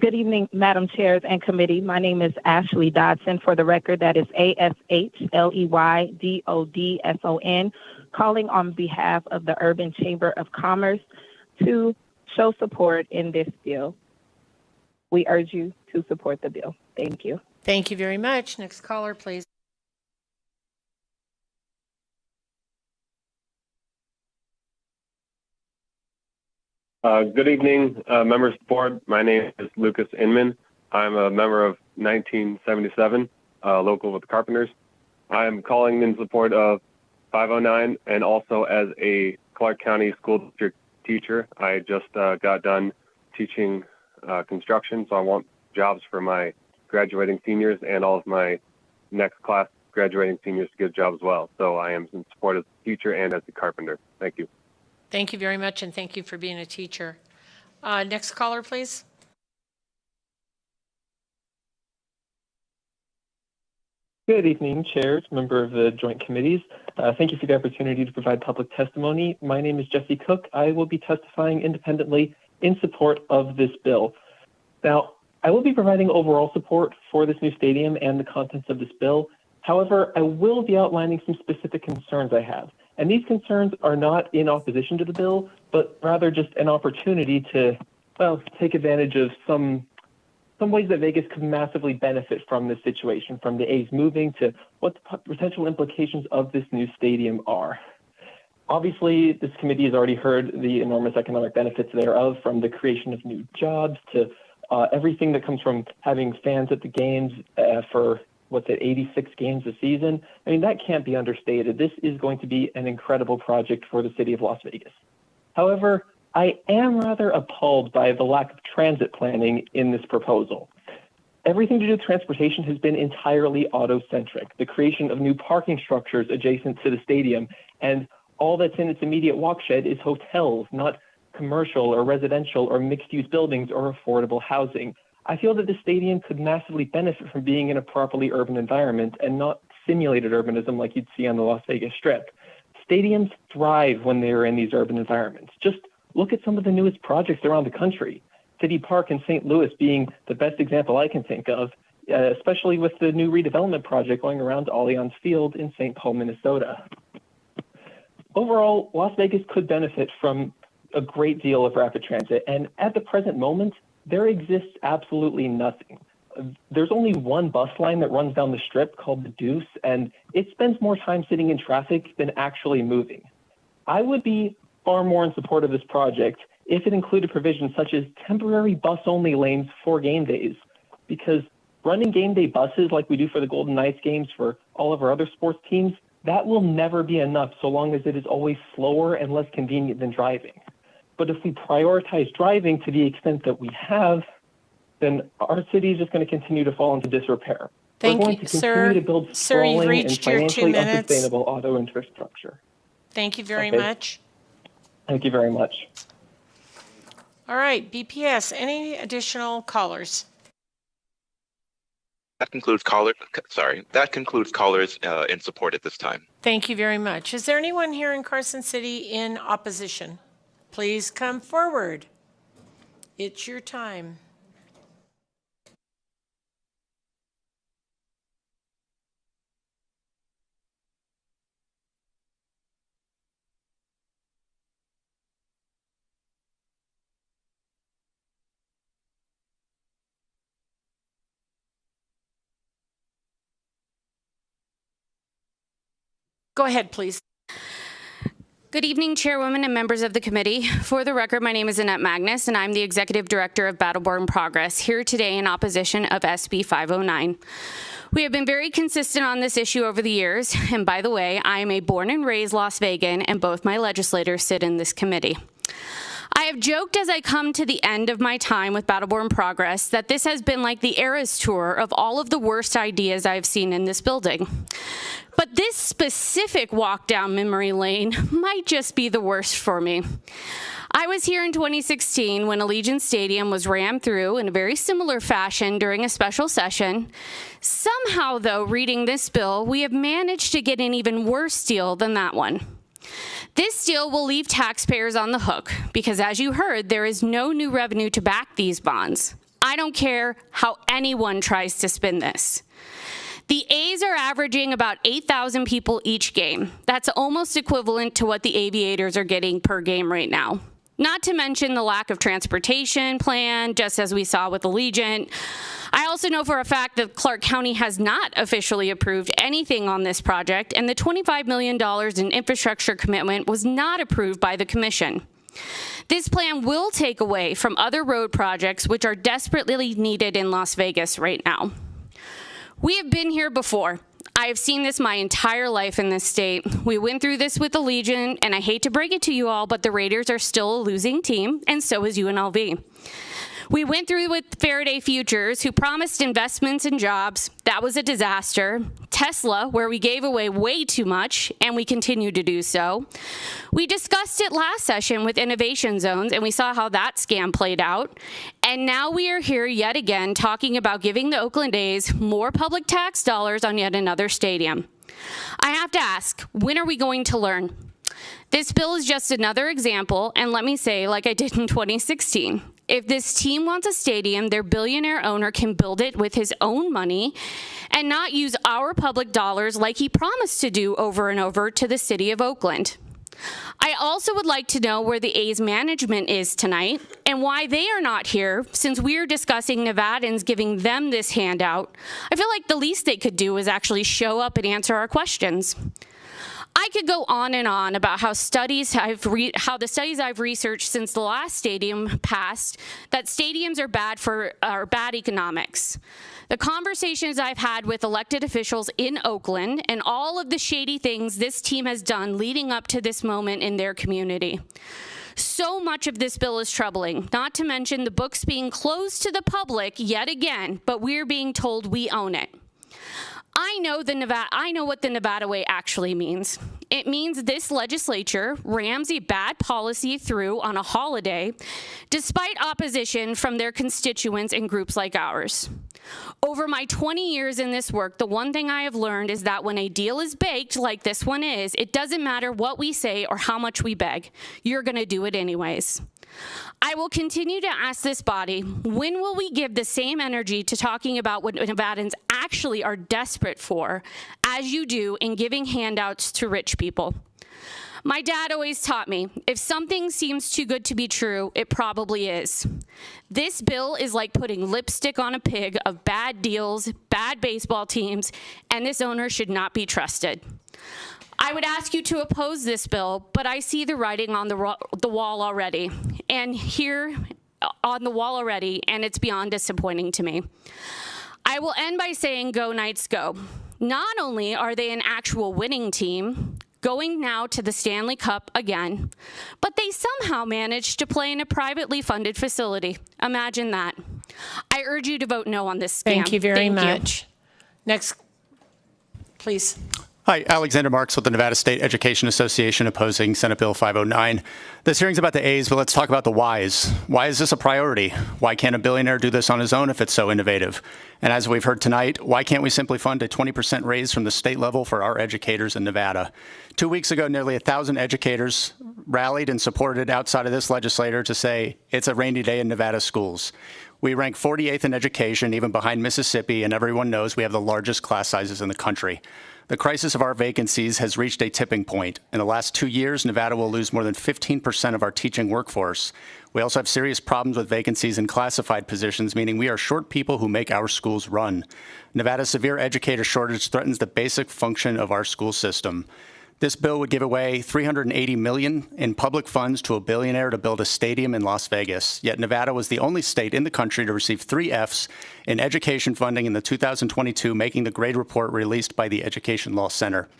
S11: Good evening, Madam Chairs and Committee. My name is Ashley Dodson. For the record, that is ASHLEYDODSON, calling on behalf of the Urban Chamber of Commerce to show support in this bill. We urge you to support the bill. Thank you.
S1: Thank you very much. Next caller, please.
S18: Good evening, members of the board. My name is Lucas Inman. I'm a member of 1977, local with the Carpenters. I'm calling in support of 509 and also as a Clark County School District teacher. I just got done teaching construction, so I want jobs for my graduating seniors and all of my next class graduating seniors to get a job as well. So I am in support as a teacher and as a carpenter. Thank you.
S1: Thank you very much, and thank you for being a teacher. Next caller, please.
S10: Good evening, chairs, member of the joint committees. Thank you for the opportunity to provide public testimony. My name is Jesse Cook. I will be testifying independently in support of this bill. Now, I will be providing overall support for this new stadium and the contents of this bill. However, I will be outlining some specific concerns I have. And these concerns are not in opposition to the bill, but rather just an opportunity to, well, take advantage of some ways that Vegas could massively benefit from this situation, from the A's moving to what the potential implications of this new stadium are. Obviously, this committee has already heard the enormous economic benefits thereof, from the creation of new jobs to everything that comes from having fans at the games for, 86 games a season. I mean, that can't be understated. This is going to be an incredible project for the city of Las Vegas. However, I am rather appalled by the lack of transit planning in this proposal. Everything to do with transportation has been entirely auto-centric. The creation of new parking structures adjacent to the stadium, and all that's in its immediate watershed is hotels, not commercial or residential or mixed-use buildings or affordable housing. I feel that the stadium could massively benefit from being in a properly urban environment and not simulated urbanism like you'd see on the Las Vegas Strip. Stadiums thrive when they are in these urban environments. Just look at some of the newest projects around the country. City Park in St. Louis being the best example I can think of, especially with the new redevelopment project going around Allianz Field in St. Paul, Minnesota. Overall, Las Vegas could benefit from a great deal of rapid transit, and at the present moment, there exists absolutely nothing. There's only one bus line that runs down the strip called the Deuce, and it spends more time sitting in traffic than actually moving. I would be far more in support of this project if it included provisions such as temporary bus-only lanes for game days, because running game day buses like we do for the Golden Knights games for all of our other sports teams, that will never be enough so long as it is always slower and less convenient than driving. But if we prioritize driving to the extent that we have, then our city is just going to continue to fall into disrepair.
S1: Thank
S10: We're going
S1: you,
S10: to
S1: sir.
S10: continue to build
S1: Sir, you've
S10: sprawling and
S1: reached your 2
S10: financially
S1: minutes.
S10: unsustainable auto infrastructure.
S1: Thank you very
S10: Okay.
S1: much.
S10: Thank you very much.
S1: All right, BPS, any additional callers?
S6: That concludes callers in support at this time.
S1: Thank you very much. Is there anyone here in Carson City in opposition? Please come forward. It's your time. Go ahead, please.
S4: Good evening, Chairwoman and members of the committee. For the record, my name is Annette Magnus, and I'm the Executive Director of Battleborn Progress, here today in opposition of SB 509. We have been very consistent on this issue over the years, and by the way, I am a born and raised Las Vegan, and both my legislators sit in this committee. I have joked as I come to the end of my time with Battleborn Progress that this has been like the Eras Tour of all of the worst ideas I've seen in this building. But this specific walk down memory lane might just be the worst for me. I was here in 2016 when Allegiant Stadium was rammed through in a very similar fashion during a special session. Somehow, though, reading this bill, we have managed to get an even worse deal than that one. This deal will leave taxpayers on the hook because, as you heard, there is no new revenue to back these bonds. I don't care how anyone tries to spin this. The A's are averaging about 8,000 people each game. That's almost equivalent to what the Aviators are getting per game right now. Not to mention the lack of transportation plan, just as we saw with Allegiant. I also know for a fact that Clark County has not officially approved anything on this project, and the $25 million in infrastructure commitment was not approved by the commission. This plan will take away from other road projects which are desperately needed in Las Vegas right now. We have been here before. I have seen this my entire life in this state. We went through this with Allegiant, and I hate to break it to you all, but the Raiders are still a losing team, and so is UNLV. We went through with Faraday Futures, who promised investments and jobs. That was a disaster. Tesla, where we gave away way too much, and we continue to do so. We discussed it last session with innovation zones, and we saw how that scam played out. And now we are here yet again talking about giving the Oakland A's more public tax dollars on yet another stadium. I have to ask, when are we going to learn? This bill is just another example, and let me say, like I did in 2016, if this team wants a stadium, their billionaire owner can build it with his own money and not use our public dollars like he promised to do over and over to the city of Oakland. I also would like to know where the A's management is tonight and why they are not here, since we're discussing Nevadans giving them this handout. I feel like the least they could do is actually show up and answer our questions. I could go on and on about how the studies I've researched since the last stadium passed, that stadiums are bad economics. The conversations I've had with elected officials in Oakland and all of the shady things this team has done leading up to this moment in their community. So much of this bill is troubling, not to mention the books being closed to the public yet again, but we're being told we own it. I know what the Nevada way actually means. It means this legislature rams a bad policy through on a holiday, despite opposition from their constituents and groups like ours. Over my 20 years in this work, the one thing I have learned is that when a deal is baked like this one is, it doesn't matter what we say or how much we beg. You're going to do it anyways. I will continue to ask this body, when will we give the same energy to talking about what Nevadans actually are desperate for, as you do in giving handouts to rich people? My dad always taught me, if something seems too good to be true, it probably is. This bill is like putting lipstick on a pig of bad deals, bad baseball teams, and this owner should not be trusted. I would ask you to oppose this bill, but I see the writing on the wall already, and it's beyond disappointing to me. I will end by saying, go Knights, go. Not only are they an actual winning team, going now to the Stanley Cup again, but they somehow managed to play in a privately funded facility. Imagine that. I urge you to vote no on this scam.
S1: Thank you very much. Next, please.
S12: Hi, Alexander Marks with the Nevada State Education Association opposing Senate Bill 509. This hearing's about the A's, but let's talk about the whys. Why is this a priority? Why can't a billionaire do this on his own if it's so innovative? And as we've heard tonight, why can't we simply fund a 20% raise from the state level for our educators in Nevada? 2 weeks ago, nearly 1,000 educators rallied and supported outside of this legislature to say it's a rainy day in Nevada schools. We rank 48th in education, even behind Mississippi, and everyone knows we have the largest class sizes in the country. The crisis of our vacancies has reached a tipping point. In the last 2 years, Nevada will lose more than 15% of our teaching workforce. We also have serious problems with vacancies in classified positions, meaning we are short people who make our schools run. Nevada's severe educator shortage threatens the basic function of our school system. This bill would give away $380 million in public funds to a billionaire to build a stadium in Las Vegas. Yet Nevada was the only state in the country to receive 3 Fs in education funding in the 2022 Making the Grade report released by the Education Law Center.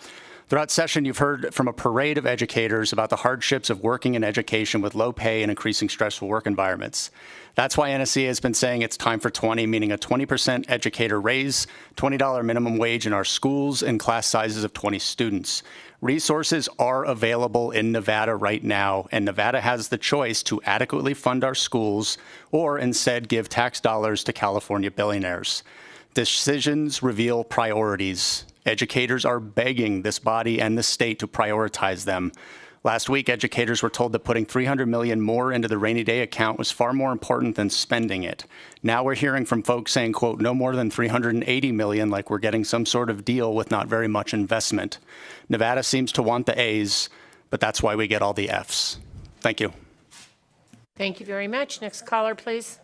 S12: Throughout session, you've heard from a parade of educators about the hardships of working in education with low pay and increasing stressful work environments. That's why NSC has been saying it's time for 20, meaning a 20% educator raise, $20 minimum wage in our schools, and class sizes of 20 students. Resources are available in Nevada right now, and Nevada has the choice to adequately fund our schools or instead give tax dollars to California billionaires. Decisions reveal priorities. Educators are begging this body and the state to prioritize them. Last week, educators were told that putting $300 million more into the rainy day account was far more important than spending it. Now we're hearing from folks saying, quote, no more than $380 million, like we're getting some sort of deal with not very much investment. Nevada seems to want the A's, but that's why we get all the F's. Thank you.
S1: Thank you very much. Next caller, please.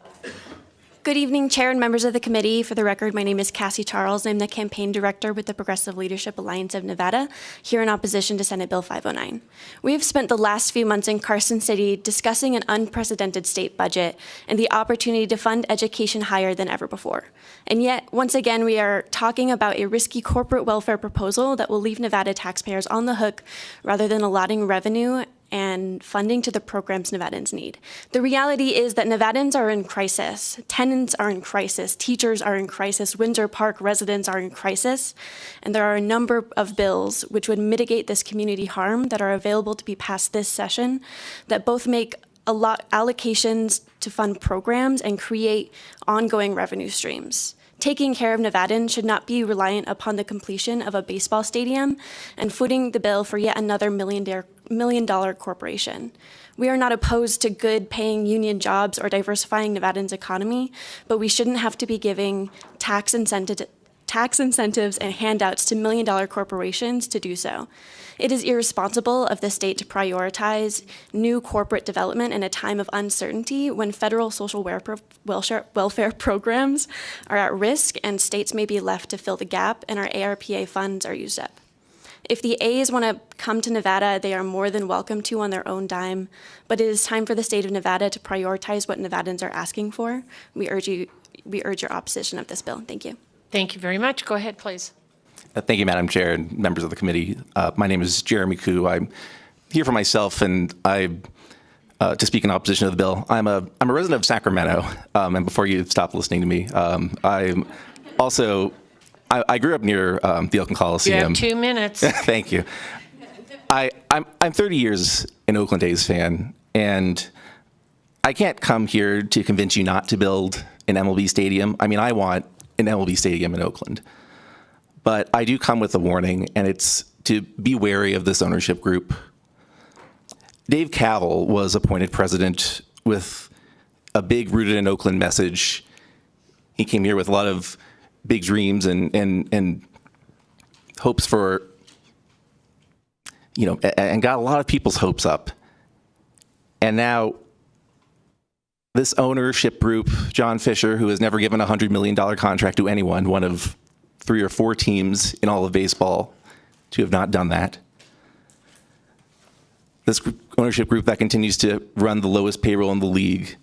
S19: Good evening, Chair and members of the committee. For the record, my name is Cassie Charles. I'm the campaign director with the Progressive Leadership Alliance of Nevada, here in opposition to Senate Bill 509. We have spent the last few months in Carson City discussing an unprecedented state budget and the opportunity to fund education higher than ever before. And yet, once again, we are talking about a risky corporate welfare proposal that will leave Nevada taxpayers on the hook rather than allotting revenue and funding to the programs Nevadans need. The reality is that Nevadans are in crisis. Tenants are in crisis. Teachers are in crisis. Windsor Park residents are in crisis. And there are a number of bills which would mitigate this community harm that are available to be passed this session that both make a lot allocations to fund programs and create ongoing revenue streams. Taking care of Nevadans should not be reliant upon the completion of a baseball stadium and footing the bill for yet another million-dollar corporation. We are not opposed to good paying union jobs or diversifying Nevadans' economy, but we shouldn't have to be giving tax incentives and handouts to million-dollar corporations to do so. It is irresponsible of the state to prioritize new corporate development in a time of uncertainty when federal social welfare programs are at risk and states may be left to fill the gap and our ARPA funds are used up. If the A's want to come to Nevada, they are more than welcome to on their own dime, but it is time for the state of Nevada to prioritize what Nevadans are asking for. We urge your opposition of this bill. Thank you.
S1: Thank you very much. Go ahead, please.
S9: Thank you, Madam Chair and members of the committee. My name is Jeremy Koo. I'm here for myself, and to speak in opposition to the bill. I'm a resident of Sacramento, and before you stop listening to me, I'm also I grew up near the Oakland Coliseum.
S1: You have 2 minutes.
S9: Thank you. I'm 30 years an Oakland A's fan, and I can't come here to convince you not to build an MLB stadium. I mean, I want an MLB stadium in Oakland. But I do come with a warning, and it's to be wary of this ownership group. Dave Cavell was appointed president with a big rooted in Oakland message. He came here with a lot of big dreams and hopes for, and got a lot of people's hopes up. And now this ownership group, John Fisher, who has never given a $100 million contract to anyone, one of 3 or 4 teams in all of baseball to have not done that. This ownership group that continues to run the lowest payroll in the league.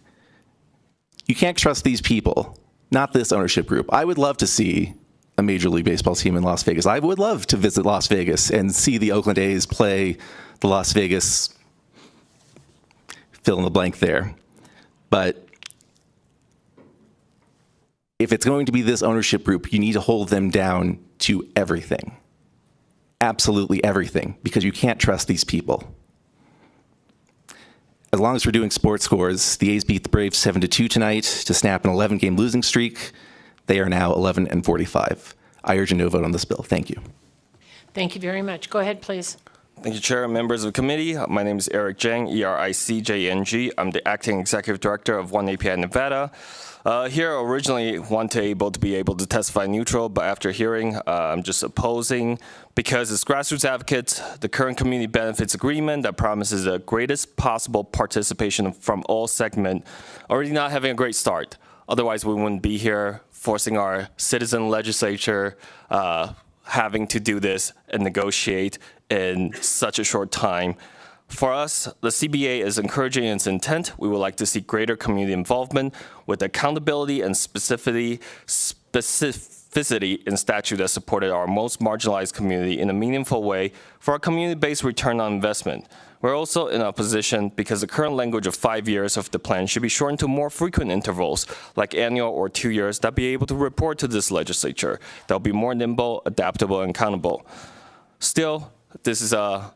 S9: You can't trust these people, not this ownership group. I would love to see a Major League Baseball team in Las Vegas. I would love to visit Las Vegas and see the Oakland A's play the Las Vegas fill in the blank there. But if it's going to be this ownership group, you need to hold them down to everything. Absolutely everything, because you can't trust these people. As long as we're doing sports scores, the A's beat the Braves 7-2 tonight to snap an 11-game losing streak. They are now 11-45. I urge a no vote on this bill. Thank you.
S1: Thank you very much. Go ahead, please.
S20: Thank you, Chair and members of the committee. My name is Eric Jang, ERICJNG. I'm the Acting Executive Director of One API Nevada. Here originally wanted to be able to testify neutral, but after hearing, I'm just opposing because as grassroots advocates, the current community benefits agreement that promises the greatest possible participation from all segments already not having a great start. Otherwise, we wouldn't be here forcing our citizen legislature having to do this and negotiate in such a short time. For us, the CBA is encouraging its intent. We would like to see greater community involvement with accountability and specificity in statute that supported our most marginalized community in a meaningful way for a community-based return on investment. We're also in opposition because the current language of 5 years of the plan should be shortened to more frequent intervals, like annual or 2 years, that be able to report to this legislature. That'll be more nimble, adaptable, and accountable. Still, this is a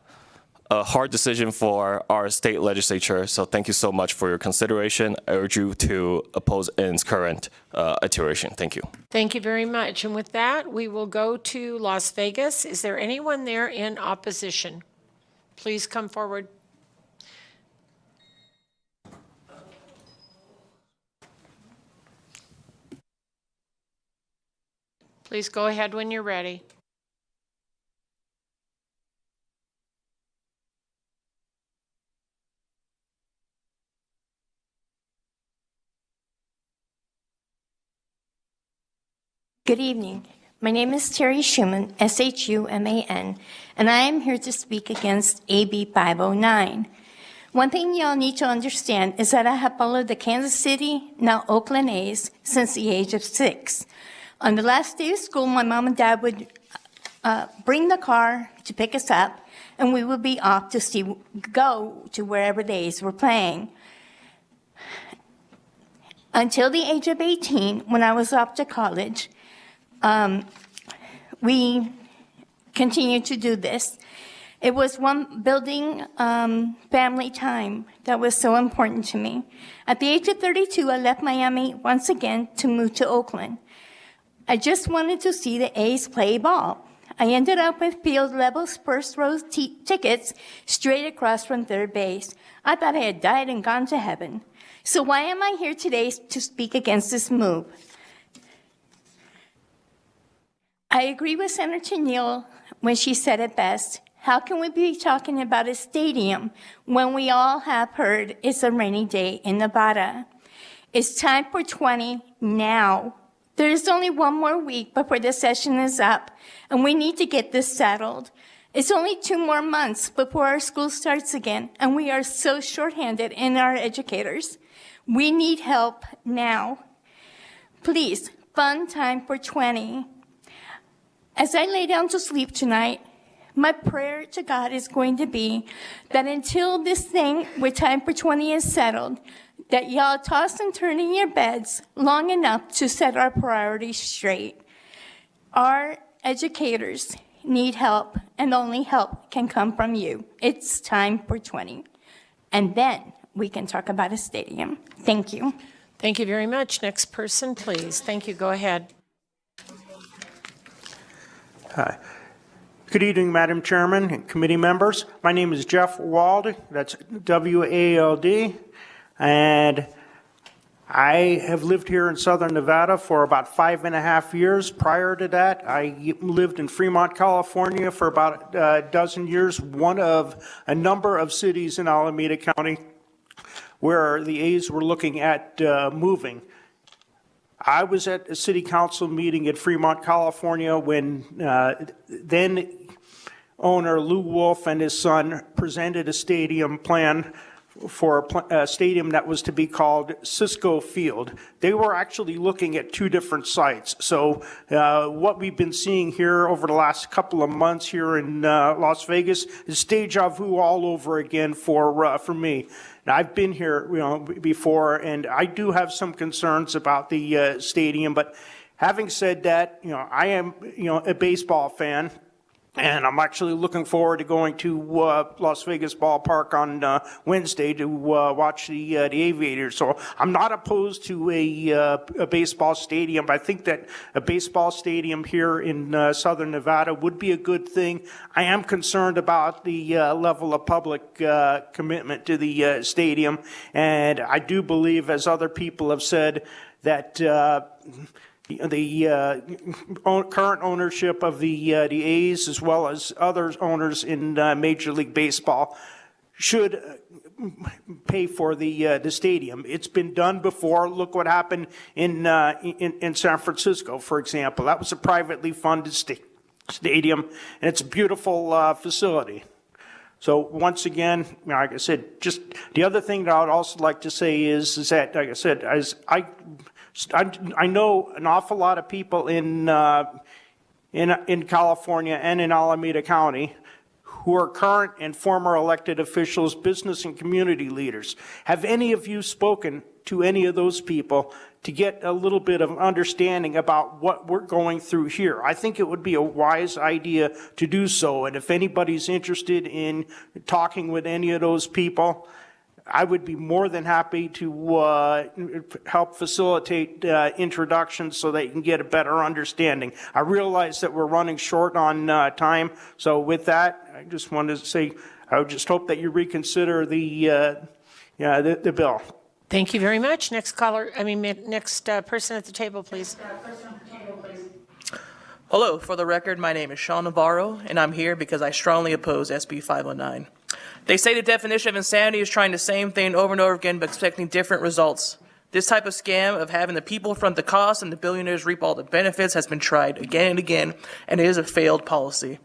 S20: hard decision for our state legislature, so thank you so much for your consideration. I urge you to oppose in its current iteration. Thank you.
S1: Thank you very much. And with that, we will go to Las Vegas. Is there anyone there in opposition? Please come forward. Please go ahead when you're ready.
S21: Good evening. My name is Terry Schuman, S-H-U-M-A-N, and I am here to speak against AB 509. One thing y'all need to understand is that I have followed the Kansas City, now Oakland A's, since the age of 6. On the last day of school, my mom and dad would bring the car to pick us up. and we would be off to go to wherever the A's were playing. Until the age of 18, when I was off to college, we continued to do this. It was one building family time that was so important to me. At the age of 32, I left Miami once again to move to Oakland. I just wanted to see the A's play ball. I ended up with field level first row tickets straight across from third base. I thought I had died and gone to heaven. So why am I here today to speak against this move? I agree with Senator Neal when she said it best. How can we be talking about a stadium when we all have heard it's a rainy day in Nevada? It's time for 20 now. There is only one more week before the session is up, and we need to get this settled. It's only 2 more months before our school starts again, and we are so shorthanded in our educators. We need help now. Please, fund time for 20. As I lay down to sleep tonight, my prayer to God is going to be that until this thing with time for 20 is settled, that y'all toss and turn in your beds long enough to set our priorities straight. Our educators need help, and only help can come from you. It's time for 20. And then we can talk about a stadium. Thank you.
S1: Thank you very much. Next person, please. Thank you. Go ahead.
S8: Hi. Good evening, Madam Chairman and committee members. My name is Jeff Wald. That's W-A-L-D. And I have lived here in Southern Nevada for about 5.5 years. Prior to that, I lived in Fremont, California for about a dozen years, one of a number of cities in Alameda County where the A's were looking at moving. I was at a city council meeting at Fremont, California when then owner Lou Wolf and his son presented a stadium plan for a stadium that was to be called Cisco Field. They were actually looking at 2 different sites. So what we've been seeing here over the last couple of months here in Las Vegas is deja vu all over again for me. Now, I've been here, before, and I do have some concerns about the stadium. But having said that, I am, a baseball fan. And I'm actually looking forward to going to Las Vegas Ballpark on Wednesday to watch the Aviators. So I'm not opposed to a baseball stadium. I think that a baseball stadium here in Southern Nevada would be a good thing. I am concerned about the level of public commitment to the stadium. And I do believe, as other people have said, that the current ownership of the A's, as well as other owners in Major League Baseball, should pay for the stadium. It's been done before. Look what happened in San Francisco, for example. That was a privately funded stadium, and it's a beautiful facility. So once again, like I said, just the other thing that I would also like to say is that, like I said, I know an awful lot of people in California and in Alameda County who are current and former elected officials, business and community leaders. Have any of you spoken to any of those people to get a little bit of understanding about what we're going through here? I think it would be a wise idea to do so. And if anybody's interested in talking with any of those people, I would be more than happy to help facilitate introductions so that you can get a better understanding. I realize that we're running short on time, so with that, I just wanted to say I would just hope that you reconsider the bill.
S1: Thank you very much. Next person at the table, please.
S13: Hello, for the record, my name is Sean Navarro, and I'm here because I strongly oppose SB509. They say the definition of insanity is trying the same thing over and over again but expecting different results. This type of scam of having the people front the cost and the billionaires reap all the benefits has been tried again and again, and it is a failed policy.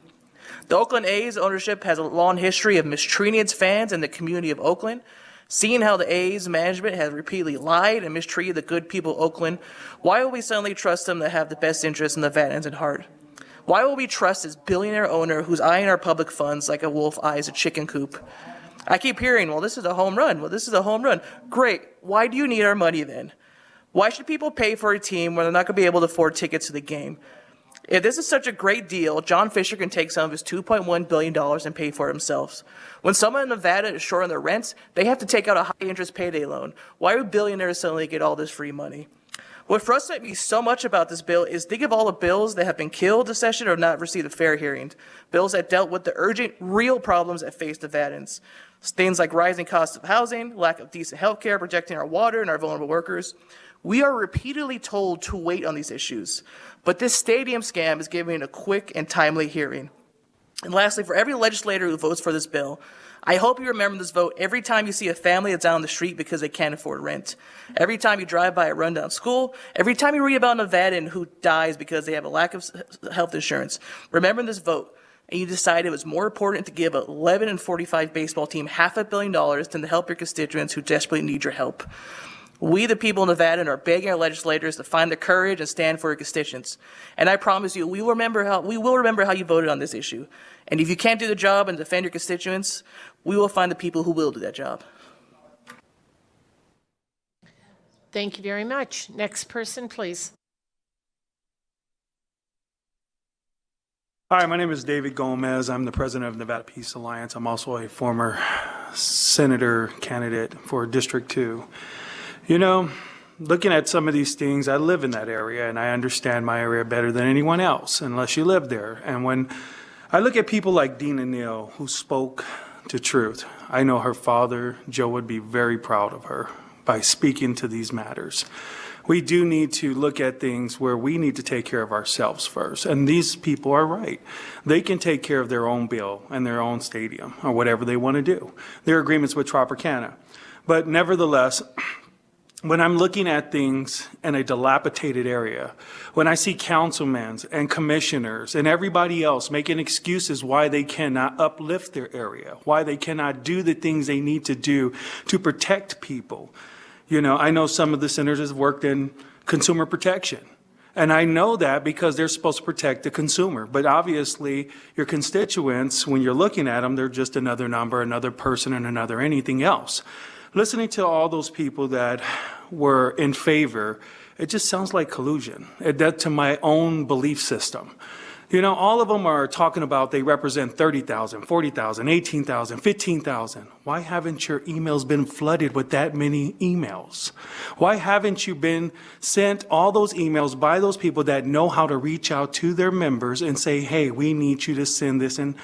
S13: The Oakland A's ownership has a long history of mistreating its fans and the community of Oakland. Seeing how the A's management has repeatedly lied and mistreated the good people of Oakland, why would we suddenly trust them to have the best interests in Nevadans at heart? Why will we trust this billionaire owner who's eyeing our public funds like a wolf eyes a chicken coop? I keep hearing, well, this is a home run. Well, this is a home run. Great. Why do you need our money then? Why should people pay for a team when they're not going to be able to afford tickets to the game? If this is such a great deal, John Fisher can take some of his $2.1 billion and pay for it himself. When someone in Nevada is short on their rent, they have to take out a high-interest payday loan. Why would billionaires suddenly get all this free money? What frustrates me so much about this bill is think of all the bills that have been killed this session or not received a fair hearing. Bills that dealt with the urgent, real problems that face Nevadans. Things like rising costs of housing, lack of decent health care, protecting our water and our vulnerable workers. We are repeatedly told to wait on these issues, but this stadium scam is giving a quick and timely hearing. And lastly, for every legislator who votes for this bill, I hope you remember this vote every time you see a family that's out on the street because they can't afford rent. Every time you drive by a rundown school, every time you read about a Nevadan who dies because they have a lack of health insurance. Remember this vote, and you decided it was more important to give an 11-45 baseball team $500 million than to help your constituents who desperately need your help. We, the people of Nevada, are begging our legislators to find the courage and stand for your constituents. And I promise you, we will remember how you voted on this issue. And if you can't do the job and defend your constituents, we will find the people who will do that job.
S1: Thank you very much. Next person, please.
S2: Hi, my name is David Gomez. I'm the president of Nevada Peace Alliance. I'm also a former senator candidate for District 2. You know, looking at some of these things, I live in that area and I understand my area better than anyone else, unless you live there. And when I look at people like Dina Neal, who spoke to truth, I know her father, Joe, would be very proud of her by speaking to these matters. We do need to look at things where we need to take care of ourselves first. And these people are right. They can take care of their own bill and their own stadium or whatever they want to do. There are agreements with Tropicana. But nevertheless, when I'm looking at things in a dilapidated area, when I see councilmen and commissioners and everybody else making excuses why they cannot uplift their area, why they cannot do the things they need to do to protect people. You know, I know some of the senators have worked in consumer protection. And I know that because they're supposed to protect the consumer. But obviously, your constituents, when you're looking at them, they're just another number, another person, and another anything else. Listening to all those people that were in favor, it just sounds like collusion. That to my own belief system. You know, all of them are talking about they represent 30,000, 40,000, 18,000, 15,000. Why haven't your emails been flooded with that many emails? Why haven't you been sent all those emails by those people that know how to reach out to their members and say, hey, we need you to send this in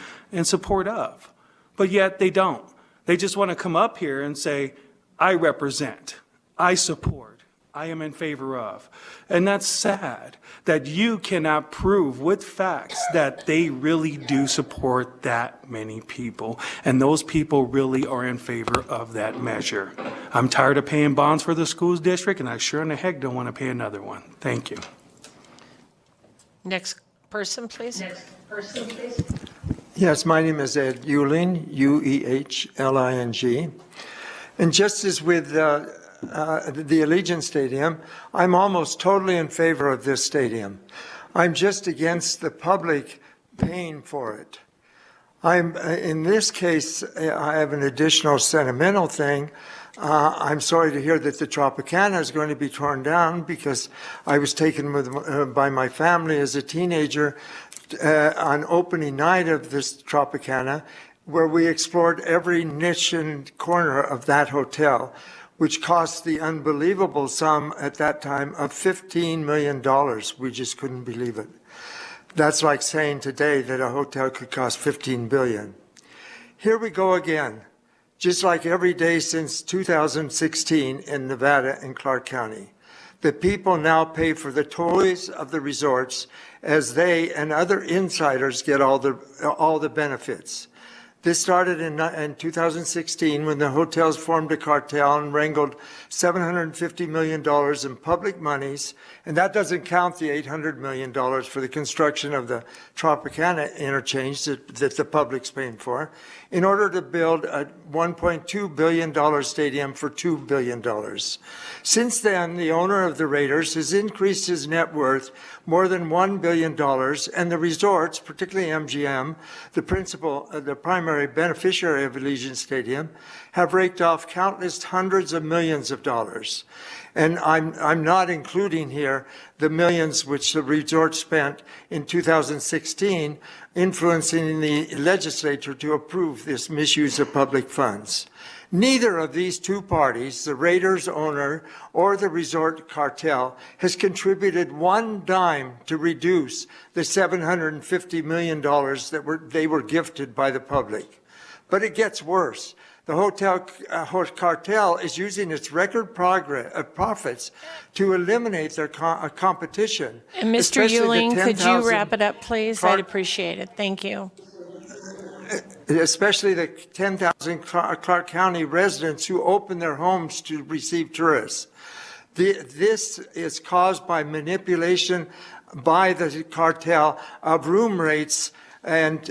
S2: support of? But yet they don't. They just want to come up here and say, I represent, I support, I am in favor of. And that's sad that you cannot prove with facts that they really do support that many people. And those people really are in favor of that measure. I'm tired of paying bonds for the schools district, and I sure in the heck don't want to pay another one. Thank you.
S1: Next person, please.
S15: Yes, my name is Ed Uhling, U-E-H-L-I-N-G. And just as with the Allegiant Stadium, I'm almost totally in favor of this stadium. I'm just against the public paying for it. In this case, I have an additional sentimental thing. I'm sorry to hear that the Tropicana is going to be torn down because I was taken by my family as a teenager on opening night of this Tropicana, where we explored every niche and corner of that hotel, which cost the unbelievable sum at that time of $15 million. We just couldn't believe it. That's like saying today that a hotel could cost $15 billion. Here we go again, just like every day since 2016 in Nevada and Clark County. The people now pay for the toys of the resorts as they and other insiders get all the benefits. This started in 2016 when the hotels formed a cartel and wrangled $750 million in public monies, and that doesn't count the $800 million for the construction of the Tropicana interchange that the public's paying for, in order to build a $1.2 billion stadium for $2 billion. Since then, the owner of the Raiders has increased his net worth more than $1 billion, and the resorts, particularly MGM, the primary beneficiary of Allegiant Stadium, have raked off countless hundreds of millions of dollars. And I'm not including here the millions which the resort spent in 2016 influencing the legislature to approve this misuse of public funds. Neither of these two parties, the Raiders owner or the resort cartel, has contributed one dime to reduce the $750 million that they were gifted by the public. But it gets worse. The hotel cartel is using its record profits to eliminate their competition.
S1: And Mr. Euling, could you wrap it up, please? I'd appreciate it. Thank you.
S15: Especially the 10,000 Clark County residents who open their homes to receive tourists. This is caused by manipulation by the cartel of room rates, and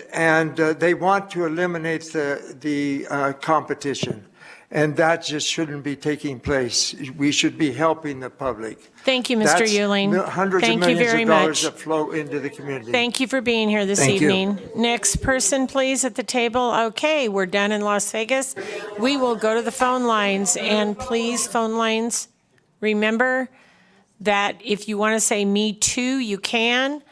S15: they want to eliminate the competition. And that just shouldn't be taking place. We should be helping the public.
S1: Thank you, Mr. Euling.
S15: Hundreds of millions of dollars that flow into the community.
S1: Thank you for being here this evening. Next person, please, at the table. Okay, we're done in Las Vegas. We will go to the phone lines. And please, phone lines, remember that if you want to say me too, you can.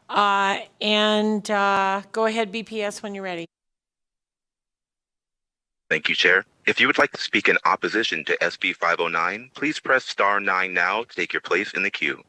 S1: Go ahead, BPS, when you're ready.
S6: Thank you, Chair. If you would like to speak in opposition to SB 509, please press star 9 now to take your place in the queue.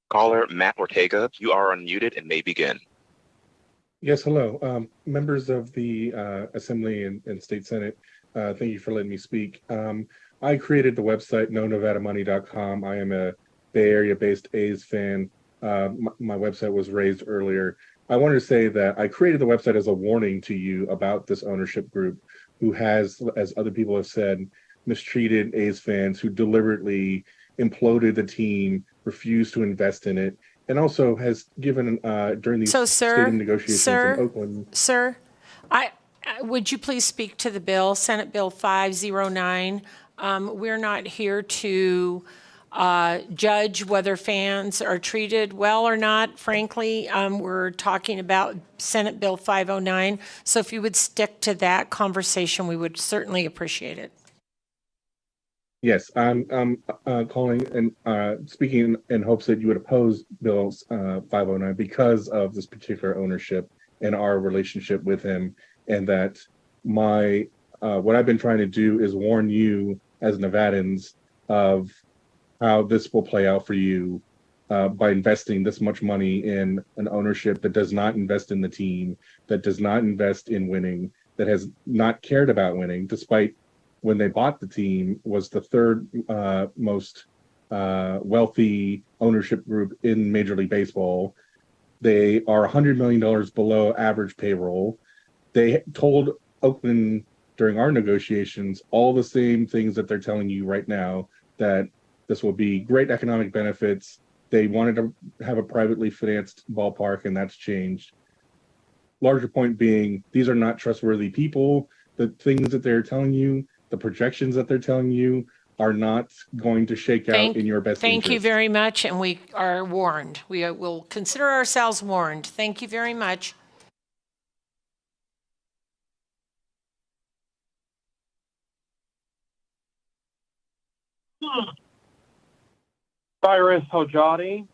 S6: Caller Matt Ortega, you are unmuted and may begin.
S16: Yes, hello. Members of the Assembly and State Senate, thank you for letting me speak. I created the website KnowNevadaMoney.com. I am a Bay Area-based A's fan. My website was raised earlier. I wanted to say that I created the website as a warning to you about this ownership group who has, as other people have said, mistreated A's fans, who deliberately imploded the team, refused to invest in it, and also has given during these stadium negotiations in Oakland.
S1: Sir, would you please speak to the bill, Senate Bill 509? We're not here to judge whether fans are treated well or not. Frankly, we're talking about Senate Bill 509. So if you would stick to that conversation, we would certainly appreciate it.
S16: Yes, I'm calling and speaking in hopes that you would oppose Bill 509 because of this particular ownership and our relationship with him, and that what I've been trying to do is warn you as Nevadans of how this will play out for you by investing this much money in an ownership that does not invest in the team, that does not invest in winning, that has not cared about winning, despite when they bought the team, was the third most wealthy ownership group in Major League Baseball. They are $100 million below average payroll. They told Oakland during our negotiations all the same things that they're telling you right now, that this will be great economic benefits. They wanted to have a privately financed ballpark, and that's changed. Larger point being, these are not trustworthy people. The things that they're telling you, the projections that they're telling you, are not going to shake out in your best interest.
S1: Thank you very much, and we are warned. We will consider ourselves warned. Thank you very much.
S17: Cyrus Hojadi,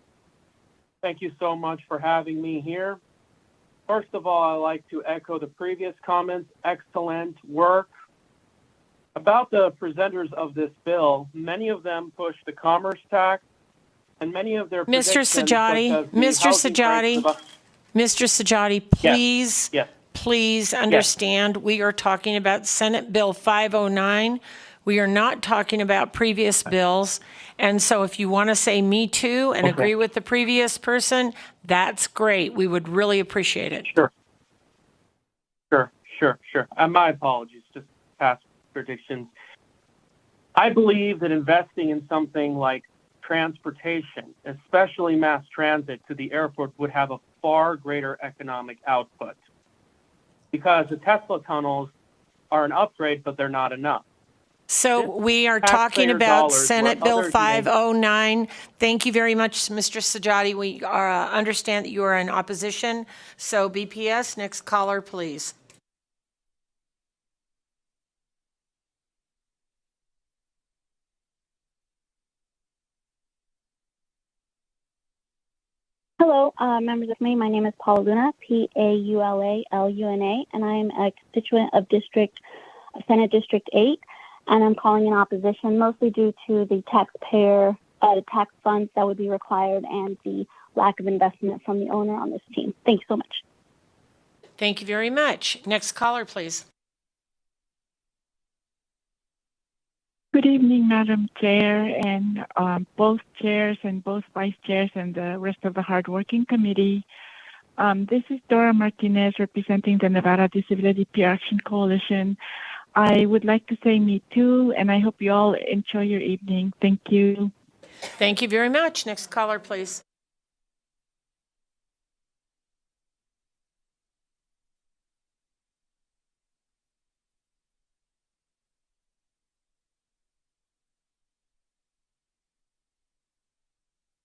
S17: thank you so much for having me here. First of all, I'd like to echo the previous comments. Excellent work. About the presenters of this bill, many of them push the commerce tax, and many of their
S1: Mr.
S17: predictions, such
S1: Sajati,
S17: as the
S1: Mr.
S17: housing crisis
S1: Sajati,
S17: about-
S1: Mr. Sajati, please,
S17: Yes.
S1: please understand, we are talking about Senate Bill 509. We are not talking about previous bills. And so if you want to say me too and agree with the previous person, that's great. We would really appreciate it.
S17: Sure. My apologies, just past predictions. I believe that investing in something like transportation, especially mass transit to the airport, would have a far greater economic output, because the Tesla tunnels are an upgrade, but they're not enough.
S1: So we are talking
S17: Taxpayer
S1: about
S17: dollars
S1: Senate
S17: where
S1: Bill
S17: others may-
S1: 509. Thank you very much, Mr. Sajati. We understand that you are in opposition. So BPS, next caller, please.
S3: Hello, members of me. My name is Paula Luna, Paula-Luna, and I am a constituent of Senate District 8, and I'm calling in opposition mostly due to the tax funds that would be required and the lack of investment from the owner on this team. Thank you so much.
S1: Thank you very much. Next caller, please.
S22: Good evening, Madam Chair, and both chairs and both vice chairs and the rest of the hardworking committee. This is Dora Martinez representing the Nevada Disability Peer Action Coalition. I would like to say me too, and I hope you all enjoy your evening. Thank you.
S1: Thank you very much. Next caller, please.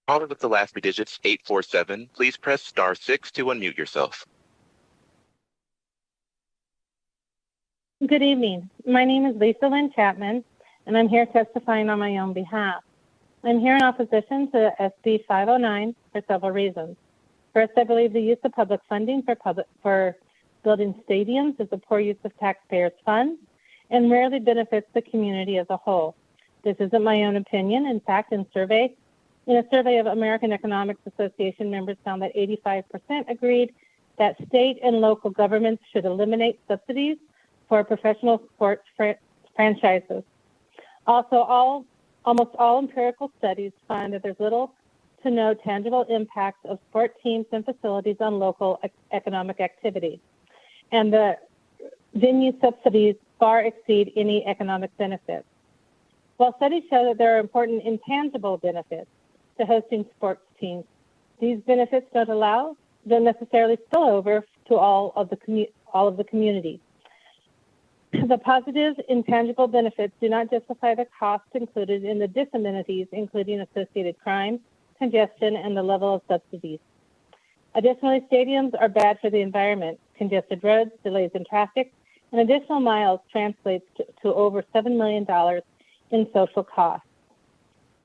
S6: Caller with the last three digits, 847, please press *6 to unmute yourself.
S23: Good evening. My name is Lisa Lynn Chapman, and I'm here testifying on my own behalf. I'm here in opposition to SB 509 for several reasons. First, I believe the use of public funding for building stadiums is a poor use of taxpayers' funds and rarely benefits the community as a whole. This isn't my own opinion. In fact, in a survey of American Economics Association members found that 85% agreed that state and local governments should eliminate subsidies for professional sports franchises. Also, almost all empirical studies find that there's little to no tangible impacts of sport teams and facilities on local economic activity. And the venue subsidies far exceed any economic benefits. While studies show that there are important intangible benefits to hosting sports teams, these benefits don't necessarily spill over to all of the community. The positive intangible benefits do not justify the costs included in the disamenities, including associated crime, congestion, and the level of subsidies. Additionally, stadiums are bad for the environment. Congested roads, delays in traffic, and additional miles translates to over $7 million in social costs.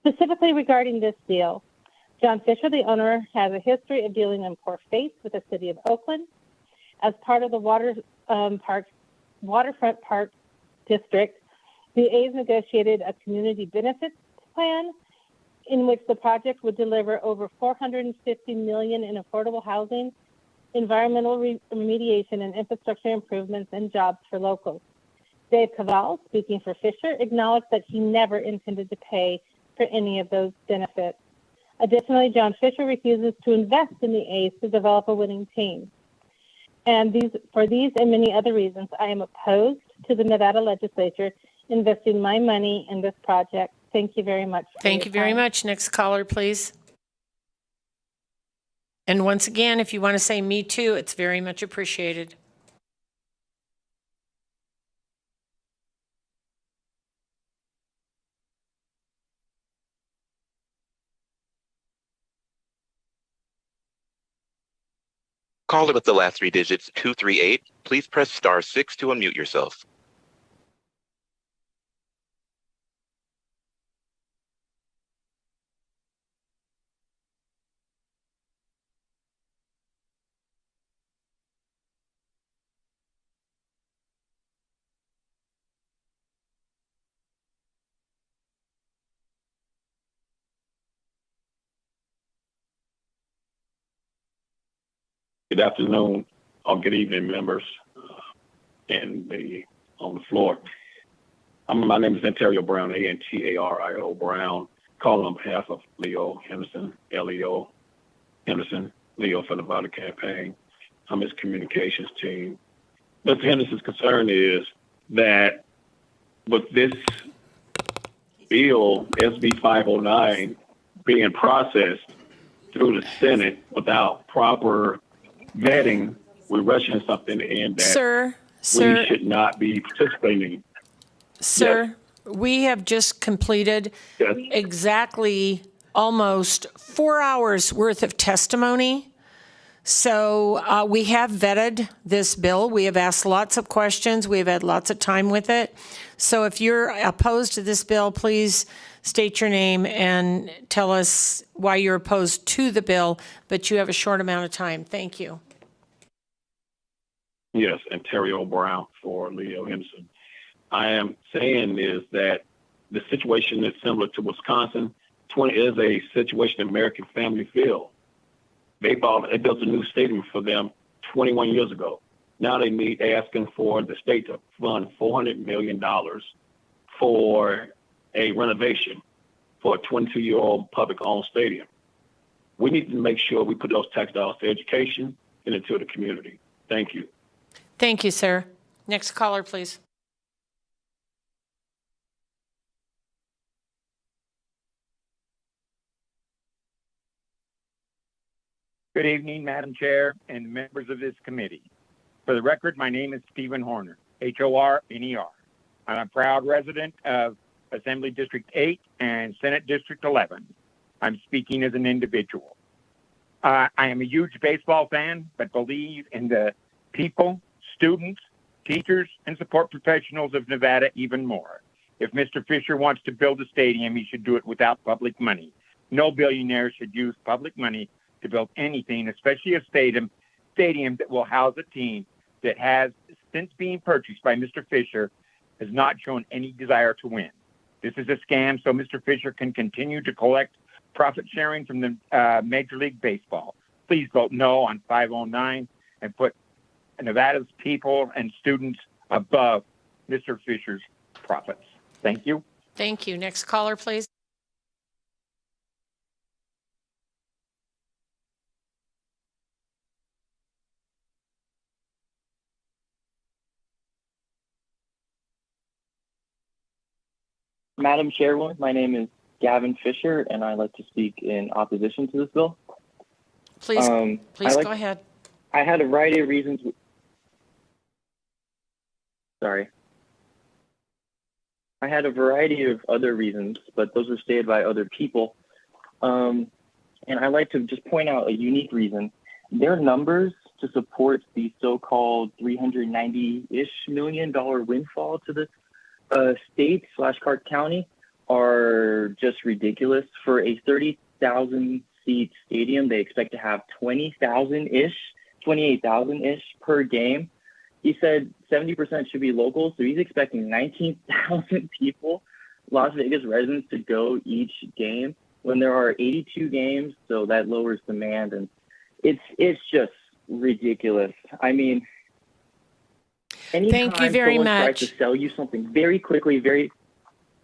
S23: Specifically regarding this deal, John Fisher, the owner, has a history of dealing in poor faith with the city of Oakland. As part of the Waterfront Park District, the A's negotiated a community benefits plan in which the project would deliver over $450 million in affordable housing, environmental remediation, and infrastructure improvements and jobs for locals. Dave Cavall, speaking for Fisher, acknowledged that he never intended to pay for any of those benefits. Additionally, John Fisher refuses to invest in the A's to develop a winning team. And for these and many other reasons, I am opposed to the Nevada legislature investing my money in this project. Thank you very much.
S1: Thank you very much. Next caller, please. And once again, if you want to say me too, it's very much appreciated.
S6: Caller with the last three digits, 238, please press *6 to unmute yourself.
S5: Good afternoon or good evening, members on the floor. My name is Antario Brown, Antario Brown, calling on behalf of Leo Henderson, Leo Henderson, Leo for Nevada campaign. I'm his communications team. Mr. Henderson's concern is that with this bill, SB 509, being processed through the Senate without proper vetting, we're rushing something in that we should not be participating.
S1: Sir, we have just completed exactly almost 4 hours worth of testimony. So we have vetted this bill. We have asked lots of questions. We've had lots of time with it. So if you're opposed to this bill, please state your name and tell us why you're opposed to the bill, but you have a short amount of time. Thank you.
S5: Yes, Antario Brown for Leo Henderson. I am saying is that the situation is similar to Wisconsin. Is a situation American Family Field. They built a new stadium for them 21 years ago. Now they're asking for the state to fund $400 million for a renovation for a 22-year-old public-owned stadium. We need to make sure we put those tax dollars to education and into the community. Thank you.
S1: Thank you, sir. Next caller, please.
S7: Good evening, Madam Chair and members of this committee. For the record, my name is Stephen Horner, Horner. I'm a proud resident of Assembly District 8 and Senate District 11. I'm speaking as an individual. I am a huge baseball fan, but believe in the people, students, teachers, and support professionals of Nevada even more. If Mr. Fisher wants to build a stadium, he should do it without public money. No billionaire should use public money to build anything, especially a stadium that will house a team that has, since being purchased by Mr. Fisher, has not shown any desire to win. This is a scam so Mr. Fisher can continue to collect profit sharing from the Major League Baseball. Please vote no on 509 and put Nevada's people and students above Mr. Fisher's profits. Thank you.
S1: Thank you. Next caller, please.
S14: Madam Chairwoman, my name is Gavin Fisher, and I'd like to speak in opposition to this bill.
S1: Please go ahead.
S14: I had a variety of reasons. Sorry. I had a variety of other reasons, but those were stated by other people. And I'd like to just point out a unique reason. Their numbers to support the so-called $390-ish million windfall to the state / Clark County are just ridiculous. For a 30,000 seat stadium, they expect to have 28,000-ish per game. He said 70% should be local, so he's expecting 19,000 people, Las Vegas residents, to go each game when there are 82 games, so that lowers demand, and it's just ridiculous. I mean,
S1: thank you very
S14: much.
S1: Tries
S14: to sell you something very quickly, very,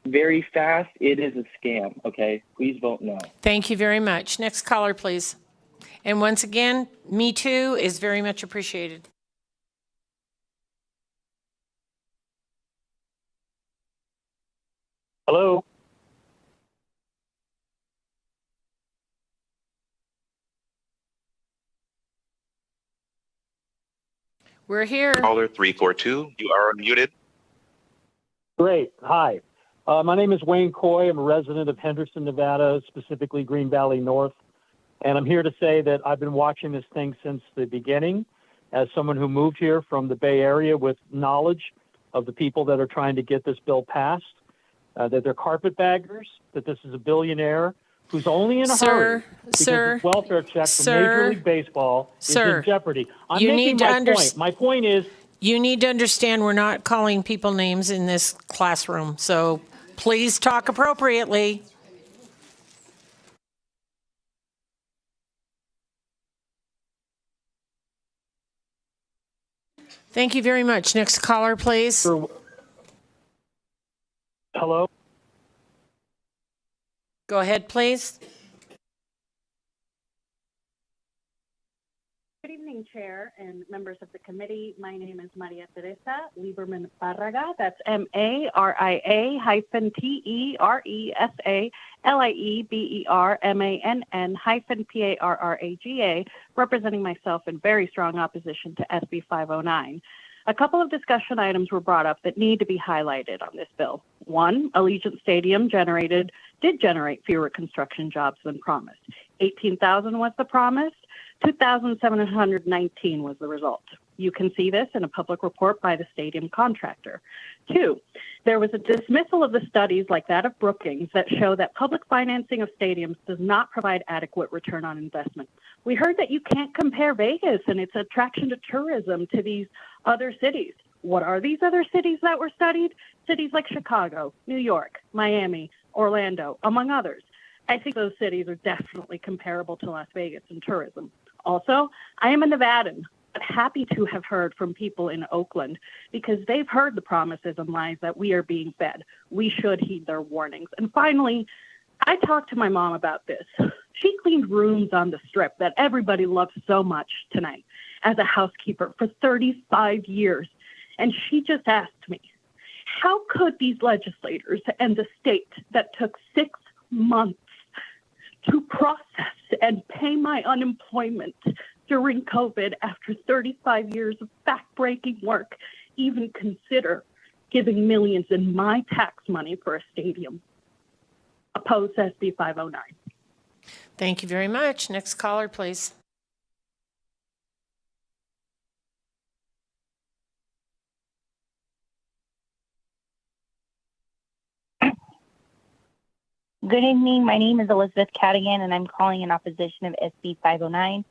S14: very fast, it is a scam. Okay, please vote no.
S1: Thank you very much. Next caller, please. And once again, Me Too is very much appreciated.
S7: Hello.
S1: We're here.
S6: Caller 342, you are unmuted.
S24: Great. Hi. My name is Wayne Coy. I'm a resident of Henderson, Nevada, specifically Green Valley North. And I'm here to say that I've been watching this thing since the beginning as someone who moved here from the Bay Area with knowledge of the people that are trying to get this bill passed, that they're carpetbaggers, that this is a billionaire who's only in a hurry because his welfare check from Major League Baseball is in jeopardy. I'm making my point. My point is,
S1: you need to understand we're not calling people names in this classroom, so please talk appropriately. Thank you very much. Next caller, please.
S24: Hello?
S1: Go ahead, please.
S4: Good evening, Chair and members of the committee. My name is Maria Teresa Lieberman Barraga. That's MARIA-TERESALIEBERMANN-PARRAGA, representing myself in very strong opposition to SB 509. A couple of discussion items were brought up that need to be highlighted on this bill. One, Allegiant Stadium did generate fewer construction jobs than promised. 18,000 was the promise. 2,719 was the result. You can see this in a public report by the stadium contractor. Two, there was a dismissal of the studies like that of Brookings that show that public financing of stadiums does not provide adequate return on investment. We heard that you can't compare Vegas and its attraction to tourism to these other cities. What are these other cities that were studied? Cities like Chicago, New York, Miami, Orlando, among others. I think those cities are definitely comparable to Las Vegas in tourism. Also, I am a Nevadan, but happy to have heard from people in Oakland because they've heard the promises and lies that we are being fed. We should heed their warnings. And finally, I talked to my mom about this. She cleaned rooms on the Strip that everybody loves so much tonight as a housekeeper for 35 years. And she just asked me, how could these legislators and the state that took 6 months to process and pay my unemployment during COVID after 35 years of backbreaking work even consider giving millions in my tax money for a stadium? Oppose SB 509.
S1: Thank you very much. Next caller, please.
S10: Good evening. My name is Elizabeth Cadigan, and I'm calling in opposition of SB 509.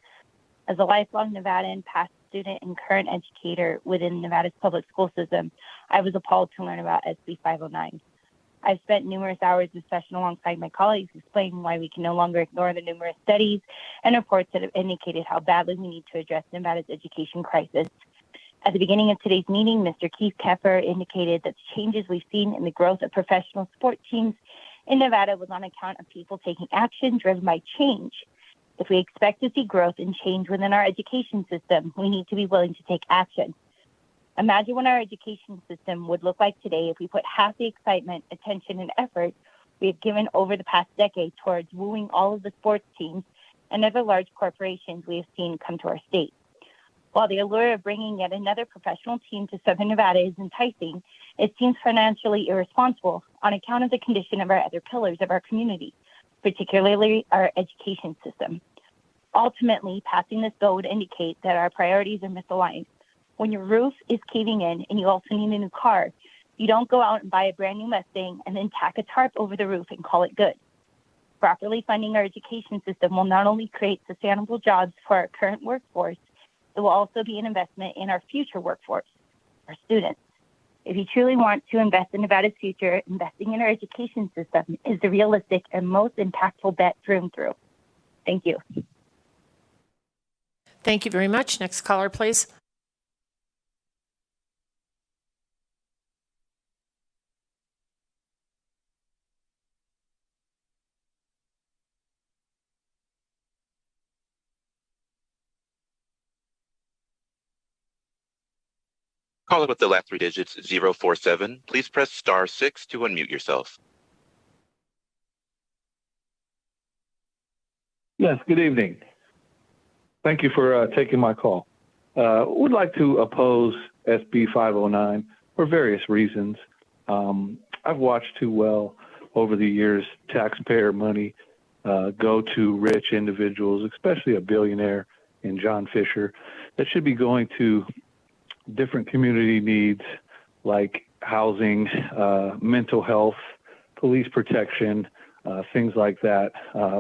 S10: As a lifelong Nevadan, past student, and current educator within Nevada's public school system, I was appalled to learn about SB 509. I've spent numerous hours in session alongside my colleagues explaining why we can no longer ignore the numerous studies and reports that have indicated how badly we need to address Nevada's education crisis. At the beginning of today's meeting, Mr. Keith Keffer indicated that the changes we've seen in the growth of professional sport teams in Nevada was on account of people taking action driven by change. If we expect to see growth and change within our education system, we need to be willing to take action. Imagine what our education system would look like today if we put half the excitement, attention, and effort we have given over the past decade towards wooing all of the sports teams and other large corporations we have seen come to our state. While the allure of bringing yet another professional team to Southern Nevada is enticing, it seems financially irresponsible on account of the condition of our other pillars of our community, particularly our education system. Ultimately, passing this bill would indicate that our priorities are misaligned. When your roof is caving in and you also need a new car, you don't go out and buy a brand new Mustang and then tack a tarp over the roof and call it good. Properly funding our education system will not only create sustainable jobs for our current workforce, it will also be an investment in our future workforce, our students. If you truly want to invest in Nevada's future, investing in our education system is the realistic and most impactful bet through and through. Thank you.
S1: Thank you very much. Next caller, please.
S6: Caller with the last 3 digits, 047. Please press *6 to unmute yourself.
S11: Yes, good evening. Thank you for taking my call. Would like to oppose SB 509 for various reasons. I've watched too well over the years taxpayer money go to rich individuals, especially a billionaire in John Fisher, that should be going to different community needs like housing, mental health, police protection, things like that,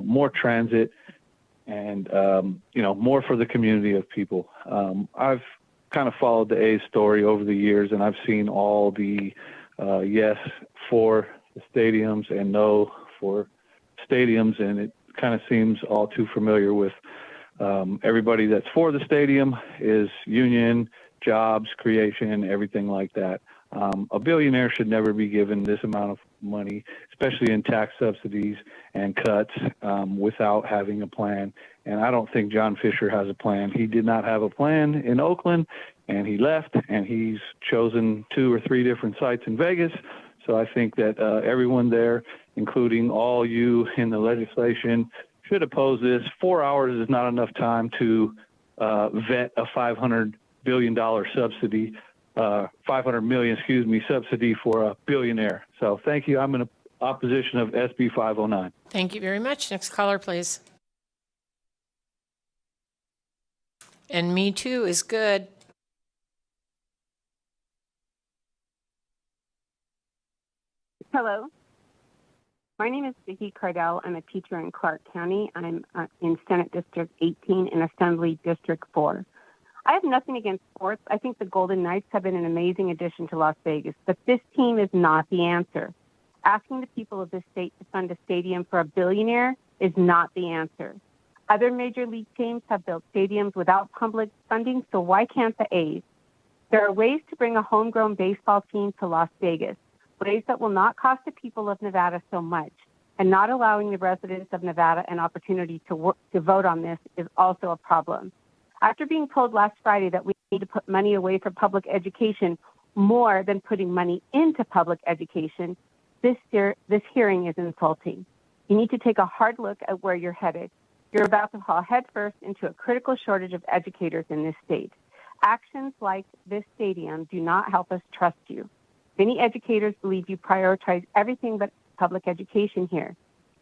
S11: more transit, and more for the community of people. I've kind of followed the A's story over the years, and I've seen all the yes for the stadiums and no for stadiums, and it kind of seems all too familiar with everybody that's for the stadium is union jobs creation, everything like that. A billionaire should never be given this amount of money, especially in tax subsidies and cuts, without having a plan. And I don't think John Fisher has a plan. He did not have a plan in Oakland, and he left, and he's chosen 2 or 3 different sites in Vegas. So I think that everyone there, including all you in the legislation, should oppose this. 4 hours is not enough time to vet a $500 billion subsidy. 500 million, subsidy for a billionaire. So thank you. I'm in opposition of SB 509.
S1: Thank you very much. Next caller, please. And me too is good.
S9: Hello. My name is Vicki Cardell. I'm a teacher in Clark County. I'm in Senate District 18 and Assembly District 4. I have nothing against sports. I think the Golden Knights have been an amazing addition to Las Vegas, but this team is not the answer. Asking the people of this state to fund a stadium for a billionaire is not the answer. Other major league teams have built stadiums without public funding, so why can't the A's? There are ways to bring a homegrown baseball team to Las Vegas, ways that will not cost the people of Nevada so much, and not allowing the residents of Nevada an opportunity to vote on this is also a problem. After being told last Friday that we need to put money away for public education more than putting money into public education, this hearing is insulting. You need to take a hard look at where you're headed. You're about to fall headfirst into a critical shortage of educators in this state. Actions like this stadium do not help us trust you. Many educators believe you prioritize everything but public education here.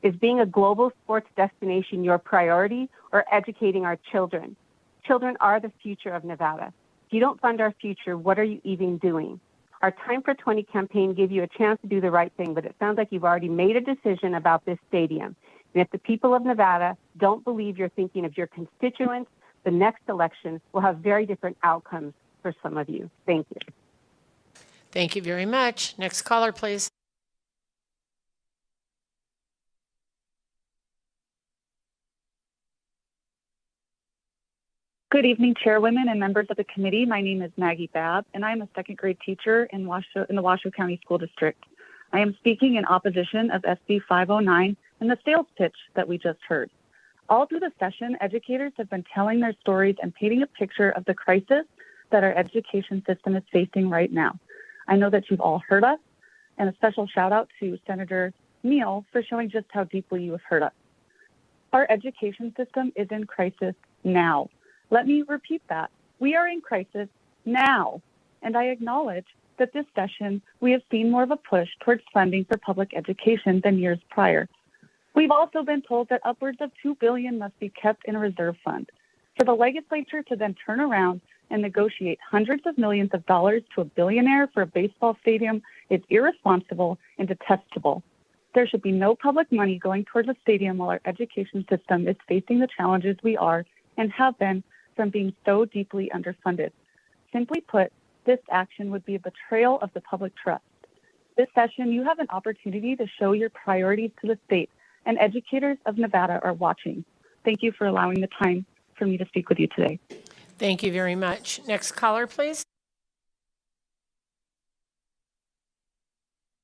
S9: Is being a global sports destination your priority, or educating our children? Children are the future of Nevada. If you don't fund our future, what are you even doing? Our Time for 20 campaign gave you a chance to do the right thing, but it sounds like you've already made a decision about this stadium. And if the people of Nevada don't believe you're thinking of your constituents, the next election will have very different outcomes for some of you. Thank you.
S1: Thank you very much. Next caller, please.
S12: Good evening, chairwomen and members of the committee. My name is Maggie Babb, and I am a second grade teacher in the Washoe County School District. I am speaking in opposition of SB 509 and the sales pitch that we just heard. All through the session, educators have been telling their stories and painting a picture of the crisis that our education system is facing right now. I know that you've all heard us, and a special shout out to Senator Neal for showing just how deeply you have heard us. Our education system is in crisis now. Let me repeat that. We are in crisis now, and I acknowledge that this session we have seen more of a push towards funding for public education than years prior. We've also been told that upwards of $2 billion must be kept in a reserve fund. For the legislature to then turn around and negotiate hundreds of millions of dollars to a billionaire for a baseball stadium is irresponsible and detestable. There should be no public money going towards a stadium while our education system is facing the challenges we are and have been from being so deeply underfunded. Simply put, this action would be a betrayal of the public trust. This session, you have an opportunity to show your priorities to the state, and educators of Nevada are watching. Thank you for allowing the time for me to speak with you today.
S1: Thank you very much. Next caller, please.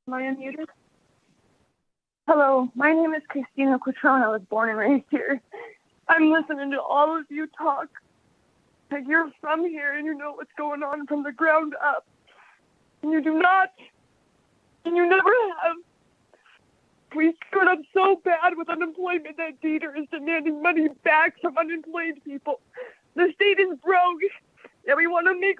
S18: Am I unmuted? Hello, my name is Christina Quattrone. I was born and raised here. I'm listening to all of you talk. You're from here and you know what's going on from the ground up. And you do not, and you never have. We screwed up so bad with unemployment that Dieter is demanding money back from unemployed people. The state is broke, and we want to make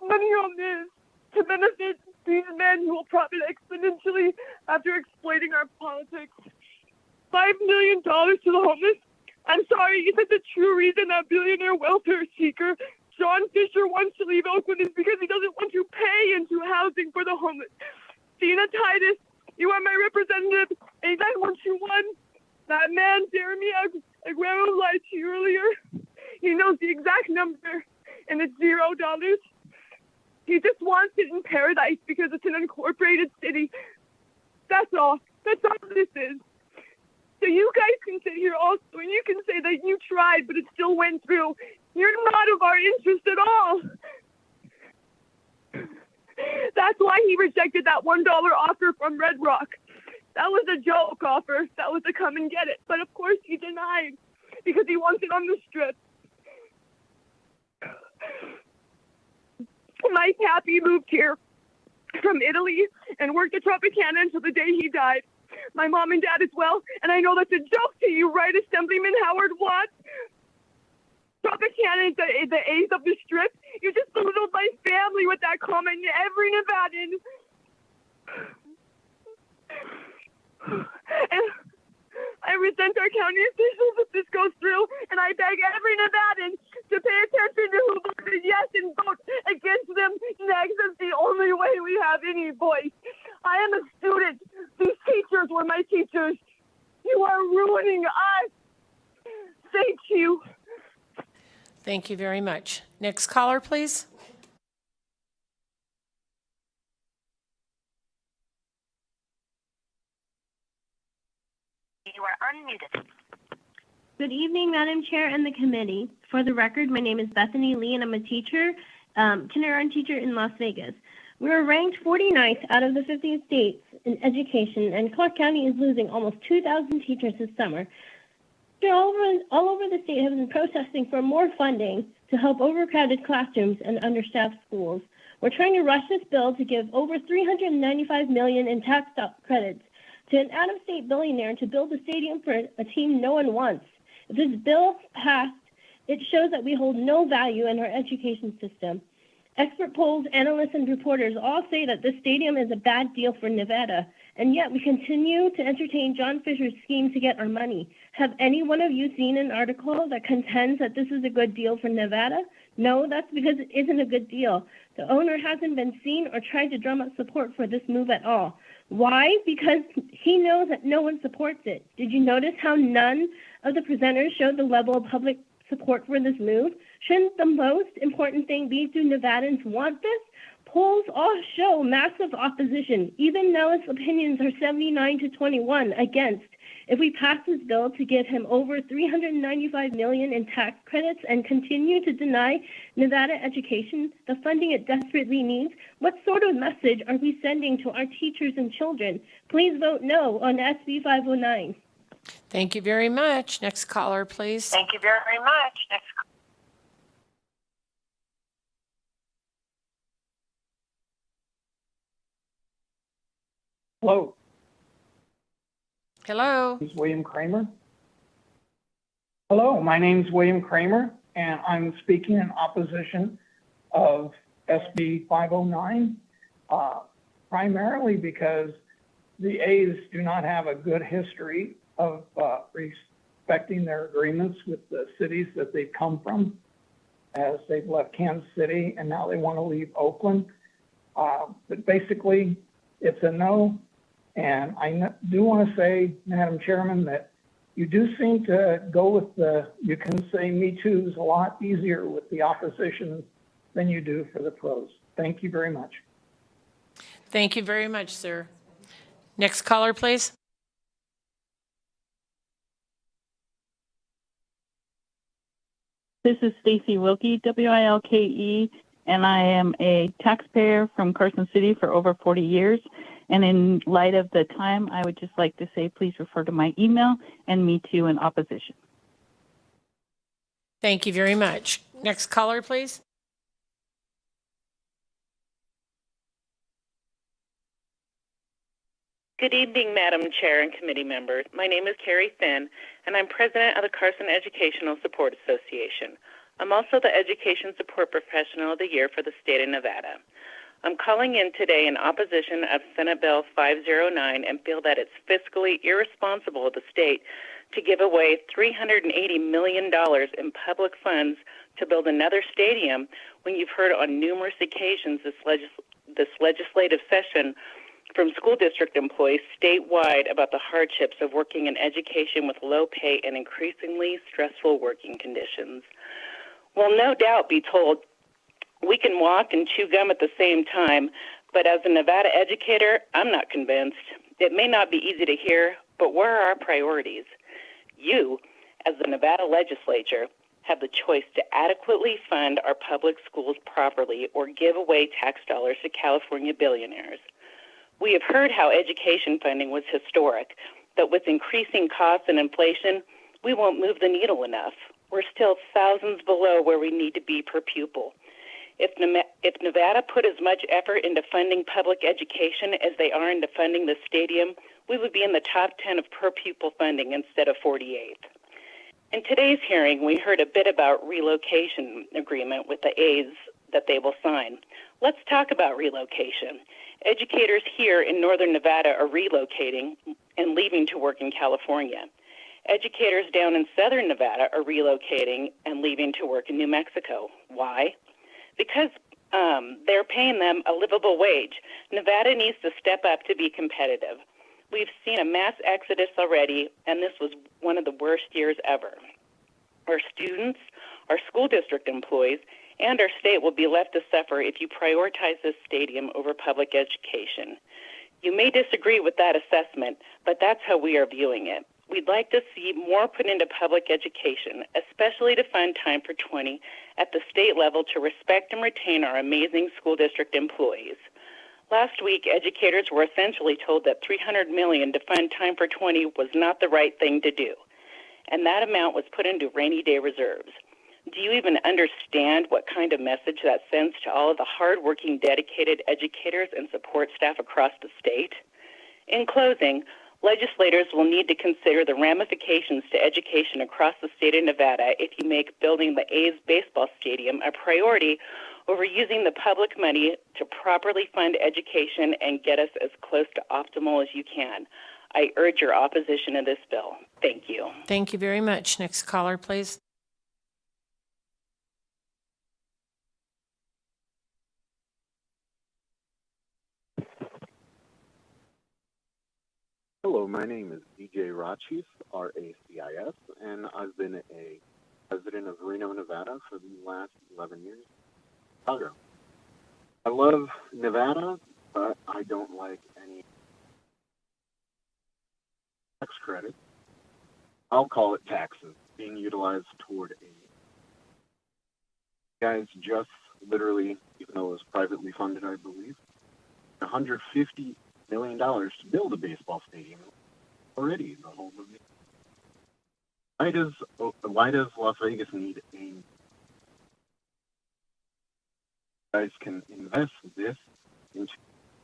S18: money on this to benefit these men who will profit exponentially after exploiting our politics. $5 million to the homeless? I'm sorry, is that the true reason that billionaire welfare seeker John Fisher wants to leave Oakland is because he doesn't want to pay into housing for the homeless? Dina Titus, you are my representative, 89121. That man, Jeremy Aguero, lied to you earlier. He knows the exact number, and it's $0. He just wants it in paradise because it's an unincorporated city. That's all. That's all this is. So you guys can sit here also, and you can say that you tried, but it still went through. You're not of our interest at all. That's why he rejected that $1 offer from Red Rock. That was a joke offer. That was a come and get it. But of course he denied because he wants it on the strip. My pappy moved here from Italy and worked at Tropicana until the day he died. My mom and dad as well. And I know that's a joke to you, right, Assemblyman Howard Watts? Tropicana is the ace of the strip. You just belittled my family with that comment. Every Nevadan. And I resent our county officials if this goes through, and I beg every Nevadan to pay attention to who voted yes and vote against them next. That's the only way we have any voice. I am a student. These teachers were my teachers. You are ruining us. Thank you.
S1: Thank you very much. Next caller, please.
S8: You are unmuted. Good evening, Madam Chair and the committee. For the record, my name is Bethany Lee, and I'm a teacher, kindergarten teacher in Las Vegas. We are ranked 49th out of the 50 states in education, and Clark County is losing almost 2,000 teachers this summer. All over the state have been protesting for more funding to help overcrowded classrooms and understaffed schools. We're trying to rush this bill to give over $395 million in tax credits to an out-of-state billionaire to build a stadium for a team no one wants. If this bill passed, it shows that we hold no value in our education system. Expert polls, analysts, and reporters all say that this stadium is a bad deal for Nevada, and yet we continue to entertain John Fisher's scheme to get our money. Have any one of you seen an article that contends that this is a good deal for Nevada? No, that's because it isn't a good deal. The owner hasn't been seen or tried to drum up support for this move at all. Why? Because he knows that no one supports it. Did you notice how none of the presenters showed the level of public support for this move? Shouldn't the most important thing be, do Nevadans want this? Polls all show massive opposition, even though its opinions are 79-21 against. If we pass this bill to give him over $395 million in tax credits and continue to deny Nevada education the funding it desperately needs, what sort of message are we sending to our teachers and children? Please vote no on SB 509.
S1: Thank you very much. Next caller, please.
S8: Thank you very much. Next.
S19: Hello.
S1: Hello.
S19: This is William Kramer. Hello, my name is William Kramer, and I'm speaking in opposition of SB 509, primarily because the A's do not have a good history of respecting their agreements with the cities that they've come from, as they've left Kansas City and now they want to leave Oakland. But basically, it's a no. And I do want to say, Madam Chairman, that you do seem to go with the, you can say Me Too's a lot easier with the opposition than you do for the pros. Thank you very much.
S1: Thank you very much, sir. Next caller, please.
S22: This is Stacy Wilkie, Wilke, and I am a taxpayer from Carson City for over 40 years. And in light of the time, I would just like to say, please refer to my email and Me Too in opposition.
S1: Thank you very much. Next caller, please.
S20: Good evening, Madam Chair and committee members. My name is Carrie Finn, and I'm president of the Carson Educational Support Association. I'm also the Education Support Professional of the Year for the state of Nevada. I'm calling in today in opposition of Senate Bill 509 and feel that it's fiscally irresponsible of the state to give away $380 million in public funds to build another stadium when you've heard on numerous occasions this legislative session from school district employees statewide about the hardships of working in education with low pay and increasingly stressful working conditions. We'll no doubt be told we can walk and chew gum at the same time, but as a Nevada educator, I'm not convinced. It may not be easy to hear, but where are our priorities? You, as the Nevada legislature, have the choice to adequately fund our public schools properly or give away tax dollars to California billionaires. We have heard how education funding was historic, but with increasing costs and inflation, we won't move the needle enough. We're still thousands below where we need to be per pupil. If Nevada put as much effort into funding public education as they are into funding the stadium, we would be in the top 10 of per pupil funding instead of 48th. In today's hearing, we heard a bit about relocation agreement with the A's that they will sign. Let's talk about relocation. Educators here in Northern Nevada are relocating and leaving to work in California. Educators down in Southern Nevada are relocating and leaving to work in New Mexico. Why? Because they're paying them a livable wage. Nevada needs to step up to be competitive. We've seen a mass exodus already, and this was one of the worst years ever. Our students, our school district employees, and our state will be left to suffer if you prioritize this stadium over public education. You may disagree with that assessment, but that's how we are viewing it. We'd like to see more put into public education, especially to fund Time for 20 at the state level to respect and retain our amazing school district employees. Last week, educators were essentially told that $300 million to fund Time for 20 was not the right thing to do, and that amount was put into rainy day reserves. Do you even understand what kind of message that sends to all of the hardworking, dedicated educators and support staff across the state? In closing, legislators will need to consider the ramifications to education across the state of Nevada if you make building the A's baseball stadium a priority over using the public money to properly fund education and get us as close to optimal as you can. I urge your opposition to this bill. Thank you.
S1: Thank you very much. Next caller, please.
S2: Hello, my name is DJ Rachis, R-A-C-I-S, and I've been a resident of Reno, Nevada for the last 11 years. Chicago. I love Nevada, but I don't like any tax credit. I'll call it taxes being utilized toward a guys just literally, even though it was privately funded, I believe, $150 million to build a baseball stadium already. The whole movie. Why does Las Vegas need a? You guys can invest this into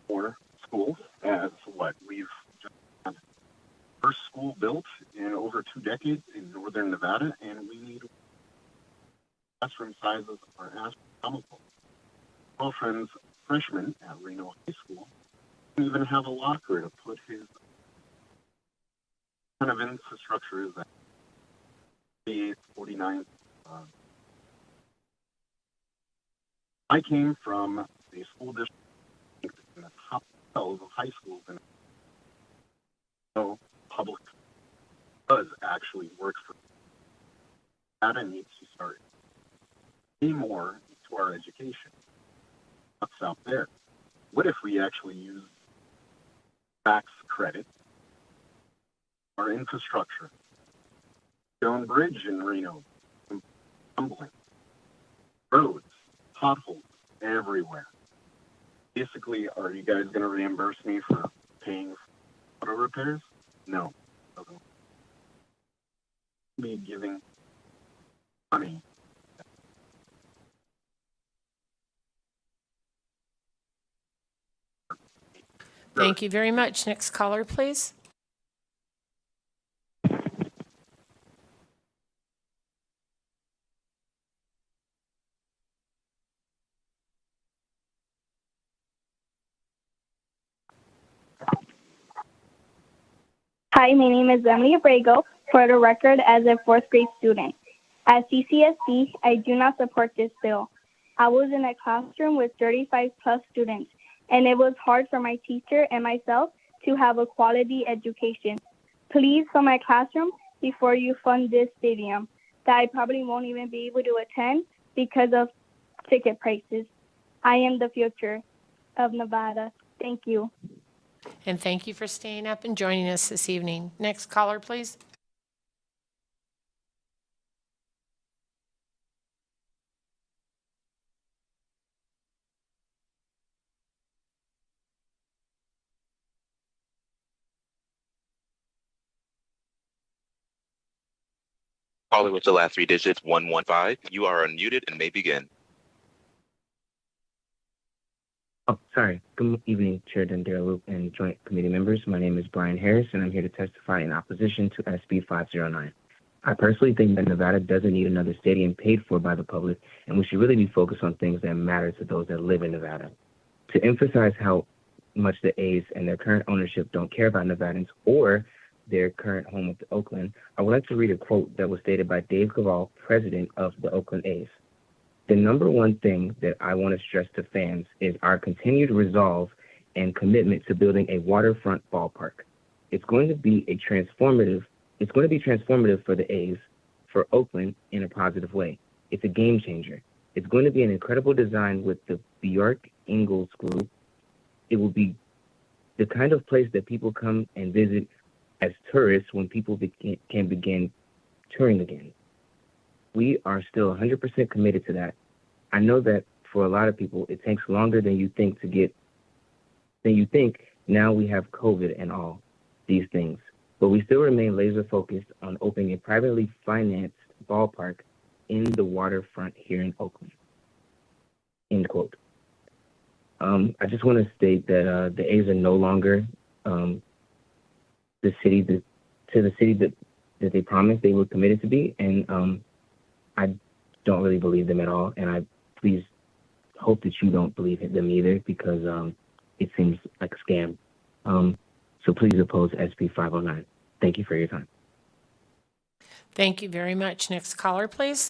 S2: more schools, as what we've just had first school built in over 2 decades in Northern Nevada, and we need classroom sizes are astronomical. My girlfriend's freshman at Reno High School didn't even have a locker to put his kind of infrastructure is that 48th, 49th. I came from a school district in the top 12 of high schools, and so public does actually work for Nevada needs to start pay more to our education. Let's stop there. What if we actually use tax credit, our infrastructure? Stone Bridge in Reno, tumbling, roads, potholes everywhere. Basically, are you guys going to reimburse me for paying for auto repairs? No. Me giving money.
S1: Thank you very much. Next caller, please.
S13: Hi, my name is Emily Abrego, for the record as a 4th grade student. As CCSD, I do not support this bill. I was in a classroom with 35 plus students, and it was hard for my teacher and myself to have a quality education. Please fund my classroom before you fund this stadium that I probably won't even be able to attend because of ticket prices. I am the future of Nevada. Thank you.
S1: And thank you for staying up and joining us this evening. Next caller, please.
S6: Caller with the last three digits, 115. You are unmuted and may begin.
S15: Oh, sorry. Good evening, Chair Dendera and joint committee members. My name is Brian Harris, and I'm here to testify in opposition to SB 509. I personally think that Nevada doesn't need another stadium paid for by the public, and we should really be focused on things that matter to those that live in Nevada. To emphasize how much the A's and their current ownership don't care about Nevadans or their current home of Oakland, I would like to read a quote that was stated by Dave Gavall, president of the Oakland A's. The number one thing that I want to stress to fans is our continued resolve and commitment to building a waterfront ballpark. It's going to be transformative for the A's, for Oakland in a positive way. It's a game changer. It's going to be an incredible design with the Bjork Ingles Group. It will be the kind of place that people come and visit as tourists when people can begin touring again. We are still 100% committed to that. I know that for a lot of people, it takes longer than you think now we have COVID and all these things. But we still remain laser focused on opening a privately financed ballpark in the waterfront here in Oakland. End quote. I just want to state that the A's are no longer the city that they promised they were committed to be, and I don't really believe them at all, and I please hope that you don't believe them either, because it seems like a scam. So please oppose SB 509. Thank you for your time.
S1: Thank you very much. Next caller, please.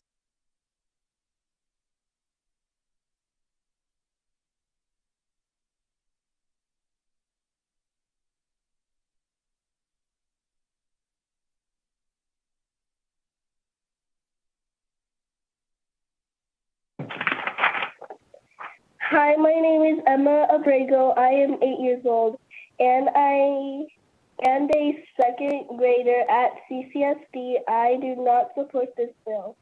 S13: Hi, my name is Emma Abrego. I am 8 years old, and I am a second grader at CCSD. I do not support this bill.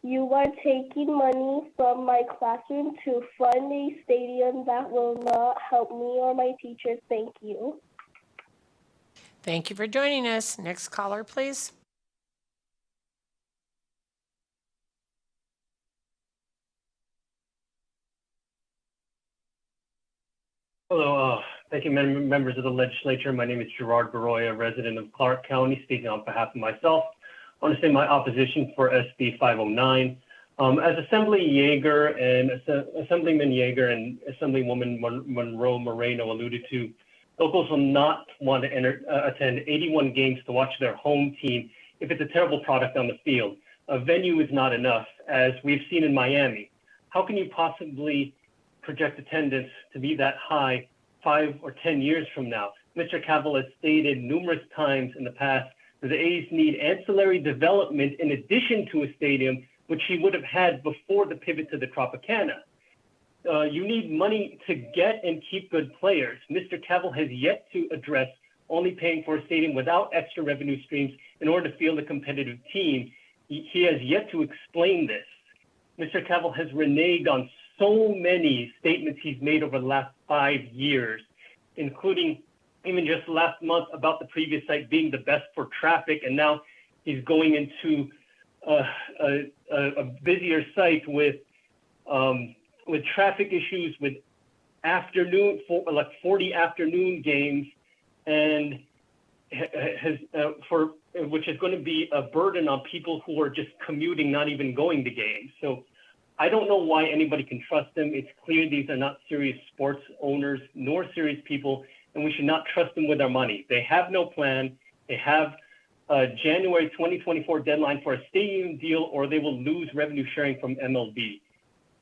S13: You are taking money from my classroom to fund a stadium that will not help me or my teachers. Thank you.
S1: Thank you for joining us. Next caller, please.
S16: Hello, thank you, members of the legislature. My name is Gerard Baroya, resident of Clark County, speaking on behalf of myself. I want to say my opposition for SB 509. As Assemblyman Yeager and Assemblywoman Monroe Moreno alluded to, locals will not want to attend 81 games to watch their home team if it's a terrible product on the field. A venue is not enough, as we've seen in Miami. How can you possibly project attendance to be that high 5 or 10 years from now? Mr. Cavill has stated numerous times in the past that the A's need ancillary development in addition to a stadium, which he would have had before the pivot to the Tropicana. You need money to get and keep good players. Mr. Cavill has yet to address only paying for a stadium without extra revenue streams in order to field a competitive team. He has yet to explain this. Mr. Cavill has reneged on so many statements he's made over the last 5 years, including even just last month about the previous site being the best for traffic, and now he's going into a busier site with traffic issues, with 40 afternoon games, and which is going to be a burden on people who are just commuting, not even going to games. So I don't know why anybody can trust them. It's clear these are not serious sports owners nor serious people, and we should not trust them with our money. They have no plan. They have a January 2024 deadline for a stadium deal, or they will lose revenue sharing from MLB.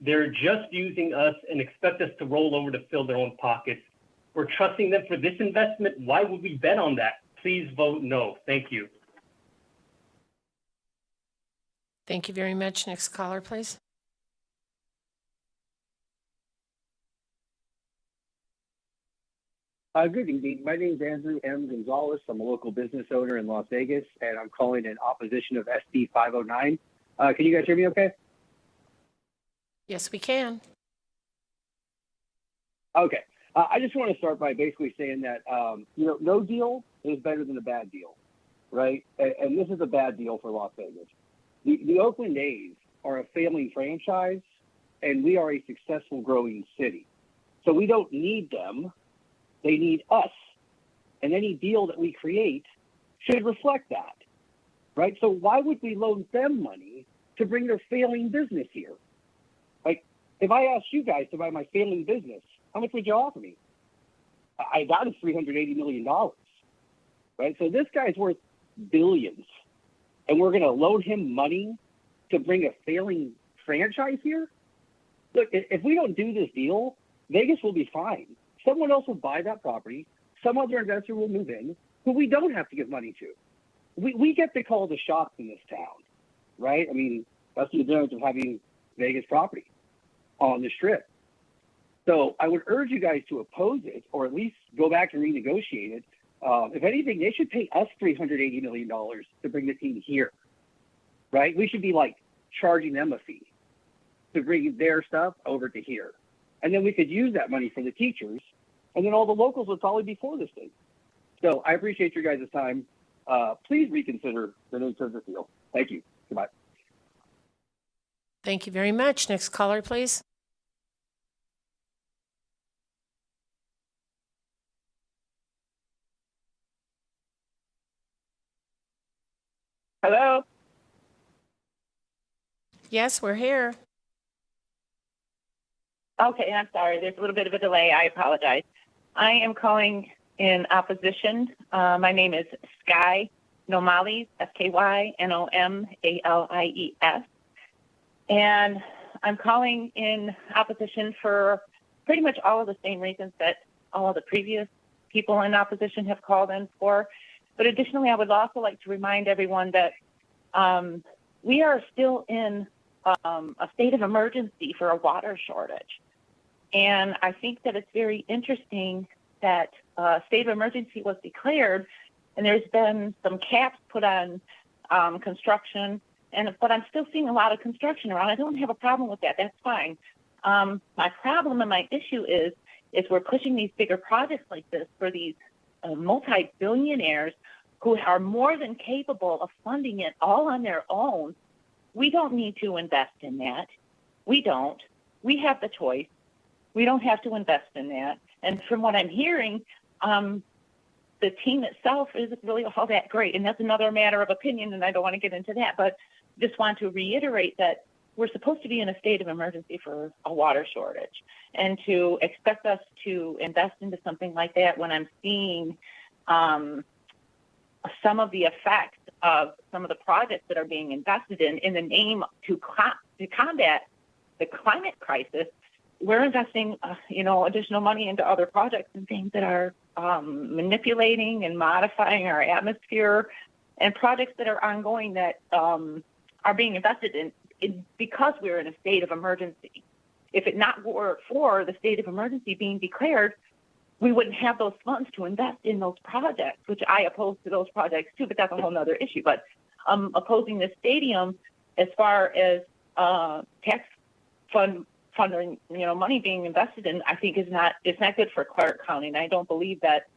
S16: They're just using us and expect us to roll over to fill their own pockets. We're trusting them for this investment. Why would we bet on that? Please vote no. Thank you.
S1: Thank you very much. Next caller, please.
S17: Good evening. My name is Andrew M. Gonzalez. I'm a local business owner in Las Vegas, and I'm calling in opposition of SB 509. Can you guys hear me okay?
S1: Yes, we can.
S17: Okay. I just want to start by basically saying that, no deal is better than a bad deal, right? And this is a bad deal for Las Vegas. The Oakland A's are a failing franchise, and we are a successful, growing city. So we don't need them. They need us. And any deal that we create should reflect that, right? So why would we loan them money to bring their failing business here? Like, if I asked you guys to buy my failing business, how much would you offer me? I got it $380 million, right? So this guy's worth billions, and we're going to loan him money to bring a failing franchise here? Look, if we don't do this deal, Vegas will be fine. Someone else will buy that property. Some other investor will move in who we don't have to give money to. We get to call the shots in this town, right? I mean, that's the advantage of having Vegas property on the Strip. So I would urge you guys to oppose it, or at least go back and renegotiate it. If anything, they should pay us $380 million to bring the team here, right? We should be like charging them a fee to bring their stuff over to here. And then we could use that money for the teachers, and then all the locals would probably be for this thing. So I appreciate your guys' time. Please reconsider the nature of this deal. Thank you. Goodbye.
S1: Thank you very much. Next caller, please.
S3: Hello?
S1: Yes, we're here.
S3: Okay, I'm sorry. There's a little bit of a delay. I apologize. I am calling in opposition. My name is Sky Nomalies, SKYNOMALIES. And I'm calling in opposition for pretty much all of the same reasons that all of the previous people in opposition have called in for. But additionally, I would also like to remind everyone that we are still in a state of emergency for a water shortage. And I think that it's very interesting that a state of emergency was declared, and there's been some caps put on construction, but I'm still seeing a lot of construction around. I don't have a problem with that. That's fine. My problem and my issue is we're pushing these bigger projects like this for these multi-billionaires who are more than capable of funding it all on their own. We don't need to invest in that. We don't. We have the choice. We don't have to invest in that. And from what I'm hearing, the team itself isn't really all that great. And that's another matter of opinion, and I don't want to get into that. But just want to reiterate that we're supposed to be in a state of emergency for a water shortage. And to expect us to invest into something like that when I'm seeing some of the effects of some of the projects that are being invested in the name to combat the climate crisis, we're investing, additional money into other projects and things that are manipulating and modifying our atmosphere, and projects that are ongoing that are being invested in because we're in a state of emergency. If it not were for the state of emergency being declared, we wouldn't have those funds to invest in those projects, which I oppose to those projects too, but that's a whole other issue. But opposing the stadium as far as tax funding, money being invested in, I think it's not good for Clark County. And I don't believe that,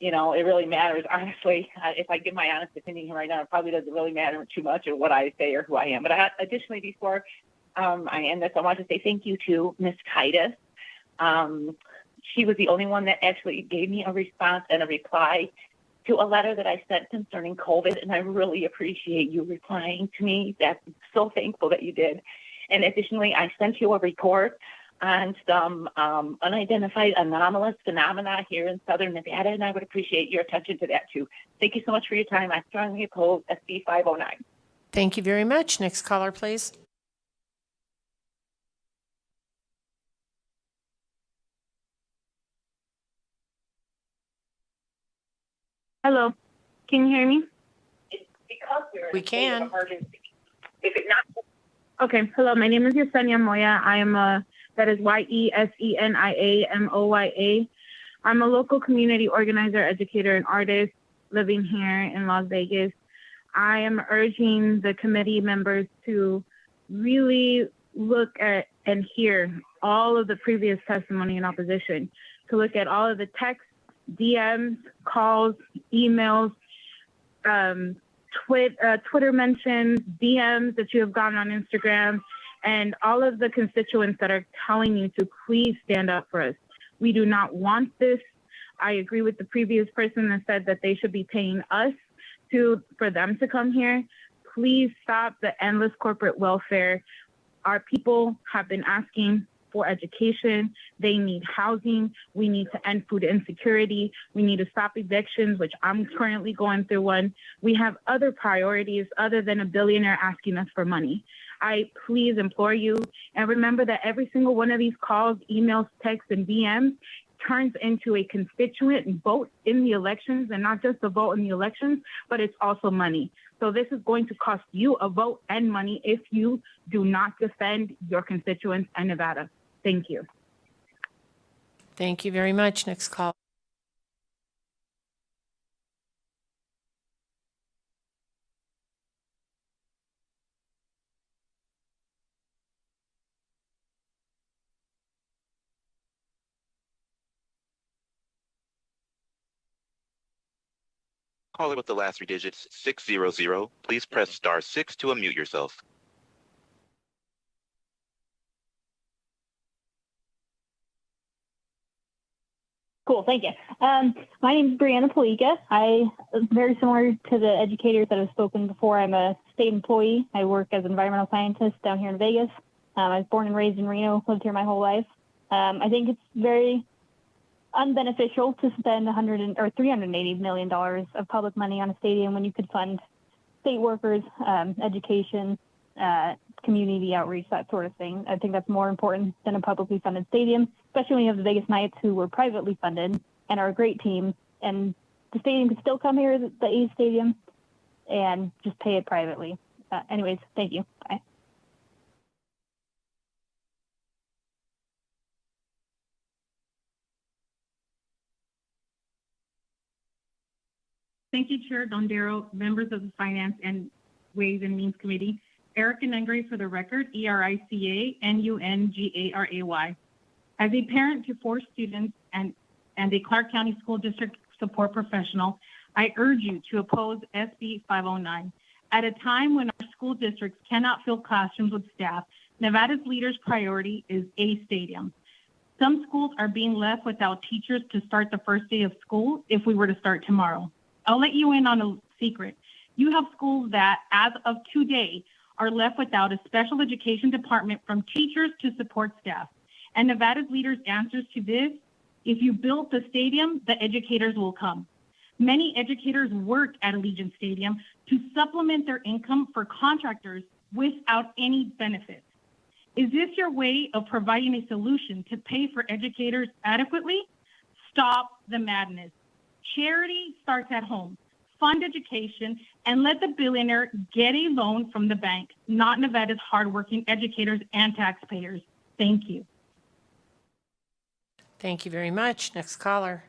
S3: it really matters. Honestly, if I give my honest opinion here right now, it probably doesn't really matter too much of what I say or who I am. But additionally, before I end this, I want to say thank you to Ms. Titus. She was the only one that actually gave me a response and a reply to a letter that I sent concerning COVID, and I really appreciate you replying to me. I'm so thankful that you did. And additionally, I sent you a report on some unidentified anomalous phenomena here in Southern Nevada, and I would appreciate your attention to that too. Thank you so much for your time. I strongly oppose SB509.
S1: Thank you very much. Next caller, please.
S5: Hello, can you hear me?
S3: It's because we're
S1: We can.
S3: emergency. If it not.
S5: Okay, hello, my name is Yesenia Moya. That is YESENIAMOYA. I'm a local community organizer, educator, and artist living here in Las Vegas. I am urging the committee members to really look at and hear all of the previous testimony in opposition, to look at all of the texts, DMs, calls, emails, Twitter mentions, DMs that you have gotten on Instagram, and all of the constituents that are telling you to please stand up for us. We do not want this. I agree with the previous person that said that they should be paying us for them to come here. Please stop the endless corporate welfare. Our people have been asking for education. They need housing. We need to end food insecurity. We need to stop evictions, which I'm currently going through one. We have other priorities other than a billionaire asking us for money. I please implore you, and remember that every single one of these calls, emails, texts, and DMs turns into a constituent vote in the elections, and not just a vote in the elections, but it's also money. So this is going to cost you a vote and money if you do not defend your constituents in Nevada. Thank you.
S1: Thank you very much. Next call.
S6: Caller with the last three digits, 600. Please press *6 to unmute yourself.
S7: Cool, thank you. My name is Brianna Palika. Very similar to the educators that have spoken before, I'm a state employee. I work as an environmental scientist down here in Vegas. I was born and raised in Reno, lived here my whole life. I think it's very unbeneficial to spend $380 million of public money on a stadium when you could fund state workers, education, community outreach, that sort of thing. I think that's more important than a publicly funded stadium, especially when you have the Vegas Knights who were privately funded and are a great team. And the stadium could still come here, the A's stadium, and just pay it privately. Anyways, thank you. Bye.
S14: Thank you, Chair Dondero, members of the Finance and Ways and Means Committee. Erica Nungray for the record, ERICA-NUNGARAY. As a parent to 4 students and a Clark County School District support professional, I urge you to oppose SB 509. At a time when our school districts cannot fill classrooms with staff, Nevada's leaders' priority is a stadium. Some schools are being left without teachers to start the first day of school if we were to start tomorrow. I'll let you in on a secret. You have schools that, as of today, are left without a special education department from teachers to support staff. And Nevada's leaders' answers to this, if you build the stadium, the educators will come. Many educators work at Allegiant Stadium to supplement their income for contractors without any benefits. Is this your way of providing a solution to pay for educators adequately? Stop the madness. Charity starts at home. Fund education and let the billionaire get a loan from the bank, not Nevada's hardworking educators and taxpayers. Thank you.
S1: Thank you very much. Next caller.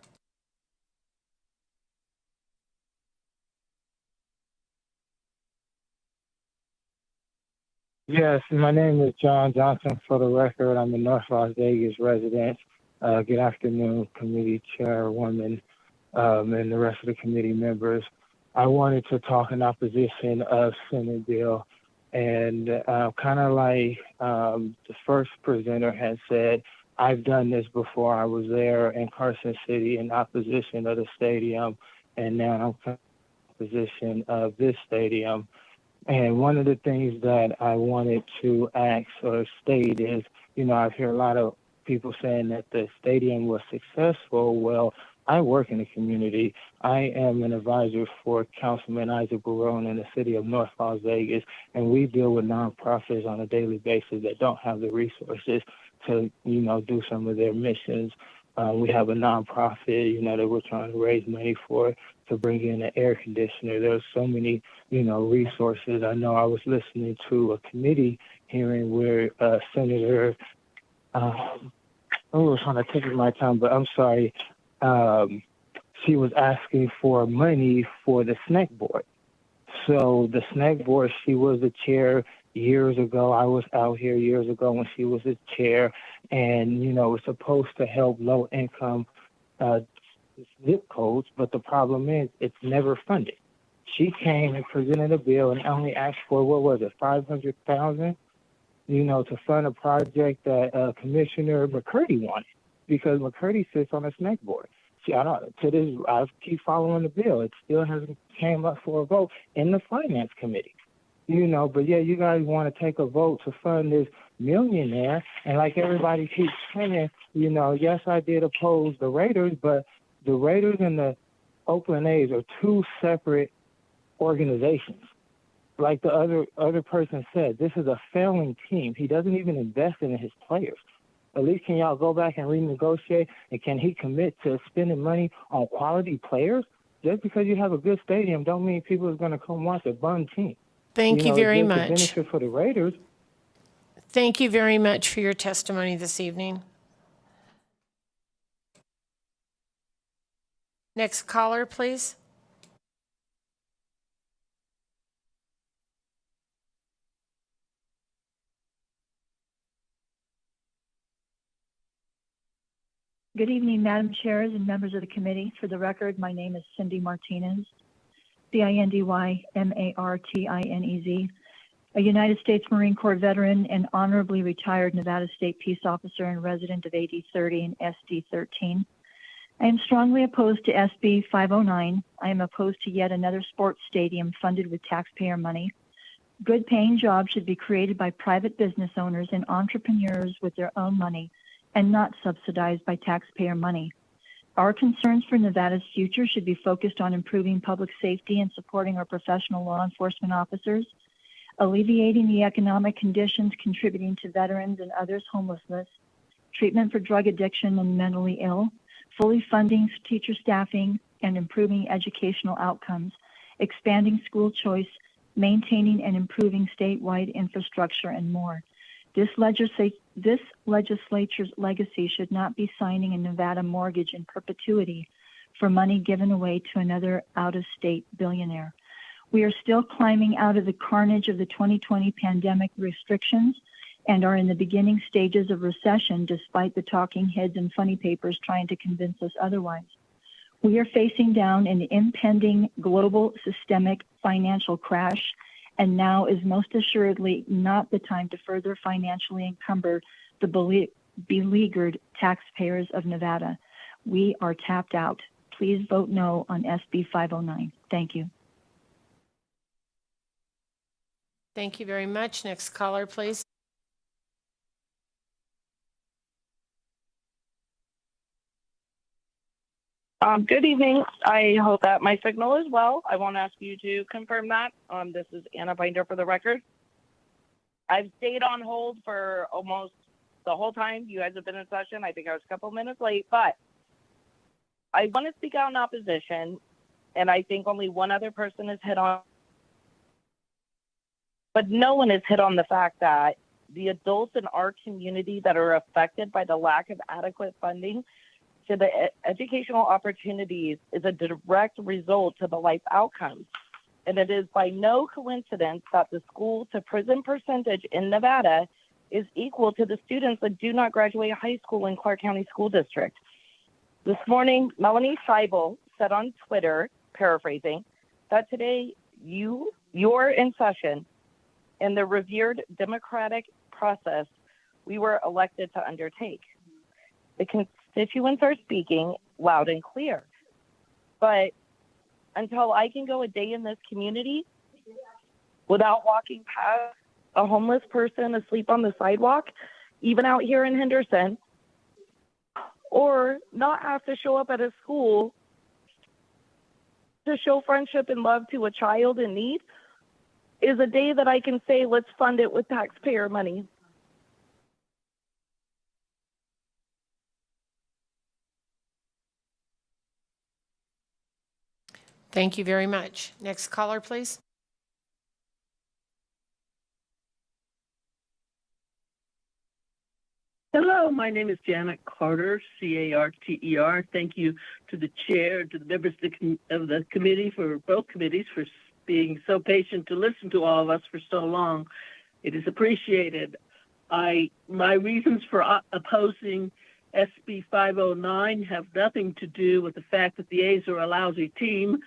S21: Yes, my name is John Johnson. For the record, I'm a North Las Vegas resident. Good afternoon, committee chairwoman, and the rest of the committee members. I wanted to talk in opposition of Senate Bill, and kind of like the first presenter had said, I've done this before. I was there in Carson City in opposition of the stadium, and now I'm in opposition of this stadium. And one of the things that I wanted to ask or state is, I've heard a lot of people saying that the stadium was successful. Well, I work in the community. I am an advisor for Councilman Isaac Barone in the city of North Las Vegas, and we deal with nonprofits on a daily basis that don't have the resources to, do some of their missions. We have a nonprofit, that we're trying to raise money for to bring in an air conditioner. There's so many, resources. I know I was listening to a committee hearing where Senator, I was trying to take my time, but I'm sorry. She was asking for money for the snack board. So the snack board, she was the chair years ago. I was out here years ago when she was the chair, and it's supposed to help low income zip codes, but the problem is it's never funded. she came and presented a bill and only asked for, what was it, 500,000, to fund a project that Commissioner McCurdy wanted, because McCurdy sits on a snake board. See, I keep following the bill. It still hasn't came up for a vote in the Finance Committee. But yeah, you guys want to take a vote to fund this millionaire, and like everybody keeps saying, yes, I did oppose the Raiders, but the Raiders and the Oakland A's are two separate organizations. Like the other person said, this is a failing team. He doesn't even invest in his players. At least can y'all go back and renegotiate, and can he commit to spending money on quality players? Just because you have a good stadium don't mean people are going to come watch a bum team.
S1: Thank you very much.
S21: The benefit for the Raiders.
S1: Thank you very much for your testimony this evening. Next caller, please.
S4: Good evening, Madam Chairs and members of the committee. For the record, my name is Cindy Martinez, CINDY-MARTINEZ, a United States Marine Corps veteran and honorably retired Nevada State Peace Officer and resident of AD 30 and SD 13. I am strongly opposed to SB 509. I am opposed to yet another sports stadium funded with taxpayer money. Good paying jobs should be created by private business owners and entrepreneurs with their own money and not subsidized by taxpayer money. Our concerns for Nevada's future should be focused on improving public safety and supporting our professional law enforcement officers, alleviating the economic conditions contributing to veterans and others' homelessness, treatment for drug addiction and mentally ill, fully funding teacher staffing and improving educational outcomes, expanding school choice, maintaining and improving statewide infrastructure, and more. This legislature's legacy should not be signing a Nevada mortgage in perpetuity for money given away to another out-of-state billionaire. We are still climbing out of the carnage of the 2020 pandemic restrictions and are in the beginning stages of recession despite the talking heads and funny papers trying to convince us otherwise. We are facing down an impending global systemic financial crash, and now is most assuredly not the time to further financially encumber the beleaguered taxpayers of Nevada. We are tapped out. Please vote no on SB 509. Thank you.
S1: Thank you very much. Next caller, please.
S10: Good evening. I hope that my signal is well. I won't ask you to confirm that. This is Anna Binder for the record. I've stayed on hold for almost the whole time you guys have been in session. I think I was a couple minutes late, but I want to speak out in opposition, and I think only one other person has hit on, but no one has hit on the fact that the adults in our community that are affected by the lack of adequate funding to the educational opportunities is a direct result to the life outcomes. And it is by no coincidence that the school to prison percentage in Nevada is equal to the students that do not graduate high school in Clark County School District. This morning, Melanie Scheibel said on Twitter, paraphrasing, that today you're in session in the revered democratic process we were elected to undertake. The constituents are speaking loud and clear. But until I can go a day in this community without walking past a homeless person asleep on the sidewalk, even out here in Henderson, or not have to show up at a school to show friendship and love to a child in need, is a day that I can say, let's fund it with taxpayer money.
S1: Thank you very much. Next caller, please.
S23: Hello, my name is Janet Carter, Carter. Thank you to the chair, to the members of the committee, for both committees, for being so patient to listen to all of us for so long. It is appreciated. My reasons for opposing SB 509 have nothing to do with the fact that the A's are a lousy team.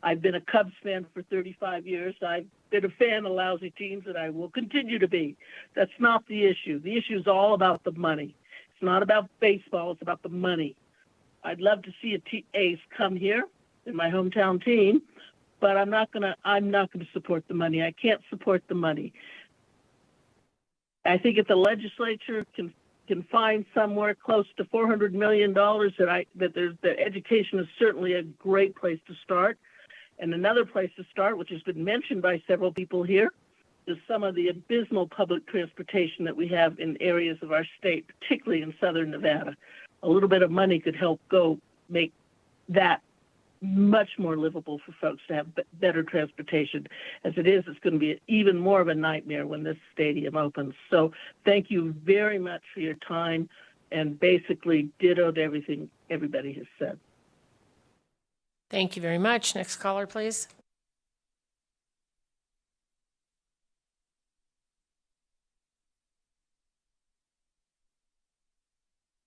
S23: I've been a Cubs fan for 35 years. I've been a fan of lousy teams, and I will continue to be. That's not the issue. The issue is all about the money. It's not about baseball. It's about the money. I'd love to see A's come here in my hometown team, but I'm not gonna support the money. I can't support the money. I think if the legislature can find somewhere close to $400 million, that education is certainly a great place to start. And another place to start, which has been mentioned by several people here, is some of the abysmal public transportation that we have in areas of our state, particularly in southern Nevada. A little bit of money could help make that much more livable for folks to have better transportation. As it is, it's going to be even more of a nightmare when this stadium opens. So thank you very much for your time, and basically dittoed everything everybody has said.
S1: Thank you very much. Next caller, please.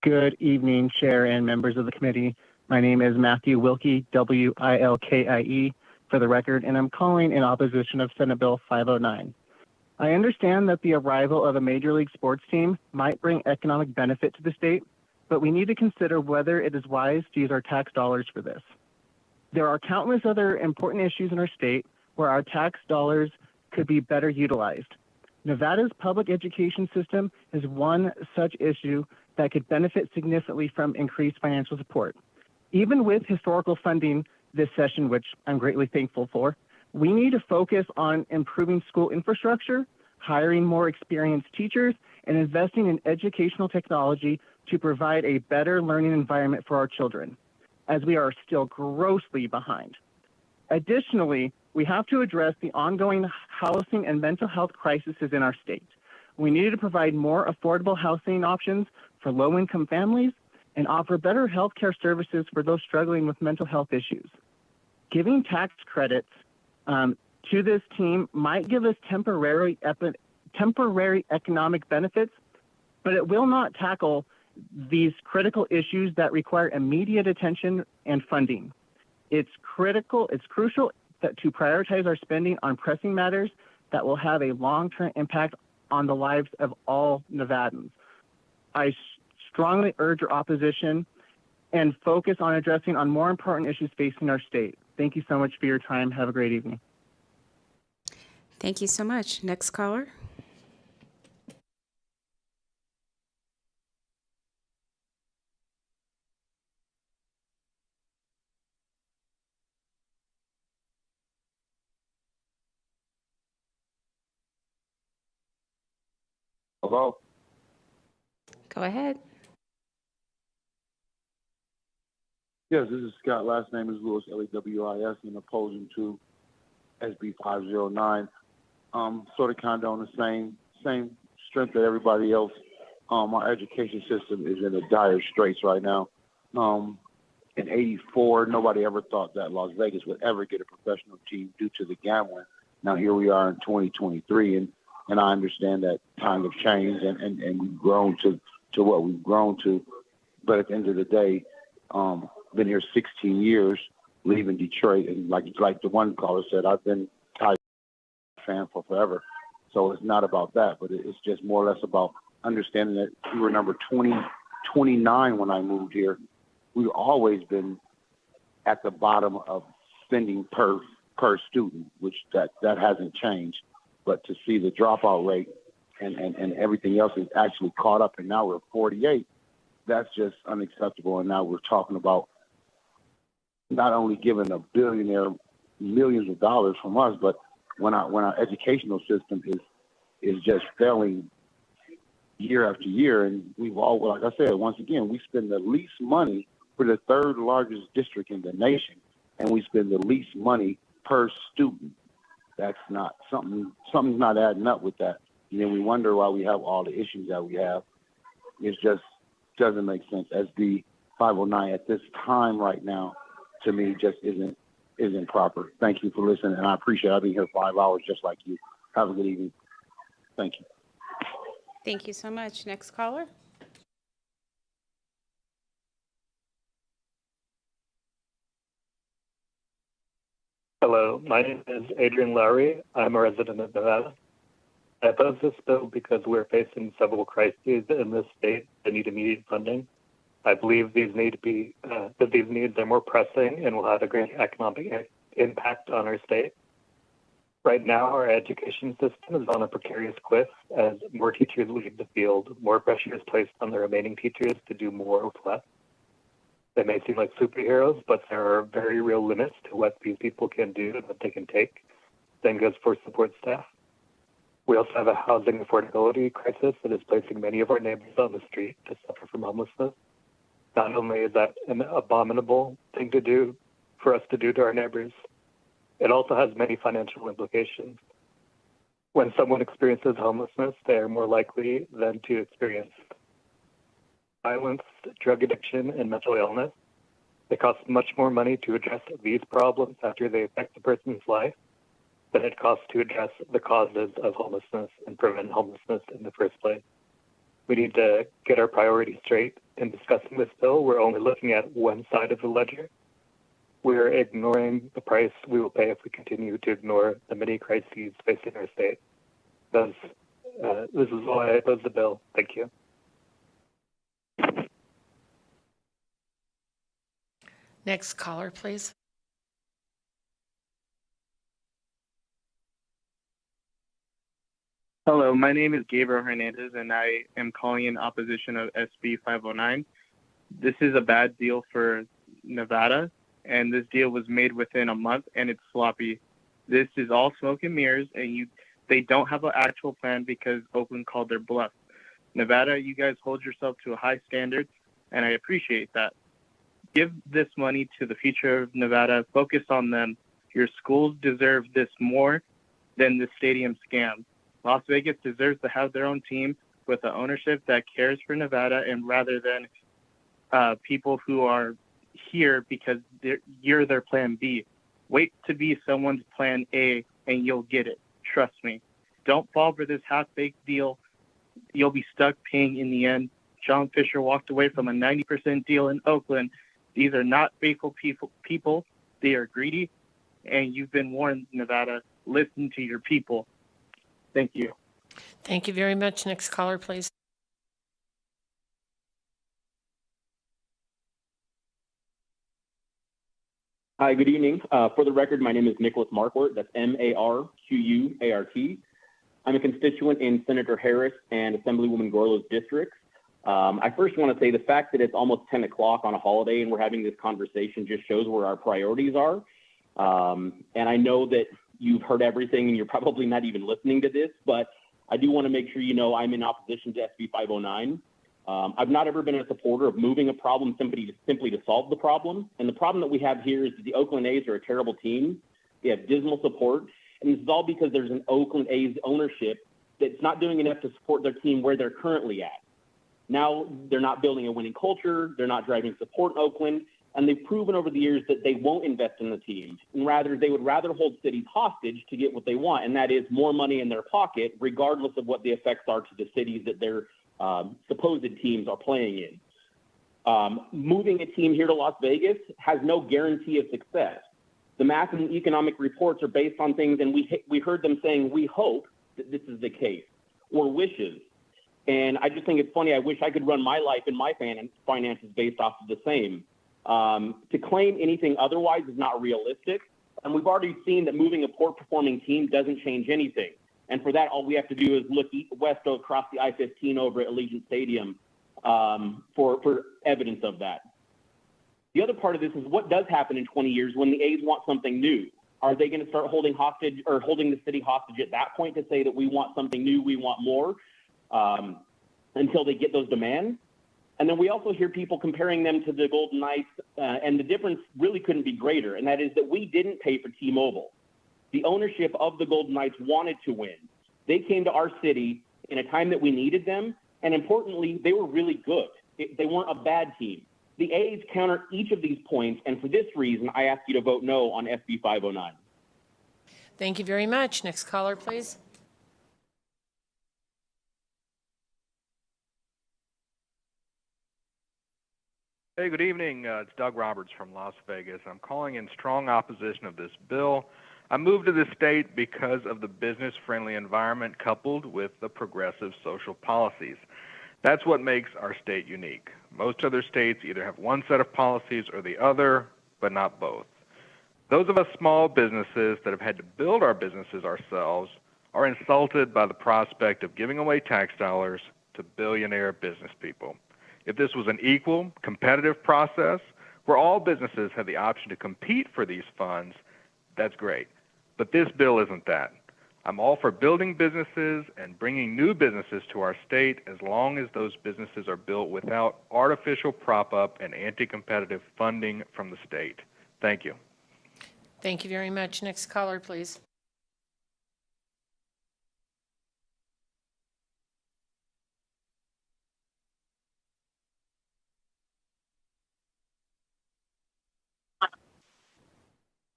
S9: Good evening, Chair and members of the committee. My name is Matthew Wilkie, Wilkie, for the record, and I'm calling in opposition of Senate Bill 509. I understand that the arrival of a Major League sports team might bring economic benefit to the state, but we need to consider whether it is wise to use our tax dollars for this. There are countless other important issues in our state where our tax dollars could be better utilized. Nevada's public education system is one such issue that could benefit significantly from increased financial support. Even with historical funding this session, which I'm greatly thankful for, we need to focus on improving school infrastructure, hiring more experienced teachers, and investing in educational technology to provide a better learning environment for our children, as we are still grossly behind. Additionally, we have to address the ongoing housing and mental health crises in our state. We need to provide more affordable housing options for low-income families and offer better health care services for those struggling with mental health issues. Giving tax credits to this team might give us temporary economic benefits, but it will not tackle these critical issues that require immediate attention and funding. It's crucial to prioritize our spending on pressing matters that will have a long-term impact on the lives of all Nevadans. I strongly urge your opposition and focus on addressing on more important issues facing our state. Thank you so much for your time. Have a great evening.
S11: Thank you so much. Next caller.
S12: Hello?
S11: Go ahead.
S12: Yes, this is Scott. Last name is Lewis, Lewis, in opposing to SB509. Sort of kind of on the same strength that everybody else. Our education system is in a dire straits right now. In '84, nobody ever thought that Las Vegas would ever get a professional team due to the gambling. Now here we are in 2023, and I understand that times have changed and we've grown to what we've grown to. But at the end of the day, been here 16 years, leaving Detroit, and like the one caller said, I've been a Tiger fan for forever. So it's not about that, but it's just more or less about understanding that we were number 29 when I moved here. We've always been at the bottom of spending per student, which that hasn't changed. But to see the dropout rate and everything else is actually caught up, and now we're 48, that's just unacceptable. And now we're talking about not only giving a billionaire millions of dollars from us, but when our educational system is just failing year after year, and we've all, like I said, once again, we spend the least money for the third largest district in the nation, and we spend the least money per student. That's not something's not adding up with that. And then we wonder why we have all the issues that we have. It just doesn't make sense. SB 509 at this time right now, to me, just isn't proper. Thank you for listening, and I appreciate it. I've been here 5 hours just like you. Have a good evening. Thank you.
S11: Thank you so much. Next caller.
S8: Hello, my name is Adrian Lowry. I'm a resident of Nevada. I oppose this bill because we're facing several crises in this state that need immediate funding. I believe these need to be that these needs are more pressing and will have a great economic impact on our state. Right now, our education system is on a precarious cliff as more teachers leave the field. More pressure is placed on the remaining teachers to do more with less. They may seem like superheroes, but there are very real limits to what these people can do and what they can take. Same goes for support staff. We also have a housing affordability crisis that is placing many of our neighbors on the street to suffer from homelessness. Not only is that an abominable thing to do for us to do to our neighbors, it also has many financial implications. When someone experiences homelessness, they are more likely than to experience violence, drug addiction, and mental illness. It costs much more money to address these problems after they affect the person's life than it costs to address the causes of homelessness and prevent homelessness in the first place. We need to get our priorities straight. In discussing this bill, we're only looking at one side of the ledger. We're ignoring the price we will pay if we continue to ignore the many crises facing our state. This is why I oppose the bill. Thank you.
S1: Next caller, please.
S9: Hello, my name is Gabriel Hernandez, and I am calling in opposition of SB509. This is a bad deal for Nevada, and this deal was made within a month, and it's sloppy. This is all smoke and mirrors, and they don't have an actual plan because Oakland called their bluff. Nevada, you guys hold yourself to a high standard, and I appreciate that. Give this money to the future of Nevada. Focus on them. Your schools deserve this more than the stadium scam. Las Vegas deserves to have their own team with an ownership that cares for Nevada, and rather than people who are here because you're their plan B. Wait to be someone's plan A, and you'll get it. Trust me. Don't fall for this half-baked deal. You'll be stuck paying in the end. John Fisher walked away from a 90% deal in Oakland. These are not faithful people. They are greedy, and you've been warned, Nevada. Listen to your people. Thank you.
S1: Thank you very much. Next caller, please.
S18: Hi, good evening. For the record, my name is Nicholas Marquardt. That's Marquart. I'm a constituent in Senator Harris and Assemblywoman Gorlow's districts. I first want to say the fact that it's almost 10 o'clock on a holiday and we're having this conversation just shows where our priorities are. And I know that you've heard everything and you're probably not even listening to this, but I do want to make sure you know I'm in opposition to SB 509. I've not ever been a supporter of moving a problem simply to solve the problem. And the problem that we have here is that the Oakland A's are a terrible team. They have dismal support. And this is all because there's an Oakland A's ownership that's not doing enough to support their team where they're currently at. Now they're not building a winning culture. They're not driving support in Oakland. And they've proven over the years that they won't invest in the team. And rather, they would rather hold cities hostage to get what they want. And that is more money in their pocket, regardless of what the effects are to the cities that their supposed teams are playing in. Moving a team here to Las Vegas has no guarantee of success. The math and economic reports are based on things, and we heard them saying, we hope that this is the case, or wishes. And I just think it's funny. I wish I could run my life and my finances based off of the same. To claim anything otherwise is not realistic. And we've already seen that moving a poor performing team doesn't change anything. And for that, all we have to do is look west across the I-15 over at Allegiant Stadium for evidence of that. The other part of this is what does happen in 20 years when the A's want something new? Are they going to start holding the city hostage at that point to say that we want something new, we want more, until they get those demands? And then we also hear people comparing them to the Golden Knights, and the difference really couldn't be greater, and that is that we didn't pay for T-Mobile. The ownership of the Golden Knights wanted to win. They came to our city in a time that we needed them, and importantly, they were really good. They weren't a bad team. The A's counter each of these points, and for this reason, I ask you to vote no on SB 509.
S1: Thank you very much. Next caller, please.
S19: Hey, good evening. It's Doug Roberts from Las Vegas. I'm calling in strong opposition of this bill. I moved to this state because of the business-friendly environment coupled with the progressive social policies. That's what makes our state unique. Most other states either have one set of policies or the other, but not both. Those of us small businesses that have had to build our businesses ourselves are insulted by the prospect of giving away tax dollars to billionaire business people. If this was an equal, competitive process where all businesses had the option to compete for these funds, that's great. But this bill isn't that. I'm all for building businesses and bringing new businesses to our state as long as those businesses are built without artificial prop-up and anti-competitive funding from the state. Thank you.
S1: Thank you very much. Next caller, please.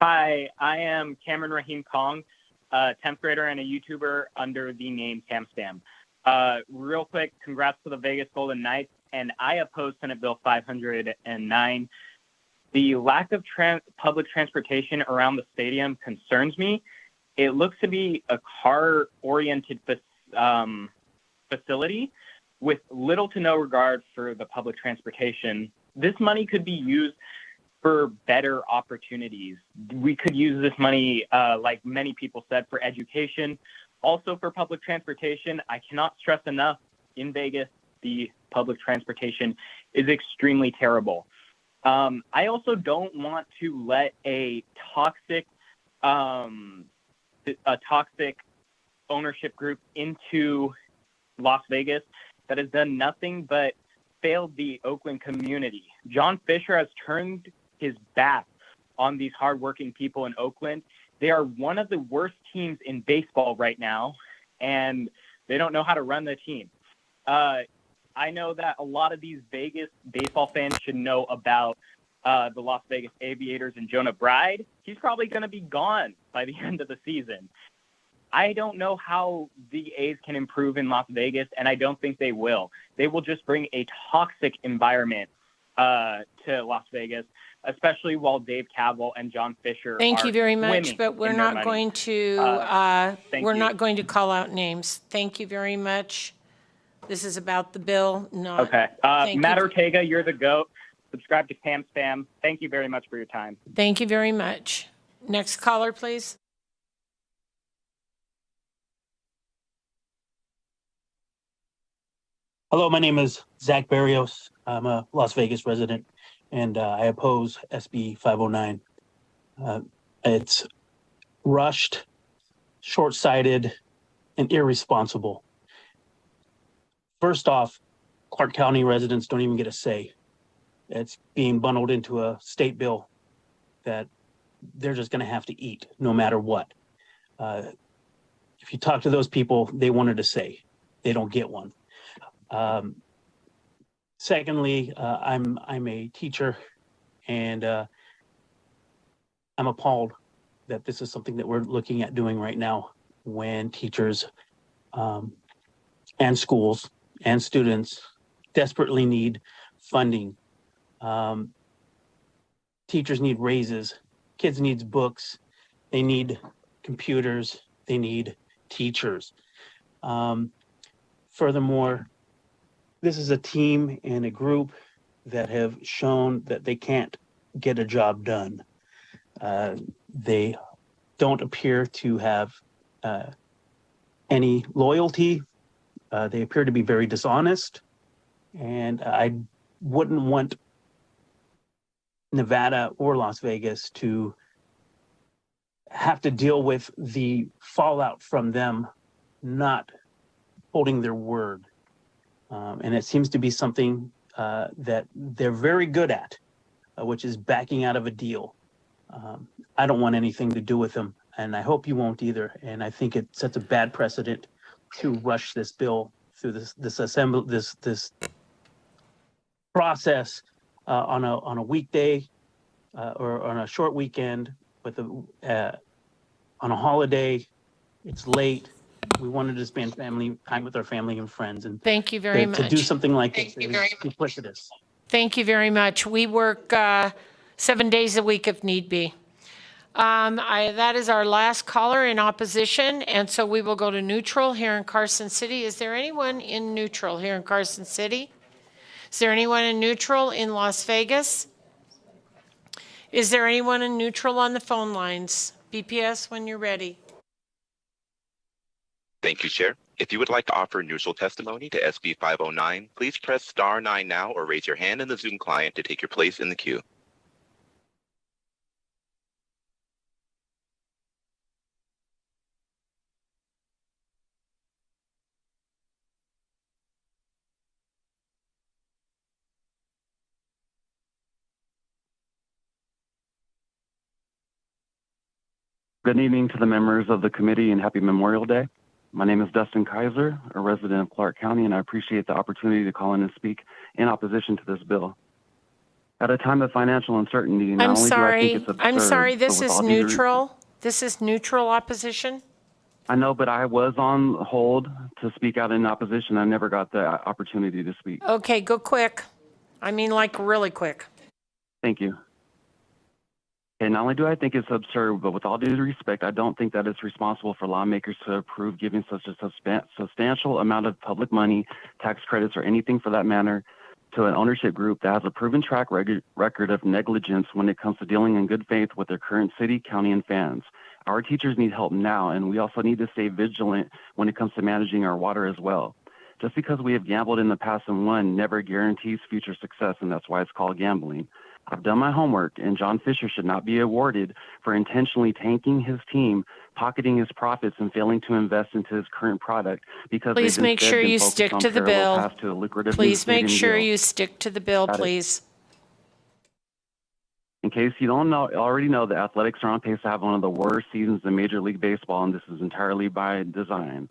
S20: Hi, I am Cameron Rahim Kong, a 10th grader and a YouTuber under the name Cam Spam. Real quick, congrats to the Vegas Golden Knights, and I oppose Senate Bill 509. The lack of public transportation around the stadium concerns me. It looks to be a car-oriented facility with little to no regard for the public transportation. This money could be used for better opportunities. We could use this money, like many people said, for education, also for public transportation. I cannot stress enough, in Vegas, the public transportation is extremely terrible. I also don't want to let a toxic ownership group into Las Vegas that has done nothing but failed the Oakland community. John Fisher has turned his back on these hardworking people in Oakland. They are one of the worst teams in baseball right now, and they don't know how to run the team. I know that a lot of these Vegas baseball fans should know about the Las Vegas Aviators and Jonah Bride. He's probably going to be gone by the end of the season. I don't know how the A's can improve in Las Vegas, and I don't think they will. They will just bring a toxic environment to Las Vegas, especially while Dave Kaval and John Fisher
S1: Thank you very much,
S20: swimming
S1: but we're
S20: in their
S1: not
S20: money.
S1: going to not going to call out names. Thank you very much. This is about the bill, not.
S20: Okay.
S1: Thank
S20: Matt
S1: you.
S20: Ortega, you're the GOAT. Subscribe to Cam Spam. Thank you very much for your time.
S1: Thank you very much. Next caller, please.
S22: Hello, my name is Zach Barrios. I'm a Las Vegas resident, and I oppose SB 509. It's rushed, short-sighted, and irresponsible. First off, Clark County residents don't even get a say. It's being bundled into a state bill that they're just going to have to eat no matter what. If you talk to those people, they wanted a say. They don't get one. Secondly, I'm a teacher, and I'm appalled that this is something that we're looking at doing right now when teachers and schools and students desperately need funding. Teachers need raises, kids need books, they need computers, they need teachers. Furthermore, this is a team and a group that have shown that they can't get a job done. They don't appear to have any loyalty. They appear to be very dishonest. And I wouldn't want Nevada or Las Vegas to have to deal with the fallout from them not holding their word. And it seems to be something that they're very good at, which is backing out of a deal. I don't want anything to do with them, and I hope you won't either. And I think it sets a bad precedent to rush this bill through this process on a weekday or on a short weekend with on a holiday. It's late. We wanted to spend time with our family and friends, and
S1: thank you very much.
S22: To do something like this is duplicitous.
S1: Thank you very much. We work 7 days a week if need be. That is our last caller in opposition, and so we will go to neutral here in Carson City. Is there anyone in neutral here in Carson City? Is there anyone in neutral in Las Vegas? Is there anyone in neutral on the phone lines? BPS, when you're ready.
S6: Thank you, Chair. If you would like to offer neutral testimony to SB 509, please press star 9 now or raise your hand in the Zoom client to take your place in the queue.
S2: Good evening to the members of the committee and happy Memorial Day. My name is Dustin Kaiser, a resident of Clark County, and I appreciate the opportunity to call in and speak in opposition to this bill. At a time of financial uncertainty, not only do I think it's absurd,
S1: I'm sorry, this
S2: but with
S1: is
S2: all due
S1: neutral. This is neutral opposition.
S2: I know, but I was on hold to speak out in opposition. I never got the opportunity to speak.
S1: Okay, go quick. I mean, like really quick.
S2: Thank you. And not only do I think it's absurd, but with all due respect, I don't think that it's responsible for lawmakers to approve giving such a substantial amount of public money, tax credits, or anything for that matter, to an ownership group that has a proven track record of negligence when it comes to dealing in good faith with their current city, county, and fans. Our teachers need help now, and we also need to stay vigilant when it comes to managing our water as well. Just because we have gambled in the past and won never guarantees future success, and that's why it's called gambling. I've done my homework, and John Fisher should not be awarded for intentionally tanking his team, pocketing his profits, and failing to invest into his current product because
S1: please make sure you stick to the bill. Please make sure you stick to the bill, please.
S2: In case you don't already know, the Athletics are on pace to have one of the worst seasons in Major League Baseball, and this is entirely by design.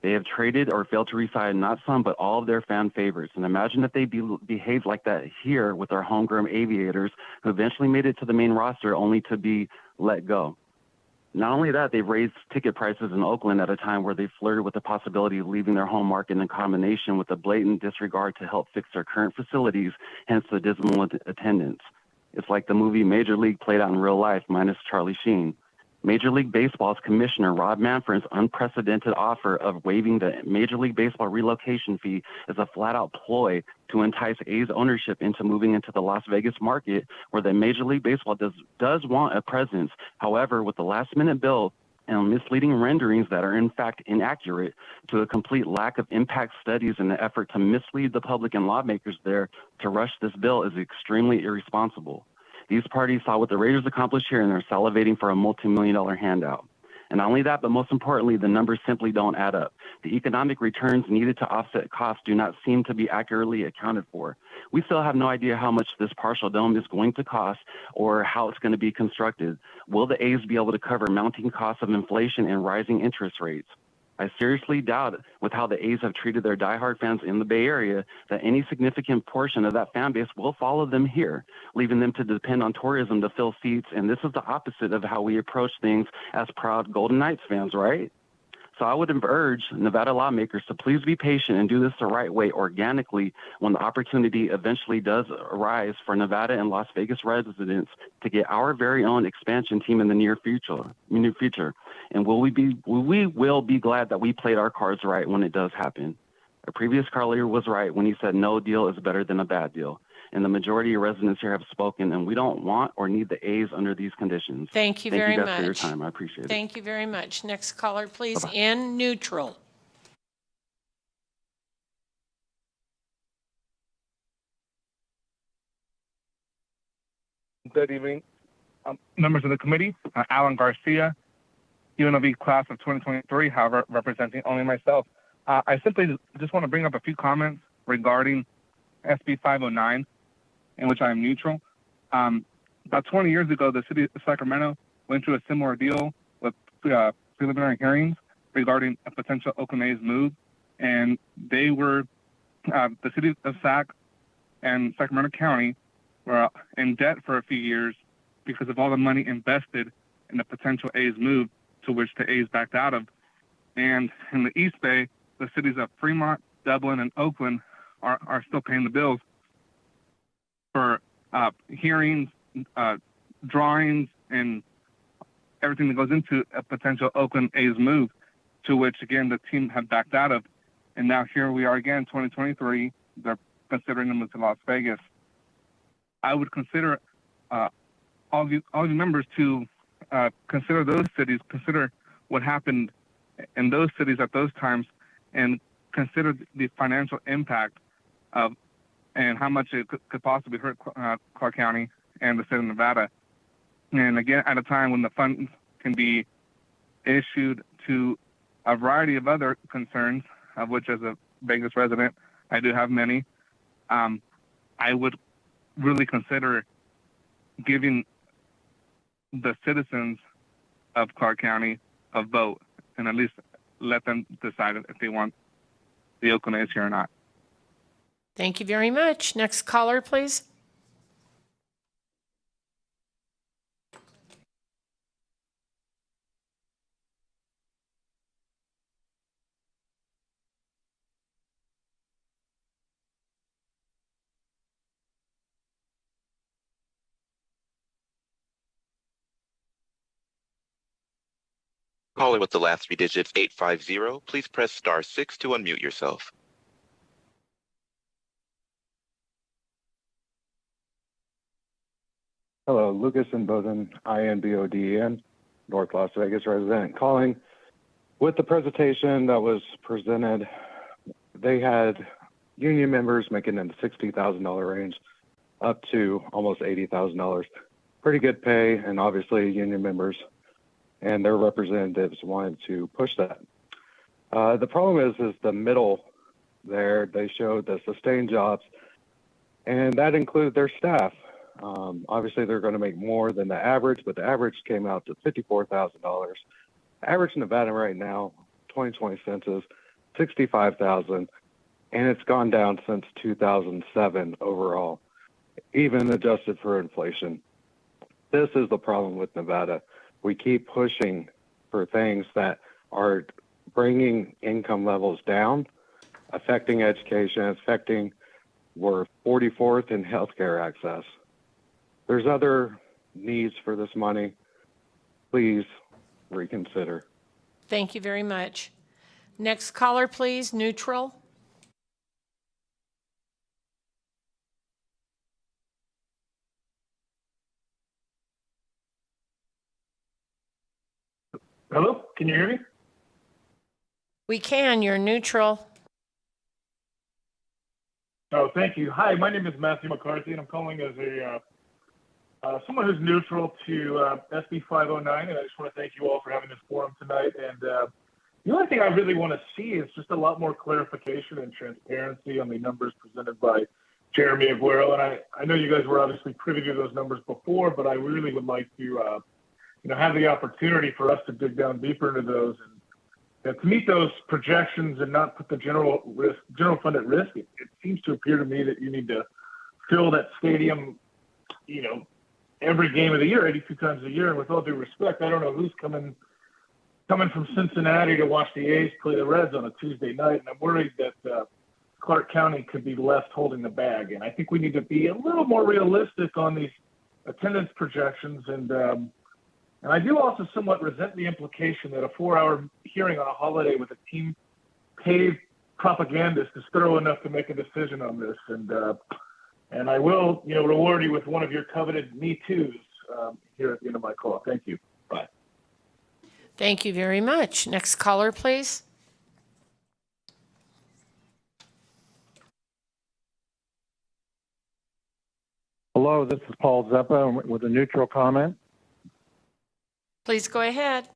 S2: They have traded or failed to re-sign not some, but all of their fan favorites. And imagine if they behaved like that here with our homegrown Aviators, who eventually made it to the main roster only to be let go. Not only that, they've raised ticket prices in Oakland at a time where they flirted with the possibility of leaving their home market in combination with a blatant disregard to help fix their current facilities, hence the dismal attendance. It's like the movie Major League played out in real life, minus Charlie Sheen. Major League Baseball's commissioner, Rob Manfred's unprecedented offer of waiving the Major League Baseball relocation fee is a flat-out ploy to entice A's ownership into moving into the Las Vegas market, where the Major League Baseball does want a presence. However, with the last-minute bill and misleading renderings that are in fact inaccurate, to a complete lack of impact studies in the effort to mislead the public and lawmakers there to rush this bill is extremely irresponsible. These parties saw what the Raiders accomplished here, and they're salivating for a multi-million-dollar handout. And not only that, but most importantly, the numbers simply don't add up. The economic returns needed to offset costs do not seem to be accurately accounted for. We still have no idea how much this partial dome is going to cost or how it's going to be constructed. Will the A's be able to cover mounting costs of inflation and rising interest rates? I seriously doubt, with how the A's have treated their diehard fans in the Bay Area, that any significant portion of that fan base will follow them here, leaving them to depend on tourism to fill seats. And this is the opposite of how we approach things as proud Golden Knights fans, right? So I would urge Nevada lawmakers to please be patient and do this the right way organically when the opportunity eventually does arise for Nevada and Las Vegas residents to get our very own expansion team in the near future. And we will be glad that we played our cards right when it does happen. A previous caller was right when he said no deal is better than a bad deal. And the majority of residents here have spoken, and we don't want or need the A's under these conditions.
S1: Thank you very much.
S2: Thank you guys for your time. I appreciate it.
S1: Thank you very much. Next caller, please.
S2: Bye-bye.
S1: In neutral.
S13: Good evening, members of the committee. Alan Garcia, UNLV class of 2023, however, representing only myself. I simply just want to bring up a few comments regarding SB 509, in which I am neutral. About 20 years ago, the city of Sacramento went through a similar deal with preliminary hearings regarding a potential Oakland A's move, and they were, the city of Sac and Sacramento County were in debt for a few years because of all the money invested in the potential A's move, to which the A's backed out of. And in the East Bay, the cities of Fremont, Dublin, and Oakland are still paying the bills for hearings, drawings, and everything that goes into a potential Oakland A's move, to which, again, the team had backed out of. And now here we are again, 2023. They're considering them to Las Vegas. I would consider all you members to consider those cities, consider what happened in those cities at those times, and consider the financial impact of and how much it could possibly hurt Clark County and the state of Nevada. And again, at a time when the funds can be issued to a variety of other concerns, of which as a Vegas resident, I do have many, I would really consider giving the citizens of Clark County a vote and at least let them decide if they want the Oakland A's here or not.
S1: Thank you very much. Next caller, please.
S6: Caller with the last three digits, 850, please press *6 to unmute yourself.
S15: Hello, Lucas and Boden, INBODEN, North Las Vegas resident, calling. With the presentation that was presented, they had union members making in the $60,000 range up to almost $80,000. Pretty good pay, and obviously union members and their representatives wanted to push that. The problem is the middle there. They showed the sustained jobs, and that included their staff. Obviously, they're going to make more than the average, but the average came out to $54,000. Average in Nevada right now, 2020 census, $65,000, and it's gone down since 2007 overall, even adjusted for inflation. This is the problem with Nevada. We keep pushing for things that are bringing income levels down, affecting education, we're 44th in healthcare access. There's other needs for this money. Please reconsider.
S1: Thank you very much. Next caller, please. Neutral.
S16: Hello, can you hear me?
S1: We can. You're neutral.
S16: Oh, thank you. Hi, my name is Matthew McCarthy, and I'm calling as someone who's neutral to SB509, and I just want to thank you all for having this forum tonight. And the only thing I really want to see is just a lot more clarification and transparency on the numbers presented by Jeremy Aguero. And I know you guys were obviously privy to those numbers before, but I really would like to have the opportunity for us to dig down deeper into those and to meet those projections and not put the general fund at risk. It seems to appear to me that you need to fill that stadium, every game of the year, 82 times a year. And with all due respect, I don't know who's coming from Cincinnati to watch the A's play the Reds on a Tuesday night, and I'm worried that Clark County could be left holding the bag. And I think we need to be a little more realistic on these attendance projections. And I do also somewhat resent the implication that a 4-hour hearing on a holiday with a team paid propagandist is thorough enough to make a decision on this. And I will, reward you with one of your coveted Me Too's here at the end of my call. Thank you. Bye.
S1: Thank you very much. Next caller, please.
S21: Hello, this is Paul Zeppa with a neutral comment.
S1: Please go ahead.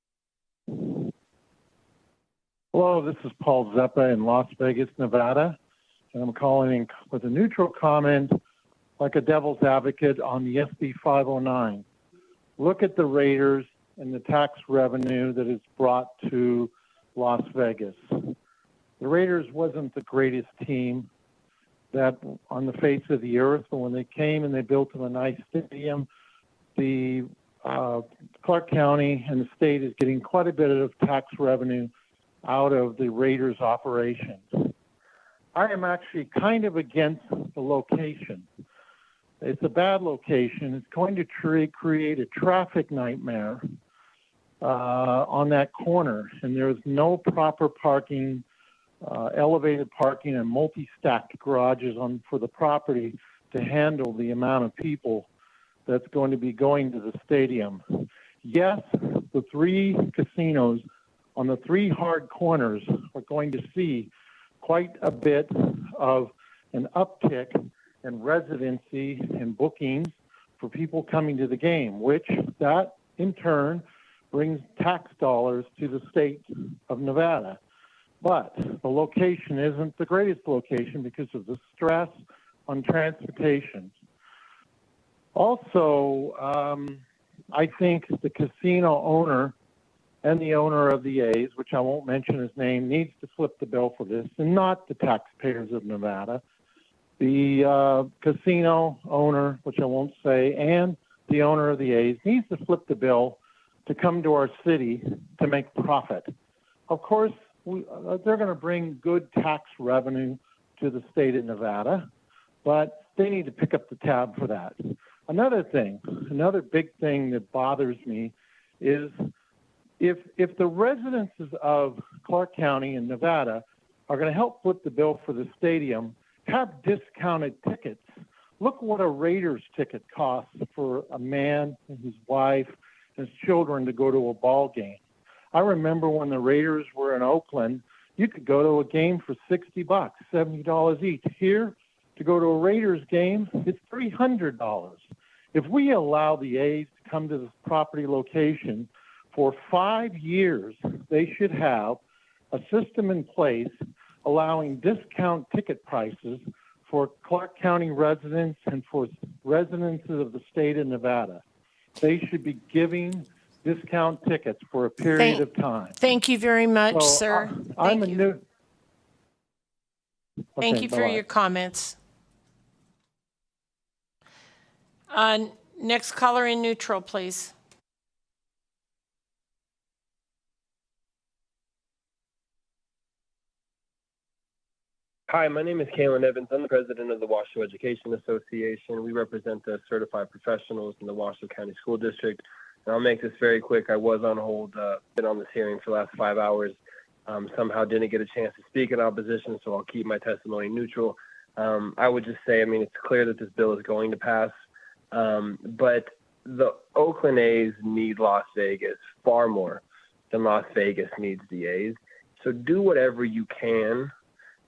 S21: Hello, this is Paul Zeppa in Las Vegas, Nevada, and I'm calling in with a neutral comment like a devil's advocate on the SB 509. Look at the Raiders and the tax revenue that is brought to Las Vegas. The Raiders wasn't the greatest team that on the face of the earth, but when they came and they built them a nice stadium, the Clark County and the state is getting quite a bit of tax revenue out of the Raiders operations. I am actually kind of against the location. It's a bad location. It's going to create a traffic nightmare. on that corner, and there's no proper parking, elevated parking, and multi-stacked garages for the property to handle the amount of people that's going to be going to the stadium. Yes, the 3 casinos on the 3 hard corners are going to see quite a bit of an uptick in residency and bookings for people coming to the game, which that in turn brings tax dollars to the state of Nevada. But the location isn't the greatest location because of the stress on transportation. Also, I think the casino owner and the owner of the A's, which I won't mention his name, needs to flip the bill for this, and not the taxpayers of Nevada. The casino owner, which I won't say, and the owner of the A's needs to flip the bill to come to our city to make profit. Of course, they're going to bring good tax revenue to the state of Nevada, but they need to pick up the tab for that. Another big thing that bothers me is if the residents of Clark County and Nevada are going to help flip the bill for the stadium, have discounted tickets. Look what a Raiders ticket costs for a man and his wife and his children to go to a ball game. I remember when the Raiders were in Oakland, you could go to a game for $60, $70 each. Here, to go to a Raiders game, it's $300. If we allow the A's to come to this property location for 5 years, they should have a system in place allowing discount ticket prices for Clark County residents and for residents of the state of Nevada. They should be giving discount tickets for a period of time.
S1: Thank you very much,
S21: So,
S1: sir.
S21: I'm
S1: Thank
S21: a
S1: you.
S21: new.
S1: Thank
S21: Okay,
S1: you for
S21: bye-bye.
S1: your comments. Next caller in neutral, please.
S3: Hi, my name is Kalen Evans. I'm the president of the Washoe Education Association. We represent the certified professionals in the Washoe County School District. And I'll make this very quick. I was on hold, been on this hearing for the last 5 hours. Somehow didn't get a chance to speak in opposition, so I'll keep my testimony neutral. I would just say, it's clear that this bill is going to pass. But the Oakland A's need Las Vegas far more than Las Vegas needs the A's. So do whatever you can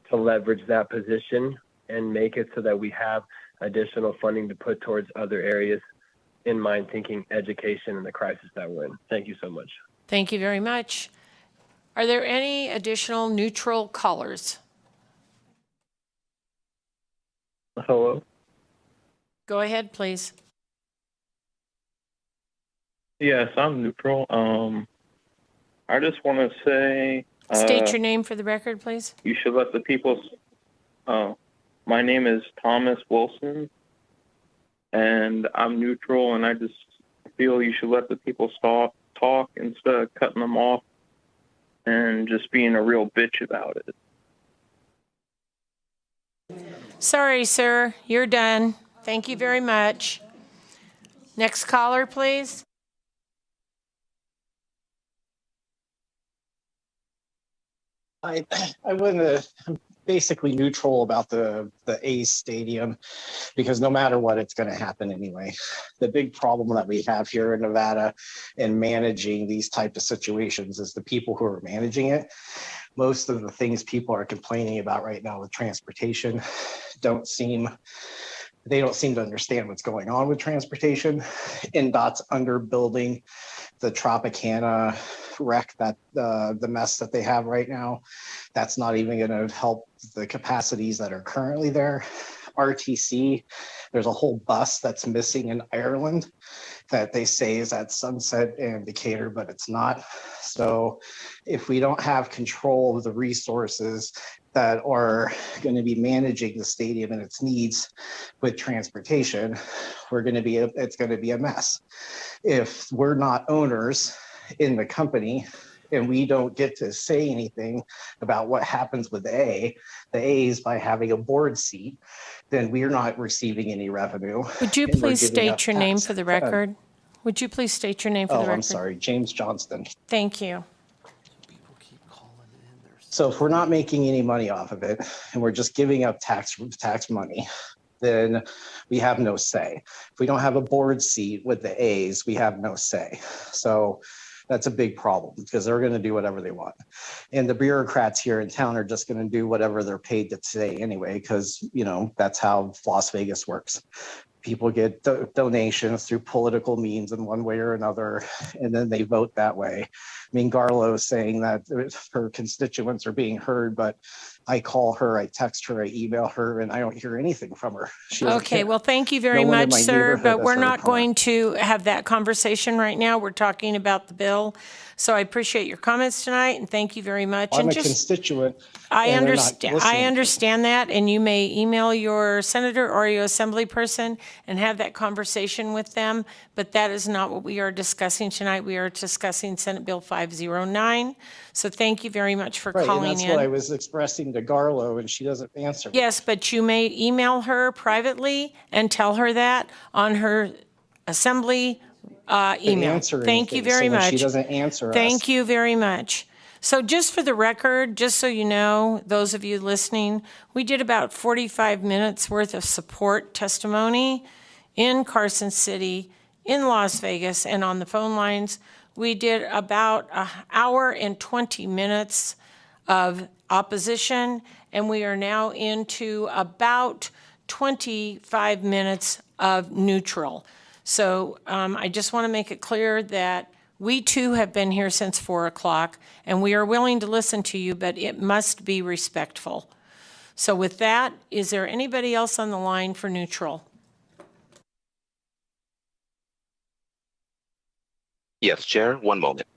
S3: to leverage that position and make it so that we have additional funding to put towards other areas, in mind thinking education and the crisis that we're in. Thank you so much.
S1: Thank you very much. Are there any additional neutral callers?
S3: Hello.
S1: Go ahead, please.
S5: Yes, I'm neutral. I just want to say.
S1: State your name for the record, please.
S5: You should let the people. My name is Thomas Wilson, and I'm neutral, and I just feel you should let the people talk instead of cutting them off and just being a real bitch about it.
S1: Sorry, sir. You're done. Thank you very much. Next caller, please.
S17: I wouldn't. I'm basically neutral about the A's stadium because no matter what, it's going to happen anyway. The big problem that we have here in Nevada in managing these type of situations is the people who are managing it. Most of the things people are complaining about right now with transportation don't seem to understand what's going on with transportation. NDOT's underbuilding the Tropicana wreck, that the mess that they have right now. That's not even going to help the capacities that are currently there. RTC, there's a whole bus that's missing in Ireland that they say is at Sunset and Decatur, but it's not. So if we don't have control of the resources that are going to be managing the stadium and its needs with transportation, it's going to be a mess. If we're not owners in the company and we don't get to say anything about what happens with the A's by having a board seat, then we're not receiving any revenue.
S1: Would you please state your name for the record? Would you please state your name for the record?
S17: I'm sorry, James Johnston.
S1: Thank you.
S17: So if we're not making any money off of it and we're just giving up tax money, then we have no say. If we don't have a board seat with the A's, we have no say. So that's a big problem because they're going to do whatever they want. And the bureaucrats here in town are just going to do whatever they're paid to say anyway, because, you know, that's how Las Vegas works. People get donations through political means in one way or another, and then they vote that way. I mean, Garlo's saying that her constituents are being heard, but I call her, I text her, I email her, and I don't hear anything from her.
S1: Okay, well, thank you very much, sir, but we're not going to have that conversation right now. We're talking about the bill. So I appreciate your comments tonight, and thank you very much.
S17: I'm a constituent.
S1: I understand that, and you may email your senator or your assembly person and have that conversation with them, but that is not what we are discussing tonight. We are discussing Senate Bill 509. So thank you very much for calling in.
S17: And that's what I was expressing to Garlo, and she doesn't answer.
S1: Yes, but you may email her privately and tell her that on her assembly email. Thank you very much.
S17: She doesn't answer us.
S1: Thank you very much. So just for the record, just so you know, those of you listening, we did about 45 minutes worth of support testimony in Carson City, in Las Vegas, and on the phone lines. We did about an hour and 20 minutes of opposition, and we are now into about 25 minutes of neutral. So I just want to make it clear that we too have been here since 4 o'clock, and we are willing to listen to you, but it must be respectful. So with that, is there anybody else on the line for neutral?
S6: Yes, Chair, one moment.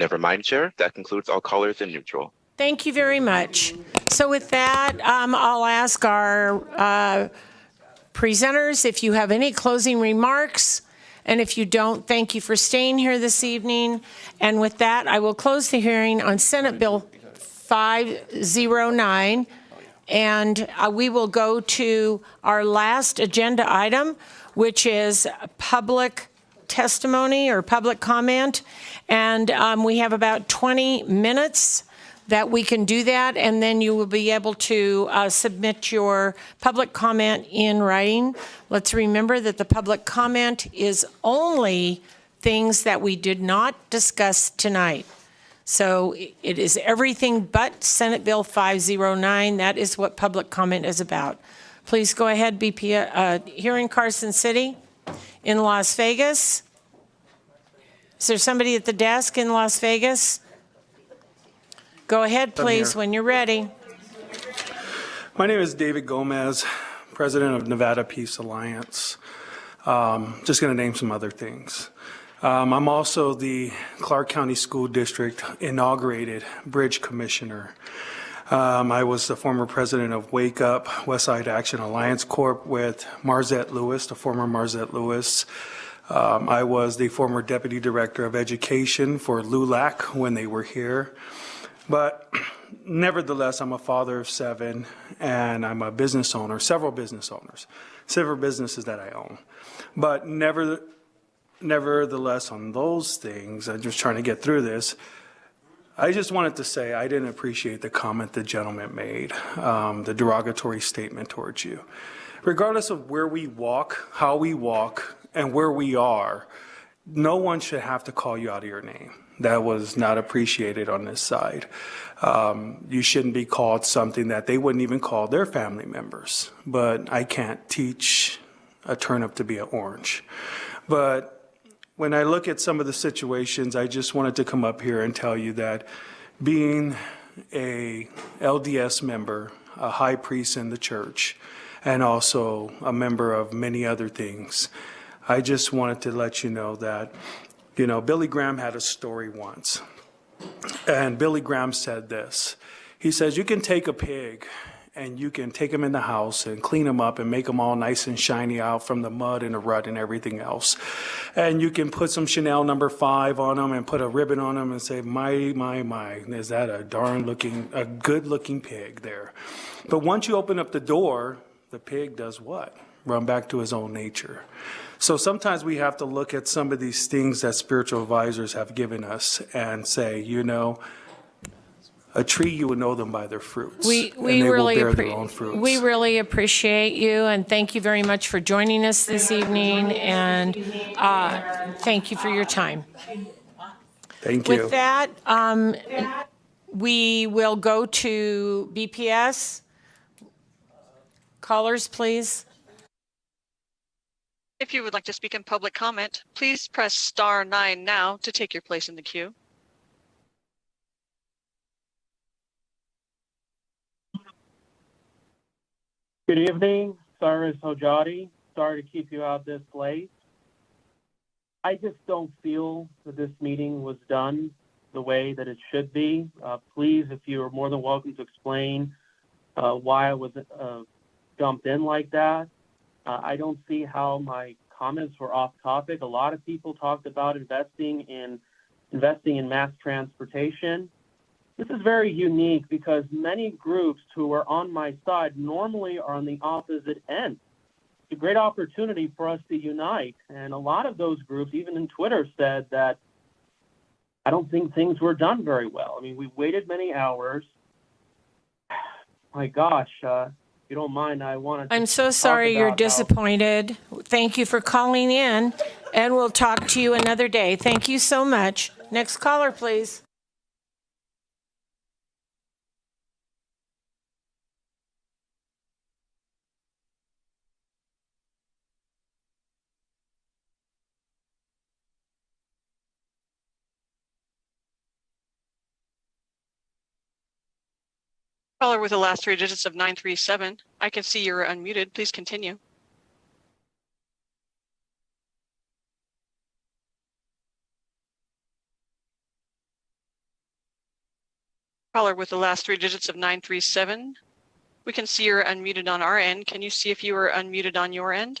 S6: Never mind, Chair. That concludes all callers in neutral.
S1: Thank you very much. So with that, I'll ask our presenters if you have any closing remarks. And if you don't, thank you for staying here this evening. And with that, I will close the hearing on Senate Bill 509. And we will go to our last agenda item, which is public testimony or public comment. And we have about 20 minutes that we can do that, and then you will be able to submit your public comment in writing. Let's remember that the public comment is only things that we did not discuss tonight. So it is everything but Senate Bill 509. That is what public comment is about. Please go ahead, BP, here in Carson City, in Las Vegas. Is there somebody at the desk in Las Vegas? Go ahead, please, when you're ready.
S4: My name is David Gomez, president of Nevada Peace Alliance. Just going to name some other things. I'm also the Clark County School District inaugurated bridge commissioner. I was the former president of Wake Up Westside Action Alliance Corp with Marzette Lewis, the former Marzette Lewis. I was the former deputy director of education for LULAC when they were here. But nevertheless, I'm a father of 7, and I'm a business owner, several businesses that I own. But nevertheless, on those things, I'm just trying to get through this. I just wanted to say I didn't appreciate the comment the gentleman made, the derogatory statement towards you. Regardless of where we walk, how we walk, and where we are, no one should have to call you out of your name. That was not appreciated on this side. You shouldn't be called something that they wouldn't even call their family members. But I can't teach a turnip to be an orange. But when I look at some of the situations, I just wanted to come up here and tell you that being a LDS member, a high priest in the church, and also a member of many other things, I just wanted to let you know that, you know, Billy Graham had a story once. And Billy Graham said this. He says, you can take a pig and you can take them in the house and clean them up and make them all nice and shiny out from the mud and the rut and everything else. And you can put some Chanel number 5 on them and put a ribbon on them and say, my, is that a good looking pig there? But once you open up the door, the pig does what? Run back to his own nature. So sometimes we have to look at some of these things that spiritual advisors have given us and say, a tree, you would know them by their fruits.
S1: We
S4: and they
S1: really
S4: will bear their own fruits.
S1: We really appreciate you, and thank you very much for joining us this evening, and thank you for your time.
S4: Thank you.
S1: With that, we will go to BPS. Callers, please.
S7: If you would like to speak in public comment, please press *9 now to take your place in the queue.
S10: Good evening, Cyrus Hojati. Sorry to keep you out this late. I just don't feel that this meeting was done the way that it should be. Please, if you are more than welcome to explain why I was dumped in like that. I don't see how my comments were off topic. A lot of people talked about investing in mass transportation. This is very unique because many groups who are on my side normally are on the opposite end. It's a great opportunity for us to unite. And a lot of those groups, even in Twitter, said that I don't think things were done very well. I mean, we waited many hours. My gosh, if you don't mind, I want to.
S1: I'm so sorry you're disappointed. Thank you for calling in, and we'll talk to you another day. Thank you so much. Next caller, please.
S7: Caller with the last 3 digits of 937. I can see you're unmuted. Please continue. Caller with the last 3 digits of 937. We can see you're unmuted on our end. Can you see if you are unmuted on your end?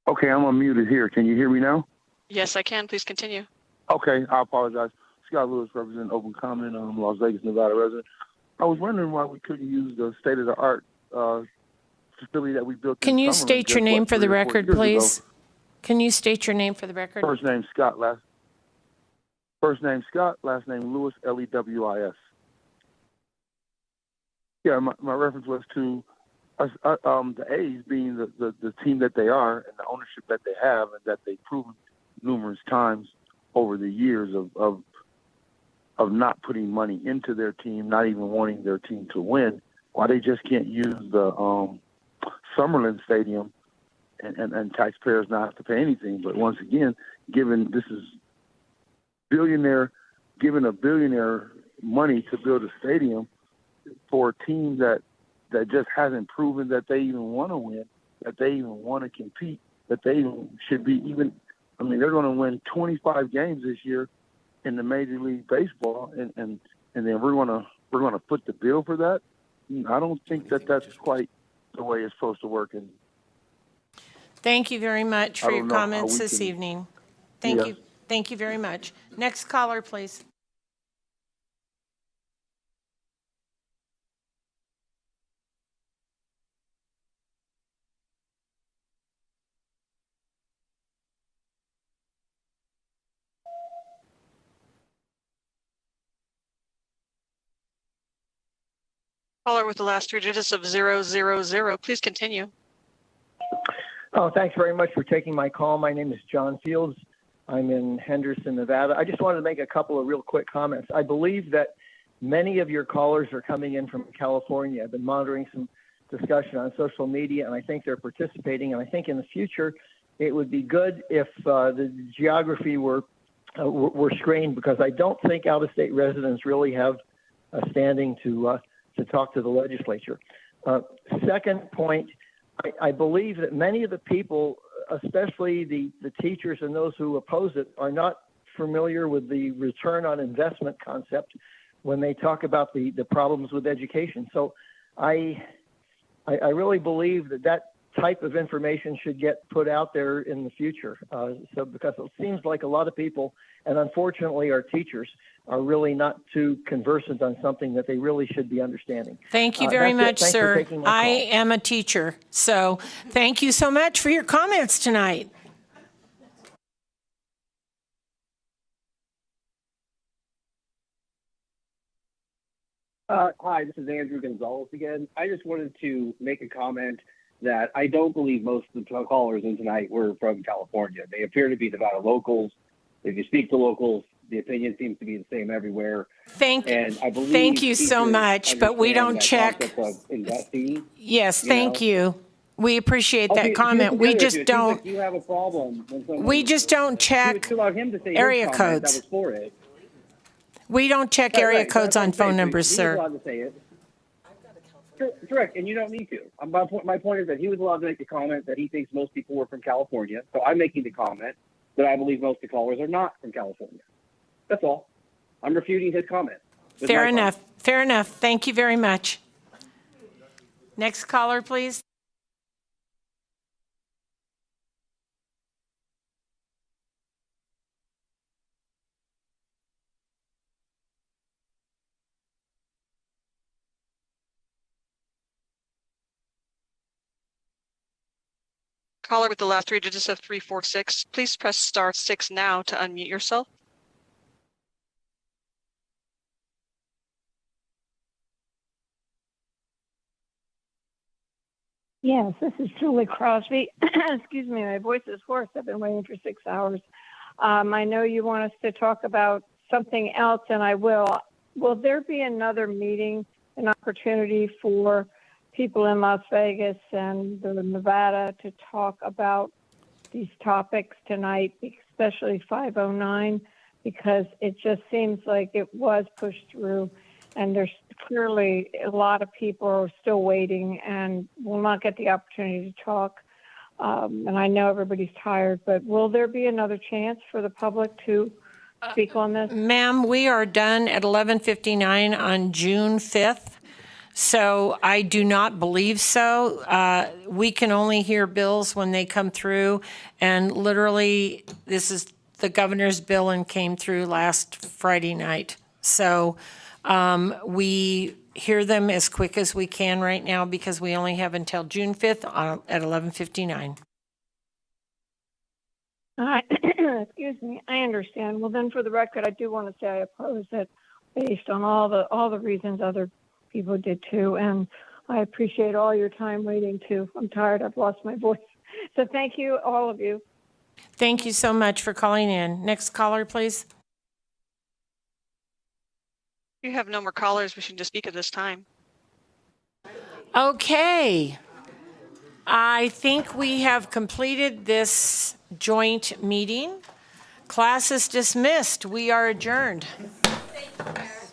S12: Okay, I'm unmuted here. Can you hear me now?
S7: Yes, I can. Please continue.
S12: Okay, I apologize. Scott Lewis, representing Open Comment, Las Vegas, Nevada resident. I was wondering why we couldn't use the state-of-the-art facility that we built.
S1: Can you state your name for the record, please? Can you state your name for the record?
S12: First name Scott, last name Lewis, Lewis. Yeah, my reference was to the A's being the team that they are and the ownership that they have and that they've proven numerous times over the years of not putting money into their team, not even wanting their team to win, why they just can't use the Summerlin Stadium and taxpayers not have to pay anything. But once again, given this is giving a billionaire money to build a stadium for a team that just hasn't proven that they even want to win, that they even want to compete, that they even should be even. I mean, they're going to win 25 games this year in the Major League Baseball, and then we're gonna foot the bill for that. I don't think that's quite the way it's supposed to work. And
S1: thank you very much for your comments this evening. Thank you. Thank you very much. Next caller, please.
S7: Caller with the last 3 digits of 000. Please continue.
S14: Oh, thanks very much for taking my call. My name is John Fields. I'm in Henderson, Nevada. I just wanted to make a couple of real quick comments. I believe that many of your callers are coming in from California. I've been monitoring some discussion on social media, and I think they're participating. And I think in the future, it would be good if the geography were screened, because I don't think out-of-state residents really have a standing to talk to the legislature. Second point, I believe that many of the people, especially the teachers and those who oppose it, are not familiar with the return on investment concept, when they talk about the problems with education. So I really believe that type of information should get put out there in the future. So because it seems like a lot of people, and unfortunately our teachers, are really not too conversant on something that they really should be understanding.
S1: Thank you very much,
S14: Thanks for
S1: sir.
S14: taking my call.
S1: I am a teacher, so thank you so much for your comments tonight.
S8: Hi, this is Andrew Gonzalez again. I just wanted to make a comment that I don't believe most of the callers in tonight were from California. They appear to be Nevada locals. If you speak to locals, the opinion seems to be the same everywhere.
S1: Thank you so much, but we don't check. Yes, thank you. We appreciate that comment. We just don't.
S8: You have a problem when someone,
S1: We just don't check
S8: him to say
S1: area
S8: his comment
S1: codes.
S8: that was for it.
S1: We don't check area codes on phone numbers,
S8: He was
S1: sir.
S8: allowed to say it. Correct, and you don't need to. My point is that he was allowed to make the comment that he thinks most people were from California. So I'm making the comment that I believe most of the callers are not from California. That's all. I'm refuting his comment.
S1: Fair enough. Fair enough. Thank you very much. Next caller, please.
S7: Caller with the last three digits of 346, please press *6 now to unmute yourself.
S11: Yes, this is Julie Crosby. Excuse me, my voice is hoarse. I've been waiting for 6 hours. I know you want us to talk about something else, and I will. Will there be another meeting, an opportunity for people in Las Vegas and Nevada to talk about these topics tonight, especially 509, because it just seems like it was pushed through, and there's clearly a lot of people are still waiting and will not get the opportunity to talk. And I know everybody's tired, but will there be another chance for the public to speak on this?
S1: Ma'am, we are done at 11:59 on June 5th. So I do not believe so. We can only hear bills when they come through. And literally, this is the governor's bill and came through last Friday night. So we hear them as quick as we can right now because we only have until June 5th at 11:59.
S11: Excuse me, I understand. Well, then for the record, I do want to say I oppose it based on all the reasons other people did too, and I appreciate all your time waiting too. I'm tired. I've lost my voice. So thank you, all of you.
S1: Thank you so much for calling in. Next caller, please.
S7: You have no more callers wishing to speak at this time.
S1: Okay. I think we have completed this joint meeting. Class is dismissed. We are adjourned.
S23: Thank you, Karen.